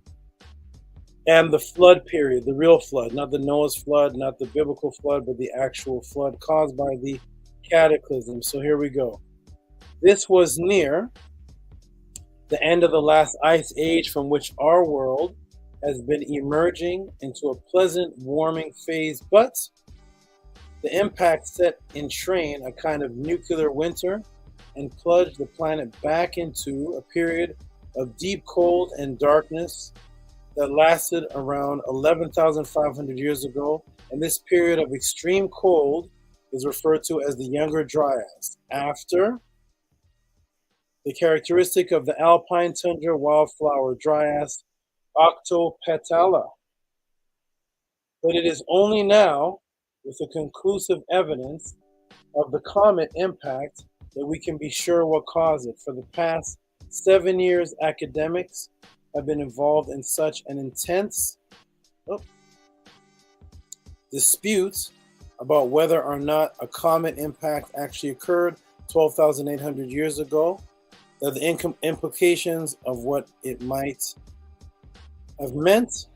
And the flood period, the real flood, not the Noah's flood, not the biblical flood, but the actual flood caused by the cataclysm. So here we go. This was near the end of the last ice age, from which our world has been emerging into a pleasant warming phase, but the impact set in train a kind of nuclear winter and plunged the planet back into a period of deep cold and darkness that lasted around 11,500 years ago. And this period of extreme cold is referred to as the Younger Dryas, after the characteristic of the alpine tundra wildflower Dryas octopetala. But it is only now, with the conclusive evidence of the comet impact, that we can be sure what caused it. For the past 7 years, academics have been involved in such an intense dispute about whether or not a comet impact actually occurred 12,800 years ago, that the implications of what it might have meant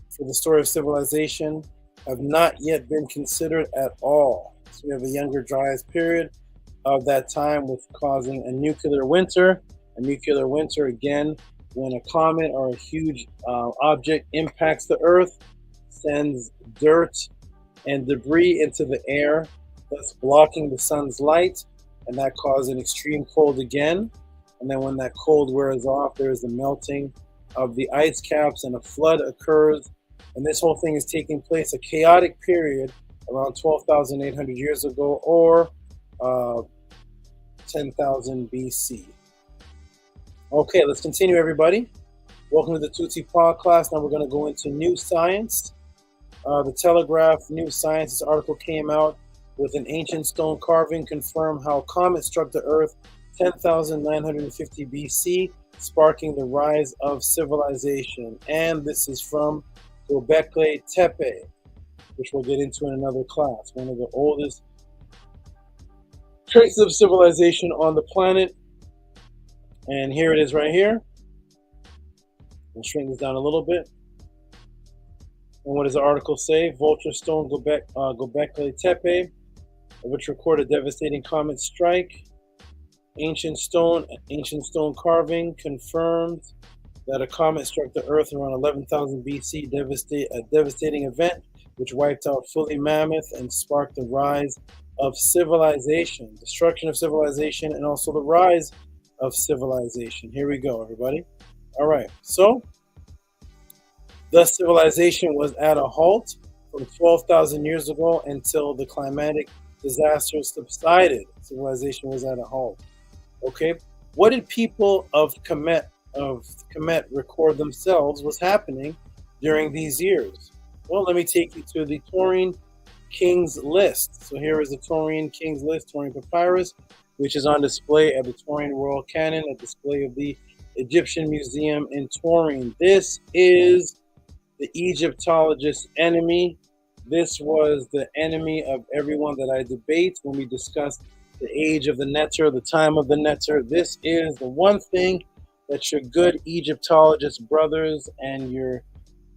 for the story of civilization have not yet been considered at all. So we have a Younger Dryas period of that time, with causing a nuclear winter. A nuclear winter, again, when a comet or a huge object impacts the Earth, sends dirt and debris into the air, thus blocking the sun's light, and that causes an extreme cold again. And then when that cold wears off, there is the melting of the ice caps and a flood occurs. And this whole thing is taking place, a chaotic period around 12,800 years ago, or 10,000 BC. Okay, let's continue, everybody. Welcome to the Tutti Podcast. Now we're going to go into New Science. The Telegraph, New Science, this article came out with an ancient stone carving confirmed how a comet struck the Earth 10,950 BC, sparking the rise of civilization. And this is from Göbekli Tepe, which we'll get into in another class. One of the oldest traces of civilization on the planet. And here it is right here. We'll shrink this down a little bit. And what does the article say? Vulture Stone Göbekli Tepe, which recorded a devastating comet strike. Ancient stone carving confirmed that a comet struck the Earth around 11,000 BC, a devastating event which wiped out fully Mammoth and sparked the rise of civilization, destruction of civilization, and also the rise of civilization. Here we go, everybody. All right, so thus civilization was at a halt from 12,000 years ago until the climatic disaster subsided. Civilization was at a halt. Okay, what did people of Kemet record themselves was happening during these years? Well, let me take you to the Taurian King's List. So here is the Taurian King's List, Taurian Papyrus, which is on display at the Taurian Royal Canon, a display of the Egyptian Museum in Taurian. This is the Egyptologist's enemy. This was the enemy of everyone that I debate when we discuss the age of the Neter, the time of the Neter. This is the one thing that your good Egyptologist brothers and your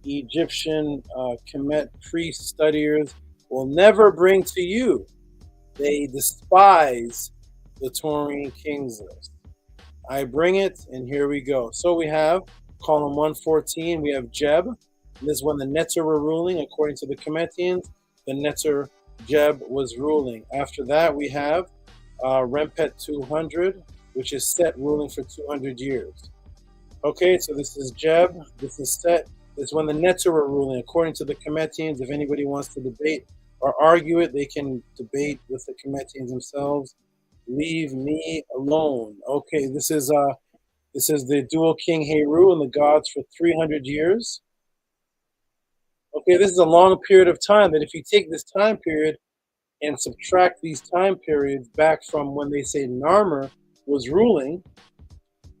Egyptian Kemet priest studiers will never bring to you. They despise the Taurian King's List. I bring it, and here we go. So we have column 114, we have Jeb. This is when the Neter were ruling, according to the Kemetians. The Neter Jeb was ruling. After that, we have Rempet 200, which is Set ruling for 200 years. Okay, so this is Jeb, this is Set. This is when the Neter were ruling, according to the Kemetians. If anybody wants to debate or argue it, they can debate with the Kemetians themselves. Leave me alone. Okay, this is the dual king Heru and the gods for 300 years. Okay, this is a long period of time that if you take this time period and subtract these time periods back from when they say Narmer was ruling,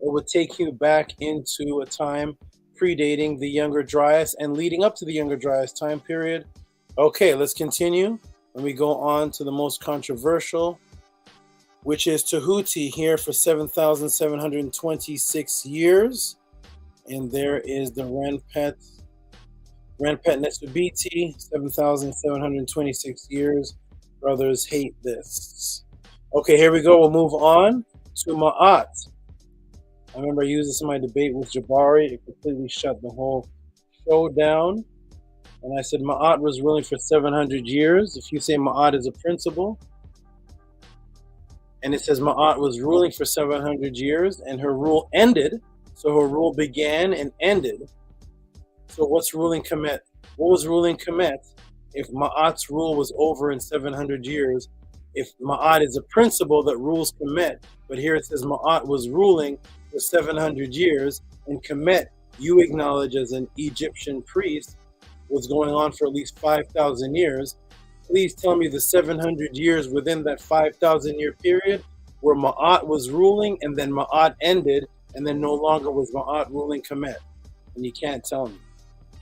it would take you back into a time predating the Younger Dryas and leading up to the Younger Dryas time period. Okay, let's continue. And we go on to the most controversial, which is Tehuti here for 7,726 years. And there is the Renpet Netsubiti, 7,726 years. Brothers hate this. Okay, here we go. We'll move on to Maat. I remember I used this in my debate with Jabari. It completely shut the whole show down. And I said Maat was ruling for 700 years. If you say Maat is a principle, and it says Maat was ruling for 700 years, and her rule ended. So her rule began and ended. So what's ruling Kemet? What was ruling Kemet if Ma'at's rule was over in 700 years? If Ma'at is a principle that rules Kemet, but here it says Ma'at was ruling for 700 years, and Kemet, you acknowledge as an Egyptian priest, was going on for at least 5,000 years. Please tell me the 700 years within that 5,000 year period where Ma'at was ruling and then Ma'at ended and then no longer was Ma'at ruling Kemet. And you can't tell me.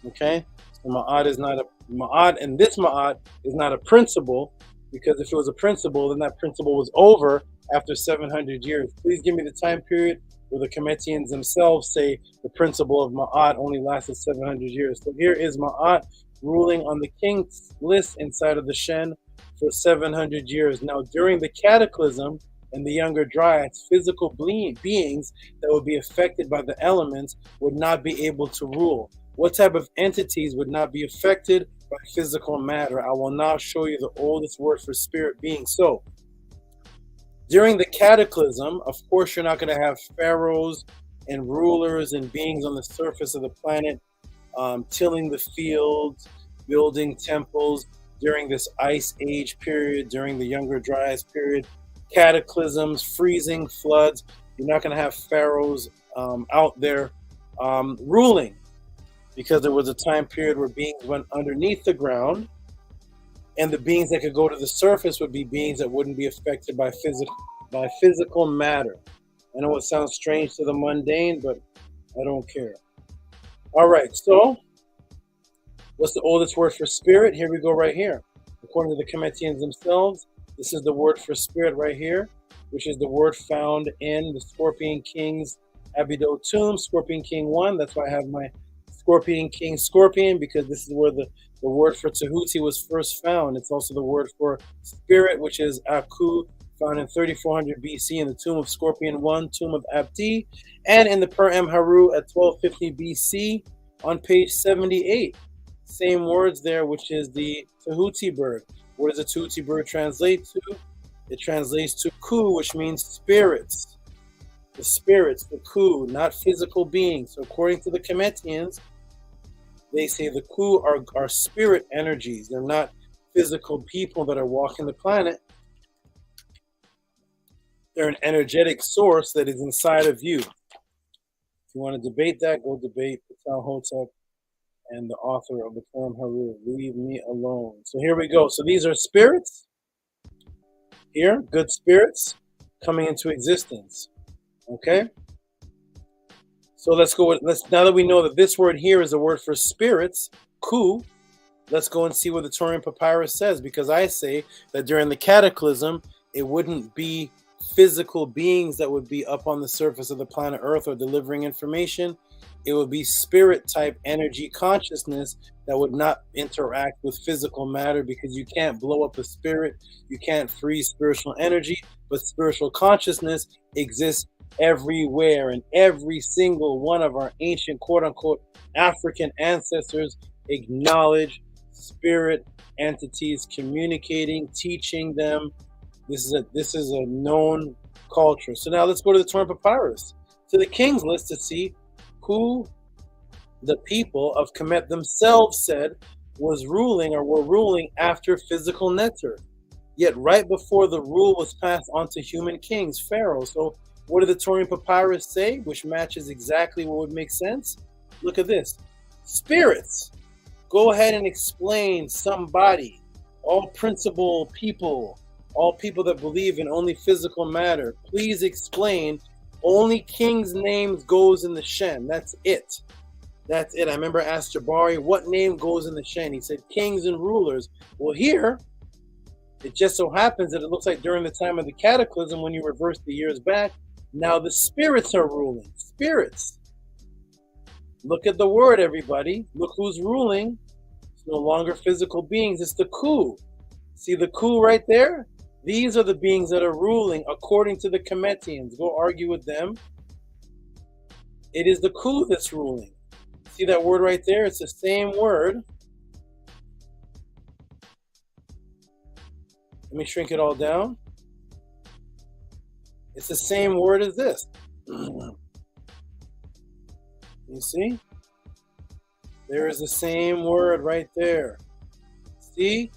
Okay? So Ma'at is not a Ma'at, and this Ma'at is not a principle, because if it was a principle, then that principle was over after 700 years. Please give me the time period where the Kemetians themselves say the principle of Ma'at only lasted 700 years. So here is Ma'at ruling on the king's list inside of the Shen for 700 years. Now, during the Cataclysm and the Younger Dryas, physical beings that would be affected by the elements would not be able to rule. What type of entities would not be affected by physical matter? I will now show you the oldest word for spirit being. So, during the Cataclysm, of course, you're not going to have pharaohs and rulers and beings on the surface of the planet tilling the fields, building temples during this ice age period, during the Younger Dryas period, cataclysms, freezing, floods. You're not going to have pharaohs out there ruling, because there was a time period where beings went underneath the ground, and the beings that could go to the surface would be beings that wouldn't be affected by physical matter. I know it sounds strange to the mundane, but I don't care. All right, so what's the oldest word for spirit? Here we go right here. According to the Kemetians themselves, this is the word for spirit right here, which is the word found in the Scorpion King's Abydo tomb, Scorpion King 1. That's why I have my Scorpion King Scorpion, because this is where the word for Tehuti was first found. It's also the word for spirit, which is Aku found in 3400 BC in the tomb of Scorpion 1, tomb of Abdi, and in the Per Haru at 1250 BC on page 78. Same words there, which is the Tehuti bird. What does the Tehuti bird translate to? It translates to Ku, which means spirits. The spirits, the Ku, not physical beings. So according to the Kemetians, they say the Ku are spirit energies. They're not physical people that are walking the planet. They're an energetic source that is inside of you. If you want to debate that, go debate Patel Hotep and the author of the poem Haru, Leave Me Alone. So here we go. So these are spirits. Here, good spirits coming into existence. Okay? So let's go with, now that we know that this word here is a word for spirits, Ku, let's go and see what the Taurian Papyrus says, because I say that during the cataclysm, it wouldn't be physical beings that would be up on the surface of the planet Earth or delivering information. It would be spirit type energy consciousness that would not interact with physical matter, because you can't blow up a spirit, you can't freeze spiritual energy, but spiritual consciousness exists everywhere, and every single one of our ancient quote-unquote African ancestors acknowledge spirit entities communicating, teaching them. This is a known culture. So now let's go to the Taurian Papyrus, to the King's List, to see who the people of Kemet themselves said was ruling or were ruling after physical Neter. Yet right before the rule was passed on to human kings, pharaohs. So what did the Taurian Papyrus say, which matches exactly what would make sense? Look at this. Spirits, go ahead and explain somebody. All principal people, all people that believe in only physical matter, please explain. Only king's names goes in the Shen. That's it. That's it. I remember I asked Jabari, what name goes in the Shen? He said kings and rulers. Well, here, it just so happens that it looks like during the time of the cataclysm, when you reverse the years back, now the spirits are ruling. Spirits. Look at the word, everybody. Look who's ruling. It's no longer physical beings. It's the Ku. See the Ku right there? These are the beings that are ruling according to the Kemetians. Go argue with them. It is the Ku that's ruling. See that word right there? It's the same word. Let me shrink it all down. It's the same word as this. You see? There is the same word right there. See?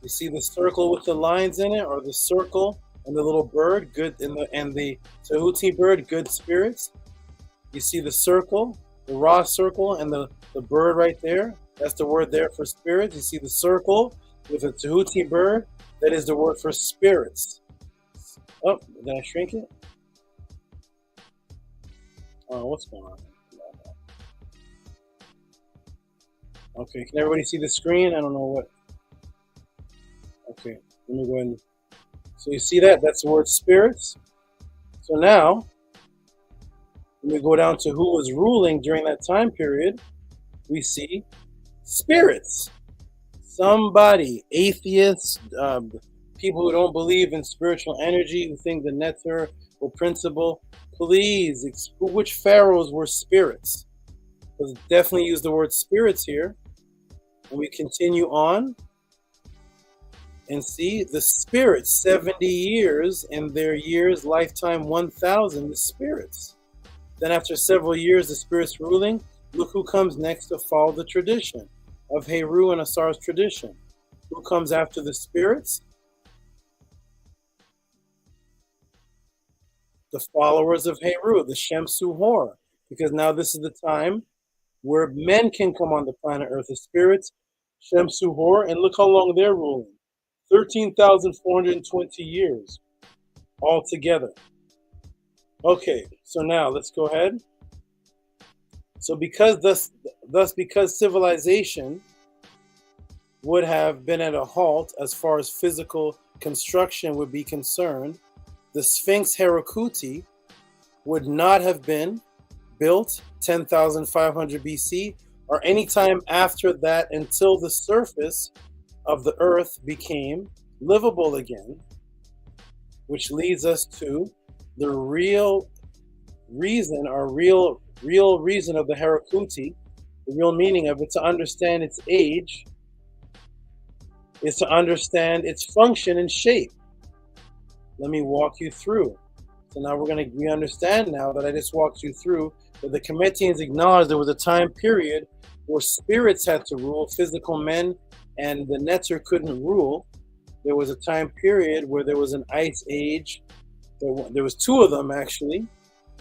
You see the circle with the lines in it, or the circle and the little bird, good, and the Tehuti bird, good spirits. You see the circle, the raw circle, and the bird right there. That's the word there for spirits. You see the circle with a Tehuti bird. That is the word for spirits. Oh, did I shrink it? Oh, what's going on? Okay, can everybody see the screen? I don't know what. Okay, let me go ahead and. So you see that? That's the word spirits. So now, when we go down to who was ruling during that time period, we see spirits. Somebody, atheists, people who don't believe in spiritual energy, who think the Neter or principle, please, which pharaohs were spirits? Let's definitely use the word spirits here. And we continue on and see the spirits, 70 years, and their years, lifetime 1,000, the spirits. Then after several years, the spirits ruling, look who comes next to follow the tradition of Heru and Asar's tradition. Who comes after the spirits? The followers of Heru, the Shemsu Hor, because now this is the time where men can come on the planet Earth, the spirits, Shemsu Hor, and look how long they're ruling. 13,420 years altogether. Okay, so now let's go ahead. So because because civilization would have been at a halt as far as physical construction would be concerned, the Sphinx Herakuti would not have been built 10,500 BC or any time after that until the surface of the earth became livable again. which leads us to the real reason, or real reason of the Harakuti, the real meaning of it. To understand its age is to understand its function and shape. Let me walk you through. So now we understand now that I just walked you through that the Kemetians acknowledged there was a time period where spirits had to rule, physical men, and the Netzer couldn't rule. There was a time period where there was an ice age. There was two of them actually,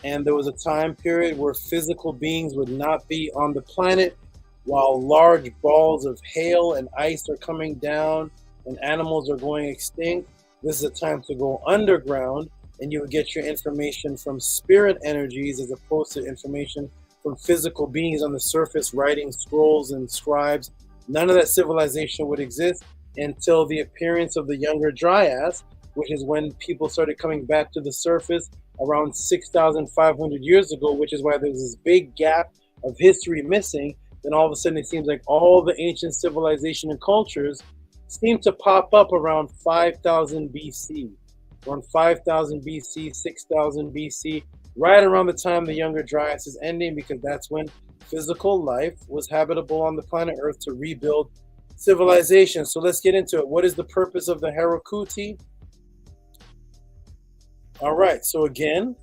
and there was a time period where physical beings would not be on the planet, while large balls of hail and ice are coming down and animals are going extinct. This is a time to go underground, and you would get your information from spirit energies as opposed to information from physical beings on the surface writing scrolls and scribes. None of that civilization would exist until the appearance of the younger Dryas, which is when people started coming back to the surface around 6,500 years ago, which is why there's this big gap of history missing. Then all of a sudden it seems like all the ancient civilization and cultures seem to pop up around 5,000 BC. Around 5,000 BC, 6,000 BC, right around the time the younger Dryas is ending, because that's when physical life was habitable on the planet Earth to rebuild civilization. So let's get into it. What is the purpose of the Harakuti? All right, so again,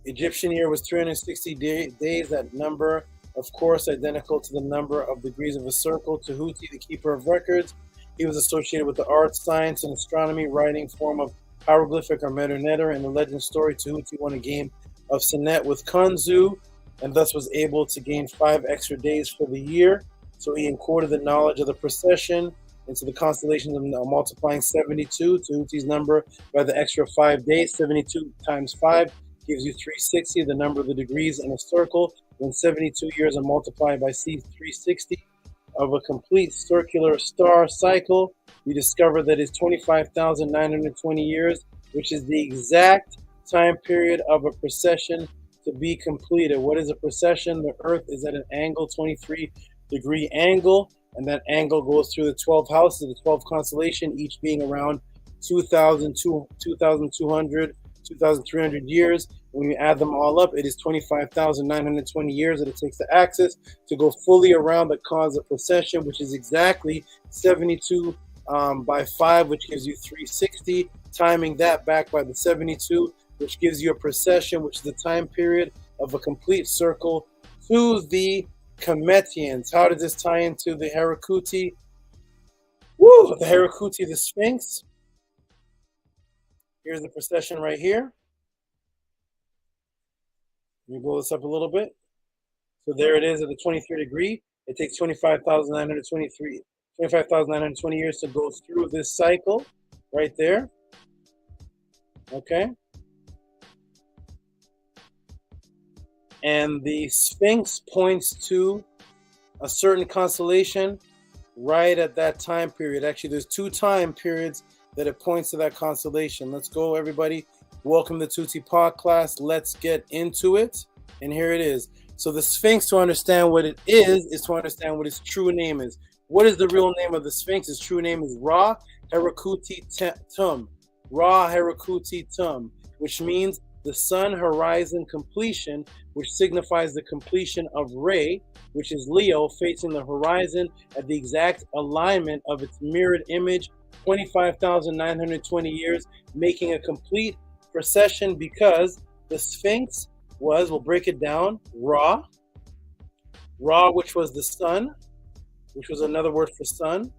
Egyptian year was 360 days. That number, of course, identical to the number of degrees of a circle. Tehuti, the keeper of records, he was associated with the arts, science, and astronomy, writing form of hieroglyphic or meter. In the legend story, Tehuti won a game of Senet with Kanzu, and thus was able to gain 5 extra days for the year. So he encoded the knowledge of the procession into the constellations of multiplying 72, Tehuti's number, by the extra 5 days. 72 times 5 gives you 360, the number of the degrees in a circle. When 72 years are multiplied by C360 of a complete circular star cycle, we discover that it's 25,920 years, which is the exact time period of a precession to be completed. What is a precession? The Earth is at an angle, 23-degree angle, and that angle goes through the 12 houses, the 12 constellation, each being around 2,200, 2,300 years. When you add them all up, it is 25,920 years that it takes the axis to go fully around the cause of precession, which is exactly 72 by 5, which gives you 360, timing that back by the 72, which gives you a precession, which is the time period of a complete circle to the Kemetians. How does this tie into the Harakuti? Woo! The Harakuti, the Sphinx. Here's the precession right here. Let me blow this up a little bit. So there it is at the 23 degree. It takes 25,920 years to go through this cycle right there. Okay. And the Sphinx points to a certain constellation right at that time period. Actually, there's 2 time periods that it points to that constellation. Let's go, everybody. Welcome to Tutti Podcast. Let's get into it. And here it is. So the Sphinx, to understand what it is to understand what its true name is. What is the real name of the Sphinx? Its true name is Ra Harakuti Tum. Ra Harakuti Tum, which means the sun horizon completion, which signifies the completion of Re, which is Leo, facing the horizon at the exact alignment of its mirrored image, 25,920 years, making a complete precession, because the Sphinx was, we'll break it down, Ra, which was the sun, which was another word for sun.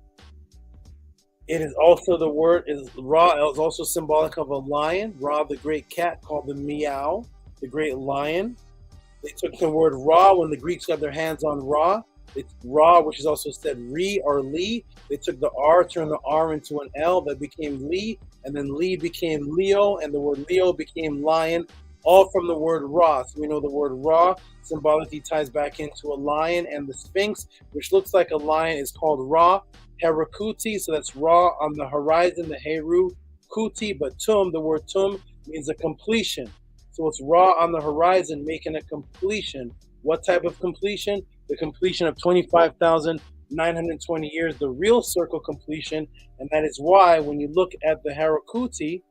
It is also the word, Ra is also symbolic of a lion. Ra, the great cat, called the Meow, the great lion. They took the word Ra when the Greeks got their hands on Ra. It's Ra, which is also said Re or Li. They took the R, turned the R into an L, that became Li, and then Li became Leo, and the word Leo became lion, all from the word Ra. So we know the word Ra symbolically ties back into a lion, and the Sphinx, which looks like a lion, is called Ra Harakuti. So that's Ra on the horizon, the Heru Kuti, but Tum, the word Tum, means a completion. So it's Ra on the horizon, making a completion. What type of completion? The completion of 920 years, the real circle completion. And that is why when you look at the Harakuti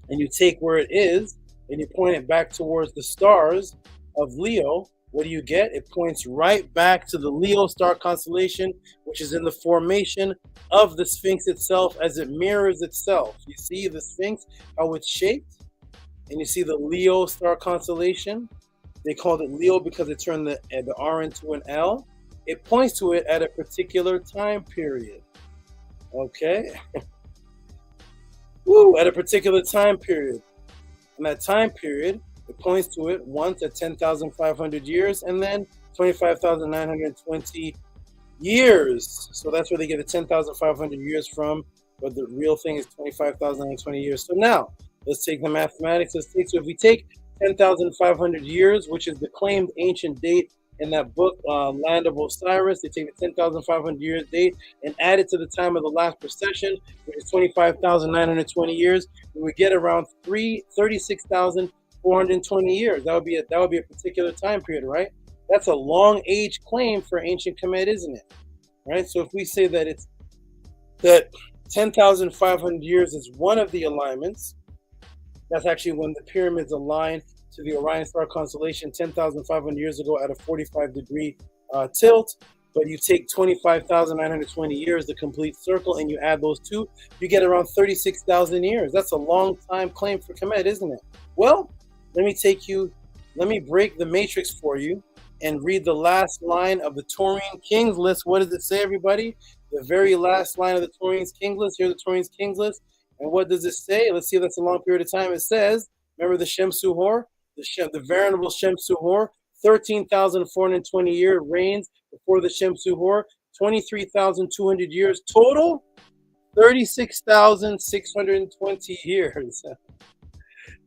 and you take where it is and you point it back towards the stars of Leo, what do you get? It points right back to the Leo star constellation, which is in the formation of the Sphinx itself as it mirrors itself. You see the Sphinx, how it's shaped, and you see the Leo star constellation. They called it Leo because it turned the R into an L. It points to it at a particular time period. Okay? Woo, at a particular time period. And that time period, it points to it once at 10,500 years and then 25,920 years. So that's where they get the 10,500 years from, but the real thing is 25,920 years. So now, let's take the mathematics. So if we take 10,500 years, which is the claimed ancient date in that book, Land of Osiris, they take the 10,500 years date and add it to the time of the last precession, which is 25,920 years. We would get around 36,420 years. That would be a particular time period, right? That's a long age claim for ancient Kemet, isn't it? Right. So if we say that 10,500 years is one of the alignments, that's actually when the pyramids align to the Orion star constellation 10,500 years ago at a 45-degree tilt. But you take 25,920 years, the complete circle, and you add those two, you get around 36,000 years. That's a long time claim for Kemet, isn't it? Well, let me break the matrix for you and read the last line of the Taurian Kings list. What does it say, everybody? The very last line of the Taurian Kings list. Here's the Taurian Kings list. And what does it say? Let's see if that's a long period of time. It says, remember the Shemsu Hor? The venerable Shemsu Hor, 13,420 years reigns before the Shemsu Hor, 23,200 years total, 36,620 years.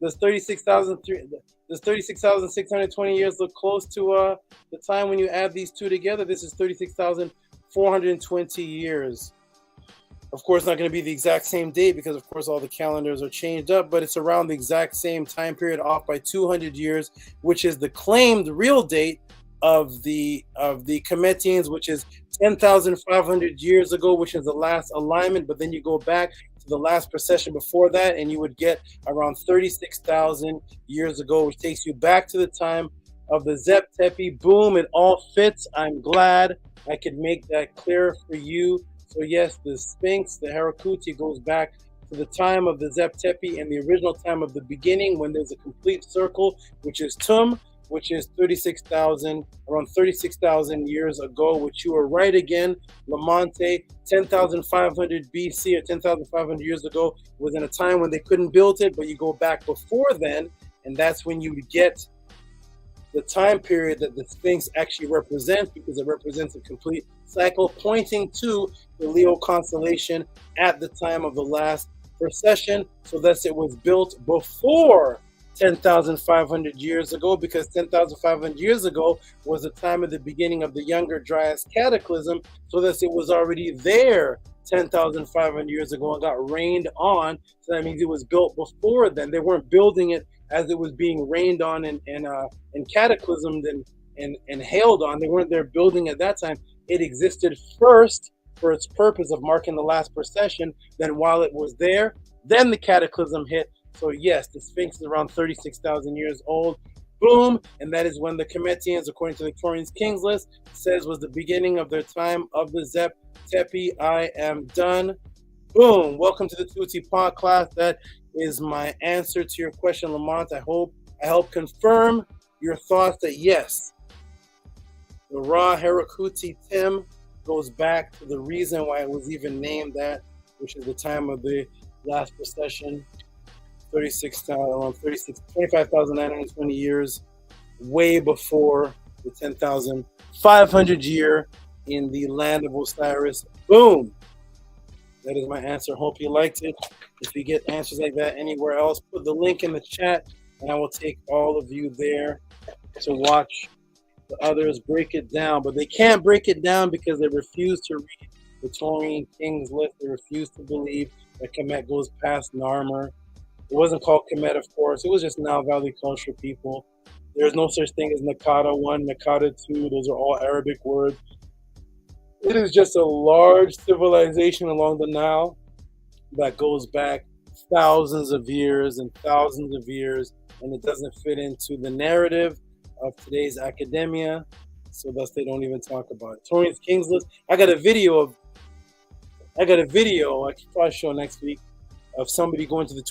Does 36,620 years look close to the time when you add these two together? This is 36,420 years. Of course, not going to be the exact same date because, of course, all the calendars are changed up, but it's around the exact same time period, off by 200 years, which is the claimed real date of the Kemetians, which is 10,500 years ago, which is the last alignment. But then you go back to the last precession before that, and you would get around 36,000 years ago, which takes you back to the time of the Zep Tepi. Boom, it all fits. I'm glad I could make that clear for you. So yes, the Sphinx, the Harakuti, goes back to the time of the Zep Tepi and the original time of the beginning when there's a complete circle, which is T.O.M, which is around 36,000 years ago, which you were right again. Lamonte, 10,500 BC or 10,500 years ago was in a time when they couldn't build it, but you go back before then, and that's when you get the time period that the Sphinx actually represents, because it represents a complete cycle pointing to the Leo constellation at the time of the last precession. So thus it was built before 10,500 years ago, because 10,500 years ago was the time of the beginning of the Younger Dryas cataclysm. So thus it was already there 10,500 years ago and got rained on. So that means it was built before then. They weren't building it as it was being rained on and cataclysmed and hailed on. They weren't there building at that time. It existed first for its purpose of marking the last precession. Then while it was there, then the cataclysm hit. So yes, the Sphinx is around 36,000 years old. Boom. And that is when the Kemetians, according to the Taurian Kings list, says was the beginning of their time of the Zep Tepi. I am done. Boom. Welcome to the Tehuti Podclass. That is my answer to your question, Lamont. I hope I help confirm your thoughts that yes, the Ra Harakuti Tim goes back to the reason why it was even named that, which is the time of the last precession, 25,920 years, way before the 10,500 year in the land of Osiris. Boom. That is my answer. Hope you liked it. If you get answers like that anywhere else, put the link in the chat and I will take all of you there to watch the others break it down. But they can't break it down because they refuse to read the Taurian Kings list. They refuse to believe that Kemet goes past Narmer. It wasn't called Kemet, of course. It was just Nile Valley culture people. There's no such thing as Nakata 1, Nakata 2. Those are all Arabic words. It is just a large civilization along the Nile that goes back thousands of years and thousands of years, and it doesn't fit into the narrative of today's academia, so thus they don't even talk about it. Torian's Kings List. I got a video I could probably show next week of somebody going to the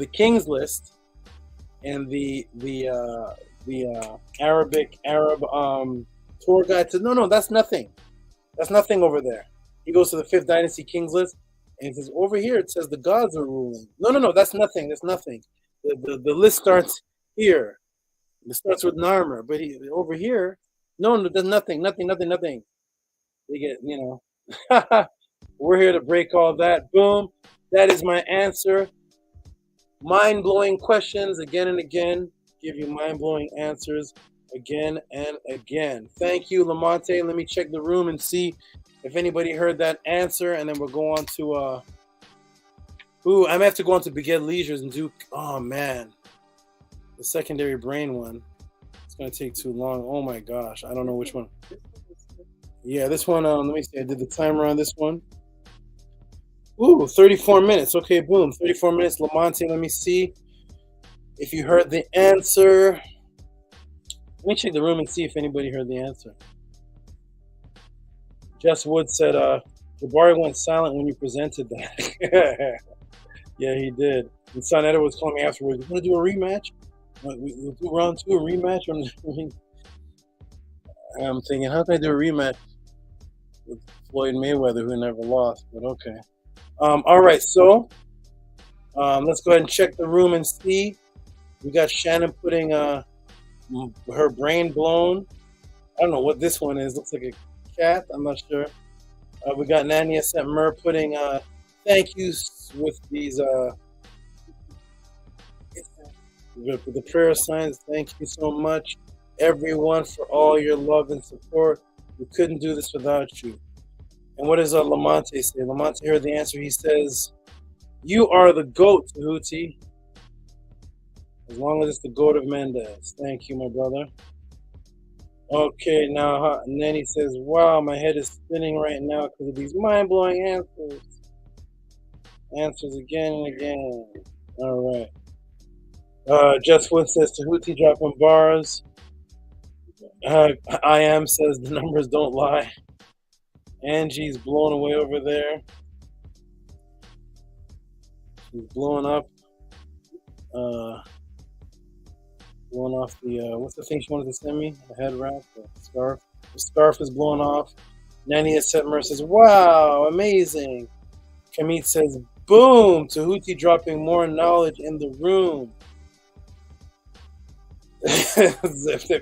Kings List, and the Arab tour guide said, no, that's nothing. That's nothing over there. He goes to the 5th Dynasty Kings List, and he says, over here it says the gods are ruling. No, that's nothing. That's nothing. The list starts here. It starts with Narmer, but over here, no, there's nothing. They get, we're here to break all that. Boom. That is my answer. Mind-blowing questions again and again. Give you mind-blowing answers again and again. Thank you, Lamonte. Let me check the room and see if anybody heard that answer, and then we'll go on to I'm gonna have to go on to Beget Leisures and do the secondary brain one. It's gonna take too long. Oh my gosh, I don't know which one. Yeah, this one, let me see. I did the timer on this one. 34 minutes. Okay, boom. 34 minutes. Lamonte, let me see if you heard the answer. Let me check the room and see if anybody heard the answer. Jess Wood said, Jabari went silent when you presented that. Yeah, he did. And Son Edward was calling me afterwards. You want to do a rematch? We'll do round 2, a rematch? I'm thinking, how can I do a rematch with Floyd Mayweather, who never lost? But okay. All right, so let's go ahead and check the room and see. We got Shannon putting her brain blown. I don't know what this one is. Looks like a cat. I'm not sure. We got Nania Mer putting thank yous with these the prayer signs. Thank you so much, everyone, for all your love and support. We couldn't do this without you. And what does Lamonte say? Lamonte heard the answer. He says, you are the GOAT, Tehuti. As long as it's the GOAT of Mendez. Thank you, my brother. Okay, now, and then he says, wow, my head is spinning right now because of these mind-blowing answers. Answers again and again. All right. Just Wood says, Tehuti dropping bars. I am says, the numbers don't lie. Angie's blown away over there. She's blowing up. Blowing off the, what's the thing she wanted to send me? The head wrap, the scarf. The scarf is blowing off. Nania Setmer says, wow, amazing. Kemetic says, boom, Tehuti dropping more knowledge in the room. He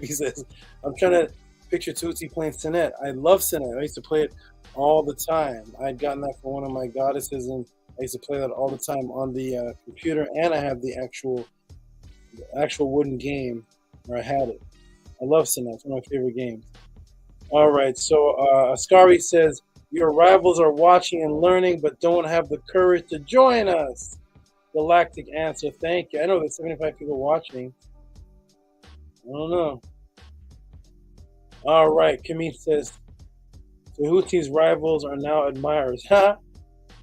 says, I'm trying to picture Tehuti playing Sinet. I love Sinet. I used to play it all the time. I'd gotten that for one of my goddesses, and I used to play that all the time on the computer, and I have the actual wooden game where I had it. I love Sinet. It's one of my favorite games. All right, so Ascari says, your rivals are watching and learning, but don't have the courage to join us. Galactic answer, thank you. I know there's 75 people watching. I don't know. All right, Kemetic says, Tehuti's rivals are now admirers. Ha!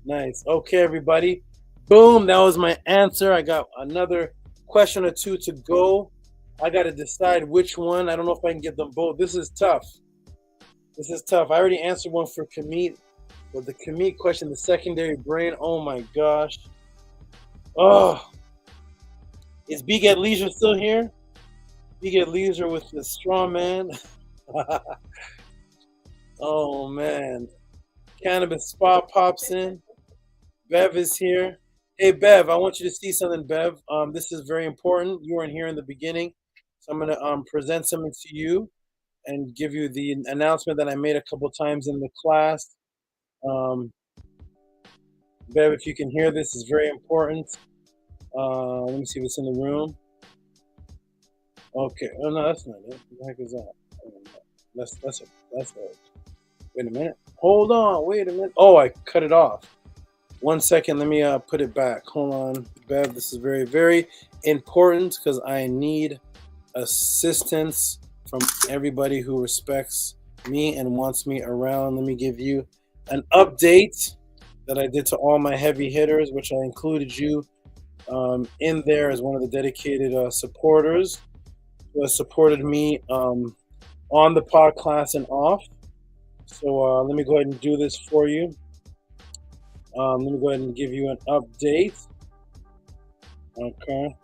Nice. Okay, everybody. Boom, that was my answer. I got another question or two to go. I got to decide which one. I don't know if I can get them both. This is tough. I already answered one for Kemetic, but the Kemetic question, the secondary brain, oh my gosh. Oh. Is Beget Leisure still here? Beget Leisure with the straw man. Oh man. Cannabis Spa pops in. Bev is here. Hey Bev, I want you to see something, Bev. This is very important. You weren't here in the beginning, so I'm gonna present something to you and give you the announcement that I made a couple times in the class. Bev, if you can hear this, is very important. Let me see if it's in the room. Okay. Oh no, that's not it. What the heck is that? That's it. Wait a minute. Hold on. Wait a minute. Oh, I cut it off. 1 second. Let me put it back. Hold on, Bev. This is very, very important because I need assistance from everybody who respects me and wants me around. Let me give you an update that I did to all my heavy hitters, which I included you in there as one of the dedicated supporters who has supported me on the podcast and off. So let me go ahead and do this for you. Let me go ahead and give you an update. Okay.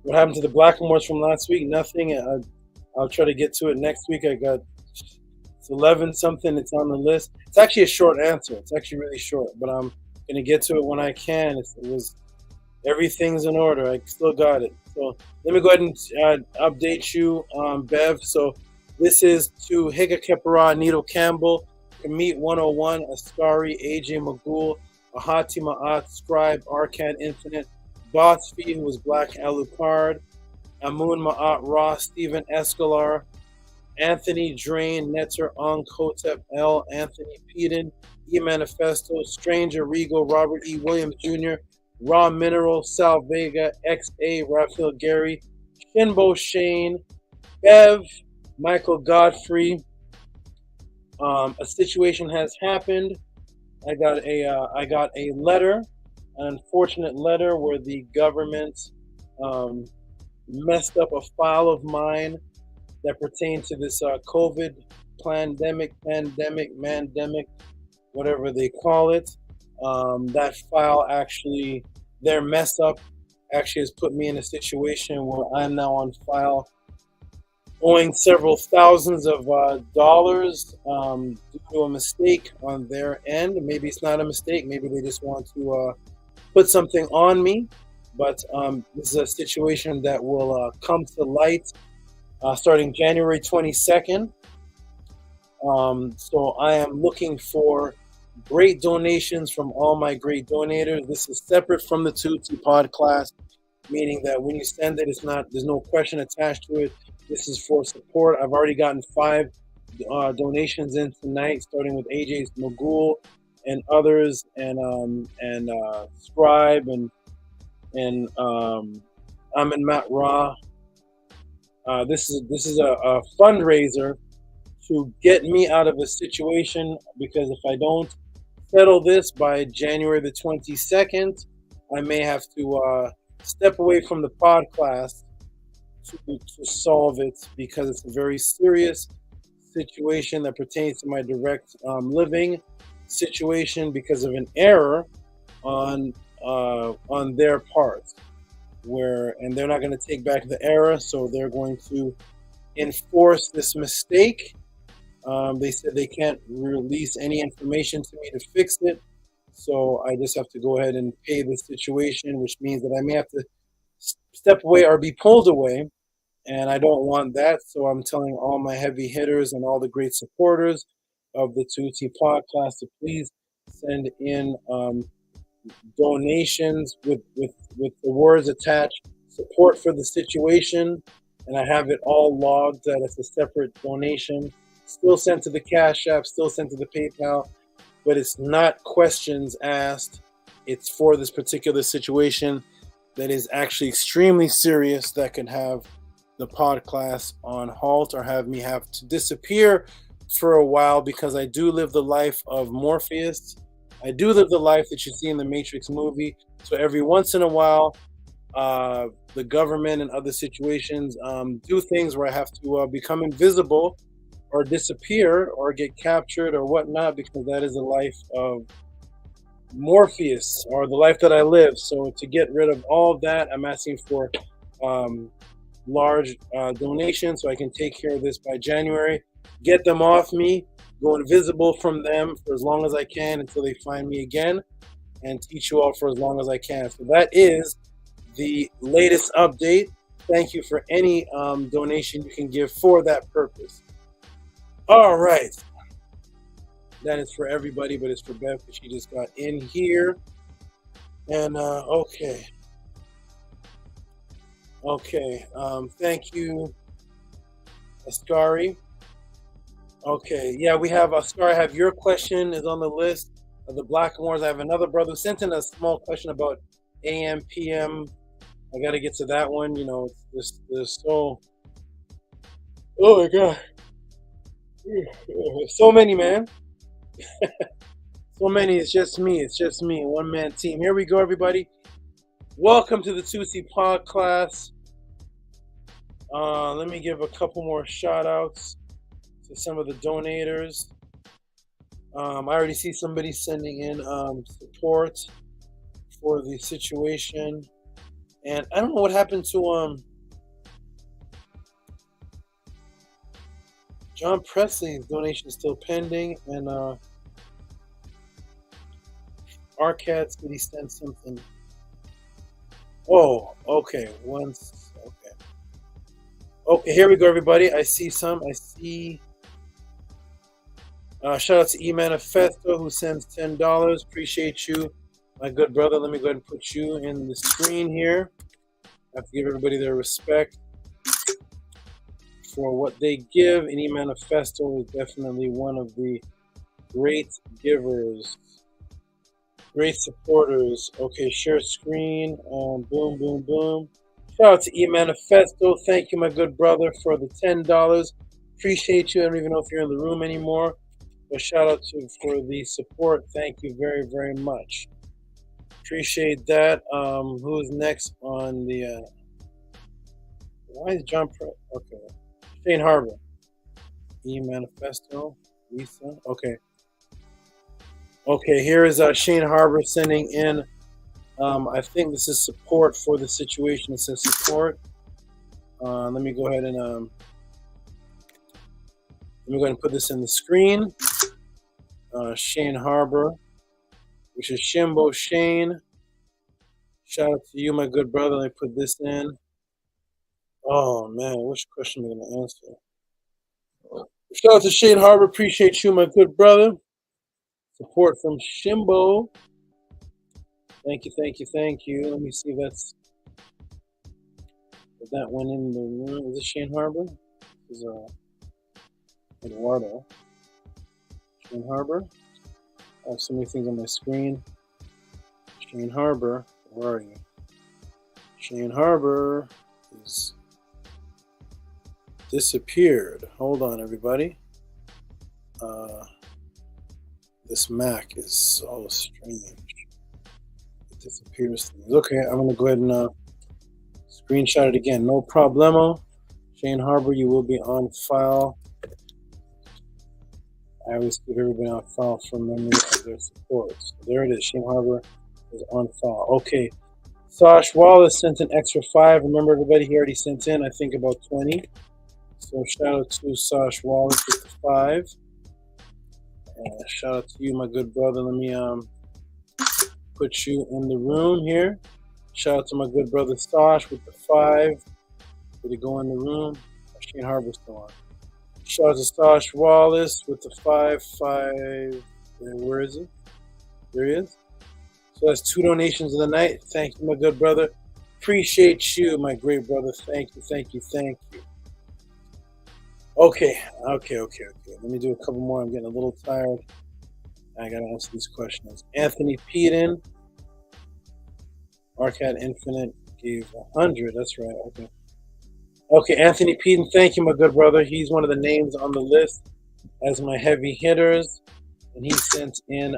What happened to the Blackamoors from last week? Nothing. I'll try to get to it next week. It's 11 something. It's on the list. It's actually a short answer. It's actually really short, but I'm going to get to it when I can. Everything's in order. I still got it. So let me go ahead and update you, Bev. So this is to Higa Kepara, Nito Campbell, Kemetic 101, Askari, AJ Magul, Ahati Maat, Scribe, Arcan Infinite, Botsfeed, who was Black Alucard, Amun Maat Ross, Stephen Escalar, Anthony Drain, Netzer Ong, Kotep L, Anthony Peden, E Manifesto, Stranger Regal, Robert E. Williams Jr., Raw Mineral, Sal Vega, XA, Raphael Gary, Shinbo Shane, Bev, Michael Godfrey. A situation has happened. I got a letter, an unfortunate letter where the government messed up a file of mine that pertained to this COVID pandemic, whatever they call it. That file actually, their mess up actually has put me in a situation where I'm now on file owing several thousands of dollars due to a mistake on their end. Maybe it's not a mistake. Maybe they just want to put something on me. But this is a situation that will come to light starting January 22nd. So I am looking for great donations from all my great donators. This is separate from the Tehuti podcast, meaning that when you send it, there's no question attached to it. This is for support. I've already gotten 5 donations in tonight, starting with AJ's Magul and others, and Scribe and Amin Matt Ra. This is a fundraiser to get me out of a situation, because if I don't settle this by January the 22nd, I may have to step away from the podcast to solve it, because it's a very serious situation that pertains to my direct living situation because of an error on their part, and they're not going to take back the error, so they're going to enforce this mistake. They said they can't release any information to me to fix it, so I just have to go ahead and pay the situation, which means that I may have to step away or be pulled away, and I don't want that. So I'm telling all my heavy hitters and all the great supporters of the Tehuti podcast to please send in donations with the words attached, support for the situation, and I have it all logged that it's a separate donation, still sent to the Cash App, still sent to the PayPal, but it's not questions asked. It's for this particular situation that is actually extremely serious, that could have the podcast on halt or have me have to disappear for a while, because I do live the life of Morpheus. I do live the life that you see in the Matrix movie. So every once in a while, the government and other situations do things where I have to become invisible or disappear or get captured or whatnot, because that is the life of Morpheus, or the life that I live. So to get rid of all of that, I'm asking for large donations so I can take care of this by January, get them off me, go invisible from them for as long as I can until they find me again, and teach you all for as long as I can. So that is the latest update. Thank you for any donation you can give for that purpose. All right. That is for everybody, but it's for Beth because she just got in here. And okay. Okay. Thank you, Askari. Okay. Yeah, we have Askari. I have your question is on the list of the Blackamoors. I have another brother who sent in a small question about AM, PM. I got to get to that one. You know, this so. Oh my God. So many, man. So many. It's just me. It's just me. One man team. Here we go, everybody. Welcome to the 2C Podclass. Let me give a couple more shout outs to some of the donators. I already see somebody sending in support for the situation. And I don't know what happened to John Presley's donation is still pending, and Arcad said he sent something. Oh, okay. Okay, here we go, everybody. I see some. I see. Shout out to E Manifesto who sends $10. Appreciate you, my good brother. Let me go ahead and put you in the screen here. I have to give everybody their respect for what they give. And E Manifesto is definitely one of the great givers, great supporters. Okay, share screen. Boom, boom, boom. Shout out to E Manifesto. Thank you, my good brother, for the $10. Appreciate you. I don't even know if you're in the room anymore. But shout out to you for the support. Thank you very, very much. Appreciate that. Who's next on the why is John okay. Shane Harbor. E Manifesto. Lisa. Okay. Okay, here is Shane Harbor sending in I think this is support for the situation. It says support. Let me go ahead and put this in the screen. Shane Harbor, which is Shimbo Shane. Shout out to you, my good brother. Let me put this in. Oh man, which question am I going to answer? Shout out to Shane Harbor. Appreciate you, my good brother. Support from Shimbo. Thank you, thank you, thank you. Let me see if that went in the room. Is this Shane Harbor? This is Eduardo. Shane Harbor. I have so many things on my screen. Shane Harbor, where are you? Shane Harbor is disappeared. Hold on, everybody. This Mac is so strange. It disappears things. Okay, I'm gonna go ahead and screenshot it again. No problemo. Shane Harbor, you will be on file. I always keep everybody on file from memory of their support. So there it is. Shane Harbor is on file. Okay. Sash Wallace sent an extra 5. Remember, everybody, he already sent in, I think, about 20. So shout out to Sash Wallace with the 5. Shout out to you, my good brother. Let me put you in the room here. Shout out to my good brother Sash with the 5. Did he go in the room? Shane Harbor's still on. Shout out to Sash Wallace with the 5. Where is he? There he is. So that's 2 donations of the night. Thank you, my good brother. Appreciate you, my great brother. Thank you, thank you, thank you. Okay. Let me do a couple more. I'm getting a little tired. I gotta answer these questions. Anthony Peden. Arcade Infinite gave 100. That's right. Okay, Anthony Peden, thank you, my good brother. He's one of the names on the list as my heavy hitters. And he sent in,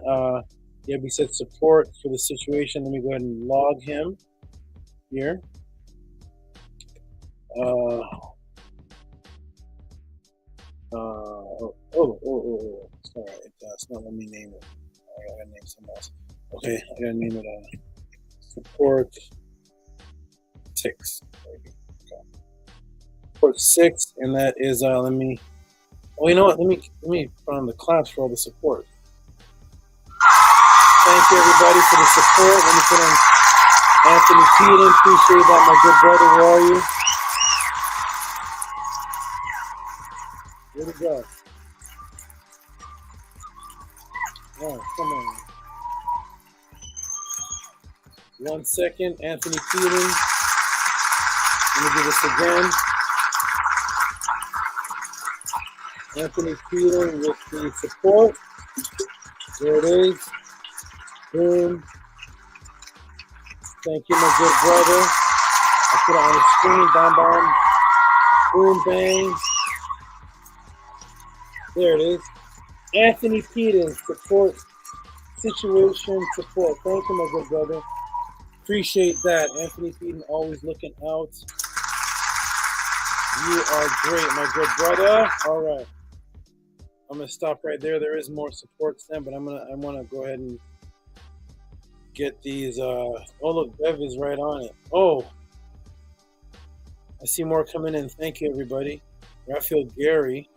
he said support for the situation. Let me go ahead and log him here. Sorry, it's not letting me name it. I gotta name something else. Okay, I gotta name it support 6. Okay. Support 6, and that is let me. Oh, you know what? Let me put on the claps for all the support. Thank you, everybody, for the support. Let me put on Anthony Peden. Appreciate that, my good brother. Where are you? Here we go. Oh, come on. 1 second, Anthony Peden. Let me do this again. Anthony Peden with the support. There it is. Boom. Thank you, my good brother. I put it on the screen. Bam, bam. Boom, bang. There it is. Anthony Peters, support, situation support. Thank you, my good brother. Appreciate that. Anthony Peden always looking out. You are great, my good brother. All right. I'm gonna stop right there. There is more support stem, but I wanna go ahead and get these oh look, Bev is right on it. Oh, I see more coming in. Thank you, everybody. Raphael Gary.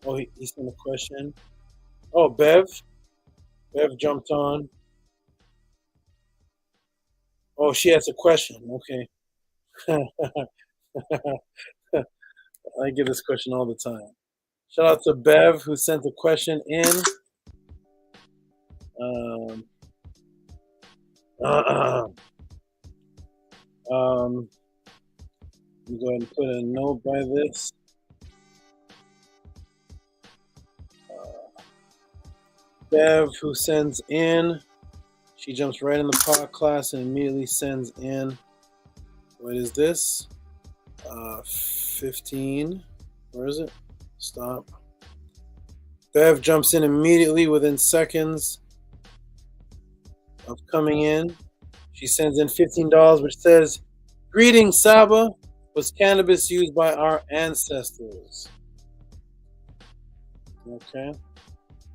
Oh, he sent a question. Oh, Bev jumped on. Oh, she has a question. Okay. I get this question all the time. Shout out to Bev who sent a question in. Let me go ahead and put a note by this. Bev who sends in. She jumps right in the pod class and immediately sends in. What is this? 15. Where is it? Stop. Bev jumps in immediately within seconds of coming in. She sends in $15, which says, "Greetings, Saba. Was cannabis used by our ancestors?" Okay.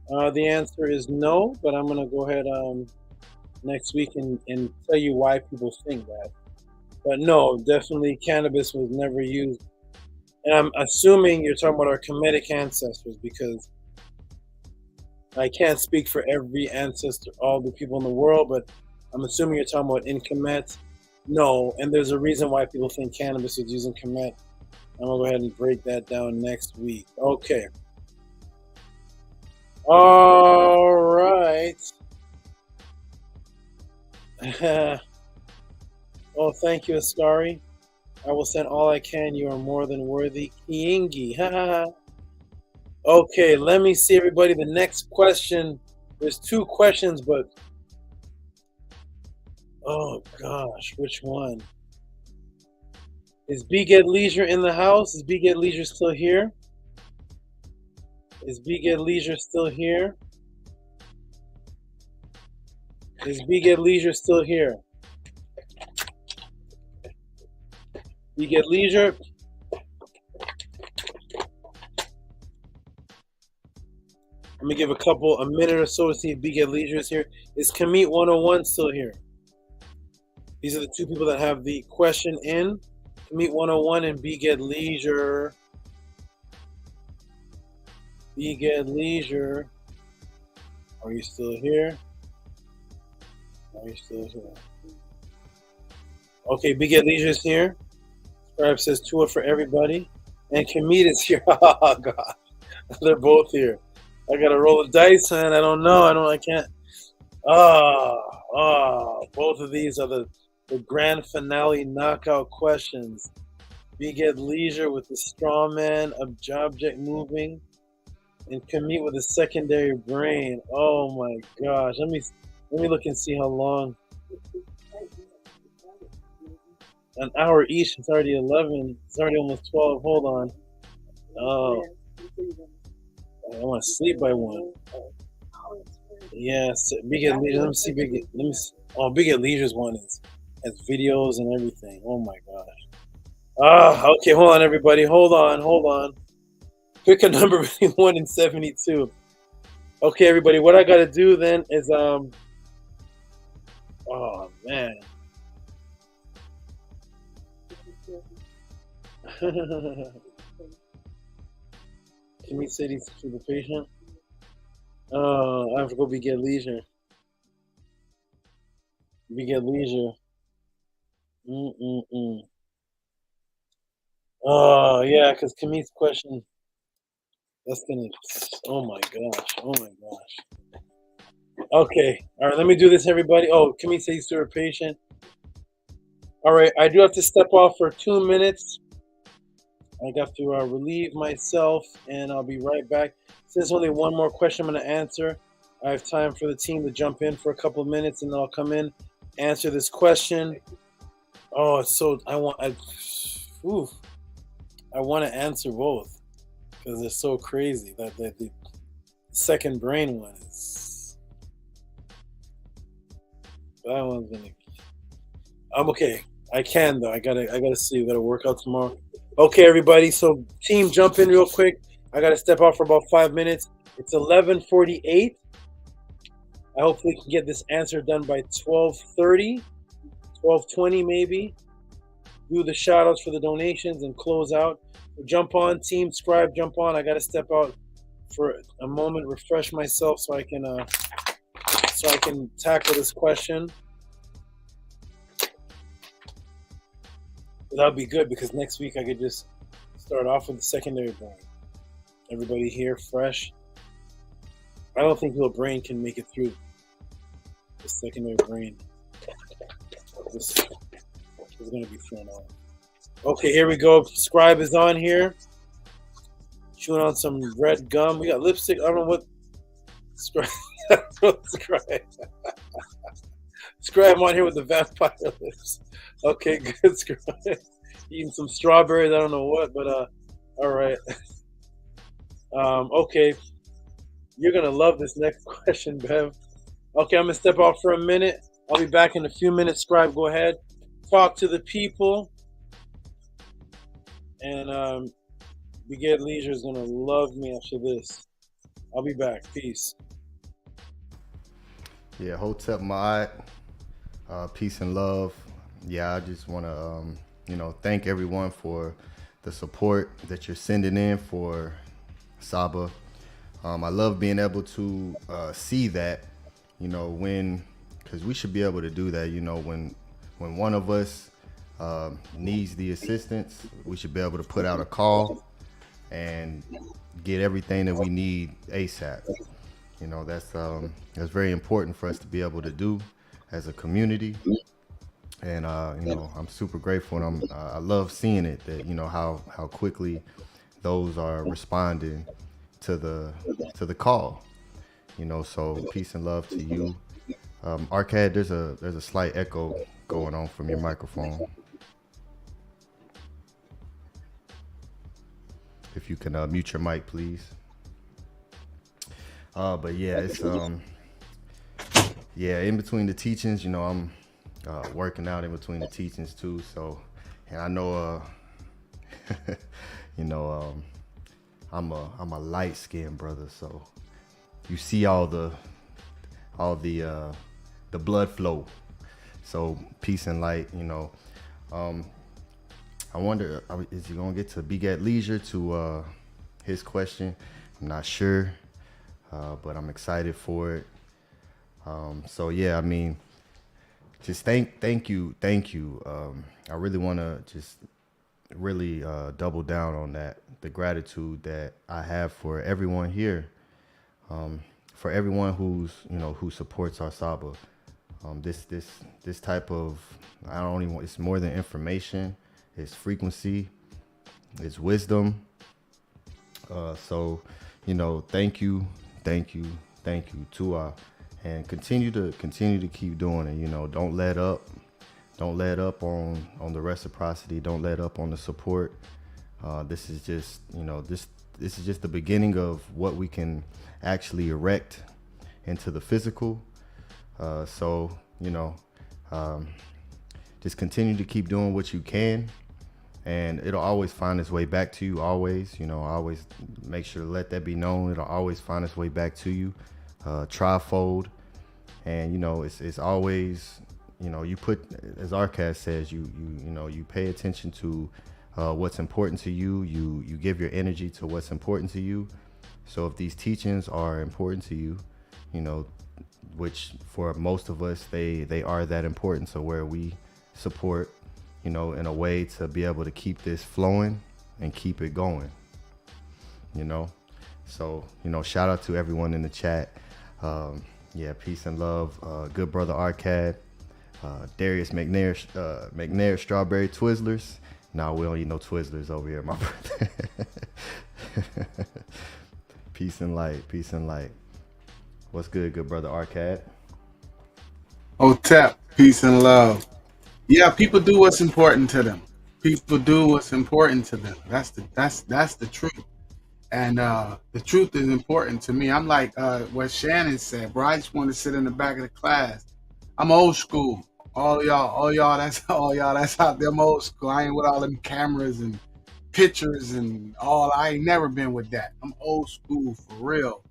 The answer is no, but I'm going to go ahead next week and tell you why people think that. But no, definitely cannabis was never used. And I'm assuming you're talking about our Kemetic ancestors, because I can't speak for every ancestor, all the people in the world, but I'm assuming you're talking about in Kemet. No, and there's a reason why people think cannabis was used in Kemet. I'm going to go ahead and break that down next week. Okay. All right. Oh, thank you, Ascari. I will send all I can. You are more than worthy. Kiingi. Okay, let me see, everybody. The next question. There's 2 questions, but oh gosh, which one? Is B Get Leisure in the house? Is B Get Leisure still here? Is B Get Leisure still here? Is B Get Leisure still here? B Get Leisure. Let me give a minute or so to see if B Get Leisure is here. Is Kemet 101 still here? These are the 2 people that have the question in. Kemet 101 and B Get Leisure. B Get Leisure. Are you still here? Are you still here? Okay, B Get Leisure is here. Scribe says tour for everybody. And Kemet is here. Oh, God. They're both here. I got to roll the dice, man. I don't know. I can't. Both of these are the grand finale knockout questions. B Get Leisure with the straw man, object moving, and Kemet with a secondary brain. Oh my gosh. Let me look and see how long. An hour each. It's already 11. It's already almost 12. Hold on. Oh. I want to sleep by 1. Yes. B Get Leisure. Let me see. Oh, B Get Leisure's one has videos and everything. Oh my gosh. Okay. Hold on, everybody. Hold on. Pick a number between 1 and 72. Okay, everybody. What I got to do then is oh man. Kemet said he's super patient. I have to go B Get Leisure. B Get Leisure. Oh yeah, because Kemet's question. That's gonna. Oh my gosh. Okay. All right. Let me do this, everybody. Oh, Kemet said he's super patient. All right. I do have to step off for 2 minutes. I got to relieve myself, and I'll be right back. Since only 1 more question I'm going to answer, I have time for the team to jump in for a couple of minutes, and then I'll come in, answer this question. Oh, it's so I want to answer both. because they're so crazy. That the second brain one is that one's gonna. I'm okay. I can though. I gotta see. Gotta work out tomorrow. Okay, everybody. So team, jump in real quick. I gotta step out for about 5 minutes. It's 11:48. I hope we can get this answer done by 12:30, 12:20 maybe. Do the shout outs for the donations and close out. So jump on, team, scribe, jump on. I gotta step out for a moment, refresh myself so I can tackle this question. That'll be good because next week I could just start off with the secondary brain. Everybody here fresh. I don't think your brain can make it through the secondary brain. This is going to be thrown off. Okay, here we go. Scribe is on here. Chewing on some red gum. We got lipstick. I don't know what. Scribe. Scribe on here with the vampire lips. Okay, good. Scribe. Eating some strawberries. I don't know what, but all right. Okay. You're going to love this next question, Bev. Okay, I'm going to step out for a minute. I'll be back in a few minutes. Scribe, go ahead. Talk to the people. And We Get Leisure is going to love me after this. I'll be back. Peace. Yeah, Hotep Maat. Peace and love. Yeah, I just want to, thank everyone for the support that you're sending in for Saba. I love being able to see that, because we should be able to do that, when one of us needs the assistance, we should be able to put out a call and get everything that we need ASAP. That's very important for us to be able to do as a community. And I'm super grateful, and I love seeing it that how quickly those are responding to the call. So peace and love to you. Arcade, there's a slight echo going on from your microphone. If you can mute your mic, please. But yeah, it's in between the teachings, I'm working out in between the teachings too. So, and I know, I'm a light skinned brother, so you see all the blood flow. So peace and light, I wonder, is he gonna get to Begat Leisure to his question? I'm not sure, but I'm excited for it. So yeah, just thank you. I really want to just really double down on that, the gratitude that I have for everyone here, for everyone who supports our Saba. This type of, it's more than information, it's frequency, it's wisdom. So thank you to and continue to keep doing it. Don't let up on the reciprocity. Don't let up on the support. This is just this is just the beginning of what we can actually erect into the physical. So just continue to keep doing what you can, and it'll always find its way back to you. Always, always make sure to let that be known. It'll always find its way back to you. Trifold, and it's always, you put, as Arcad says, you pay attention to what's important to you. You give your energy to what's important to you. So if these teachings are important to you, which for most of us they are that important. So where we support, in a way to be able to keep this flowing and keep it going. So shout out to everyone in the chat. Peace and love. Good brother Arcad, Darius McNair, Strawberry Twizzlers. Nah, we don't eat no Twizzlers over here, my brother. Peace and light. What's good brother Arcad? Hotep, peace and love. Yeah, people do what's important to them. People do what's important to them. That's the truth. And the truth is important to me. I'm like what Shannon said, bro. I just want to sit in the back of the class. I'm old school. All y'all, that's all y'all that's out there. I'm old school. I ain't with all them cameras and pictures and all. I ain't never been with that. I'm old school for real.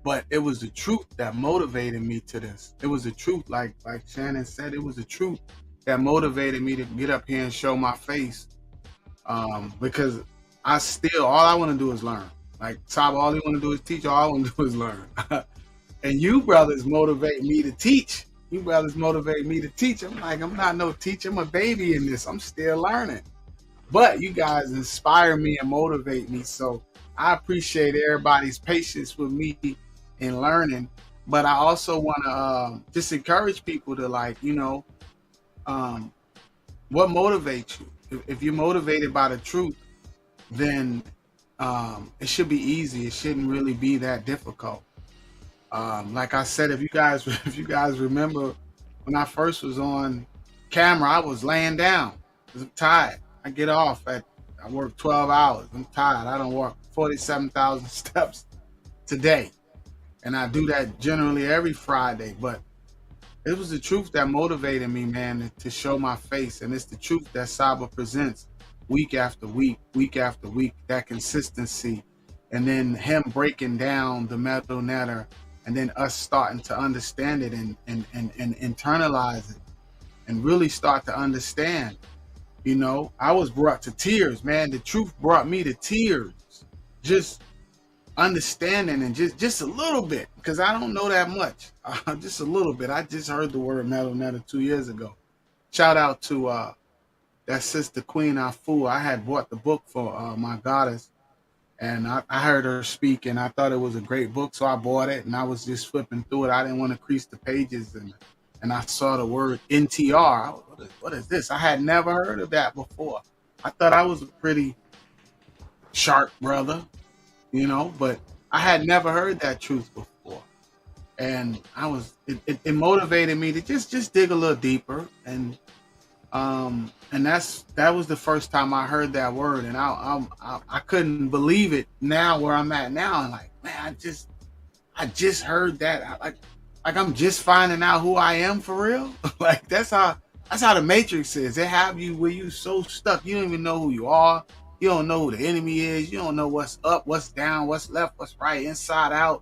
But it was the truth that motivated me to this. It was the truth, like Shannon said, it was the truth that motivated me to get up here and show my face. Because all I want to do is learn. Like Saba, all he want to do is teach. All I want to do is learn. And you brothers motivate me to teach. You brothers motivate me to teach. I'm like, I'm not no teacher. I'm a baby in this. I'm still learning. But you guys inspire me and motivate me. So I appreciate everybody's patience with me in learning. But I also want to just encourage people to, like, what motivates you? If you're motivated by the truth, then it should be easy. It shouldn't really be that difficult. Like I said, if you guys remember, when I first was on camera, I was laying down because I'm tired. I get off I work 12 hours. I'm tired. I don't walk 47,000 steps today. And I do that generally every Friday. But it was the truth that motivated me, man, to show my face. And it's the truth that Saba presents week after week, week after week, that consistency. And then him breaking down the metal netter, and then us starting to understand it and internalize it and really start to understand. I was brought to tears, man. The truth brought me to tears. Just understanding, and just a little bit, because I don't know that much. Just a little bit. I just heard the word metal netter 2 years ago. Shout out to that sister Queen Afu. I had bought the book for my goddess, and I heard her speak, and I thought it was a great book, so I bought it, and I was just flipping through it. I didn't want to crease the pages, and I saw the word NTR. What is this? I had never heard of that before. I thought I was a pretty sharp brother, but I had never heard that truth before. And it motivated me to just dig a little deeper. And that was the first time I heard that word. And I couldn't believe it now where I'm at now. And like, man, I just heard that. Like I'm just finding out who I am for real. Like that's how the Matrix is. They have you where you so stuck. You don't even know who you are. You don't know who the enemy is. You don't know what's up, what's down, what's left, what's right, inside out.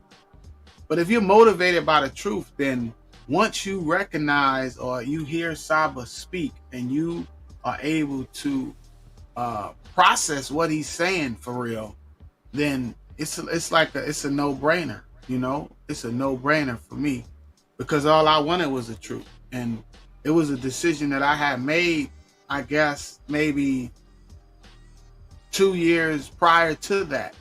But if you're motivated by the truth, then once you recognize or you hear Saba speak and you are able to process what he's saying for real, then it's a no-brainer. It's a no-brainer for me, because all I wanted was the truth. And it was a decision that I had made, I guess, maybe 2 years prior to that,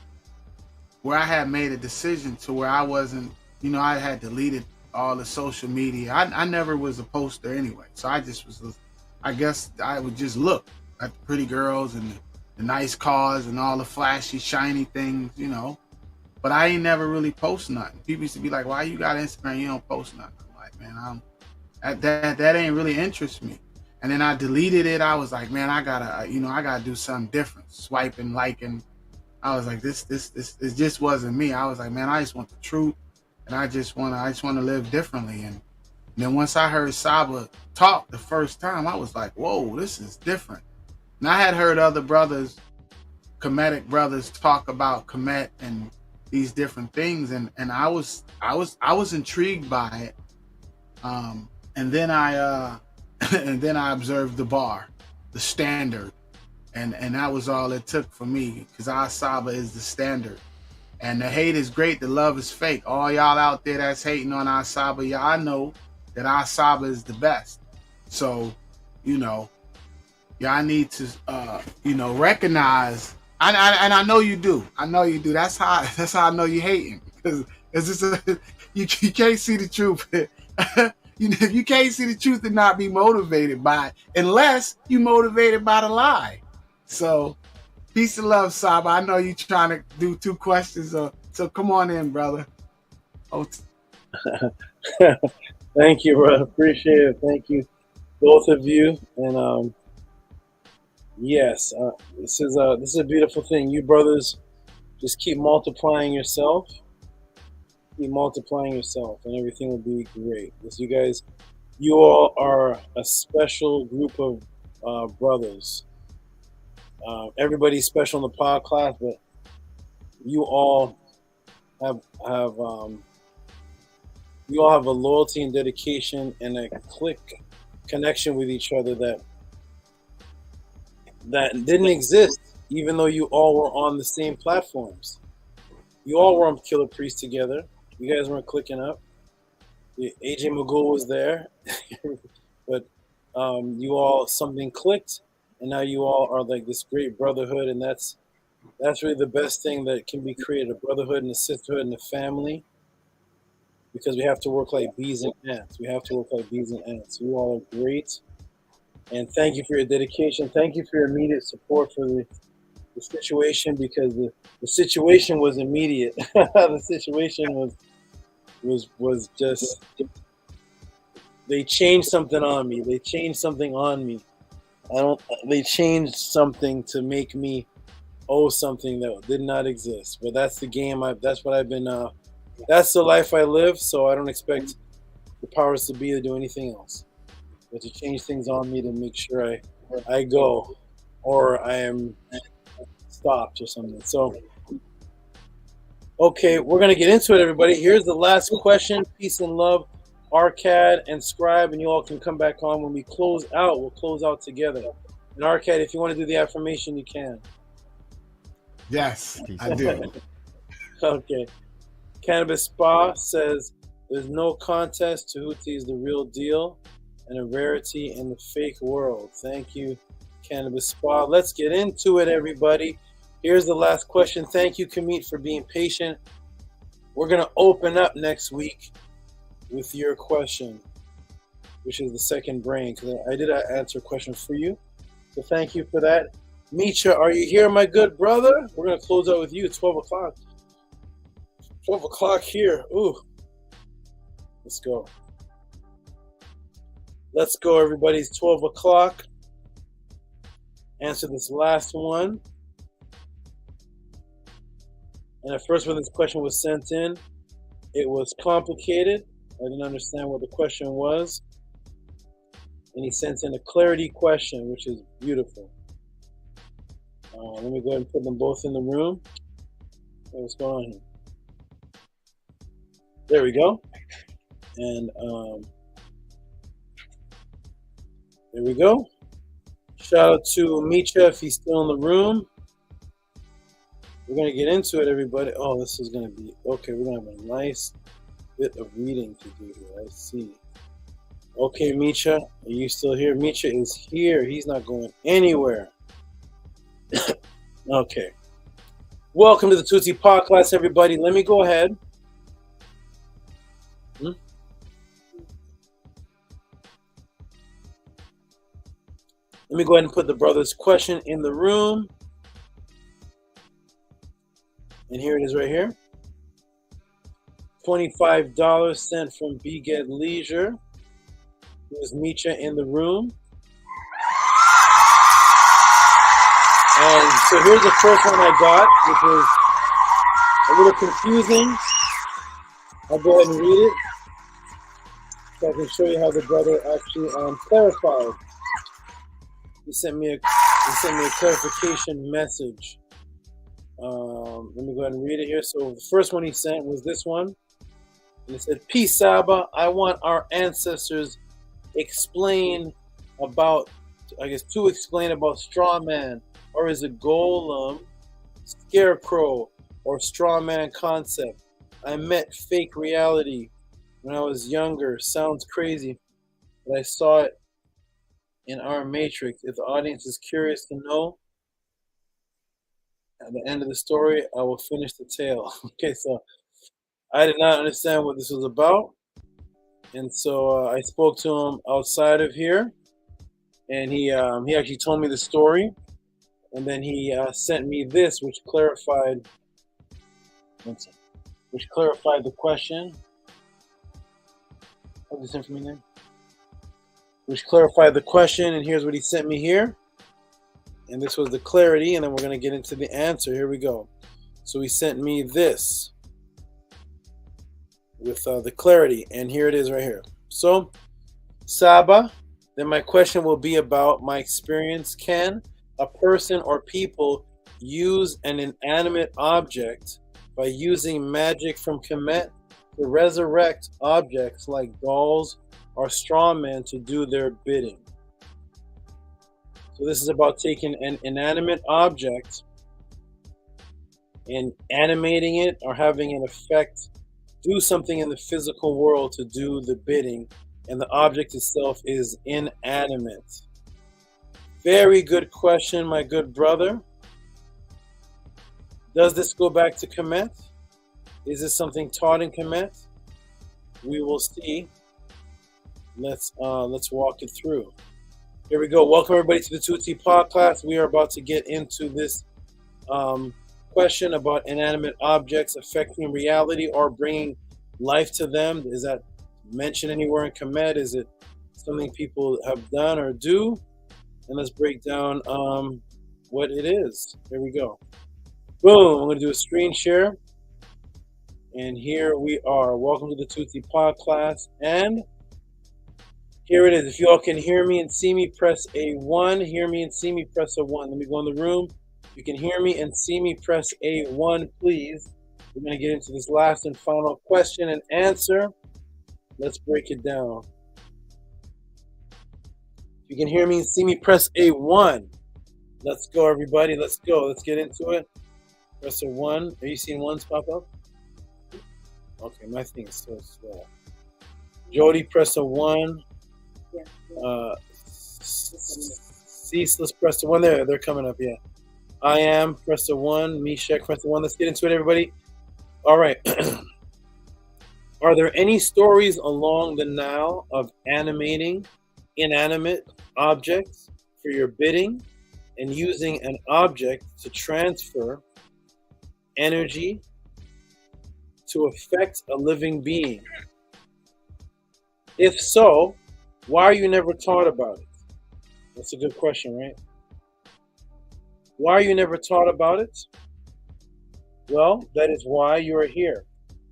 where I had made a decision to where I wasn't, I had deleted all the social media. I never was a poster anyway. So I just was, I guess I would just look at the pretty girls and the nice cars and all the flashy, shiny things, but I ain't never really post nothing. People used to be like, why you got Instagram? You don't post nothing. I'm like, man, that ain't really interest me. And then I deleted it. I was like, man, I gotta do something different. Swiping, liking. I was like, this just wasn't me. I was like, man, I just want the truth, and I just want to live differently. And then once I heard Saba talk the first time, I was like, whoa, this is different. And I had heard other brothers, Kemetic brothers, talk about Kemet and these different things, and I was intrigued by it. And then I observed the bar, the standard, and that was all it took for me, because our Saba is the standard. And the hate is great, the love is fake. All y'all out there that's hating on our Saba, y'all know that our Saba is the best. So, y'all need to, recognize. And I know you do. I know you do. That's how I know you hating, because it's just you can't see the truth. You can't see the truth and not be motivated by it, unless you motivated by the lie. So, peace and love, Saba. I know you trying to do 2 questions, so come on in, brother. Thank you, bro. Appreciate it. Thank you, both of you. And yes, this is a beautiful thing. You brothers Just keep multiplying yourself. Keep multiplying yourself, and everything will be great. Because you all are a special group of brothers. Everybody's special in the pod class, but you all have you all have a loyalty and dedication and a click connection with each other that didn't exist, even though you all were on the same platforms. You all were on Killer Priest together. You guys weren't clicking up. AJ Magoo was there, but you all, something clicked, and now you all are like this great brotherhood, and that's really the best thing that can be created, a brotherhood and a sisterhood and a family, because we have to work like bees and ants. We have to work like bees and ants. You all are great, and thank you for your dedication. Thank you for your immediate support for the situation, because the situation was immediate. The situation was just, they changed something on me. They changed something on me. They changed something to make me owe something that did not exist. But that's the game. That's what I've been. That's the life I live. So I don't expect the powers to be to do anything else, but to change things on me to make sure I go, or I am stopped or something. So, okay, we're gonna get into it, everybody. Here's the last question. Peace and love, Arcad and Scribe, and you all can come back on when we close out. We'll close out together. And Arcad, if you want to do the affirmation, you can. Yes, I do. Okay. Cannabis Spa says, there's no contest. Tehuti is the real deal and a rarity in the fake world. Thank you, Cannabis Spa. Let's get into it, everybody. Here's the last question. Thank you, Kemetic, for being patient. We're going to open up next week with your question, which is the second brain, because I did answer a question for you. So thank you for that. Misha, are you here, my good brother? We're going to close out with you at 12 o'clock. 12 o'clock here. Ooh. Let's go. Let's go, everybody. It's 12 o'clock. Answer this last one. And at first when this question was sent in, it was complicated. I didn't understand what the question was. And he sent in a clarity question, which is beautiful. Let me go ahead and put them both in the room. What's going on here? There we go. And there we go. Shout out to Misha if he's still in the room. We're going to get into it, everybody. Oh, this is going to be... Okay, we're going to have a nice bit of reading to do here. I see. Okay, Misha, are you still here? Misha is here. He's not going anywhere. Okay. Welcome to the Tehuti Podclass, everybody. Let me go ahead. Let me go ahead and put the brother's question in the room. And here it is right here. $25 sent from Beged Leisure. There's Misha in the room. And so here's the first one I got, which was a little confusing. I'll go ahead and read it so I can show you how the brother actually clarified. He sent me a clarification message. Let me go ahead and read it here. So the first one he sent was this one. And it said, Peace, Saba. I want our ancestors to explain about straw man, or is it golem, scarecrow, or straw man concept. I met fake reality when I was younger. Sounds crazy, but I saw it in our matrix. If the audience is curious to know, at the end of the story, I will finish the tale. Okay, so I did not understand what this was about. And so I spoke to him outside of here. And he actually told me the story. And then he sent me this, which clarified the question. What is this for me now? Which clarified the question, and here's what he sent me here. And this was the clarity, and then we're going to get into the answer. Here we go. So he sent me this with the clarity, and here it is right here. So, Saba, then my question will be about my experience. Can a person or people use an inanimate object by using magic from Kemet to resurrect objects like dolls or straw men to do their bidding? So this is about taking an inanimate object and animating it or having an effect, do something in the physical world to do the bidding, and the object itself is inanimate. Very good question, my good brother. Does this go back to Kemet? Is this something taught in Kemet? We will see. Let's walk it through. Here we go. Welcome everybody to the Tehuti podcast. We are about to get into this question about inanimate objects affecting reality or bringing life to them. Is that mentioned anywhere in Kemet? Is it something people have done or do? And let's break down what it is. Here we go. Boom. I'm going to do a screen share. And here we are. Welcome to the Tehuti podcast. And here it is. If you all can hear me and see me, press A1. Hear me and see me, press A1. Let me go in the room. If you can hear me and see me, press A1, please. We're going to get into this last and final question and answer. Let's break it down. If you can hear me and see me, press A1. Let's go, everybody. Let's go. Let's get into it. Press A1. Are you seeing ones pop up? Okay, my thing is so slow. Jody, press A1. Ceaseless, press A1. There, they're coming up, yeah. I am, press A1. Meshach, press A1. Let's get into it, everybody. All right. Are there any stories along the Nile of animating inanimate objects for your bidding and using an object to transfer energy to affect a living being? If so, why are you never taught about it? That's a good question, right? Why are you never taught about it? Well, that is why you are here.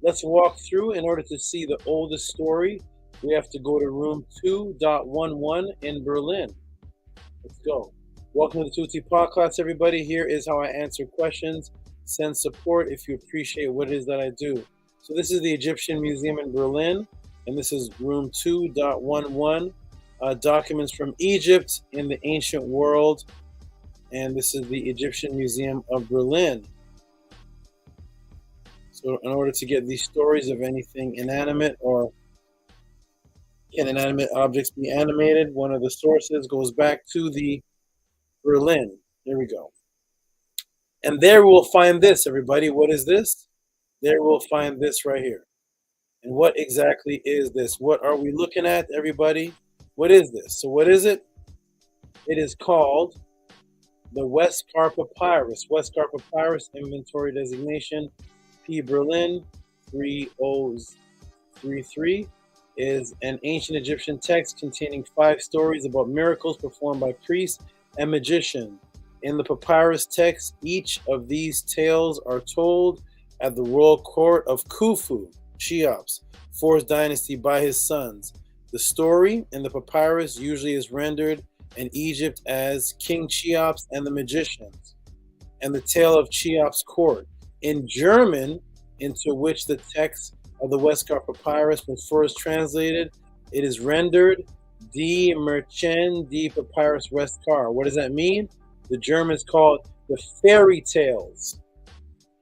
Let's walk through. In order to see the oldest story, we have to go to room 2.11 in Berlin. Let's go. Welcome to the Tehuti podcast, everybody. Here is how I answer questions. Send support if you appreciate what it is that I do. So this is the Egyptian Museum in Berlin, and this is room 2.11. Documents from Egypt in the ancient world, and this is the Egyptian Museum of Berlin. So in order to get these stories of anything inanimate, or can inanimate objects be animated, one of the sources goes back to the Berlin. Here we go. And there we'll find this, everybody. What is this? There we'll find this right here. And what exactly is this? What are we looking at, everybody? What is this? So what is it? It is called the Westcar Papyrus. Westcar Papyrus, inventory designation P Berlin 3033, is an ancient Egyptian text containing 5 stories about miracles performed by priests and magicians. In the papyrus text, each of these tales are told at the royal court of Khufu, Cheops, 4th dynasty, by his sons. The story in the papyrus usually is rendered in Egypt as King Cheops and the magicians, and the tale of Cheops' court. In German, into which the text of the Westcar Papyrus was first translated, it is rendered Die Märchen, die Papyrus Westcar. What does that mean? The Germans call it the fairy tales.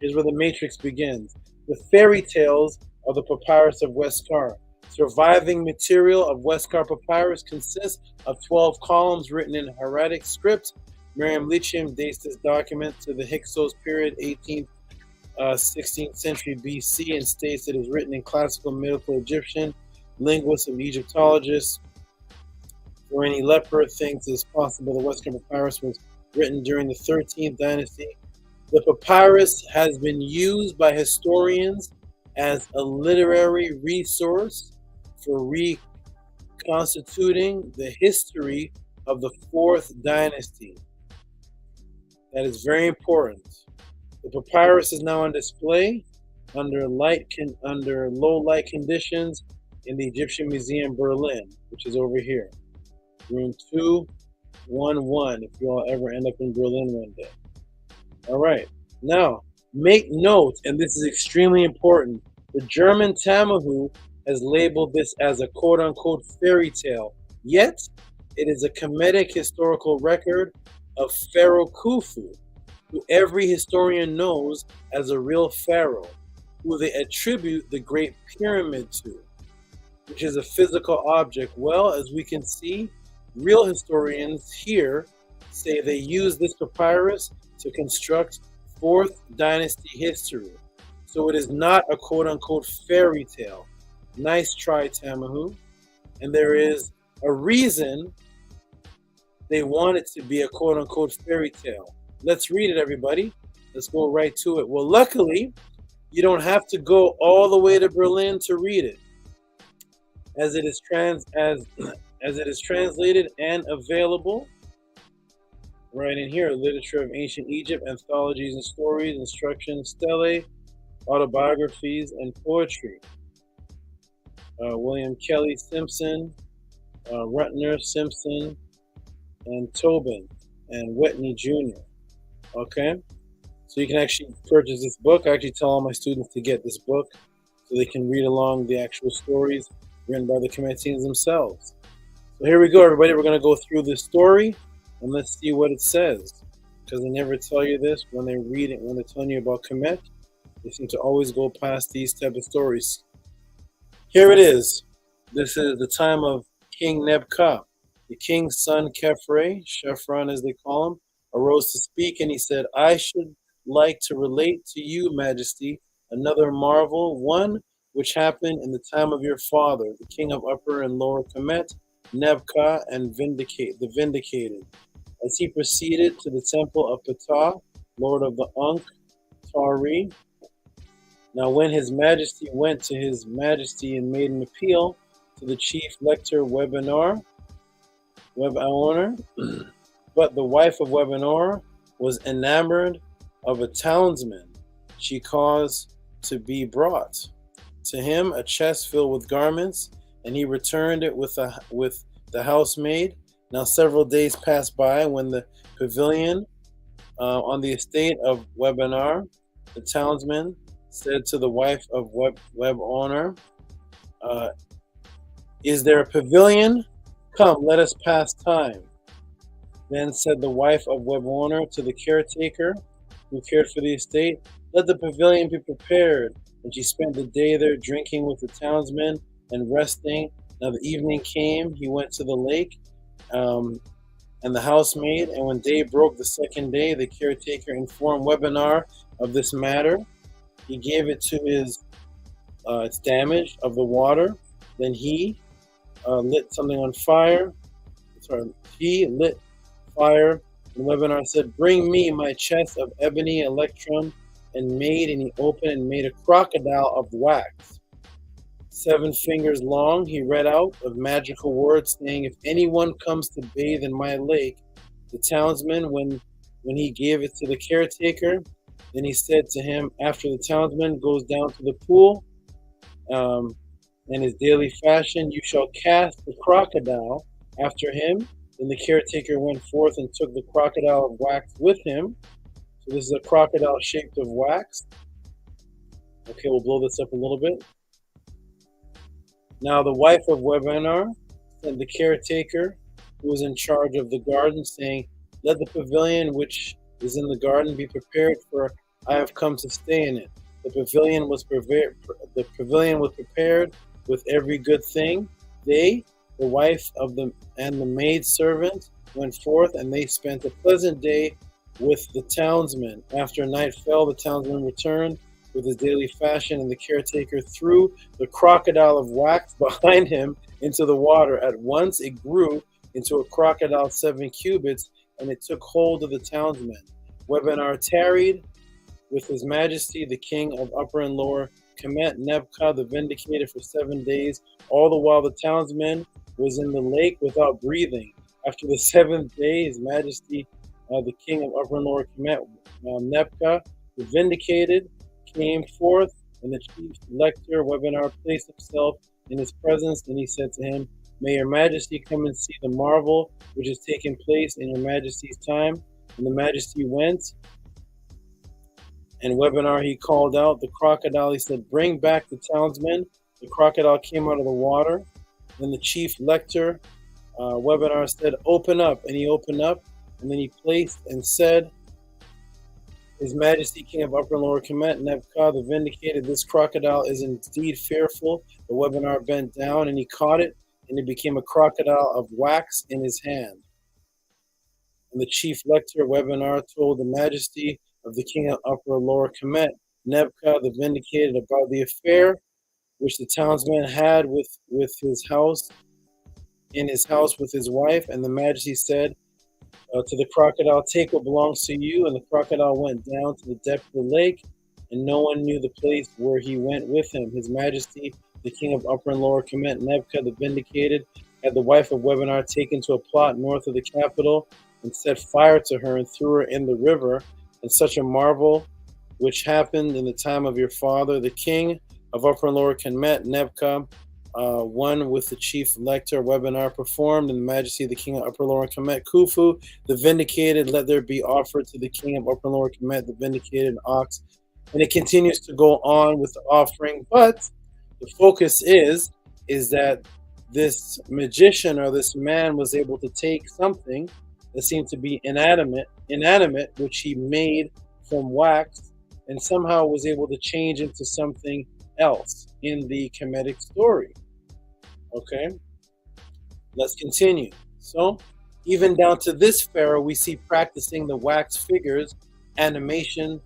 Here's where the matrix begins. The fairy tales of the Papyrus of Westcar. Surviving material of Westcar Papyrus consists of 12 columns written in hieratic script. Merriam-Licham dates this document to the Hyksos period, 16th century BC, and states it is written in classical Middle Egyptian. Linguists and Egyptologists, or any leper, thinks it is possible the Westcar Papyrus was written during the 13th dynasty. The papyrus has been used by historians as a literary resource for reconstituting the history of the 4th dynasty. That is very important. The papyrus is now on display under low light conditions in the Egyptian Museum, Berlin, which is over here, room 211. If you all ever end up in Berlin one day. All right. Now, make note, and this is extremely important. The German Tamahu has labeled this as a quote-unquote fairy tale. Yet, it is a Kemetic historical record of Pharaoh Khufu, who every historian knows as a real pharaoh, who they attribute the Great Pyramid to, which is a physical object. Well, as we can see, real historians here say they use this papyrus to construct 4th dynasty history. So it is not a quote-unquote fairy tale. Nice try, Tamahu. And there is a reason they want it to be a quote-unquote fairy tale. Let's read it, everybody. Let's go right to it. Well, luckily, you don't have to go all the way to Berlin to read it, as it is translated and available right in here. Literature of Ancient Egypt, anthologies and stories, instructions, stelae, autobiographies, and poetry. William Kelly Simpson, Rutner Simpson, and Tobin, and Whitney Jr. Okay? So you can actually purchase this book. I actually tell all my students to get this book so they can read along the actual stories written by the Kemetians themselves. So here we go, everybody. We're going to go through this story, and let's see what it says. Because they never tell you this when they read it, when they're telling you about Kemet. They seem to always go past these type of stories. Here it is. This is the time of King Nebka. The king's son, Khephren, Shephren as they call him, arose to speak, and he said, I should like to relate to you, Majesty, another marvel, one which happened in the time of your father, the king of Upper and Lower Kemet, Nebka, and the Vindicated, as he proceeded to the temple of Ptah, lord of the Ankh, Tari. Now when his majesty went to his majesty and made an appeal to the chief lector Webinar, but the wife of Webinar was enamored of a townsman. She caused to be brought to him a chest filled with garments, and he returned it with the housemaid. Now several days passed by when the pavilion on the estate of Webinar, the townsman said to the wife of Web owner, is there a pavilion? Come, let us pass time. Then said the wife of Web owner to the caretaker who cared for the estate, let the pavilion be prepared. And she spent the day there drinking with the townsmen and resting. Now the evening came, he went to the lake and the housemaid, and when day broke the second day, the caretaker informed Webinar of this matter. He gave it to his its damage of the water. Then he lit something on fire. He lit fire. And Webinar said, bring me my chest of ebony, electrum, and made, and he opened and made a crocodile of wax. 7 fingers long, he read out of magical words, saying, if anyone comes to bathe in my lake, the townsman, when he gave it to the caretaker, then he said to him, after the townsman goes down to the pool, in his daily fashion, you shall cast the crocodile after him. Then the caretaker went forth and took the crocodile of wax with him. So this is a crocodile shaped of wax. Okay, we'll blow this up a little bit. Now the wife of Webinar sent the caretaker who was in charge of the garden, saying, let the pavilion which is in the garden be prepared, for I have come to stay in it. The pavilion was prepared with every good thing. They, the wife of the maid servant, went forth, and they spent a pleasant day with the townsmen. After night fell, the townsman returned with his daily fashion, and the caretaker threw the crocodile of wax behind him into the water. At once it grew into a crocodile 7 cubits, and it took hold of the townsmen. Webinar tarried with his majesty, the king of Upper and Lower Kemet, Nebka, the Vindicated, for 7 days. All the while the townsman was in the lake without breathing. After the 7th day, his majesty, the king of Upper and Lower Kemet, Nebka, the Vindicated, came forth, and the chief lector, Webinar, placed himself in his presence, and he said to him, "May your majesty come and see the marvel which has taken place in your majesty's time." And the majesty went, and Webinar, he called out the crocodile. He said, "Bring back the townsmen." The crocodile came out of the water. Then the chief lector, Webinar, said, "Open up." And he opened up, and then he placed and said, "His Majesty, King of Upper and Lower Kemet, Nebuchadnezzar the Vindicated, this crocodile is indeed fearful." The Webinar bent down, and he caught it, and it became a crocodile of wax in his hand. And the chief lector, Webinar, told the Majesty of the King of Upper and Lower Kemet, Nebuchadnezzar the Vindicated, about the affair which the townsman had with his house, in his house with his wife. And the Majesty said to the crocodile, "Take what belongs to you." And the crocodile went down to the depth of the lake, and no one knew the place where he went with him. His Majesty, the King of Upper and Lower Kemet, Nebuchadnezzar the Vindicated, had the wife of Webinar taken to a plot north of the capital, and set fire to her and threw her in the river. And such a marvel which happened in the time of your father, the King of Upper and Lower Kemet, Nebuchadnezzar, one with the chief lector, Webinar, performed. And the Majesty of the King of Upper and Lower Kemet, Khufu the Vindicated, let there be offered to the King of Upper and Lower Kemet, the Vindicated, an ox. And it continues to go on with the offering, but the focus is that this magician or this man was able to take something that seemed to be inanimate, which he made from wax, and somehow was able to change into something else in the Kemetic story. Okay, let's continue. So, even down to this pharaoh, we see practicing the wax figures to animation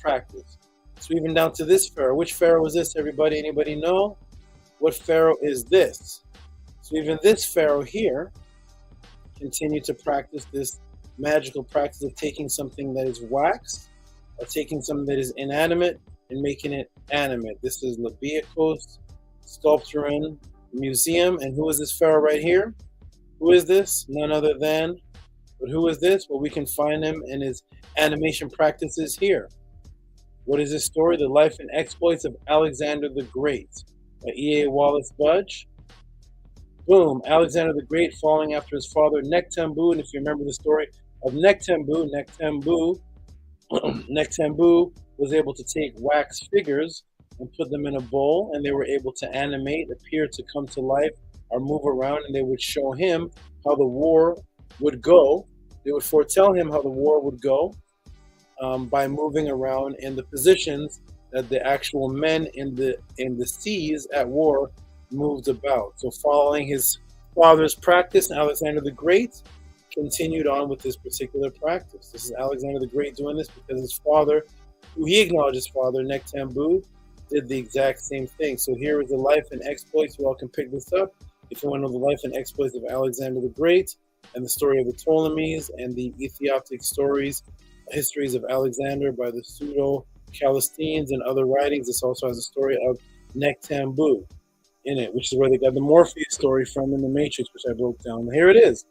practice. So even down to this pharaoh, which pharaoh is this? Everybody, anybody know? What pharaoh is this? So even this pharaoh here continued to practice this magical practice of taking something that is wax, or taking something that is inanimate and making it animate. This is Labiakos Sculpturing Museum. And who is this pharaoh right here? Who is this? None other than, but who is this? Well, we can find him in his animation practices here. What is this story? The Life and Exploits of Alexander the Great by E.A. Wallace Budge. Boom, Alexander the Great falling after his father Nektembu. And if you remember the story of Nektembu was able to take wax figures and put them in a bowl, and they were able to animate, appear to come to life, or move around, and they would show him how the war would go. They would foretell him how the war would go by moving around in the positions that the actual men in the seas at war moved about. So following his father's practice, Alexander the Great continued on with this particular practice. This is Alexander the Great doing this because his father, who he acknowledged his father, Nektembu, did the exact same thing. So here is the life and exploits. You all can pick this up if you want to know the life and exploits of Alexander the Great and the story of the Ptolemies and the Ethiopic histories of Alexander by the Pseudo-Chaldeans and other writings. This also has a story of Nektembu in it, which is where they got the Morpheus story from in the Matrix, which I broke down. Here it is.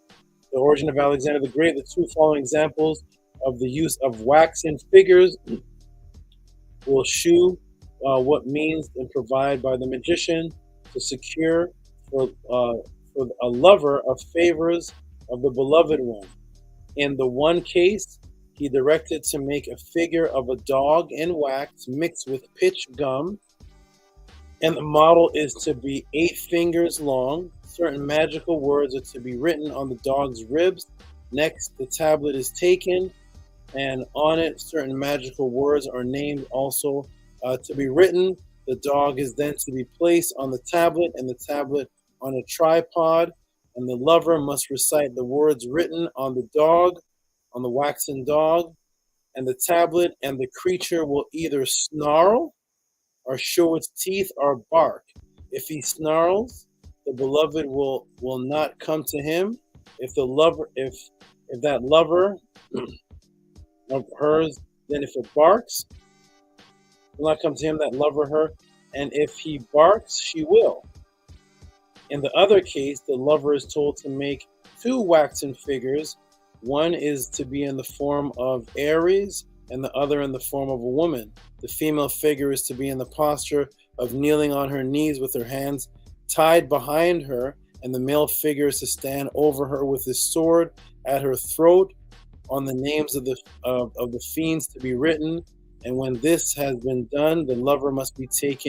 The origin of Alexander the Great. The two following examples of the use of waxen figures will shew what means and provide by the magician to secure for a lover of favors of the beloved one. In the one case, he directed to make a figure of a dog in wax mixed with pitch gum, and the model is to be 8 fingers long. Certain magical words are to be written on the dog's ribs. Next, the tablet is taken, and on it, certain magical words are named also to be written. The dog is then to be placed on the tablet, and the tablet on a tripod, and the lover must recite the words written on the dog, on the waxen dog, and the tablet, and the creature will either snarl or show its teeth or bark. If he snarls, the beloved will not come to him. If that lover of hers, then if it barks, will not come to him, that lover her, and if he barks, she will. In the other case, the lover is told to make 2 waxen figures One is to be in the form of Aries and the other in the form of a woman. The female figure is to be in the posture of kneeling on her knees with her hands tied behind her, and the male figure is to stand over her with his sword at her throat, on the names of the fiends to be written. And when this has been done, the lover must take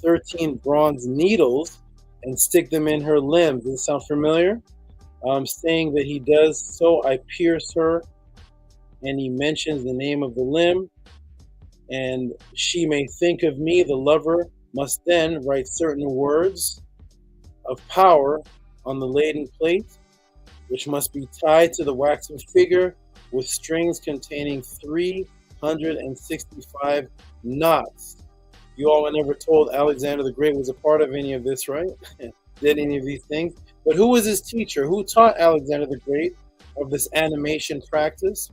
13 bronze needles and stick them in her limbs. Does it sound familiar? Saying that he does so, I pierce her, and he mentions the name of the limb, and she may think of me. The lover must then write certain words of power on the laden plate, which must be tied to the waxen figure with strings containing 365 knots. You all were never told Alexander the Great was a part of any of this, right? Did any of these things? But who was his teacher? Who taught Alexander the Great of this animation practice?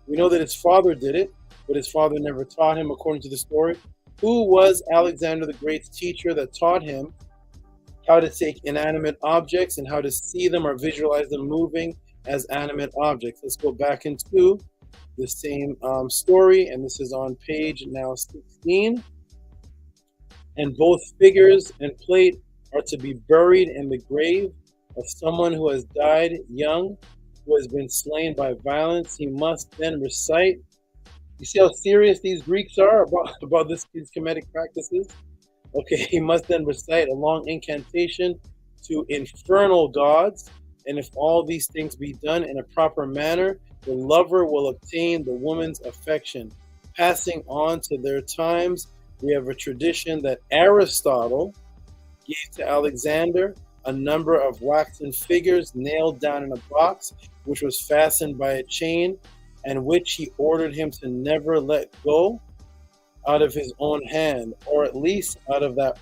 We know that his father did it, but his father never taught him, according to the story. Who was Alexander the Great's teacher that taught him how to take inanimate objects and how to see them or visualize them moving as animate objects? Let's go back into the same story, and this is on page now 16. And both figures and plate are to be buried in the grave of someone who has died young, who has been slain by violence. He must then recite. You see how serious these Greeks are about these Kemetic practices? Okay, he must then recite a long incantation to infernal gods, and if all these things be done in a proper manner, the lover will obtain the woman's affection. Passing on to their times, we have a tradition that Aristotle gave to Alexander a number of waxen figures nailed down in a box, which was fastened by a chain, and which he ordered him to never let go out of his own hand, or at least out of that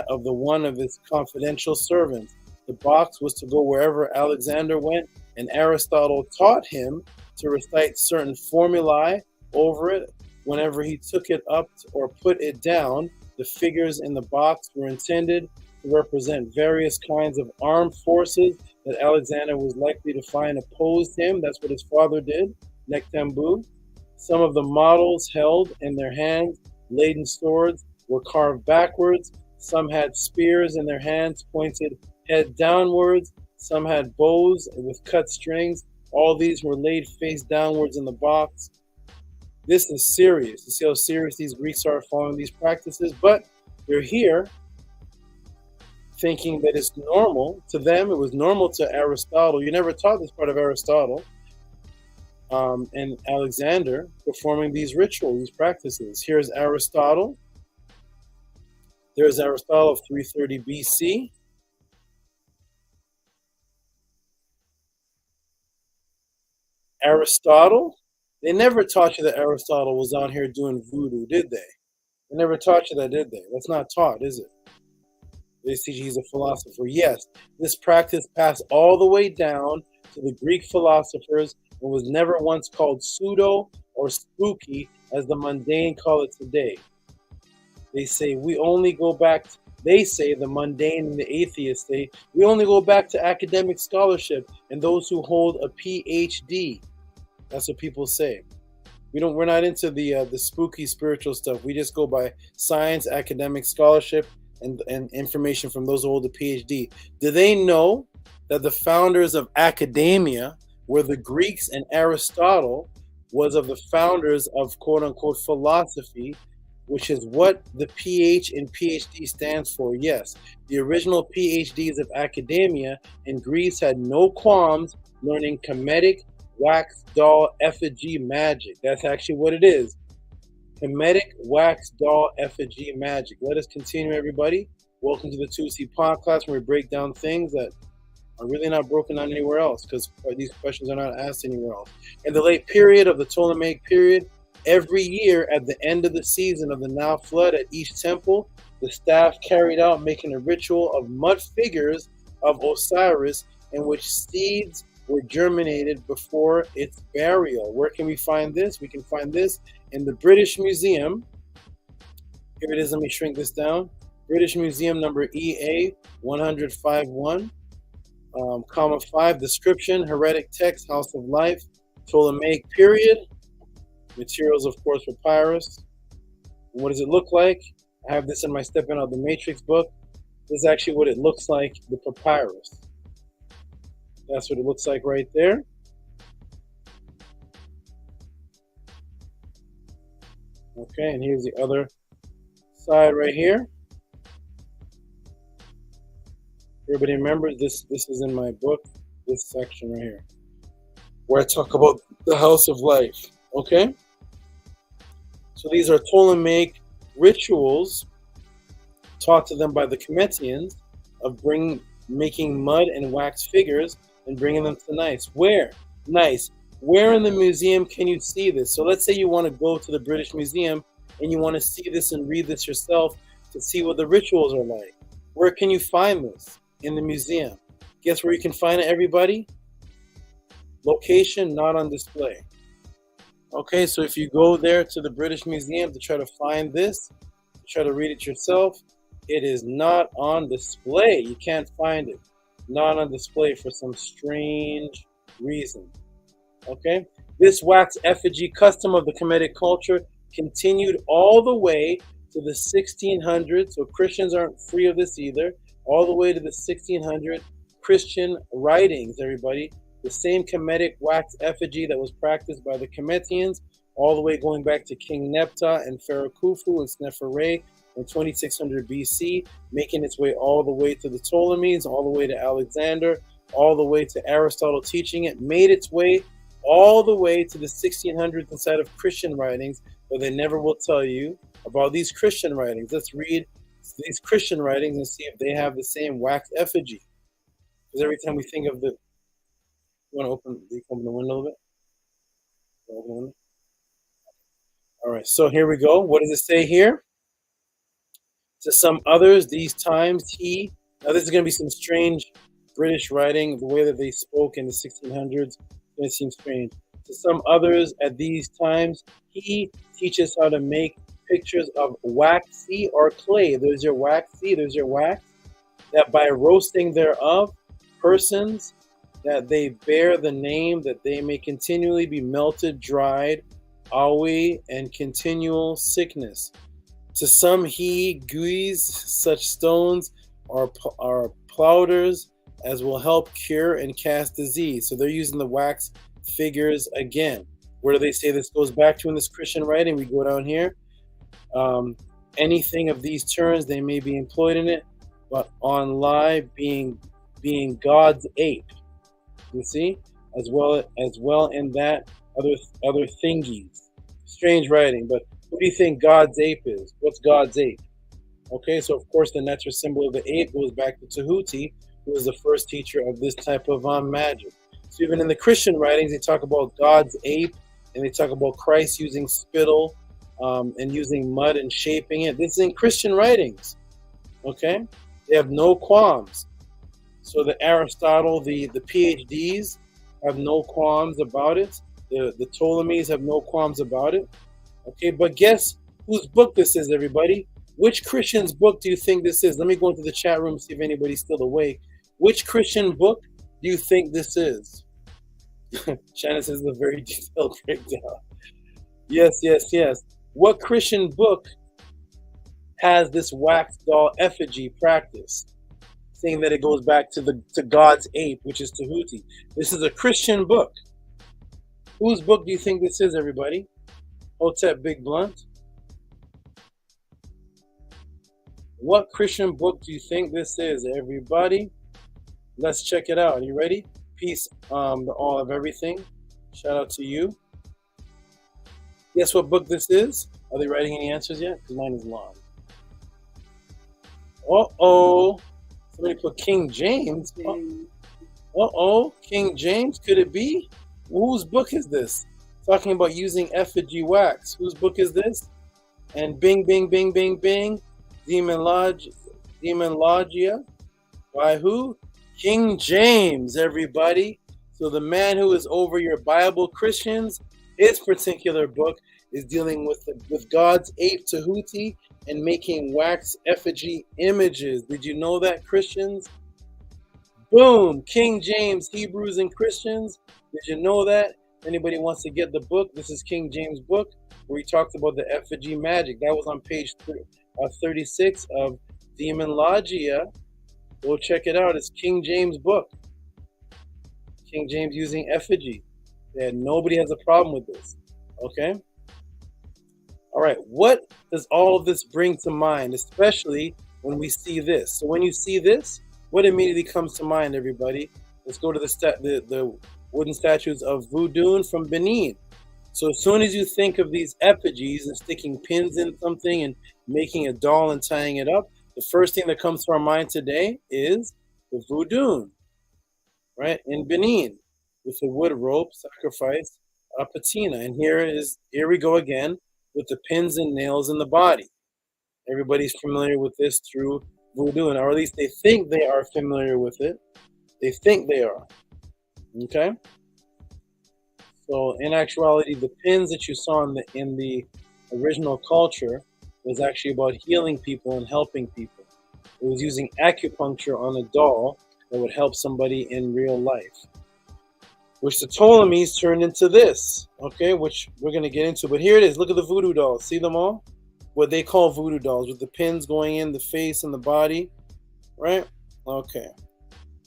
of the one of his confidential servants. The box was to go wherever Alexander went, and Aristotle taught him to recite certain formulae over it. Whenever he took it up or put it down, the figures in the box were intended to represent various kinds of armed forces that Alexander was likely to find opposed him. That's what his father did, Nektambu. Some of the models held in their hands laden swords were carved backwards. Some had spears in their hands pointed head downwards. Some had bows with cut strings. All these were laid face downwards in the box. This is serious. You see how serious these Greeks are following these practices, but they're here thinking that it's normal to them. It was normal to Aristotle. You never taught this part of Aristotle and Alexander performing these rituals, these practices. Here's Aristotle. There's Aristotle of 330 BC. Aristotle. They never taught you that Aristotle was out here doing voodoo, did they? They never taught you that, did they? That's not taught, is it? They teach he's a philosopher. Yes, this practice passed all the way down to the Greek philosophers and was never once called pseudo or spooky as the mundane call it today. They say we only go back to, they say, the mundane and the atheists say, we only go back to academic scholarship and those who hold a PhD. That's what people say. We're not into the spooky spiritual stuff. We just go by science, academic scholarship, and information from those who hold a PhD. Do they know that the founders of academia were the Greeks, and Aristotle was of the founders of quote-unquote philosophy, which is what the PH in PhD stands for? Yes, the original PhDs of academia in Greece had no qualms learning Kemetic wax doll effigy magic. That's actually what it is. Kemetic wax doll effigy magic. Let us continue, everybody. Welcome to the 2C Podcast, where we break down things that are really not broken down anywhere else, because these questions are not asked anywhere else. In the late period of the Ptolemaic period, every year at the end of the season of the Nile flood at each temple, the staff carried out making a ritual of mud figures of Osiris in which seeds were germinated before its burial. Where can we find this? We can find this in the British Museum. Here it is. Let me shrink this down. British Museum number EA 1051. comma 5, description, heretic text, house of life, Ptolemaic period, materials, of course, papyrus. What does it look like? I have this in my Stepping Out the Matrix book. This is actually what it looks like, the papyrus. That's what it looks like right there. Okay, and here's the other side right here. Everybody remembers this is in my book, this section right here, where I talk about the house of life. Okay? So these are Ptolemaic rituals taught to them by the Kemetians of making mud and wax figures and bringing them to nice. Where? Nice. Where in the museum can you see this? So let's say you want to go to the British Museum and you want to see this and read this yourself to see what the rituals are like. Where can you find this? In the museum. Guess where you can find it, everybody? Location not on display. Okay, so if you go there to the British Museum to try to find this, to try to read it yourself, it is not on display. You can't find it. Not on display for some strange reason. Okay? This wax effigy custom of the Kemetic culture continued all the way to the 1600s, so Christians aren't free of this either, all the way to the 1600 Christian writings, everybody. The same Kemetic wax effigy that was practiced by the Kemetians, all the way going back to King Nepta and Pharaoh Khufu and Sneferre in 2600 BC, making its way all the way to the Ptolemies, all the way to Alexander, all the way to Aristotle teaching it, made its way all the way to the 1600s inside of Christian writings, but they never will tell you about these Christian writings. Let's read these Christian writings and see if they have the same wax effigy. Because every time we think of the... You want to open the window a little bit? Open the window? All right, so here we go. What does it say here? To some others, these times he... Now this is going to be some strange British writing. The way that they spoke in the 1600s, it seems strange. To some others, at these times, he teaches how to make pictures of waxy or clay. There's your waxy, there's your wax. That by roasting thereof, persons, that they bear the name, that they may continually be melted, dried, awe, and continual sickness. To some he guise such stones are powders as will help cure and cast disease. So they're using the wax figures again. Where do they say this goes back to in this Christian writing? We go down here. Anything of these terms, they may be employed in it, but on lie being God's ape. You see, as well in that other thingies. Strange writing, but what do you think God's ape is? What's God's ape? Okay, so of course the natural symbol of the ape goes back to Tehuti, who was the first teacher of this type of magic. So even in the Christian writings, they talk about God's ape, and they talk about Christ using spittle and using mud and shaping it. This is in Christian writings. Okay, they have no qualms. So the Aristotle, the PhDs have no qualms about it. The Ptolemies have no qualms about it. Okay, but guess whose book this is, everybody? Which Christian's book do you think this is? Let me go into the chat room, see if anybody's still awake. Which Christian book do you think this is? Shannon says a very detailed breakdown. Yes. What Christian book has this wax doll effigy practice? Saying that it goes back to God's ape, which is Tehuti. This is a Christian book. Whose book do you think this is, everybody? Hotep Big Blunt. What Christian book do you think this is, everybody? Let's check it out. Are you ready? Peace, the all of everything. Shout out to you. Guess what book this is? Are they writing any answers yet? Because mine is long. Uh-oh. Somebody put King James. Uh-oh. King James, could it be? Whose book is this? Talking about using effigy wax. Whose book is this? And bing, bing, bing, bing, bing. Demonologia. By who? King James, everybody. So the man who is over your Bible, Christians, his particular book is dealing with God's ape Tehuti and making wax effigy images. Did you know that, Christians? Boom. King James, Hebrews and Christians. Did you know that? Anybody wants to get the book, this is King James' book, where he talks about the effigy magic. That was on page 36 of Demonologia. Go check it out. It's King James' book. King James using effigy. Yeah, nobody has a problem with this. Okay? All right. What does all of this bring to mind, especially when we see this? So when you see this, what immediately comes to mind, everybody? Let's go to the wooden statues of Voodoo from Benin. So as soon as you think of these effigies and sticking pins in something and making a doll and tying it up, the first thing that comes to our mind today is the Voodoo, right? In Benin, with the wood rope, sacrifice, a patina. And here we go again with the pins and nails in the body. Everybody's familiar with this through Voodoo, or at least they think they are familiar with it. They think they are. Okay? So in actuality, the pins that you saw in the original culture was actually about healing people and helping people. It was using acupuncture on a doll that would help somebody in real life, which the Ptolemies turned into this, okay, which we're going to get into. But here it is. Look at the voodoo dolls. See them all? What they call voodoo dolls, with the pins going in the face and the body, right? Okay.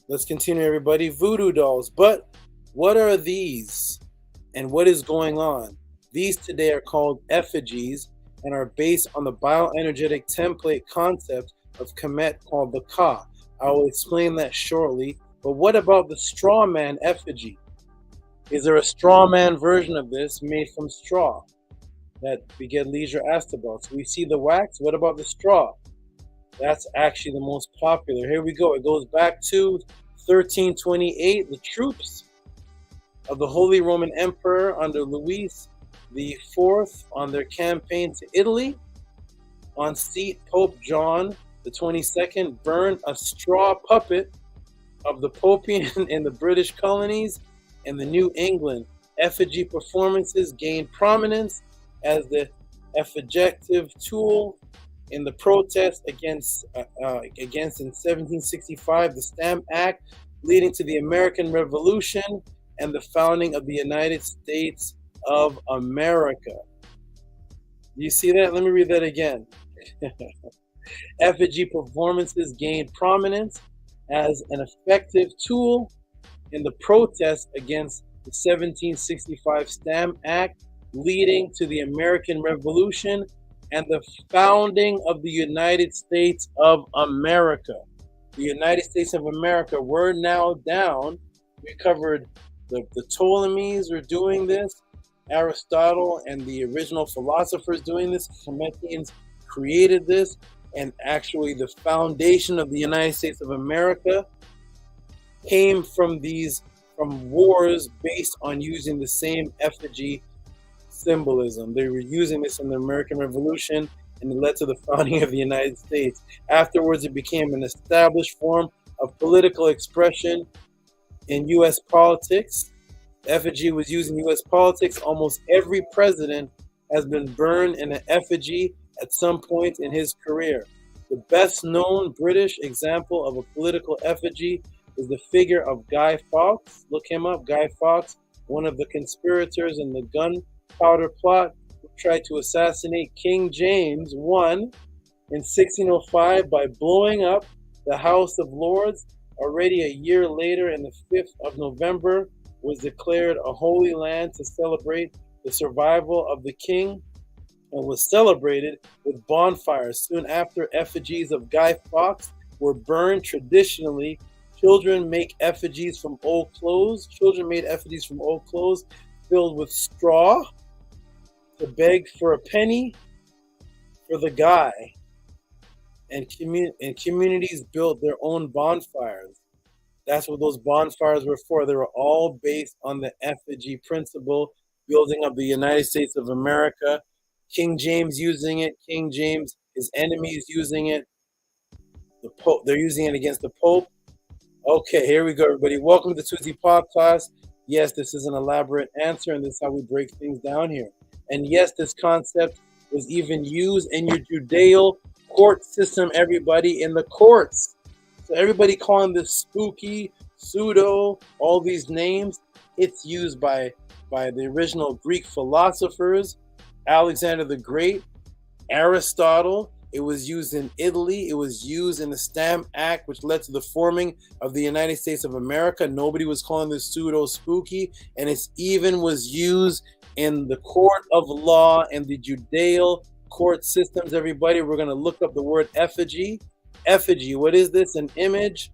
Let's continue, everybody. Voodoo dolls. But what are these? And what is going on? These today are called effigies and are based on the bioenergetic template concept of Kemet called the Ka. I will explain that shortly. But what about the straw man effigy? Is there a straw man version of this made from straw that Brigade Leisure asked about? So we see the wax. What about the straw? That's actually the most popular. Here we go. It goes back to 1328. The troops of the Holy Roman Emperor under Louis IV on their campaign to Italy, on seat Pope John the 22nd burned a straw puppet of the Pope in the British colonies and the New England. Effigy performances gained prominence as the effective tool in the protest against in 1765 the Stamp Act, leading to the American Revolution and the founding of the United States of America. You see that? Let me read that again. Effigy performances gained prominence as an effective tool in the protest against the 1765 Stamp Act, leading to the American Revolution and the founding of the United States of America. The United States of America, we're now down. We covered the Ptolemies were doing this, Aristotle and the original philosophers doing this, Kemetians created this, and actually the foundation of the United States of America came from wars based on using the same effigy symbolism. They were using this in the American Revolution, and it led to the founding of the United States. Afterwards, it became an established form of political expression in U.S. politics. The effigy was used in U.S. politics. Almost every president has been burned in an effigy at some point in his career. The best known British example of a political effigy is the figure of Guy Fawkes. Look him up. Guy Fawkes, one of the conspirators in the gunpowder plot who tried to assassinate King James I in 1605 by blowing up the House of Lords. Already a year later, in the 5th of November, was declared a holy land to celebrate the survival of the king, and was celebrated with bonfires. Soon after, effigies of Guy Fawkes were burned. Traditionally, children make effigies from old clothes. Children made effigies from old clothes filled with straw to beg for a penny for the guy. And communities built their own bonfires. That's what those bonfires were for. They were all based on the effigy principle, building up the United States of America. King James using it. King James, his enemies using it. The Pope, they're using it against the Pope. Okay, here we go, everybody. Welcome to the Tuesday podcast. Yes, this is an elaborate answer, and this is how we break things down here. And yes, this concept was even used in your Judeo court system, everybody, in the courts. So everybody calling this spooky, pseudo, all these names, it's used by the original Greek philosophers, Alexander the Great, Aristotle. It was used in Italy. It was used in the Stamp Act, which led to the forming of the United States of America. Nobody was calling this pseudo spooky, and it even was used in the court of law and the Judeo court systems. Everybody, we're going to look up the word effigy. Effigy, what is this? An image?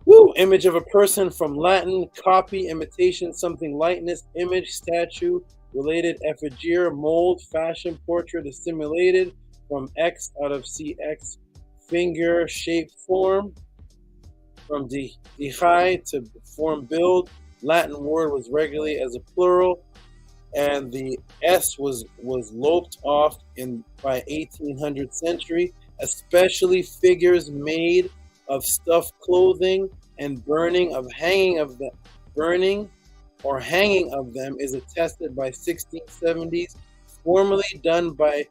Woo! Image of a person, from Latin, copy, imitation, something, likeness, image, statue, related, effigier, mold, fashion, portrait, assimilated, from X out of CX, finger, shape, form, from dihai to form, build. Latin word was regularly as a plural, and the S was loped off by 1800th century, especially figures made of stuffed clothing and burning or hanging of them is attested by 1670s, formerly done by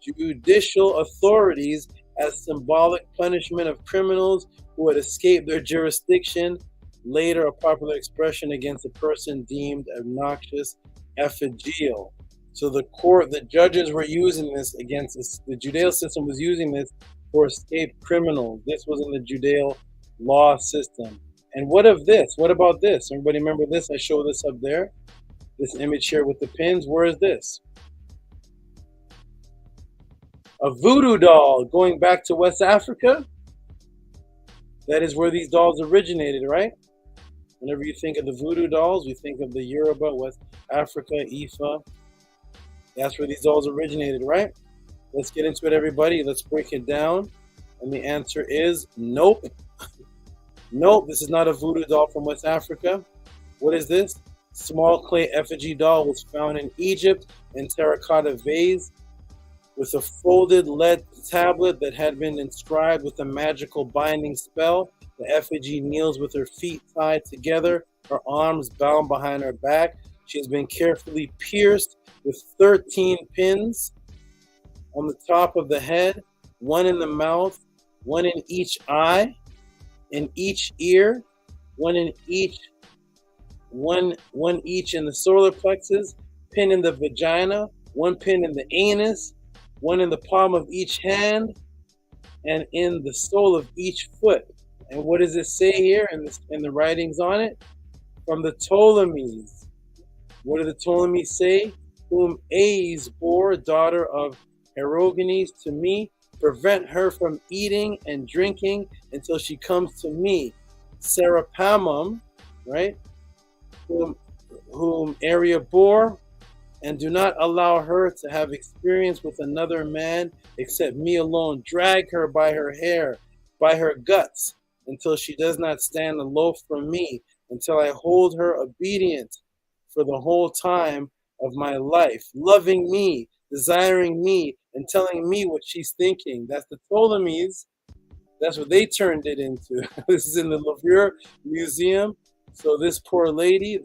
judicial authorities as symbolic punishment of criminals who had escaped their jurisdiction. Later, a popular expression against a person deemed obnoxious, effigial. So the judges were using this against this, the Judeo system was using this for escaped criminals. This was in the Judeo law system. And what of this? What about this? Everybody remember this? I show this up there. This image here with the pins. Where is this? A voodoo doll going back to West Africa. That is where these dolls originated, right? Whenever you think of the voodoo dolls, we think of the Yoruba, West Africa, Ifa. That's where these dolls originated, right? Let's get into it, everybody. Let's break it down. And the answer is nope. Nope, this is not a voodoo doll from West Africa. What is this? Small clay effigy doll was found in Egypt in terracotta vase with a folded lead tablet that had been inscribed with a magical binding spell. The effigy kneels with her feet tied together, her arms bound behind her back. She has been carefully pierced with 13 pins on the top of the head, one in the mouth, one in each eye, in each ear, one each in the solar plexus, pin in the vagina, one pin in the anus, one in the palm of each hand, and in the sole of each foot. And what does it say here in the writings on it? From the Ptolemies. What do the Ptolemies say? Whom Ais bore, daughter of Erogenes, to me, prevent her from eating and drinking until she comes to me. Serapamum, right? Whom Aria bore, and do not allow her to have experience with another man except me alone. Drag her by her hair, by her guts, until she does not stand aloof from me, until I hold her obedient for the whole time of my life, loving me, desiring me, and telling me what she's thinking. That's the Ptolemies. That's what they turned it into. This is in the Louvre Museum. So this poor lady,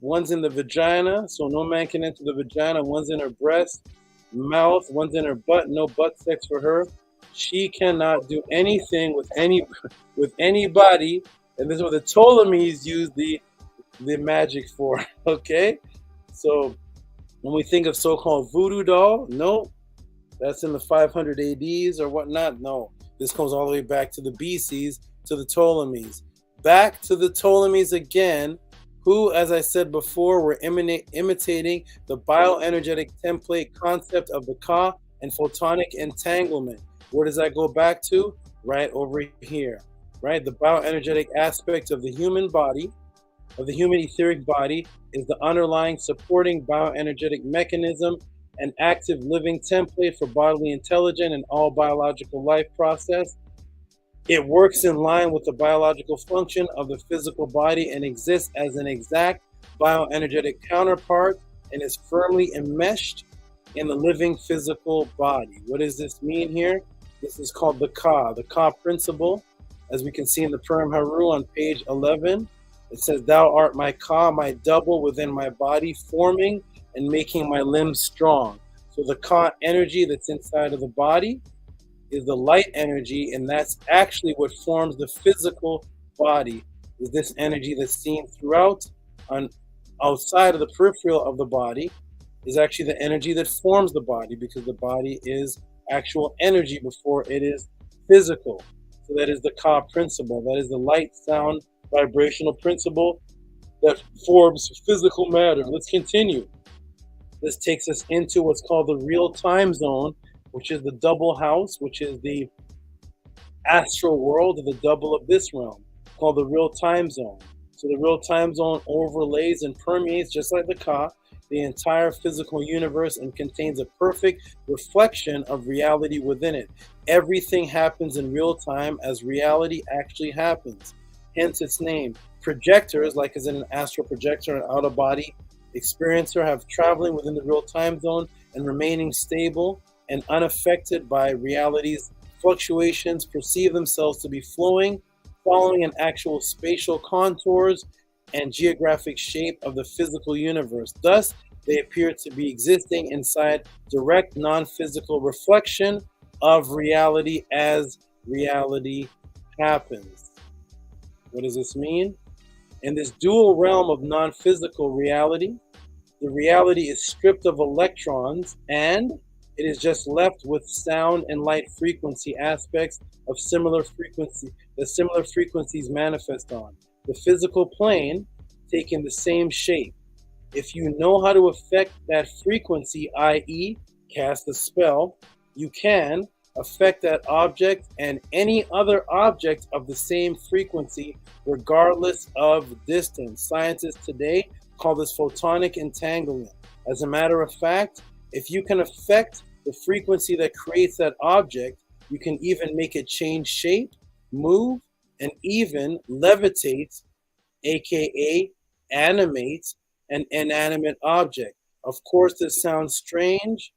one's in the vagina, so no man can enter the vagina. One's in her breast, mouth, one's in her butt, no butt sex for her. She cannot do anything with anybody. And this is what the Ptolemies used the magic for, okay? So when we think of so-called voodoo doll, no, that's in the 500 ADs or whatnot. No, this comes all the way back to the BCs, to the Ptolemies. Back to the Ptolemies again, who, as I said before, were imitating the bioenergetic template concept of the Ka and photonic entanglement. Where does that go back to? Right over here, right? The bioenergetic aspect of the human body, of the human etheric body, is the underlying supporting bioenergetic mechanism, an active living template for bodily intelligence and all biological life process. It works in line with the biological function of the physical body and exists as an exact bioenergetic counterpart and is firmly enmeshed in the living physical body. What does this mean here? This is called the Ka principle. As we can see in the Purim Haru on page 11, it says, "Thou art my Ka, my double within my body, forming and making my limbs strong." So the Ka energy that's inside of the body is the light energy, and that's actually what forms the physical body. Is this energy that's seen throughout on outside of the peripheral of the body is actually the energy that forms the body, because the body is actual energy before it is physical. So that is the Ka principle. That is the light, sound, vibrational principle that forms physical matter. Let's continue. This takes us into what's called the real time zone, which is the double house, which is the astral world, the double of this realm, called the real time zone. So the real time zone overlays and permeates, just like the Ka, the entire physical universe, and contains a perfect reflection of reality within it. Everything happens in real time as reality actually happens. Hence its name. Projectors, like as in an astral projector, an out-of-body experiencer, have traveling within the real time zone and remaining stable and unaffected by reality's fluctuations, perceive themselves to be flowing, following an actual spatial contours and geographic shape of the physical universe. Thus, they appear to be existing inside direct non-physical reflection of reality as reality happens. What does this mean? In this dual realm of non-physical reality, the reality is stripped of electrons and it is just left with sound and light frequency aspects of similar frequency that similar frequencies manifest on. The physical plane taking the same shape. If you know how to affect that frequency, i.e. cast a spell, you can affect that object and any other object of the same frequency regardless of distance. Scientists today call this photonic entanglement. As a matter of fact, if you can affect the frequency that creates that object, you can even make it change shape, move, and even levitate, aka animate an inanimate object. Of course, this sounds strange.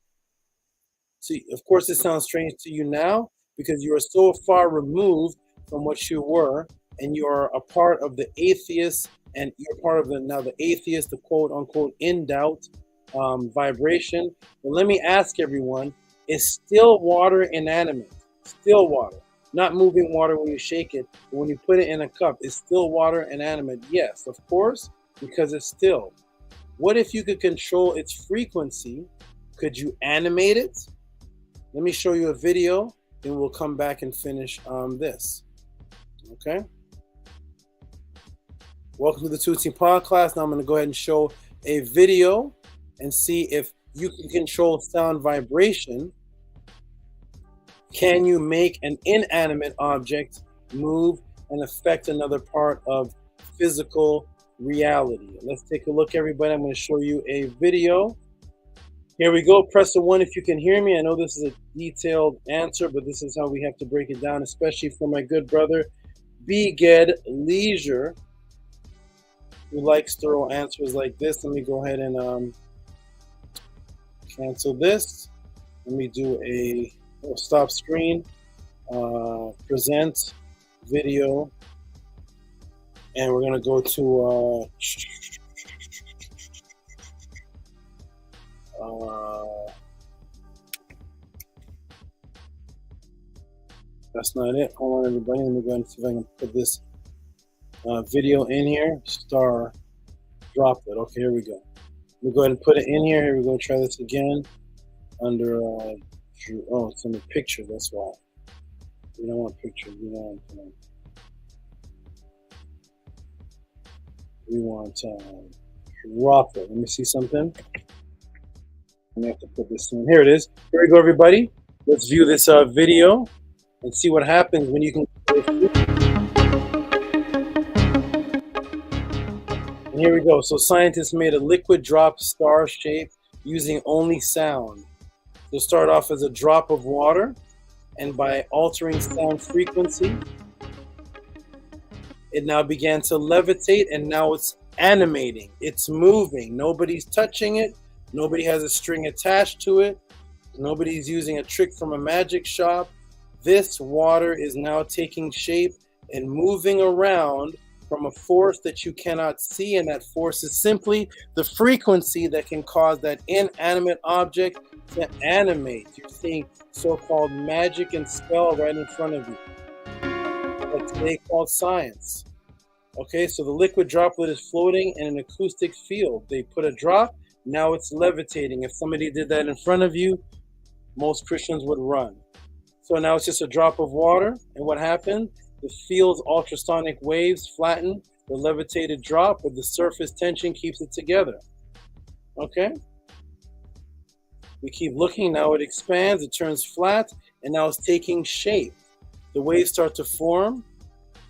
Of course, this sounds strange to you now because you are so far removed from what you were, and you are a part of the atheist, and you're part of the atheist, the quote unquote in doubt vibration. But let me ask everyone: is still water inanimate? Still water, not moving water when you shake it, but when you put it in a cup, is still water inanimate? Yes, of course, because it's still. What if you could control its frequency? Could you animate it? Let me show you a video, then we'll come back and finish this. Okay? Welcome to the T.O.M Podcast. Now I'm going to go ahead and show a video and see if you can control sound vibration. Can you make an inanimate object move and affect another part of physical reality? Let's take a look, everybody. I'm going to show you a video. Here we go. Press the 1 if you can hear me. I know this is a detailed answer, but this is how we have to break it down, especially for my good brother, Beged Leisure, who likes thorough answers like this. Let me go ahead and cancel this. Let me do a stop screen, present video, and we're going to go to that's not it. Hold on, everybody. Let me go ahead and see if I can put this video in here. Star dropped it. Okay, here we go. Let me go ahead and put it in here. Here we go. Try this again. Under it's in the picture. That's why. We don't want pictures. We want drop it. Let me see something. I'm gonna have to put this in. Here it is. Here we go, everybody. Let's view this video and see what happens when you can. And here we go. So scientists made a liquid drop star shape using only sound. So start off as a drop of water, and by altering sound frequency, it now began to levitate, and now it's animating. It's moving. Nobody's touching it. Nobody has a string attached to it. Nobody's using a trick from a magic shop. This water is now taking shape and moving around from a force that you cannot see, and that force is simply the frequency that can cause that inanimate object to animate. You're seeing so-called magic and spell right in front of you. What today called science. Okay, so the liquid droplet is floating in an acoustic field. They put a drop, now it's levitating. If somebody did that in front of you, most Christians would run. So now it's just a drop of water, and what happened? The field's ultrasonic waves flatten the levitated drop, but the surface tension keeps it together. Okay? We keep looking, now it expands, it turns flat, and now it's taking shape. The waves start to form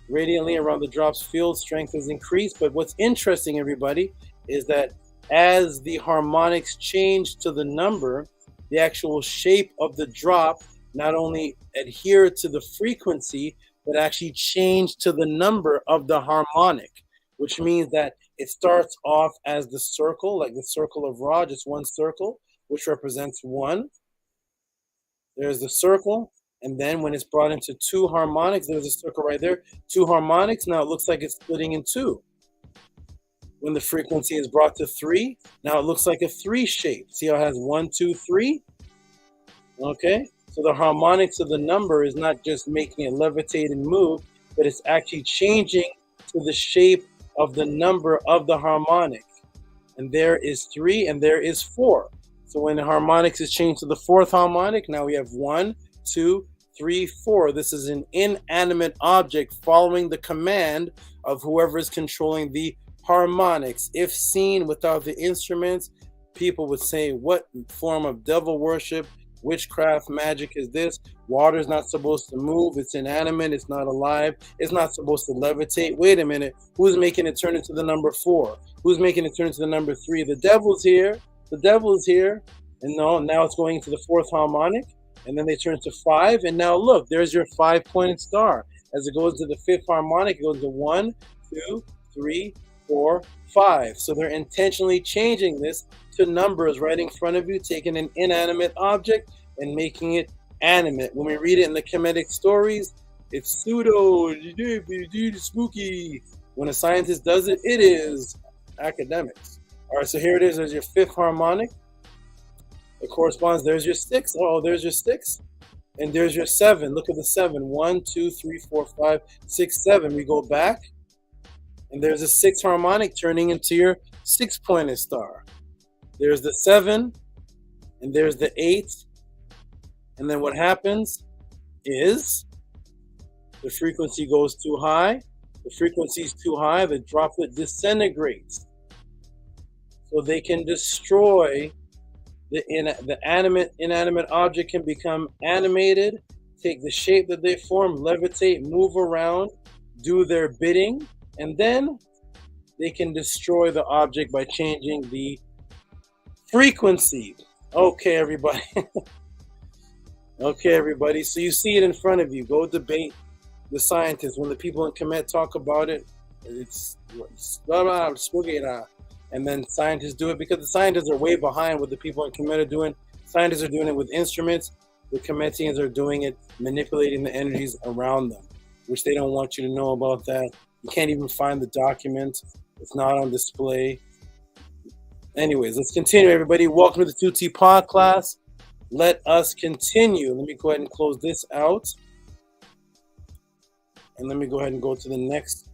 radiantly around the drop's field, strength is increased. But what's interesting, everybody, is that as the harmonics change to the number, the actual shape of the drop not only adhere to the frequency, but actually change to the number of the harmonic, which means that it starts off as the circle, like the circle of Ra, just one circle, which represents 1. There's the circle. And then when it's brought into 2 harmonics, there's a circle right there, 2 harmonics. Now it looks like it's splitting in 2. When the frequency is brought to 3, now it looks like a 3 shape. See how it has 1, 2, 3? Okay, so the harmonics of the number is not just making it levitate and move, but it's actually changing to the shape of the number of the harmonic. And there is 3 and there is 4. So when the harmonics is changed to the 4th harmonic, now we have 1, 2, 3, 4. This is an inanimate object following the command of whoever is controlling the harmonics. If seen without the instruments, people would say, what form of devil worship, witchcraft, magic is this? Water is not supposed to move. It's inanimate. It's not alive. It's not supposed to levitate. Wait a minute. Who's making it turn into the number 4? Who's making it turn into the number 3? The devil's here. The devil's here. And now it's going into the 4th harmonic. And then they turn to 5, and now look, there's your 5-pointed star. As it goes to the 5th harmonic, it goes to 1, 2, 3, 4, 5. So they're intentionally changing this to numbers right in front of you, taking an inanimate object and making it animate. When we read it in the Kemetic stories, it's pseudo, spooky. When a scientist does it, it is academics. All right, so here it is. There's your 5th harmonic. It corresponds, there's your 6. Oh, there's your 6. And there's your 7. Look at the 7. 1, 2, 3, 4, 5, 6, 7. We go back. And there's a 6th harmonic turning into your 6-pointed star. There's the 7. And there's the 8. And then what happens is the frequency goes too high. The frequency is too high. The droplet disintegrates. So they can destroy the inanimate object can become animated, take the shape that they form, levitate, move around, do their bidding, and then they can destroy the object by changing the frequency. Okay, everybody. Okay, everybody. So you see it in front of you. Go debate the scientists. When the people in Kemet talk about it, it's spooky. And then scientists do it because the scientists are way behind what the people in Kemet are doing. Scientists are doing it with instruments. The Kemetians are doing it, manipulating the energies around them, which they don't want you to know about that. You can't even find the document. It's not on display. Anyways, let's continue, everybody. Welcome to the Tehuti Podclass. Let us continue. Let me go ahead and close this out. And let me go ahead and go to the next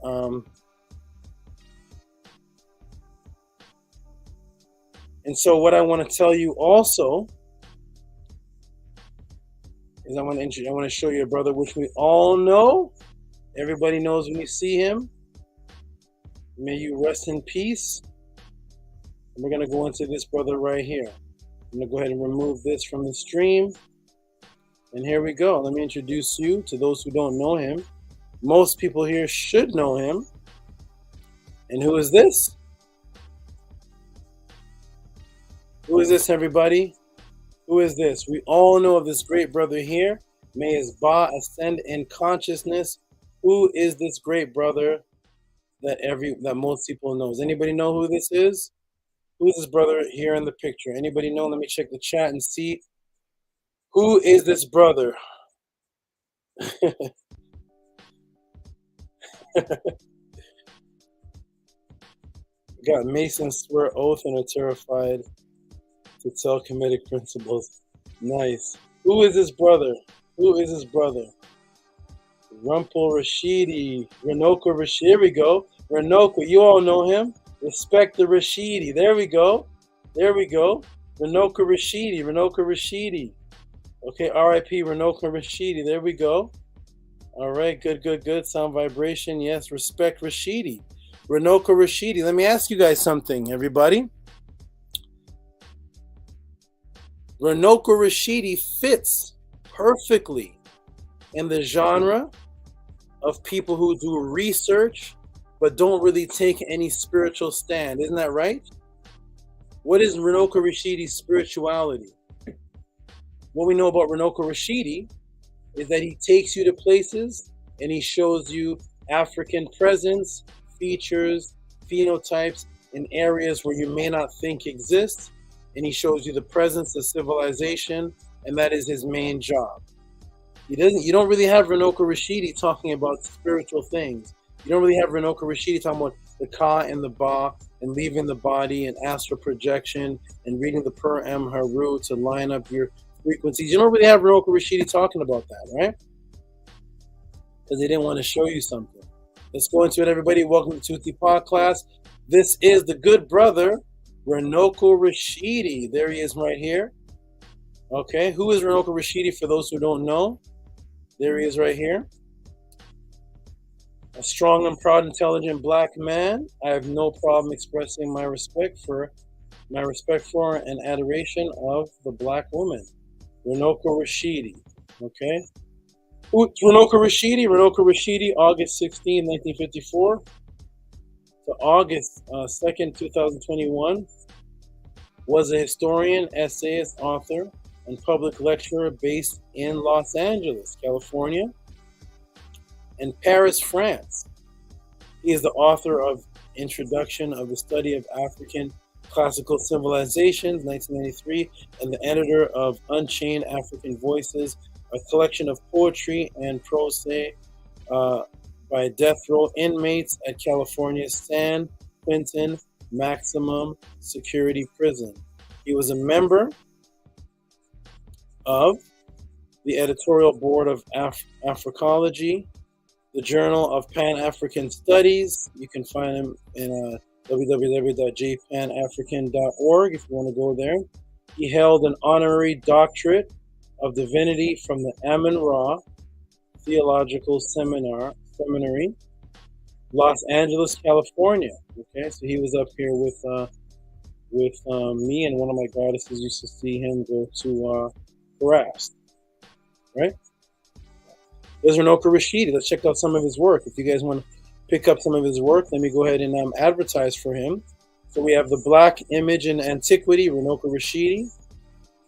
And so what I want to tell you also is I want to show you a brother which we all know. Everybody knows when you see him. May you rest in peace. And we're going to go into this brother right here. I'm going to go ahead and remove this from the stream. And here we go. Let me introduce you to those who don't know him. Most people here should know him. And who is this? Who is this, everybody? Who is this? We all know of this great brother here. May his Ba ascend in consciousness. Who is this great brother that most people know? Does anybody know who this is? Who is this brother here in the picture? Anybody know? Let me check the chat and see. Who is this brother? Got Mason swear oath and are terrified to tell Kemetic principles. Nice. Who is his brother? Who is his brother? Rumpel Rashidi. Renoka Rashidi. Here we go. Renoka, you all know him. Respect the Rashidi. There we go. There we go. Renoka Rashidi. Renoka Rashidi. Okay, R.I.P. Renoka Rashidi. There we go. All right, good, good, good. Sound vibration. Yes, respect Rashidi. Renoka Rashidi. Let me ask you guys something, everybody. Renoka Rashidi fits perfectly in the genre of people who do research but don't really take any spiritual stand. Isn't that right? What is Renoka Rashidi's spirituality? What we know about Renoka Rashidi is that he takes you to places and he shows you African presence, features, phenotypes in areas where you may not think exist, and he shows you the presence of civilization, and that is his main job. You don't really have Renoka Rashidi talking about spiritual things. You don't really have Renoka Rashidi talking about the Ka and the Ba and leaving the body and astral projection and reading the Per Em Haru to line up your frequencies. You don't really have Renoka Rashidi talking about that, right? Because they didn't want to show you something. Let's go into it, everybody. Welcome to Tehuti Podcast. This is the good brother, Renoka Rashidi. There he is right here. Okay, who is Renoka Rashidi for those who don't know? There he is right here. A strong and proud, intelligent black man. I have no problem expressing my respect for and adoration of the black woman. Renoka Rashidi. Okay. Renoka Rashidi. Renoka Rashidi, August 16, 1954 to August 2nd, 2021, was a historian, essayist, author, and public lecturer based in Los Angeles, California, and Paris, France. He is the author of Introduction of the Study of African Classical Civilizations, 1993, and the editor of Unchained African Voices, a collection of poetry and prose by death row inmates at California's San Quentin Maximum Security Prison. He was a member of the editorial board of Africology, the Journal of Pan-African Studies. You can find him in www.jpanafrican.org if you want to go there. He held an honorary doctorate of divinity from the Amun-Ra Theological Seminary, Los Angeles, California. Okay, so he was up here with me and one of my goddesses used to see him go to harassed, right? There's Renoka Rashidi. Let's check out some of his work. If you guys want to pick up some of his work, let me go ahead and advertise for him. So we have The Black Image in Antiquity, Renoka Rashidi.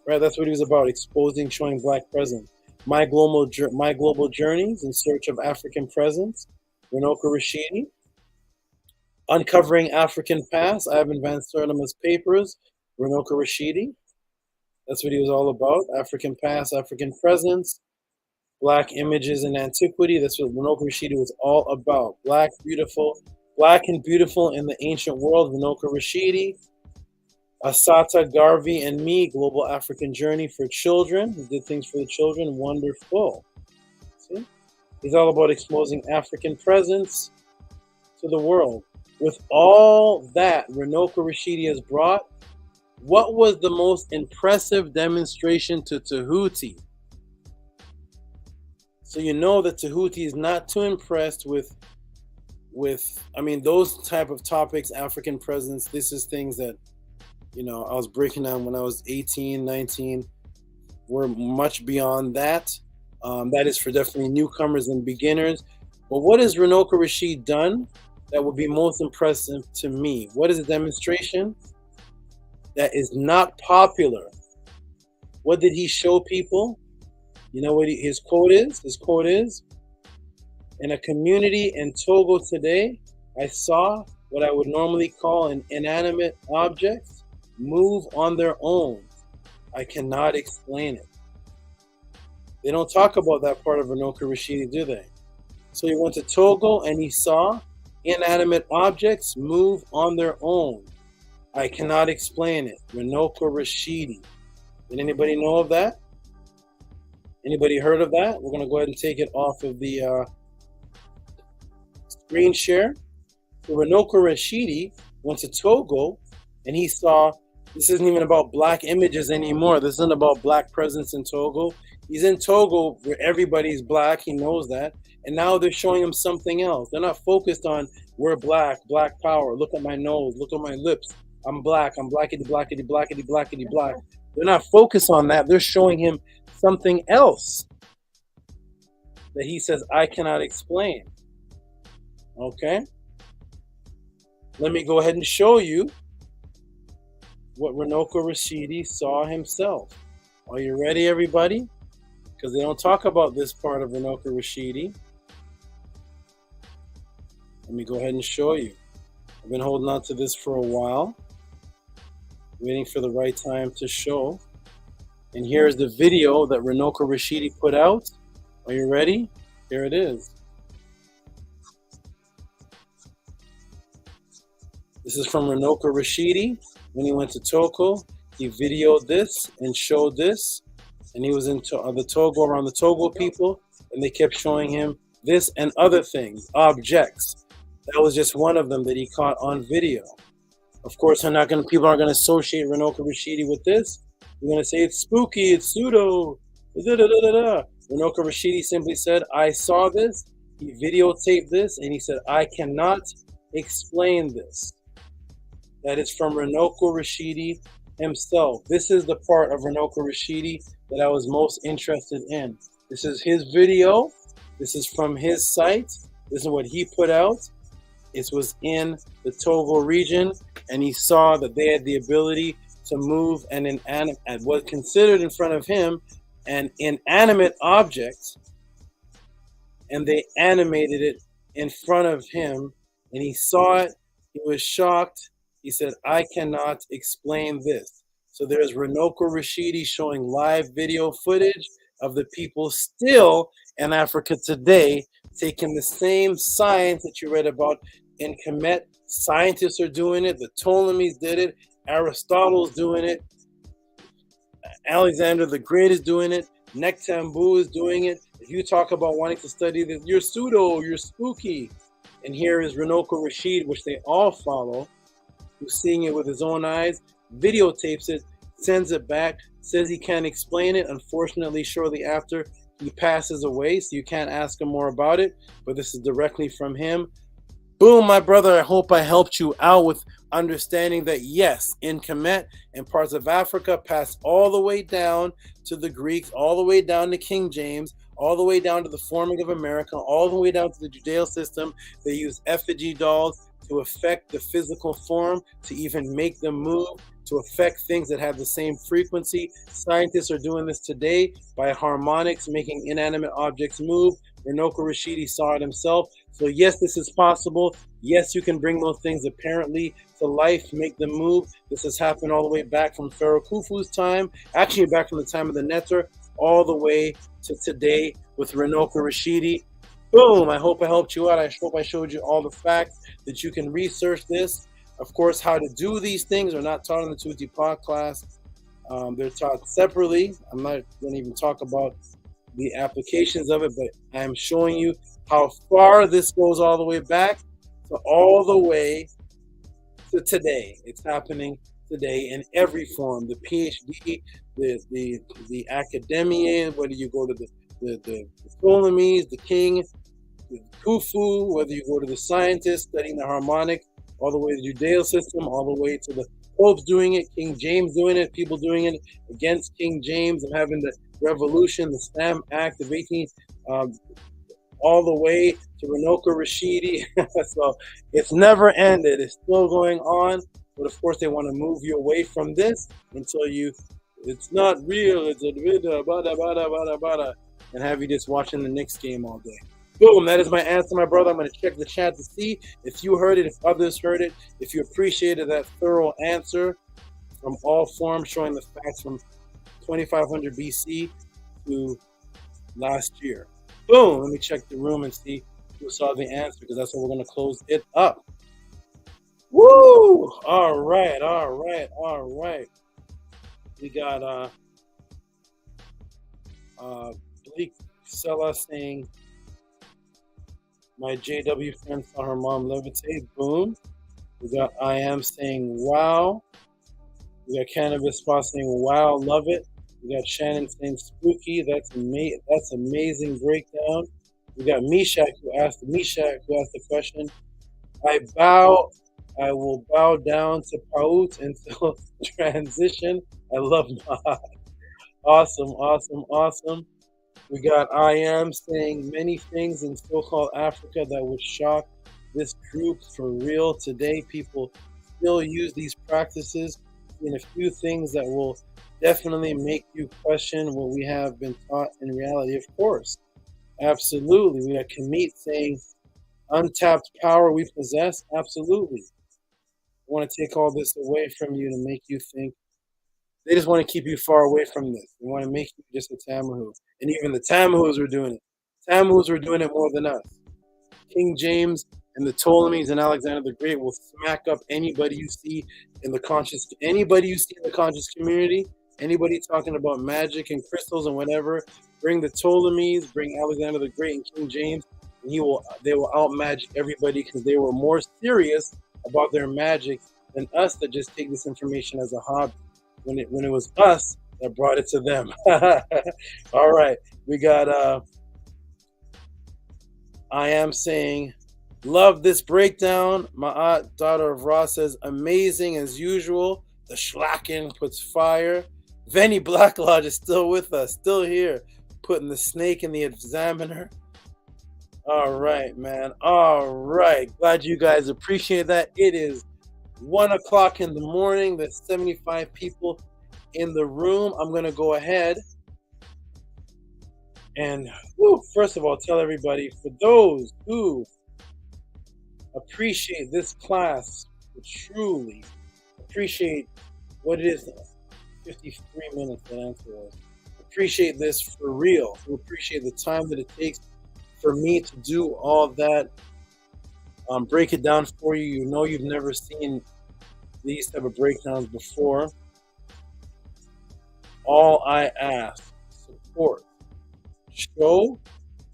Right, that's what he was about, exposing, showing black presence. My Global Journeys in Search of African Presence, Renoka Rashidi. Uncovering African Past, Ivan Van Sertima's Papers, Renoka Rashidi. That's what he was all about, African Past, African Presence. Black Images in Antiquity, that's what Renoka Rashidi was all about. Black and Beautiful in the Ancient World, Renoka Rashidi. Asata Garvey and Me, Global African Journey for Children. He did things for the children, wonderful. See? He's all about exposing African presence to the world. With all that Renoka Rashidi has brought, what was the most impressive demonstration to Tehuti? So you know that Tehuti is not too impressed with those type of topics, African presence. This is things that, I was breaking down when I was 18, 19. We're much beyond that. That is for definitely newcomers and beginners. But what has Renoka Rashidi done that would be most impressive to me? What is a demonstration that is not popular? What did he show people? You know what his quote is? His quote is, in a community in Togo today, I saw what I would normally call an inanimate object move on their own. I cannot explain it. They don't talk about that part of Renoka Rashidi, do they? So he went to Togo and he saw inanimate objects move on their own. I cannot explain it. Renoka Rashidi. Did anybody know of that? Anybody heard of that? We're going to go ahead and take it off of the screen share. So Renoka Rashidi went to Togo, and he saw, this isn't even about black images anymore. This isn't about black presence in Togo. He's in Togo where everybody's black. He knows that. And now they're showing him something else. They're not focused on we're black, black power. Look at my nose. Look at my lips. I'm black. I'm blackity, blackity, blackity, blackity, black. They're not focused on that. They're showing him something else that he says, I cannot explain. Okay? Let me go ahead and show you what Renoka Rashidi saw himself. Are you ready, everybody? Because they don't talk about this part of Renoka Rashidi. Let me go ahead and show you. I've been holding on to this for a while, waiting for the right time to show. And here's the video that Renoka Rashidi put out. Are you ready? Here it is. This is from Renoka Rashidi. When he went to Togo, he videoed this and showed this. And he was in the Togo, around the Togo people, and they kept showing him this and other things, objects. That was just one of them that he caught on video. Of course, people aren't going to associate Renoka Rashidi with this. They're going to say it's spooky, it's pseudo. Renoka Rashidi simply said, I saw this. He videotaped this, and he said, I cannot explain this. That is from Renoka Rashidi himself. This is the part of Renoka Rashidi that I was most interested in. This is his video. This is from his site. This is what he put out. It was in the Togo region, and he saw that they had the ability to move and was considered in front of him an inanimate object, and they animated it in front of him, and he saw it. He was shocked. He said, I cannot explain this. So there's Renoka Rashidi showing live video footage of the people still in Africa today taking the same science that you read about in Kemet. Scientists are doing it. The Ptolemies did it. Aristotle's doing it. Alexander the Great is doing it. Nektambu is doing it. If you talk about wanting to study this, you're pseudo, you're spooky. And here is Renoka Rashid, which they all follow, who's seeing it with his own eyes, videotapes it, sends it back, says he can't explain it. Unfortunately, shortly after, he passes away, so you can't ask him more about it, but this is directly from him. Boom, my brother, I hope I helped you out with understanding that, yes, in Kemet and parts of Africa, passed all the way down to the Greeks, all the way down to King James, all the way down to the forming of America, all the way down to the Judeo system. They use effigy dolls to affect the physical form, to even make them move, to affect things that have the same frequency. Scientists are doing this today by harmonics, making inanimate objects move. Renoka Rashidi saw it himself. So yes, this is possible. Yes, you can bring those things apparently to life, make them move. This has happened all the way back from Pharaoh Khufu's time, actually back from the time of the Neter, all the way to today with Renoka Rashidi. Boom, I hope I helped you out. I hope I showed you all the facts that you can research this. Of course, how to do these things are not taught in the Tehuti podcast. They're taught separately. I'm not going to even talk about the applications of it, but I'm showing you how far this goes all the way back to all the way to today. It's happening today in every form. The PhD, the academia, whether you go to the Ptolemies, the king, the Khufu, whether you go to the scientists studying the harmonic, all the way to the Judeo system, all the way to the popes doing it, King James doing it, people doing it against King James and having the revolution, the Stamp Act of 18, all the way to Renoka Rashidi. So it's never ended. It's still going on. But of course, they want to move you away from this until it's not real. It's a bada, bada, bada, bada, and have you just watching the Knicks game all day. Boom, that is my answer, my brother. I'm going to check the chat to see if you heard it, if others heard it, if you appreciated that thorough answer from all forms, showing the facts from 2500 BC to last year. Boom, let me check the room and see who saw the answer, because that's how we're going to close it up. Woo! Woo! All right. We got Bleak Sella saying, my JW friend saw her mom levitate. Boom. We got I Am saying, wow. We got Cannabis Spot saying, wow, love it. We got Shannon saying, spooky. That's amazing breakdown. We got Meshach who asked the question. I will bow down to Paut until transition. I love Maat. Awesome. We got I Am saying many things in so-called Africa that would shock this group for real. Today, people still use these practices in a few things that will definitely make you question what we have been taught in reality. Of course, absolutely. We got Kemetic saying untapped power we possess. Absolutely. I want to take all this away from you to make you think. They just want to keep you far away from this. They want to make you just a Tamahu. And even the Tamahus were doing it. Tamahus were doing it more than us. King James and the Ptolemies and Alexander the Great will smack up anybody you see in the conscious community, anybody talking about magic and crystals and whatever. Bring the Ptolemies, bring Alexander the Great and King James, and they will out magic everybody because they were more serious about their magic than us that just take this information as a hobby. When it was us that brought it to them. All right, we got I Am saying, love this breakdown. Maat, daughter of Ra, says, amazing as usual. The Schlacken puts fire. Venny Black Lodge is still with us, still here, putting the snake in the examiner. All right, man. All right. Glad you guys appreciate that. It is 1 o'clock in the morning. There's 75 people in the room. I'm going to go ahead and, first of all, tell everybody, for those who appreciate this class, truly appreciate what it is, 53 minutes that answer was. Appreciate this for real. Who appreciate the time that it takes for me to do all that, break it down for you. You know you've never seen these type of breakdowns before. All I ask, support. Show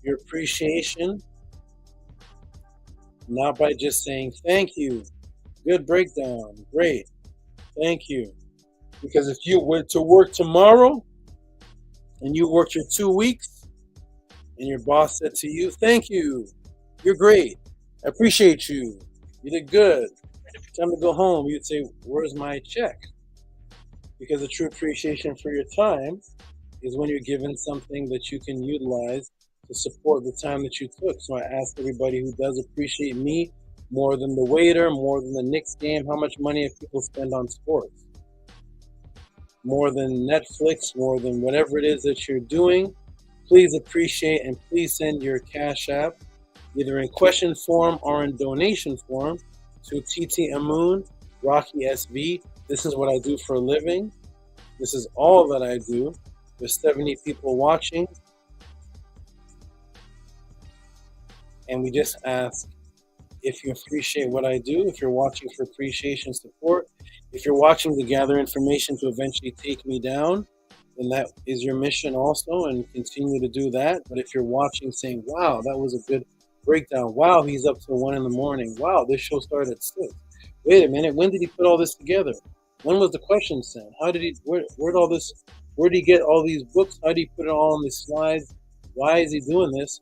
your appreciation, not by just saying thank you, good breakdown, great, thank you. Because if you went to work tomorrow and you worked your 2 weeks and your boss said to you, thank you, you're great, I appreciate you, you did good, time to go home, you'd say, where's my check? Because the true appreciation for your time is when you're given something that you can utilize to support the time that you took. So I ask everybody who does appreciate me more than the waiter, more than the Knicks game, how much money have people spend on sports? More than Netflix, more than whatever it is that you're doing, please appreciate and please send your Cash App, either in question form or in donation form, to TT Amun, Rocky SV. This is what I do for a living. This is all that I do. There's 70 people watching. And we just ask if you appreciate what I do, if you're watching for appreciation support, if you're watching to gather information to eventually take me down, then that is your mission also, and continue to do that. But if you're watching saying, wow, that was a good breakdown. Wow, he's up till 1 a.m. Wow, this show started at 6. Wait a minute, when did he put all this together? When was the question sent? How did he, where did he get all these books? How did he put it all on the slides? Why is he doing this?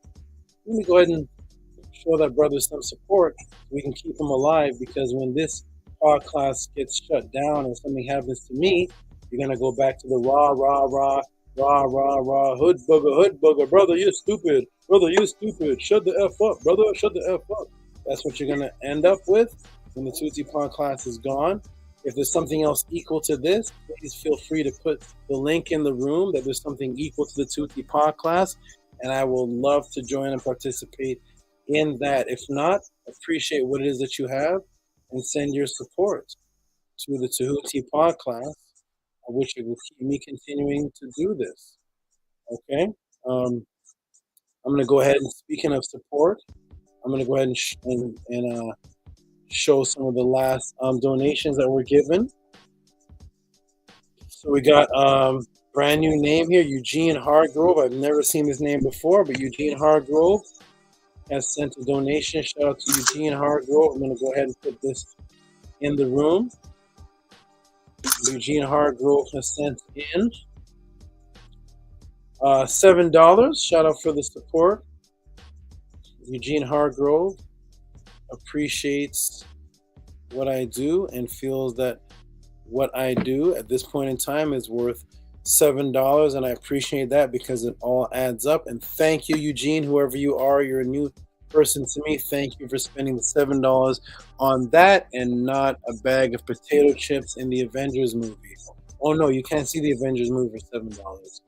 Let me go ahead and show that brother some support so we can keep him alive, because when this podcast gets shut down and something happens to me, you're going to go back to the rah, hood bugger, brother, you're stupid. Brother, you stupid. Shut the F up, brother. Shut the F up. That's what you're going to end up with when the Tehuti Podcast is gone. If there's something else equal to this, please feel free to put the link in the room that there's something equal to the Tehuti Podcast, and I will love to join and participate in that. If not, appreciate what it is that you have and send your support to the Tehuti Podcast, which will keep me continuing to do this. Okay? I'm going to go ahead and, speaking of support, I'm going to go ahead and show some of the last donations that were given. So we got brand new name here, Eugene Hargrove. I've never seen this name before, but Eugene Hargrove has sent a donation. Shout out to Eugene Hargrove. I'm going to go ahead and put this in the room. Eugene Hargrove has sent in $7. Shout out for the support. Eugene Hargrove appreciates what I do and feels that what I do at this point in time is worth $7, and I appreciate that because it all adds up. And thank you, Eugene, whoever you are, you're a new person to me. Thank you for spending the $7 on that and not a bag of potato chips in the Avengers movie. Oh no, you can't see the Avengers movie for $7.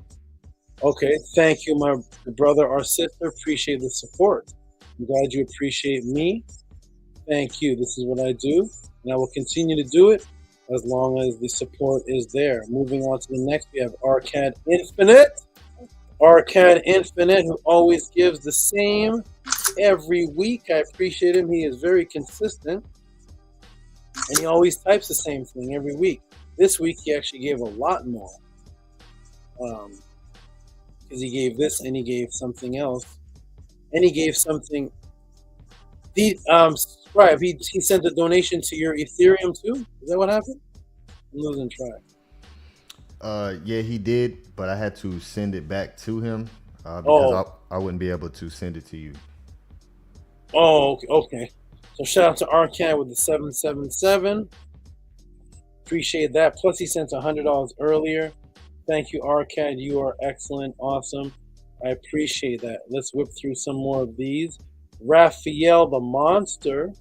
Okay, thank you, my brother or sister. Appreciate the support. I'm glad you appreciate me. Thank you. This is what I do, and I will continue to do it as long as the support is there. Moving on to the next, we have Arcad Infinite. Arcad Infinite, who always gives the same every week. I appreciate him. He is very consistent, and he always types the same thing every week. This week, he actually gave a lot more, because he gave this and he gave something else, and he gave something. Right, he sent a donation to your Ethereum too. Is that what happened? I'm losing track. Yeah, he did, but I had to send it back to him because I wouldn't be able to send it to you. Oh, okay. So shout out to Arcad with the 777. Appreciate that. Plus he sent $100 earlier. Thank you, Arcad. You are excellent, awesome. I appreciate that. Let's whip through some more of these. Raphael the Monster.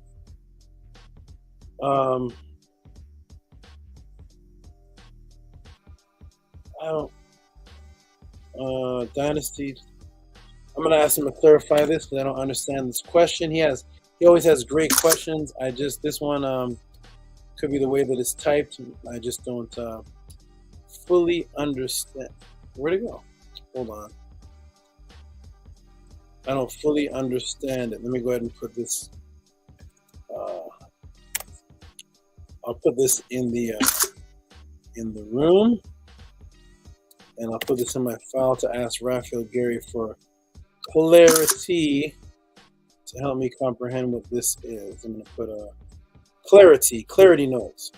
Dynasty. I'm gonna ask him to clarify this because I don't understand this question. He always has great questions. This one could be the way that it's typed. I just don't fully understand. Where'd it go? Hold on. I don't fully understand it. Let me go ahead and put this. I'll put this in the room, and I'll put this in my file to ask Raphael Gary for clarity to help me comprehend what this is. I'm going to put clarity notes.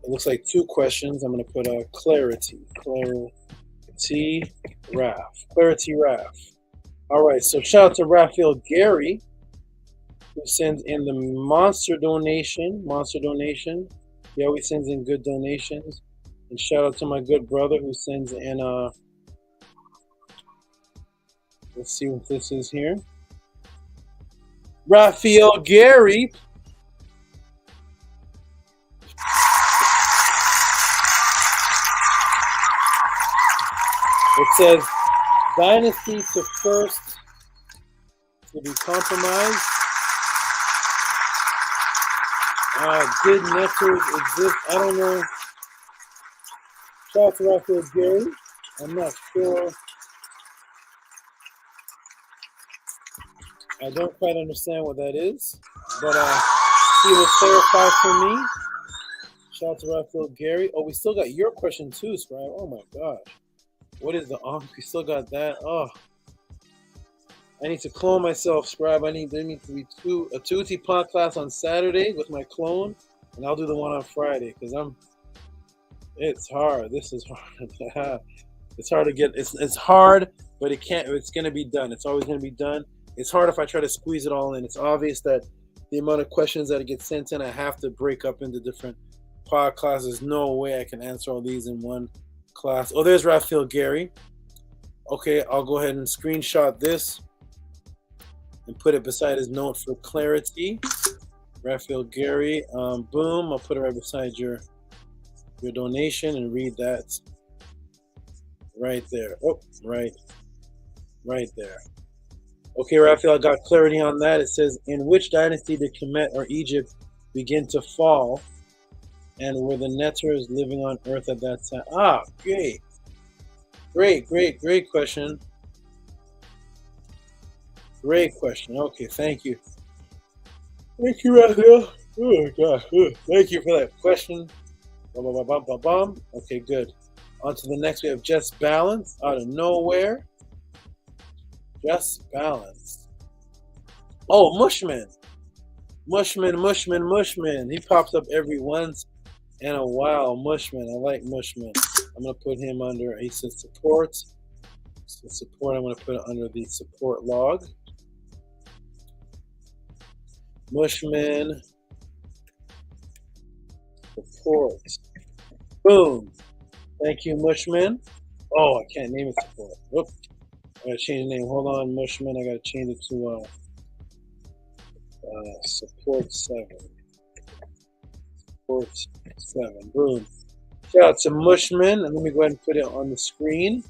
It looks like two questions. I'm going to put clarity Raf. All right, so shout out to Raphael Gary, who sends in the monster donation. He always sends in good donations. And shout out to my good brother who sends in let's see what this is here. Raphael Gary. It says dynasty to first to be compromised. Did netters exist? I don't know. Shout out to Raphael Gary. I'm not sure. I don't quite understand what that is, but he will clarify for me. Shout out to Raphael Gary. Oh, we still got your question too, Scribe. Oh my gosh. What is the we still got that? Oh, I need to clone myself, Scribe. There needs to be a Tehuti podcast on Saturday with my clone, and I'll do the one on Friday because it's hard. This is hard. It's hard to get. It's hard, but it can't. It's gonna be done. It's always gonna be done. It's hard if I try to squeeze it all in. It's obvious that the amount of questions that get sent in, I have to break up into different podcasts. There's no way I can answer all these in one class. Oh, there's Raphael Gary. Okay, I'll go ahead and screenshot this and put it beside his note for clarity. Raphael Gary. Boom. I'll put it right beside your donation and read that right there. Oh, right there. Okay, Raphael, I got clarity on that. It says, in which dynasty did Kemet or Egypt begin to fall? And were the netters living on Earth at that time? Ah, great. Great question. Great question. Okay, thank you. Thank you, Raphael. Oh, gosh. Thank you for that question. Okay, good. On to the next. We have Just Balance out of nowhere. Just Balance. Oh, Mushman. Mushman. He pops up every once in a while. Mushman. I like Mushman. I'm going to put him under, he says support. So support, I'm going to put it under the support log. Mushman. Support. Boom. Thank you, Mushman. Oh, I can't name it support. Whoop. I gotta change the name. Hold on, Mushman. I gotta change it to support 7. Support 7. Boom. Shout out to Mushman, and let me go ahead and put it on the screen.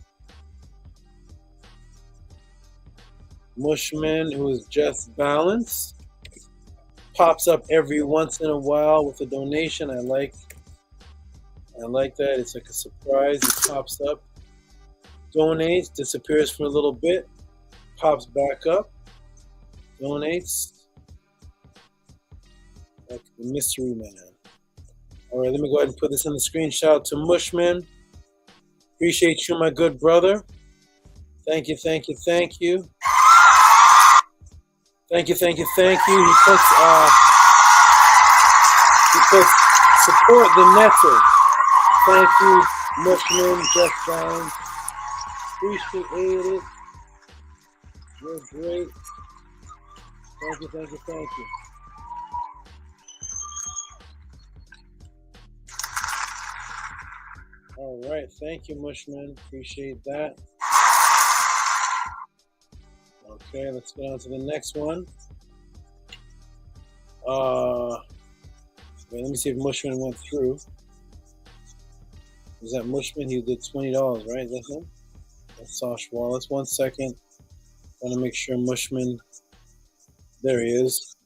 Mushman, who is Just Balance, pops up every once in a while with a donation. I like that. It's like a surprise. It pops up, donates, disappears for a little bit, pops back up, donates, like the mystery man. All right, let me go ahead and put this on the screen. Shout out to Mushman. Appreciate you, my good brother. Thank you. Thank you. He puts support the network. Thank you, Mushman, Just Balance. Appreciate it. You're great. Thank you. All right, thank you, Mushman. Appreciate that. Okay, let's get on to the next one. Wait, let me see if Mushman went through. Is that Mushman? He did $20, right? Is that him? That's Sosh Wallace. 1 second. I want to make sure Mushman. There he is.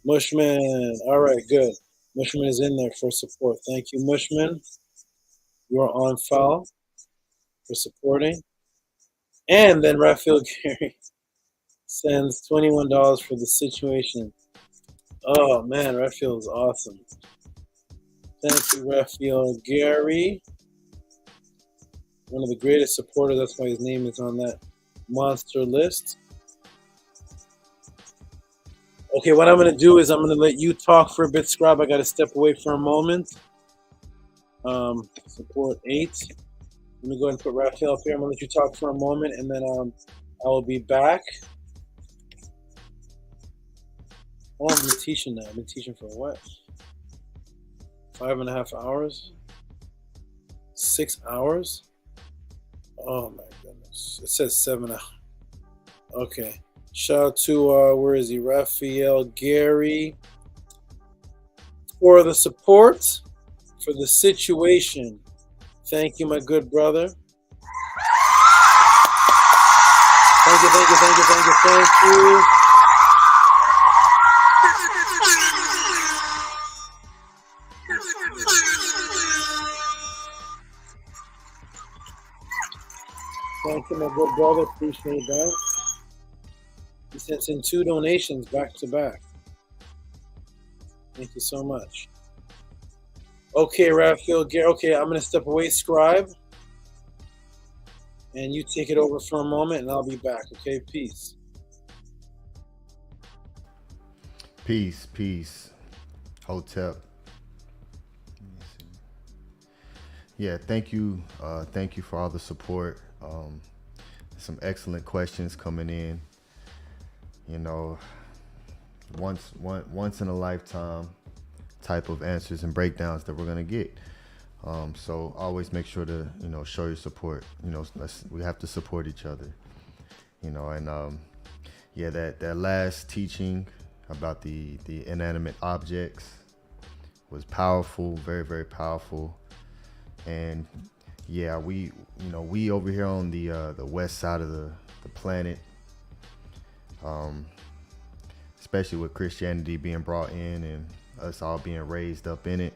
Mushman. All right, good. Mushman is in there for support. Thank you, Mushman. You are on file for supporting. And then Raphael Gary sends $21 for the situation. Oh, man, Raphael is awesome. Thank you, Raphael Gary. One of the greatest supporters. That's why his name is on that monster list. Okay, what I'm going to do is I'm going to let you talk for a bit, Scribe. I got to step away for a moment. Support 8. Let me go ahead and put Raphael up here. I'm going to let you talk for a moment, and then I will be back. Oh, I've been teaching now. I've been teaching for what? 5.5 hours? 6 hours? Oh my goodness. It says 7 hours. Okay. Shout out to, where is he? Raphael Gary. For the support, for the situation. Thank you, my good brother. Thank you. Thank you, my good brother. Appreciate that. He sent in 2 donations back to back. Thank you so much. Okay, Raphael. Okay, I'm going to step away, Scribe. And you take it over for a moment, and I'll be back. Okay, peace. Peace. Hotep. Yeah, thank you. Thank you for all the support. Some excellent questions coming in. You know, once in a lifetime type of answers and breakdowns that we're gonna get. So always make sure to show your support. We have to support each other. And yeah, that last teaching about the inanimate objects was powerful, very, very powerful. And yeah, we over here on the west side of the planet, especially with Christianity being brought in and us all being raised up in it,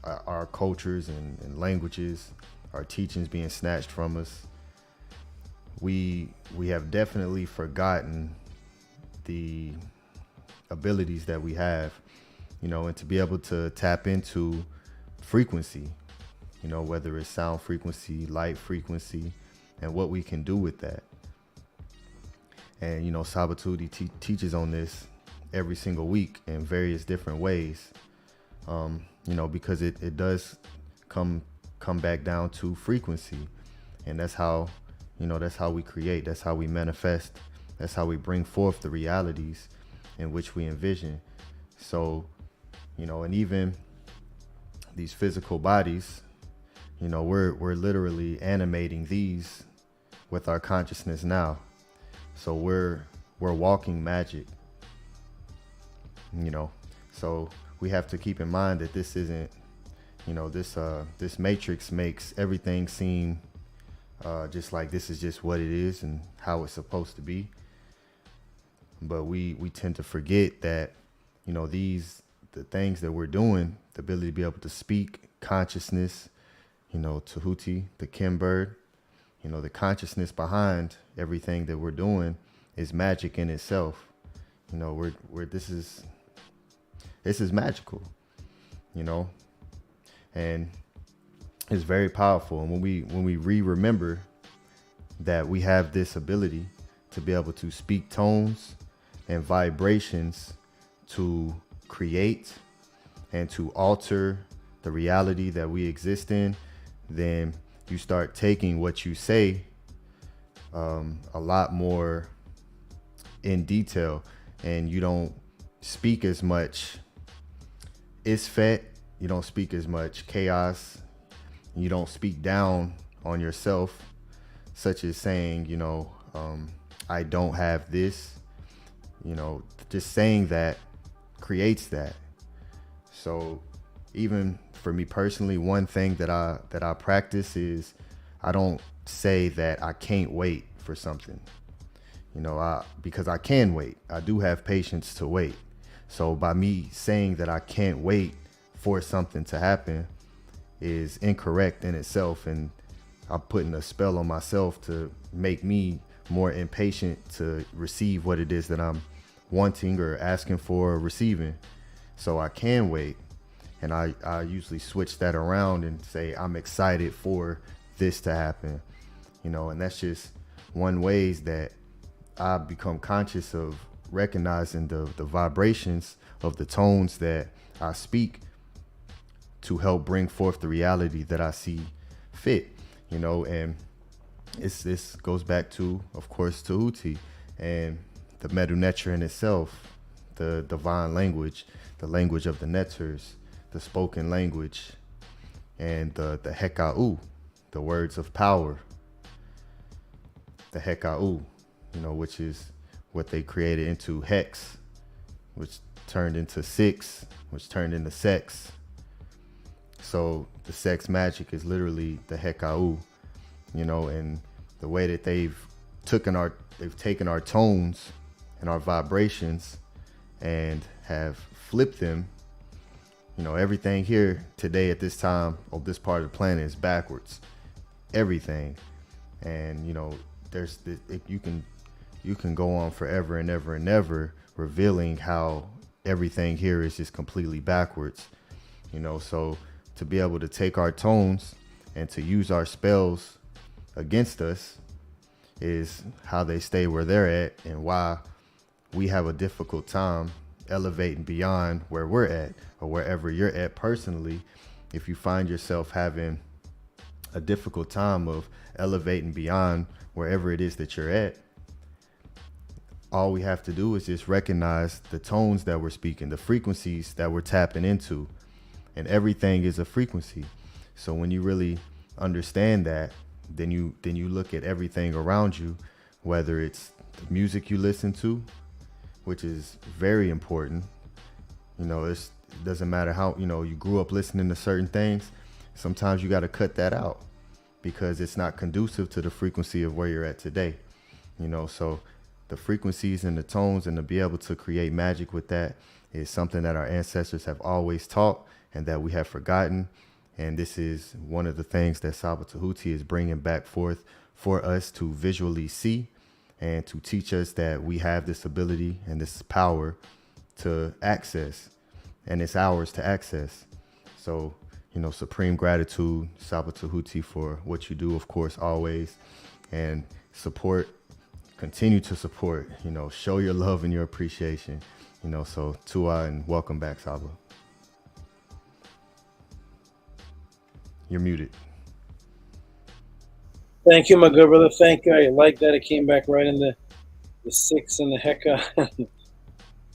our cultures and languages, our teachings being snatched from us. We have definitely forgotten the abilities that we have, you know, and to be able to tap into frequency, you know, whether it's sound frequency, light frequency, and what we can do with that. And, you know, Saba teaches on this every single week in various different ways, you know, because it does come back down to frequency. And that's how, you know, that's how we create, that's how we manifest, that's how we bring forth the realities in which we envision. So, you know, and even these physical bodies, you know, we're literally animating these with our consciousness now. So we're walking magic, you know. So we have to keep in mind that this isn't, you know, this matrix makes everything seem just like this is just what it is and how it's supposed to be. But we tend to forget that, you know, the things that we're doing, the ability to be able to speak, consciousness, you know, Tehuti, the Kim bird, you know, the consciousness behind everything that we're doing is magic in itself. You know, this is magical, you know, and it's very powerful. And when we remember that we have this ability to be able to speak tones and vibrations to create and to alter the reality that we exist in, then you start taking what you say a lot more in detail, and you don't speak as much isfet, you don't speak as much chaos, you don't speak down on yourself, such as saying, you know, I don't have this, you know, just saying that creates that. So even for me personally, one thing that I practice is I don't say that I can't wait for something, you know, because I can wait. I do have patience to wait. So by me saying that I can't wait for something to happen is incorrect in itself, and I'm putting a spell on myself to make me more impatient to receive what it is that I'm wanting or asking for or receiving. So I can wait. And I usually switch that around and say, I'm excited for this to happen, you know, and that's just one ways that I become conscious of recognizing the vibrations of the tones that I speak to help bring forth the reality that I see fit, you know. And this goes back to, of course, Tehuti and the Medu Neter in itself, the divine language, the language of the Neters, the spoken language, and the Heka'u, the words of power, the Heka'u, you know, which is what they created into Hex, which turned into Six, which turned into Sex. So the sex magic is literally the Heka'u, you know, and the way that they've taken our tones and our vibrations and have flipped them. You know, everything here today at this time of this part of the planet is backwards. Everything. And, you know, you can go on forever and ever and ever revealing how everything here is just completely backwards. You know, so to be able to take our tones and to use our spells against us is how they stay where they're at, and why we have a difficult time elevating beyond where we're at, or wherever you're at personally. If you find yourself having a difficult time of elevating beyond wherever it is that you're at, all we have to do is just recognize the tones that we're speaking, the frequencies that we're tapping into, and everything is a frequency. So when you really understand that, then you look at everything around you, whether it's the music you listen to, which is very important. You know, it doesn't matter how, you know, you grew up listening to certain things. Sometimes you got to cut that out because it's not conducive to the frequency of where you're at today. You know, so the frequencies and the tones, and to be able to create magic with that is something that our ancestors have always taught and that we have forgotten. And this is one of the things that Saba Tehuti is bringing back forth for us to visually see, and to teach us that we have this ability and this power to access, and it's ours to access. So, supreme gratitude, Saba Tehuti, for what you do, of course, always, and support. Continue to support. Show your love and your appreciation. So Tua, and welcome back, Saba. You're muted. Thank you, my good brother. Thank you. I like that. It came back right in the 6 and the hecka. That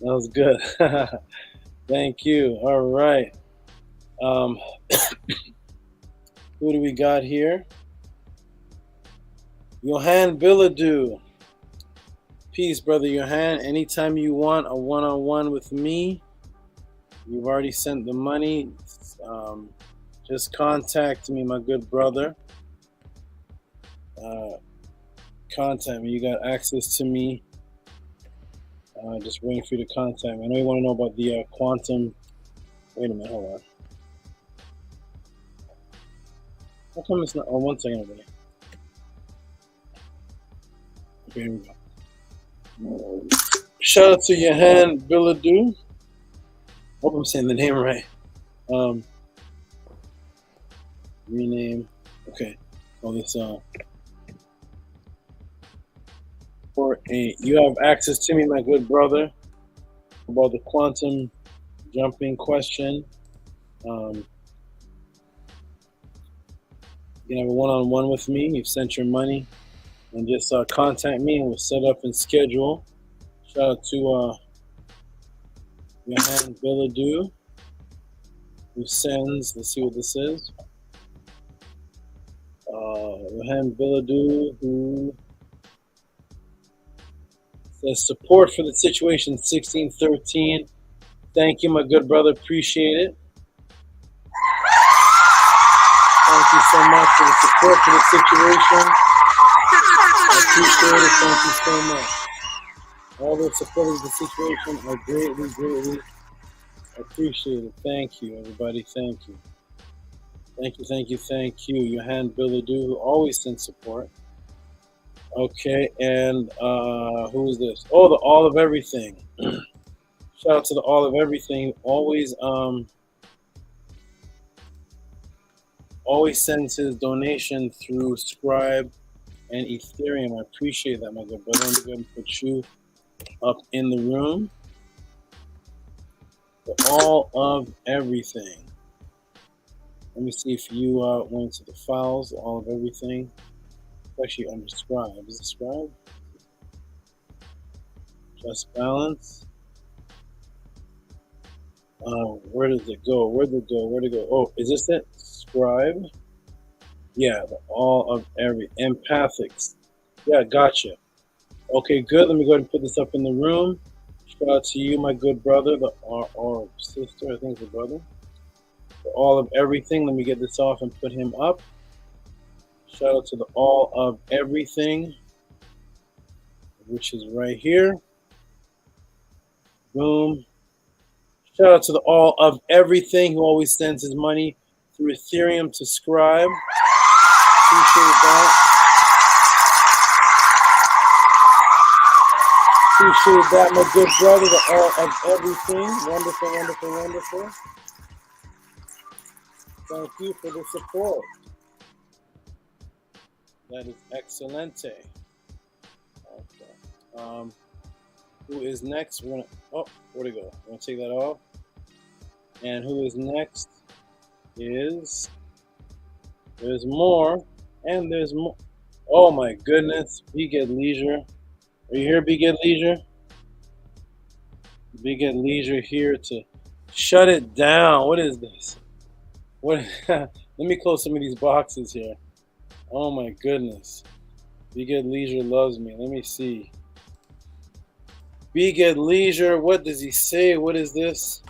was good. Thank you. All right. Who do we got here? Johan Billadou. Peace, brother Johan. Anytime you want a one-on-one with me, you've already sent the money. Just contact me, my good brother. Contact me. You got access to me. Just waiting for you to contact me. I know you want to know about the quantum. Wait a minute, hold on. How come it's not? Oh, 1 second over there. Okay, here we go. Shout out to Johan Billadou. Hope I'm saying the name right. Rename. Okay. Oh, this 4-8. You have access to me, my good brother, about the quantum jumping question. You can have a one-on-one with me. You've sent your money, and just contact me, and we'll set up and schedule. Shout out to Johan Billadou, who sends. Let's see what this is. Johan Billadou, who says support for the situation 1613. Thank you, my good brother. Appreciate it. Thank you so much for the support for the situation. I appreciate it. Thank you so much. All the support of the situation, I greatly, greatly appreciate it. Thank you, everybody. Thank you. Thank you, thank you, thank you. Johan Billadou, who always sends support. Okay, and who is this? Oh, the All of Everything. Shout out to the All of Everything. Always sends his donation through Scribe and Ethereum. I appreciate that, my good brother. I'm going to put you up in the room. The All of Everything. Let me see if you went to the files, All of Everything. It's actually under Scribe. Is it Scribe? Just Balance. Where does it go? Where'd it go? Where'd it go? Oh, is this it? Scribe. Yeah, the All of Every Empathics. Yeah, gotcha. Okay, good. Let me go ahead and put this up in the room. Shout out to you, my good brother, or sister. I think it's a brother. The All of Everything. Let me get this off and put him up. Shout out to the All of Everything, which is right here. Boom. Shout out to the All of Everything, who always sends his money through Ethereum to Scribe. Appreciate that. Appreciate that, my good brother, the All of Everything. Wonderful, wonderful, wonderful. Thank you for the support. That is excelente. Okay. Who is next? We're gonna. Oh, where'd it go? I'm gonna take that off. And who is next? Is there's more, and there's more. Oh my goodness! Be Get Leisure. Are you here, Be Get Leisure? Be Get Leisure here to shut it down. What is this? What? Let me close some of these boxes here. Oh my goodness. Be Get Leisure loves me. Let me see. Be Get Leisure. What does he say? What is this?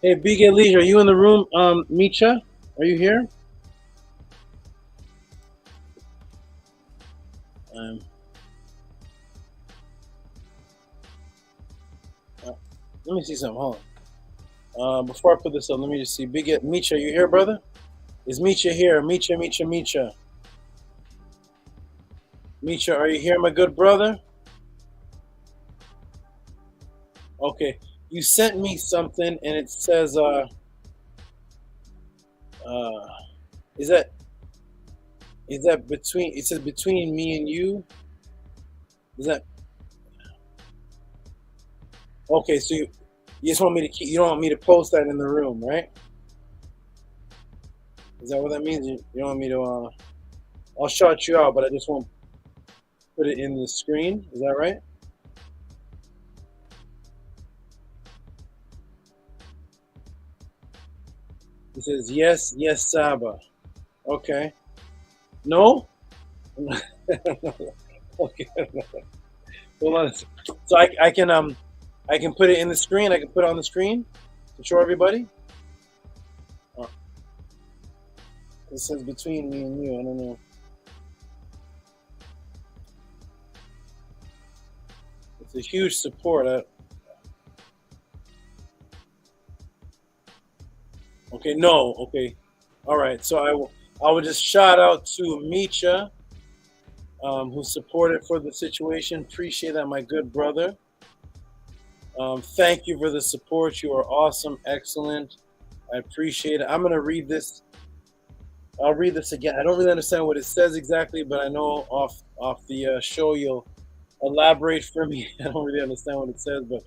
Hey, Be Get Leisure, are you in the room? Micha, are you here? Let me see something. Hold on. Before I put this up, let me just see. Micha, you here, brother? Is Micha here? Micha. Micha, are you here, my good brother? Okay. You sent me something, and it says, is that between? It says between me and you. Is that okay? So you just want me to keep? You don't want me to post that in the room, right? Is that what that means? You don't want me to? I'll shout you out, but I just won't put it in the screen. Is that right? It says yes, Saba. Okay. No. Okay. Hold on. So I can put it in the screen. I can put it on the screen to show everybody. Oh. It says between me and you. I don't know. It's a huge support. Okay. No. Okay. All right. So I will just shout out to Micha, who supported for the situation. Appreciate that, my good brother. Thank you for the support. You are awesome, excellent. I appreciate it. I'm going to read this. I'll read this again. I don't really understand what it says exactly, but I know off the show you'll elaborate for me. I don't really understand what it says, but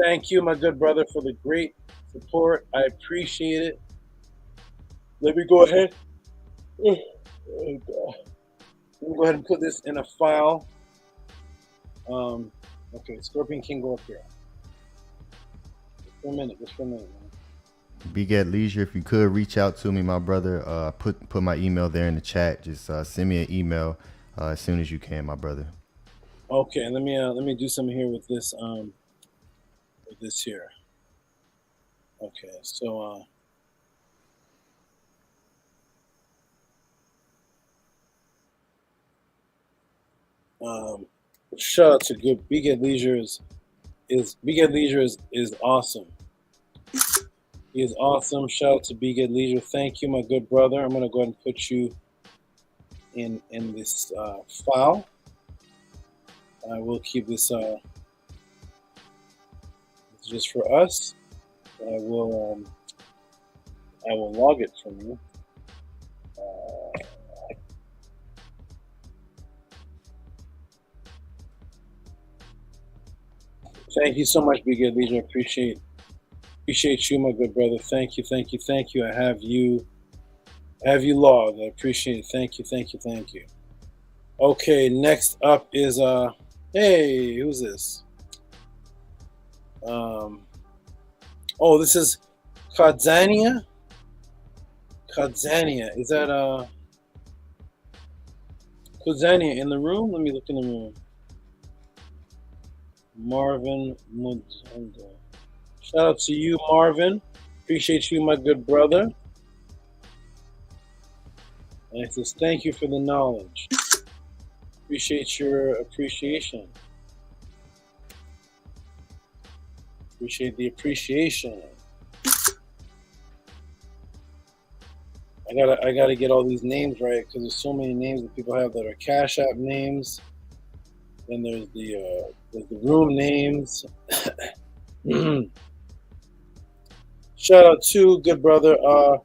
thank you, my good brother, for the great support. I appreciate it. Let me go ahead. Oh, God. Let me go ahead and put this in a file. Okay, Scorpion King, go up here. Just for a minute, man. Big at leisure, if you could reach out to me, my brother. Put my email there in the chat. Just send me an email as soon as you can, my brother. Okay, let me do something here with this here. Okay, so shout out to good Big at Leisure is awesome. He is awesome. Shout out to Big at Leisure. Thank you, my good brother. I'm gonna go ahead and put you in this file. I will keep this just for us. I will log it from you. Thank you so much, Big Ed Legion. Appreciate you, my good brother. Thank you. I have you logged. I appreciate it. Thank you. Okay, next up is hey, who's this? This is Kadzania. Is that Kadzania in the room? Let me look in the room. Marvin Mudanda. Shout out to you, Marvin. Appreciate you, my good brother. And it says, thank you for the knowledge. Appreciate your appreciation. Appreciate the appreciation. I gotta get all these names right because there's so many names that people have that are Cash App names. Then there's the room names. Shout out to good brother. What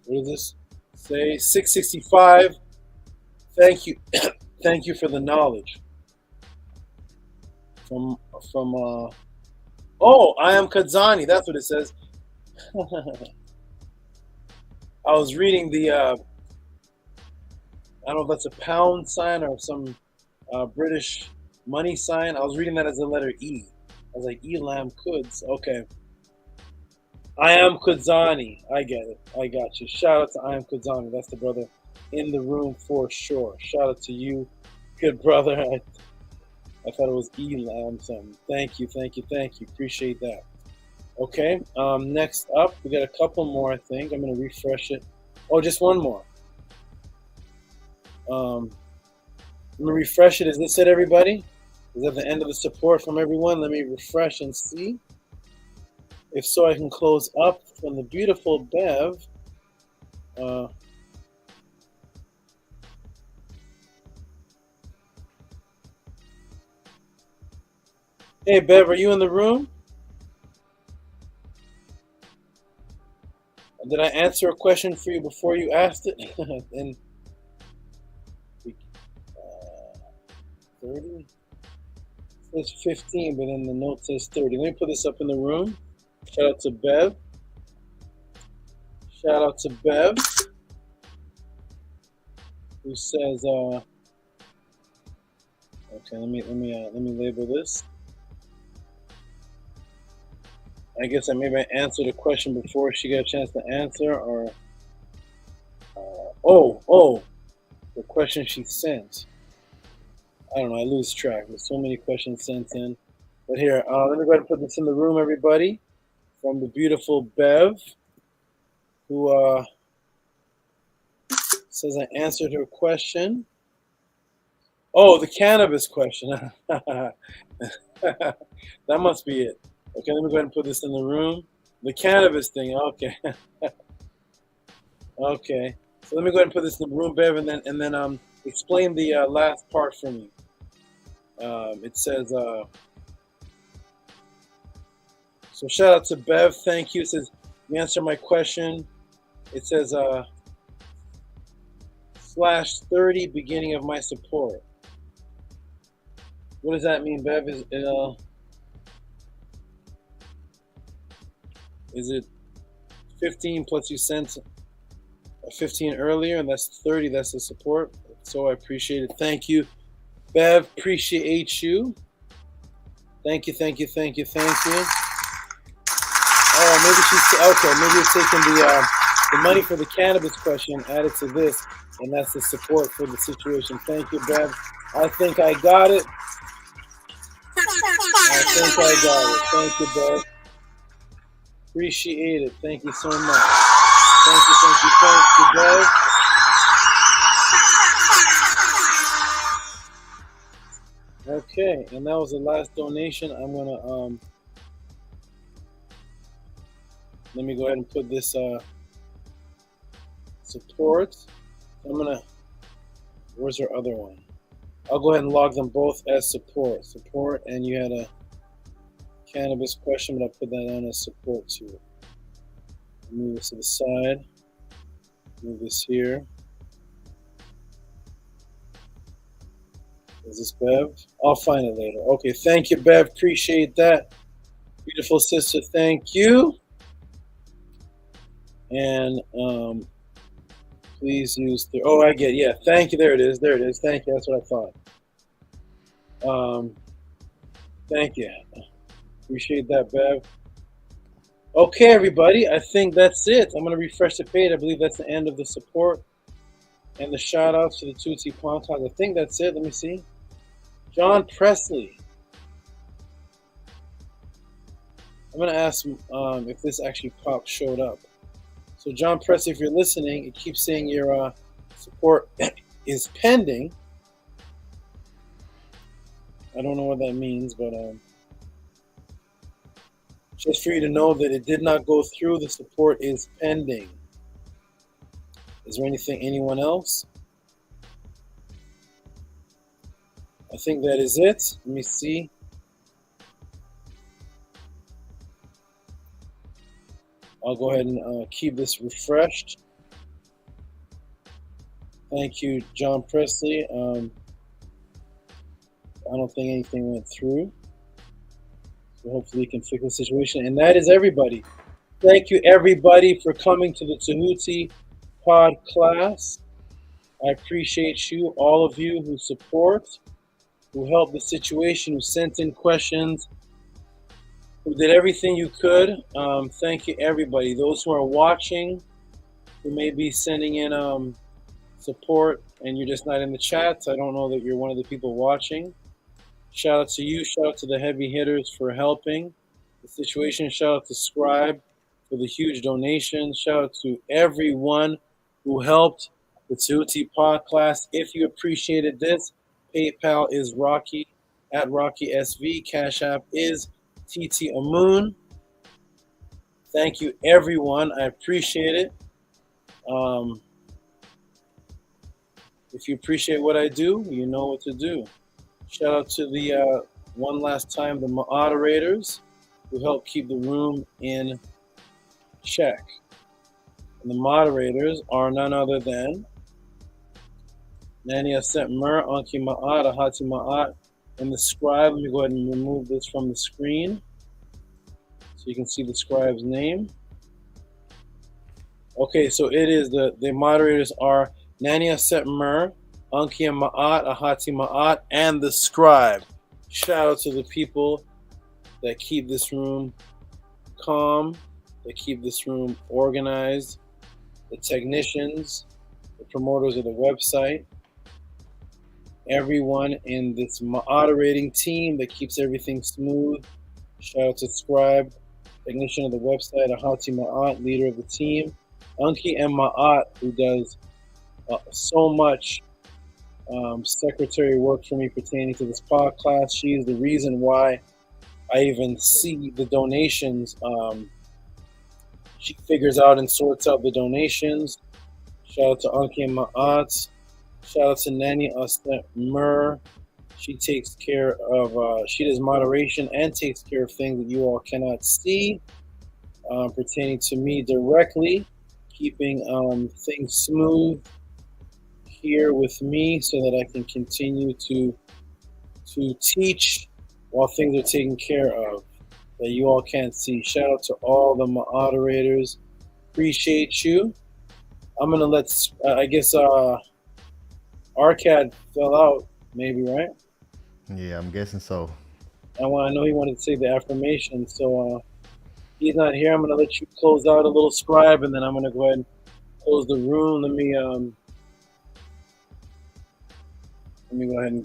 does this say? 665. Thank you, thank you for the knowledge. From I am Kadzani. That's what it says. I was reading the. I don't know if that's a pound sign or some British money sign. I was reading that as the letter E. I was like, Elam Kuds. Okay. I am Kudzani. I get it. I got you. Shout out to I am Kudzani. That's the brother in the room for sure. Shout out to you, good brother. I thought it was Elam something. Thank you. Appreciate that. Okay. Next up, we got a couple more, I think. I'm going to refresh it. Oh, just one more. I'm going to refresh it. Is this it, everybody? Is that the end of the support from everyone? Let me refresh and see. If so, I can close up from the beautiful Bev. Hey, Bev, are you in the room? Did I answer a question for you before you asked it? And 30? It says 15, but then the note says 30. Let me put this up in the room. Shout out to Bev. Shout out to Bev, who says, okay, let me label this. I guess I maybe answered a question before she got a chance to answer, or the question she sent. I don't know. I lose track. There's so many questions sent in. But here, let me go ahead and put this in the room, everybody, from the beautiful Bev, who says I answered her question. Oh, the cannabis question. That must be it. Okay, let me go ahead and put this in the room. The cannabis thing. Okay. Okay. So let me go ahead and put this in the room, Bev, and then explain the last part for me. It says, so shout out to Bev. Thank you. It says, you answered my question. It says, /30 beginning of my support. What does that mean, Bev? Is it 15 plus you sent 15 earlier, and that's 30? That's the support. So I appreciate it. Thank you, Bev. Appreciate you. Thank you. Oh, maybe she's okay. Maybe you're taking the money for the cannabis question added to this, and that's the support for the situation. Thank you, Bev. I think I got it. Thank you, Bev. Appreciate it. Thank you so much. Thank you, Bev. Okay, and that was the last donation. I'm gonna let me go ahead and put this support. Where's our other one? I'll go ahead and log them both as support. Support, and you had a cannabis question, but I'll put that on as support too. Move this to the side. Move this here. Is this Bev? I'll find it later. Okay, thank you, Bev. Appreciate that. Beautiful sister, thank you. And please use the. Oh, I get it. Yeah, thank you. There it is. Thank you. That's what I thought. Thank you. Appreciate that, Bev. Okay, everybody. I think that's it. I'm going to refresh the page. I believe that's the end of the support and the shout outs to the Tehuti Podcast. I think that's it. Let me see. John Presley. I'm going to ask if this actually showed up. So, John Presley, if you're listening, it keeps saying your support is pending. I don't know what that means, but just for you to know that it did not go through, the support is pending. Is there anyone else? I think that is it. Let me see. I'll go ahead and keep this refreshed. Thank you, John Presley. I don't think anything went through. So hopefully we can fix the situation. And that is everybody. Thank you, everybody, for coming to the Tehuti Podcast. I appreciate you, all of you who support, who helped the situation, who sent in questions, who did everything you could. Thank you, everybody. Those who are watching, who may be sending in support, and you're just not in the chats. I don't know that you're one of the people watching. Shout out to you. Shout out to the heavy hitters for helping the situation. Shout out to Scribe for the huge donations. Shout out to everyone who helped the Tehuti Podcast. If you appreciated this, PayPal is Rocky at Rocky SV. Cash App is TT Amun. Thank you, everyone. I appreciate it. If you appreciate what I do, you know what to do. Shout out to the one last time the moderators who help keep the room in check. And the moderators are none other than Nani Aset Mer, Anki Maat, Ahati Maat, and the scribe. Let me go ahead and remove this from the screen so you can see the scribe's name. Okay, so it is the moderators are Nani Aset Mer, Anki Maat, Ahati Maat, and the scribe. Shout out to the people that keep this room calm, that keep this room organized, the technicians, the promoters of the website, everyone in this moderating team that keeps everything smooth. Shout out to Scribe, technician of the website, Ahati Maat, leader of the team, Anki and Maat, who does so much secretary work for me pertaining to this podcast. She is the reason why I even see the donations. She figures out and sorts out the donations. Shout out to Anki and Maat. Shout out to Nani Aset Mer. She takes care of, she does moderation and takes care of things that you all cannot see pertaining to me directly, keeping things smooth here with me so that I can continue to teach while things are taken care of that you all can't see. Shout out to all the moderators. Appreciate you. I'm going to let, I guess, Arcad fell out, maybe, right? Yeah, I'm guessing so. I know he wanted to say the affirmation, so he's not here. I'm going to let you close out a little, Scribe, and then I'm going to go ahead and close the room. Let me go ahead and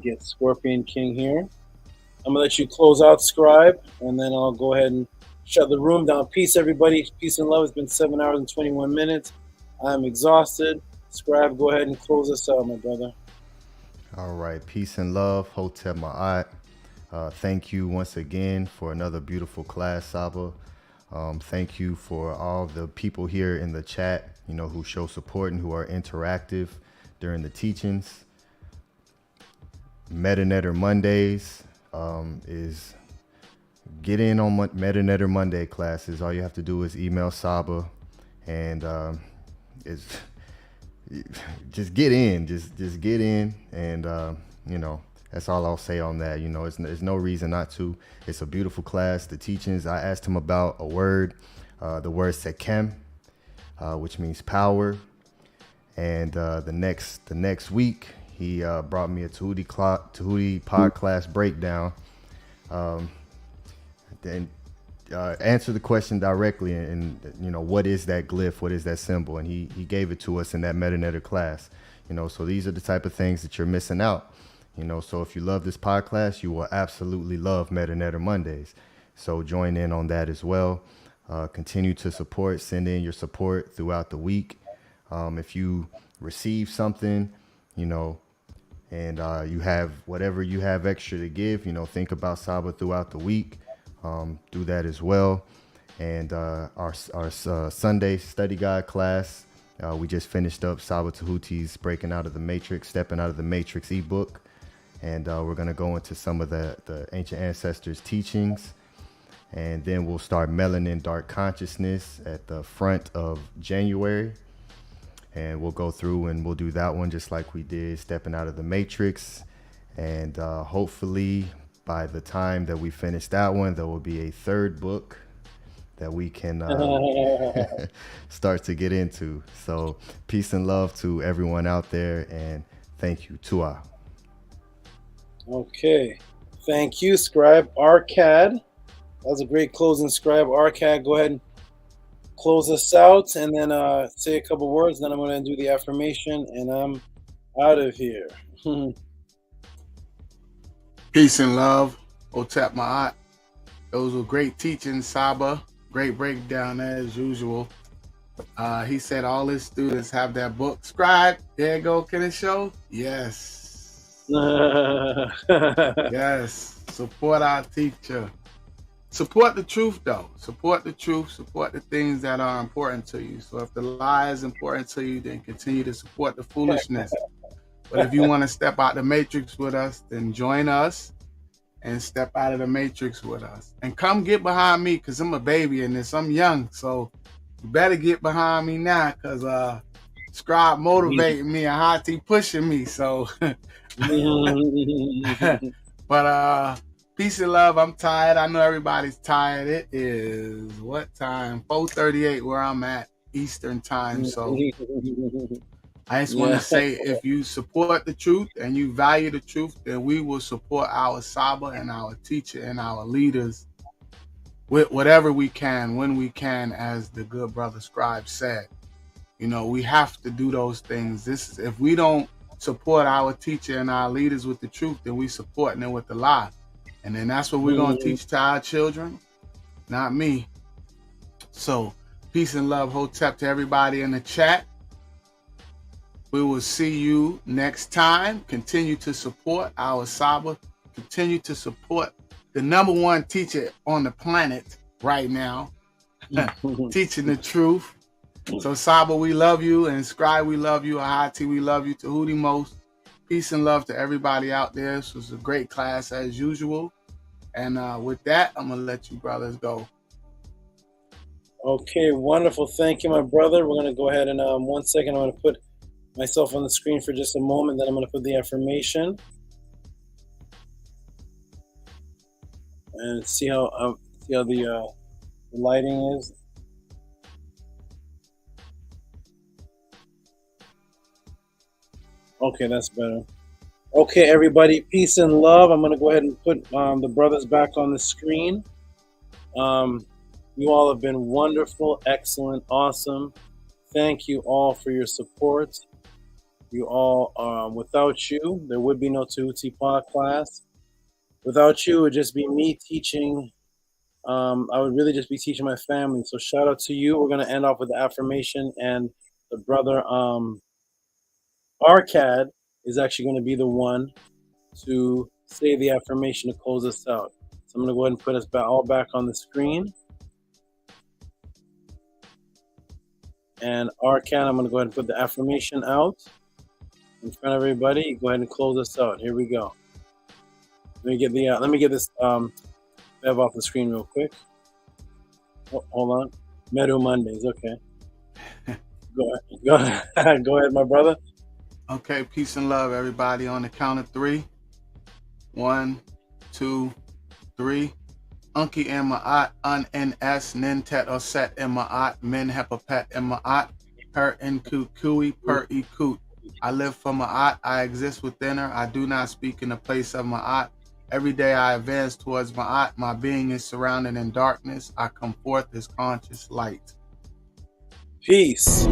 get Scorpion King here. I'm going to let you close out, Scribe, and then I'll go ahead and shut the room down. Peace, everybody. Peace and love. It's been 7 hours and 21 minutes. I'm exhausted. Scribe, go ahead and close us out, my brother. All right. Peace and love. Hotep Ma'at. Thank you once again for another beautiful class, Saba. Thank you for all the people here in the chat, who show support and who are interactive during the teachings. MetaNetter Mondays is get in on MetaNetter Monday classes. All you have to do is email Saba, and just get in, just get in, and that's all I'll say on that. There's no reason not to. It's a beautiful class. The teachings, I asked him about a word, the word sekem, which means power, and the next week he brought me a Tehuti podcast breakdown. And answer the question directly, and what is that glyph, what is that symbol, and he gave it to us in that MetaNetter class. So these are the type of things that you're missing out. So if you love this podcast, you will absolutely love MetaNetter Mondays. So join in on that as well. Continue to support, send in your support throughout the week. If you receive something, and you have whatever you have extra to give, think about Saba throughout the week. Do that as well. And our Sunday study guide class, we just finished up Saba Tehuti's Breaking Out of the Matrix, Stepping Out of the Matrix ebook. And we're going to go into some of the ancient ancestors' teachings. And then we'll start Melanin Dark Consciousness at the front of January. And we'll go through and we'll do that one just like we did Stepping Out of the Matrix. And hopefully by the time that we finish that one, there will be a third book that we can start to get into. So peace and love to everyone out there, and thank you. Tua. Okay. Thank you, Scribe Arcad. That was a great closing, Scribe Arcad. Go ahead and close us out, and then say a couple words. Then I'm going to do the affirmation, and I'm out of here. Peace and love, Hotep Ma'at. Those were great teachings, Saba. Great breakdown as usual. He said all his students have that book. Scribe, there you go, can it show? Yes. Yes, support our teacher. Support the truth, though. Support the truth. Support the things that are important to you. So if the lie is important to you, then continue to support the foolishness. But if you want to step out the matrix with us, then join us and step out of the matrix with us. And come get behind me, because I'm a baby in this. I'm young, so you better get behind me now, because Scribe motivating me and Hati pushing me. So, but peace and love. I'm tired. I know everybody's tired. It is what time? 4:38 where I'm at Eastern time. So I just want to say, if you support the truth and you value the truth, then we will support our Saba and our teacher and our leaders with whatever we can, when we can, as the good brother Scribe said. You know, we have to do those things. If we don't support our teacher and our leaders with the truth, then we supporting them with the lie. And then that's what we're going to teach to our children, not me. So peace and love, Hotep, to everybody in the chat. We will see you next time. Continue to support our Saba. Continue to support the #1 teacher on the planet right now, teaching the truth. So Saba, we love you, and Scribe, we love you, Ahati, we love you, Tehuti most. Peace and love to everybody out there. This was a great class as usual. And with that, I'm gonna let you brothers go. Okay, wonderful. Thank you, my brother. We're gonna go ahead and 1 second, I'm gonna put myself on the screen for just a moment, then I'm gonna put the affirmation. And see how the lighting is. Okay, that's better. Okay, everybody, peace and love. I'm going to go ahead and put the brothers back on the screen. You all have been wonderful, excellent, awesome. Thank you all for your support. You all, without you, there would be no Tehuti Podcast. Without you, it would just be me teaching. I would really just be teaching my family. So shout out to you. We're going to end off with the affirmation, and the brother Arcad is actually going to be the one to say the affirmation to close us out. So I'm going to go ahead and put us all back on the screen. And Arcad, I'm going to go ahead and put the affirmation out in front of everybody. Go ahead and close us out. Here we go. Let me get this Bev off the screen real quick. Oh, hold on. Meadow Mondays. Okay. Go ahead, my brother. Okay, peace and love, everybody. On the count of 3. 1, 2, 3. Unki and Maat, un-ns, nintet or set and Maat, min hepapet and Maat, her in kui, per e koot. I live for Maat, I exist within her, I do not speak in the place of Maat. Every day I advance towards Maat, my being is surrounded in darkness, I come forth as conscious light. Peace.